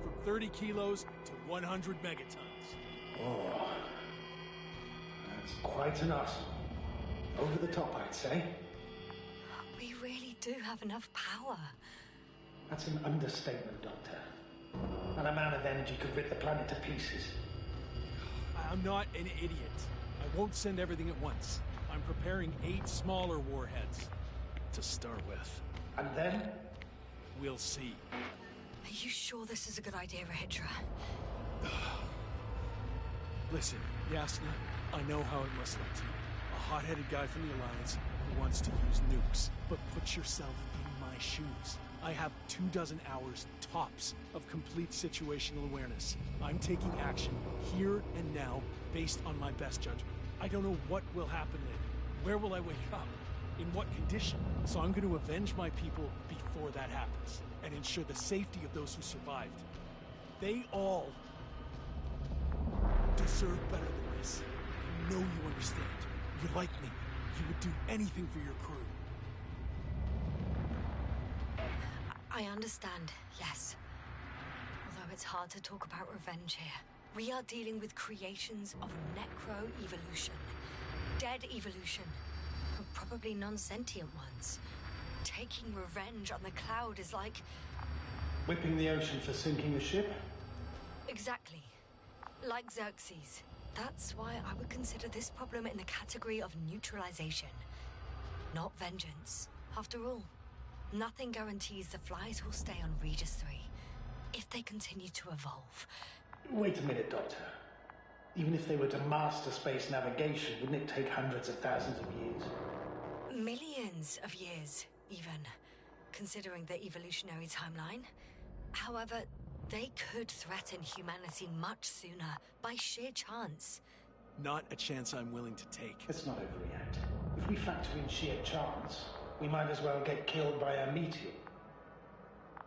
From 30 kilos to 100 megatons. Oh. That's quite an arsenal. Over the top, I'd say. We really do have enough power. That's an understatement, Doctor. An amount of energy could rip the planet to pieces. I'm not an idiot. I won't send everything at once. I'm preparing 8 smaller warheads to start with. And then? We'll see. Are you sure this is a good idea, Rahitra? Listen, Yasna, I know how it must look to you. A hot-headed guy from the Alliance who wants to use nukes. But put yourself in my shoes. I have 24 hours tops of complete situational awareness. I'm taking action here and now based on my best judgment. I don't know what will happen later. Where will I wake up? In what condition? So I'm going to avenge my people before that happens and ensure the safety of those who survived. They all deserve better than this. I know you understand. You're like me. You would do anything for your crew. I understand, yes. Although it's hard to talk about revenge here. We are dealing with creations of necro-evolution. Dead evolution. And probably non-sentient ones. Taking revenge on the Cloud is like... Whipping the ocean for sinking a ship? Exactly. Like Xerxes. That's why I would consider this problem in the category of neutralization. Not vengeance. After all, nothing guarantees the flies will stay on Regis 3 if they continue to evolve. Wait a minute, Doctor. Even if they were to master space navigation, wouldn't it take hundreds of thousands of years? Millions of years, even, considering the evolutionary timeline. However, they could threaten humanity much sooner, by sheer chance. Not a chance I'm willing to take. Let's not overreact. If we factor in sheer chance, we might as well get killed by a meteor.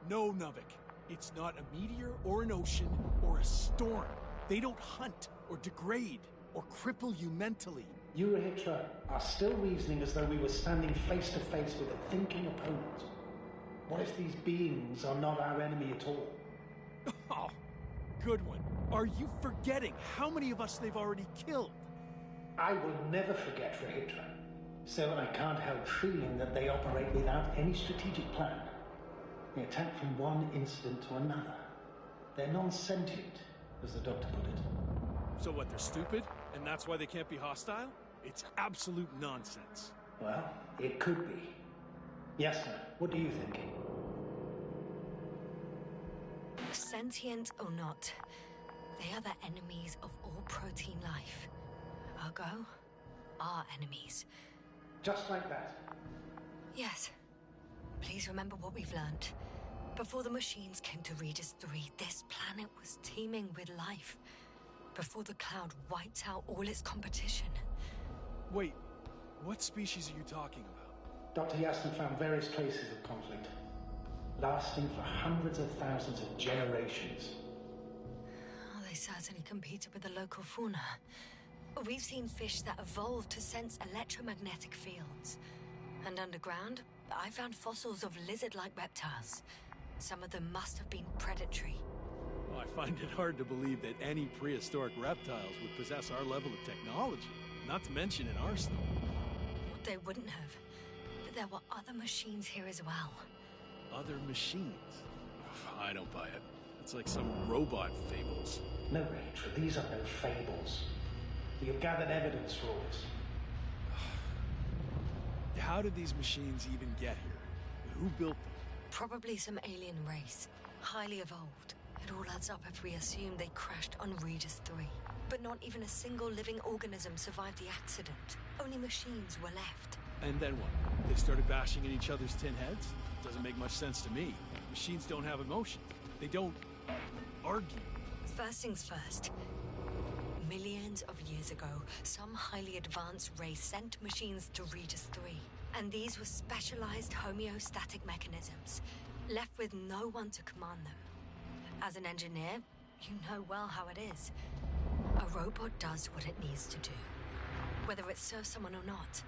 No, Novik. It's not a meteor or an ocean or a storm. They don't hunt or degrade or cripple you mentally. You, Rahitra, are still reasoning as though we were standing face to face with a thinking opponent. What if these beings are not our enemy at all? Oh, good one. Are you forgetting how many of us they've already killed? I will never forget, Rahitra. Still, I can't help feeling that they operate without any strategic plan. They attack from one incident to another. They're non-sentient, as the doctor put it. So what, they're stupid? And that's why they can't be hostile? It's absolute nonsense. Well, it could be. Yes, sir. What do you think? Sentient or not, they are the enemies of all protein life. Ergo, our enemies. Just like that? Yes. Please remember what we've learned. Before the machines came to Regis 3, this planet was teeming with life. Before the Cloud wiped out all its competition. Wait, what species are you talking about? Dr. Yassin found various traces of conflict, lasting for hundreds of thousands of generations. Oh, they certainly competed with the local fauna. We've seen fish that evolved to sense electromagnetic fields. And underground, I found fossils of lizard-like reptiles. Some of them must have been predatory. Oh, I find it hard to believe that any prehistoric reptiles would possess our level of technology, not to mention an arsenal. They wouldn't have. But there were other machines here as well. Other machines? I don't buy it. It's like some robot fables. No, Rachel, these are no fables. We have gathered evidence for all this. How did these machines even get here? Who built them? Probably some alien race. Highly evolved. It all adds up if we assume they crashed on Regis 3. But not even a single living organism survived the accident. Only machines were left. And then what? They started bashing in each other's tin heads? Doesn't make much sense to me. Machines don't have emotions. They don't argue. First things first. Millions of years ago, some highly advanced race sent machines to Regis 3. And these were specialized homeostatic mechanisms, left with no one to command them. As an engineer, you know well how it is. A robot does what it needs to do, whether it serves someone or not.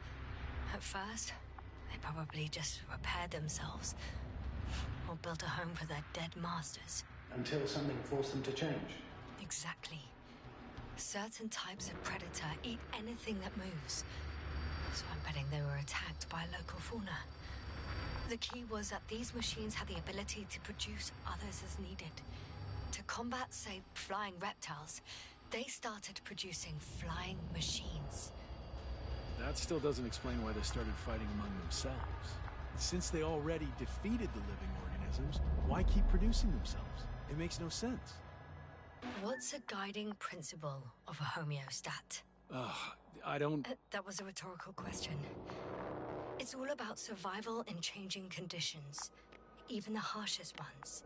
At first, they probably just repaired themselves, or built a home for their dead masters. Until something forced them to change. Exactly. Certain types of predator eat anything that moves. So I'm betting they were attacked by local fauna. The key was that these machines had the ability to produce others as needed. To combat, say, flying reptiles, they started producing flying machines. That still doesn't explain why they started fighting among themselves. Since they already defeated the living organisms, why keep producing themselves? It makes no sense. What's a guiding principle of a homeostat? I don't... That was a rhetorical question. It's all about survival in changing conditions, even the harshest ones.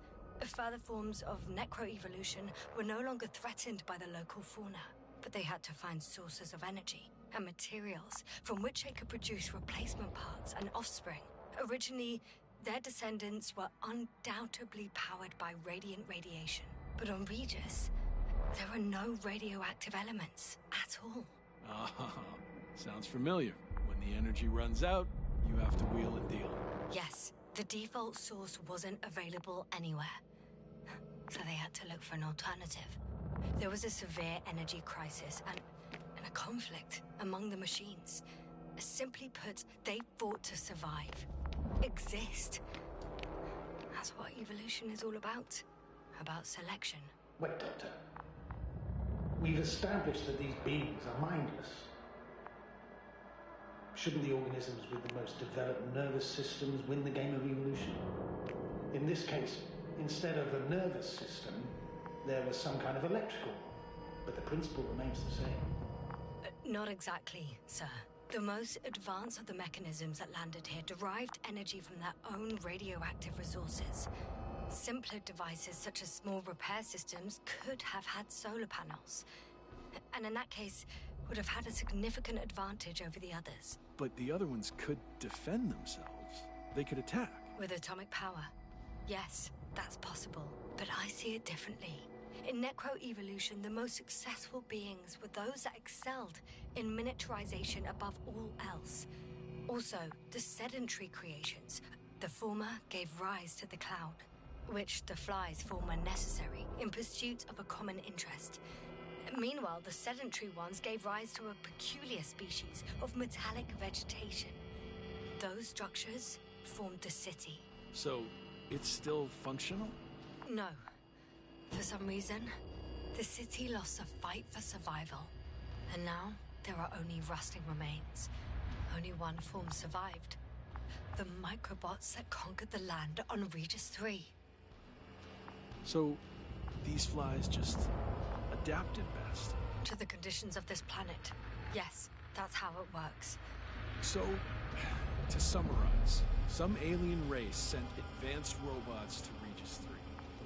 Further forms of necroevolution were no longer threatened by the local fauna, but they had to find sources of energy and materials from which they could produce replacement parts and offspring. Originally, their descendants were undoubtedly powered by radiant radiation. But on Regis, there are no radioactive elements at all. Sounds familiar. When the energy runs out, you have to wheel and deal. Yes, the default source wasn't available anywhere. So they had to look for an alternative. There was a severe energy crisis and a conflict among the machines. Simply put, they fought to survive. Exist. That's what evolution is all about. About selection. Wait, Doctor. We've established that these beings are mindless. Shouldn't the organisms with the most developed nervous systems win the game of evolution? In this case, instead of a nervous system, there was some kind of electrical, but the principle remains the same. Not exactly, sir. The most advanced of the mechanisms that landed here derived energy from their own radioactive resources. Simpler devices such as small repair systems could have had solar panels. And in that case, would have had a significant advantage over the others. But the other ones could defend themselves. They could attack. With atomic power. Yes, that's possible. But I see it differently. In necroevolution, the most successful beings were those that excelled in miniaturization above all else. Also, the sedentary creations. The former gave rise to the cloud, which the flies form when necessary, in pursuit of a common interest. Meanwhile, the sedentary ones gave rise to a peculiar species of metallic vegetation. Those structures formed the city. So, it's still functional? No. For some reason, the city lost the fight for survival. And now, there are only rusting remains. Only one form survived. The microbots that conquered the land on Regis 3. So, these flies just adapted best? To the conditions of this planet. Yes, that's how it works. So, to summarize, some alien race sent advanced robots to Regis 3.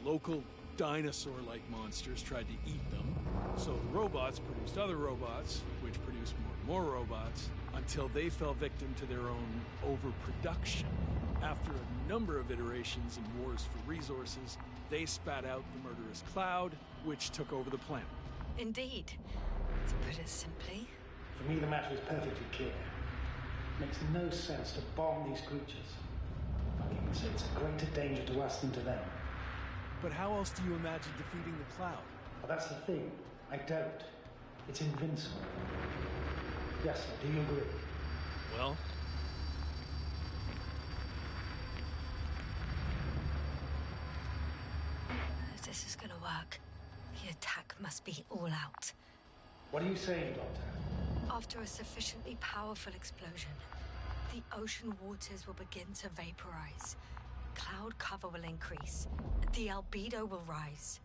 The local dinosaur-like monsters tried to eat them, so the robots produced other robots, which produced more and more robots, until they fell victim to their own overproduction. After a number of iterations and wars for resources, they spat out the murderous cloud, which took over the planet. Indeed. To put it simply. For me, the matter is perfectly clear. It makes no sense to bomb these creatures. I'll even say it's a greater danger to us than to them. But how else do you imagine defeating the Cloud? Well, that's the thing. I don't. It's invincible. Yes, sir, do you agree? Well? If this is gonna work, the attack must be all out. What are you saying, Doctor? After a sufficiently powerful explosion, the ocean waters will begin to vaporize. Cloud cover will increase, the albedo will rise,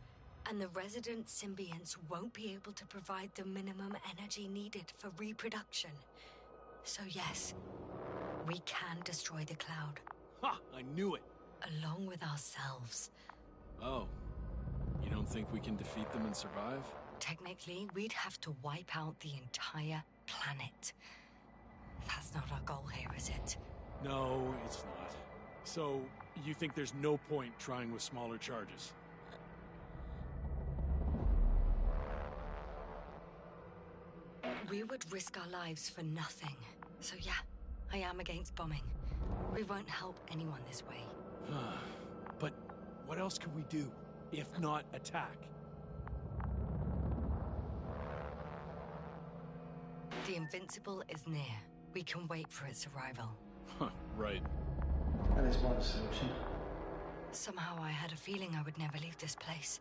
and the resident symbionts won't be able to provide the minimum energy needed for reproduction. So yes, we can destroy the Cloud. Ha! I knew it! Along with ourselves. Oh. You don't think we can defeat them and survive? Technically, we'd have to wipe out the entire planet. That's not our goal here, is it? No, it's not. So, you think there's no point trying with smaller charges? We would risk our lives for nothing. So yeah, I am against bombing. We won't help anyone this way. But what else could we do, if not attack? The Invincible is near. We can wait for its arrival. Right. That is one solution. Somehow I had a feeling I would never leave this place.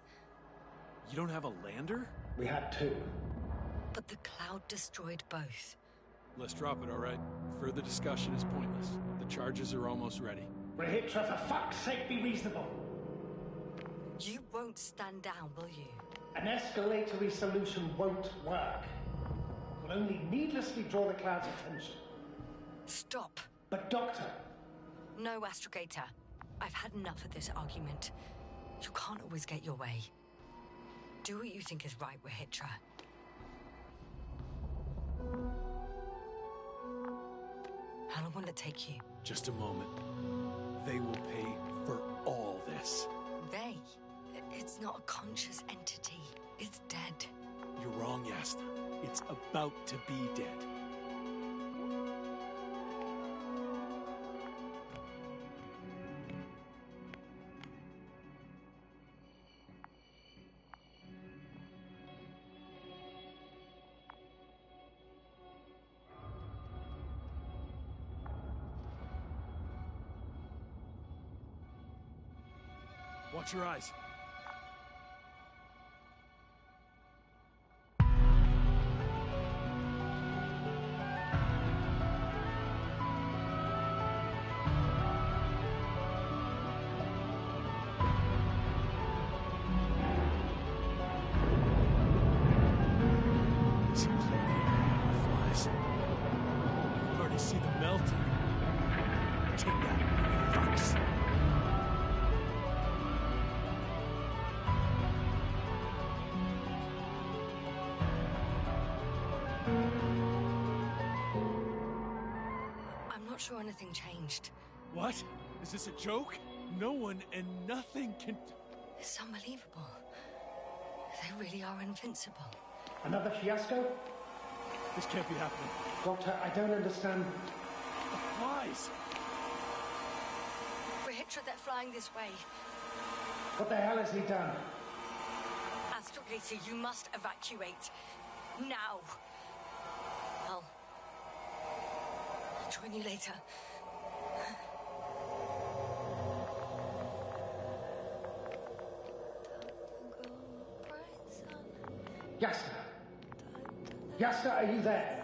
You don't have a lander? We had two. But the Cloud destroyed both. Let's drop it, all right? Further discussion is pointless. The charges are almost ready. Rahitra, for fuck's sake, be reasonable. You won't stand down, will you? An escalatory solution won't work. It will only needlessly draw the Cloud's attention. Stop. But Doctor... No, Astrogator. I've had enough of this argument. You can't always get your way. Do what you think is right, Rahitra. How long will it take you? Just a moment. They will pay for all this. They? It's not a conscious entity. It's dead. You're wrong, Yasta. It's about to be dead. Watch your eyes. Seems like the air flies. I can already see them melting. Take that, fucks. I'm not sure anything changed. What? Is this a joke? No one and nothing can... It's unbelievable. They really are invincible. Another fiasco? This can't be happening. Doctor, I don't understand. The flies! Rahitra, they're flying this way. What the hell has he done? Astrogator, you must evacuate. Now. I'll join you later. Yasta! Yasta, are you there?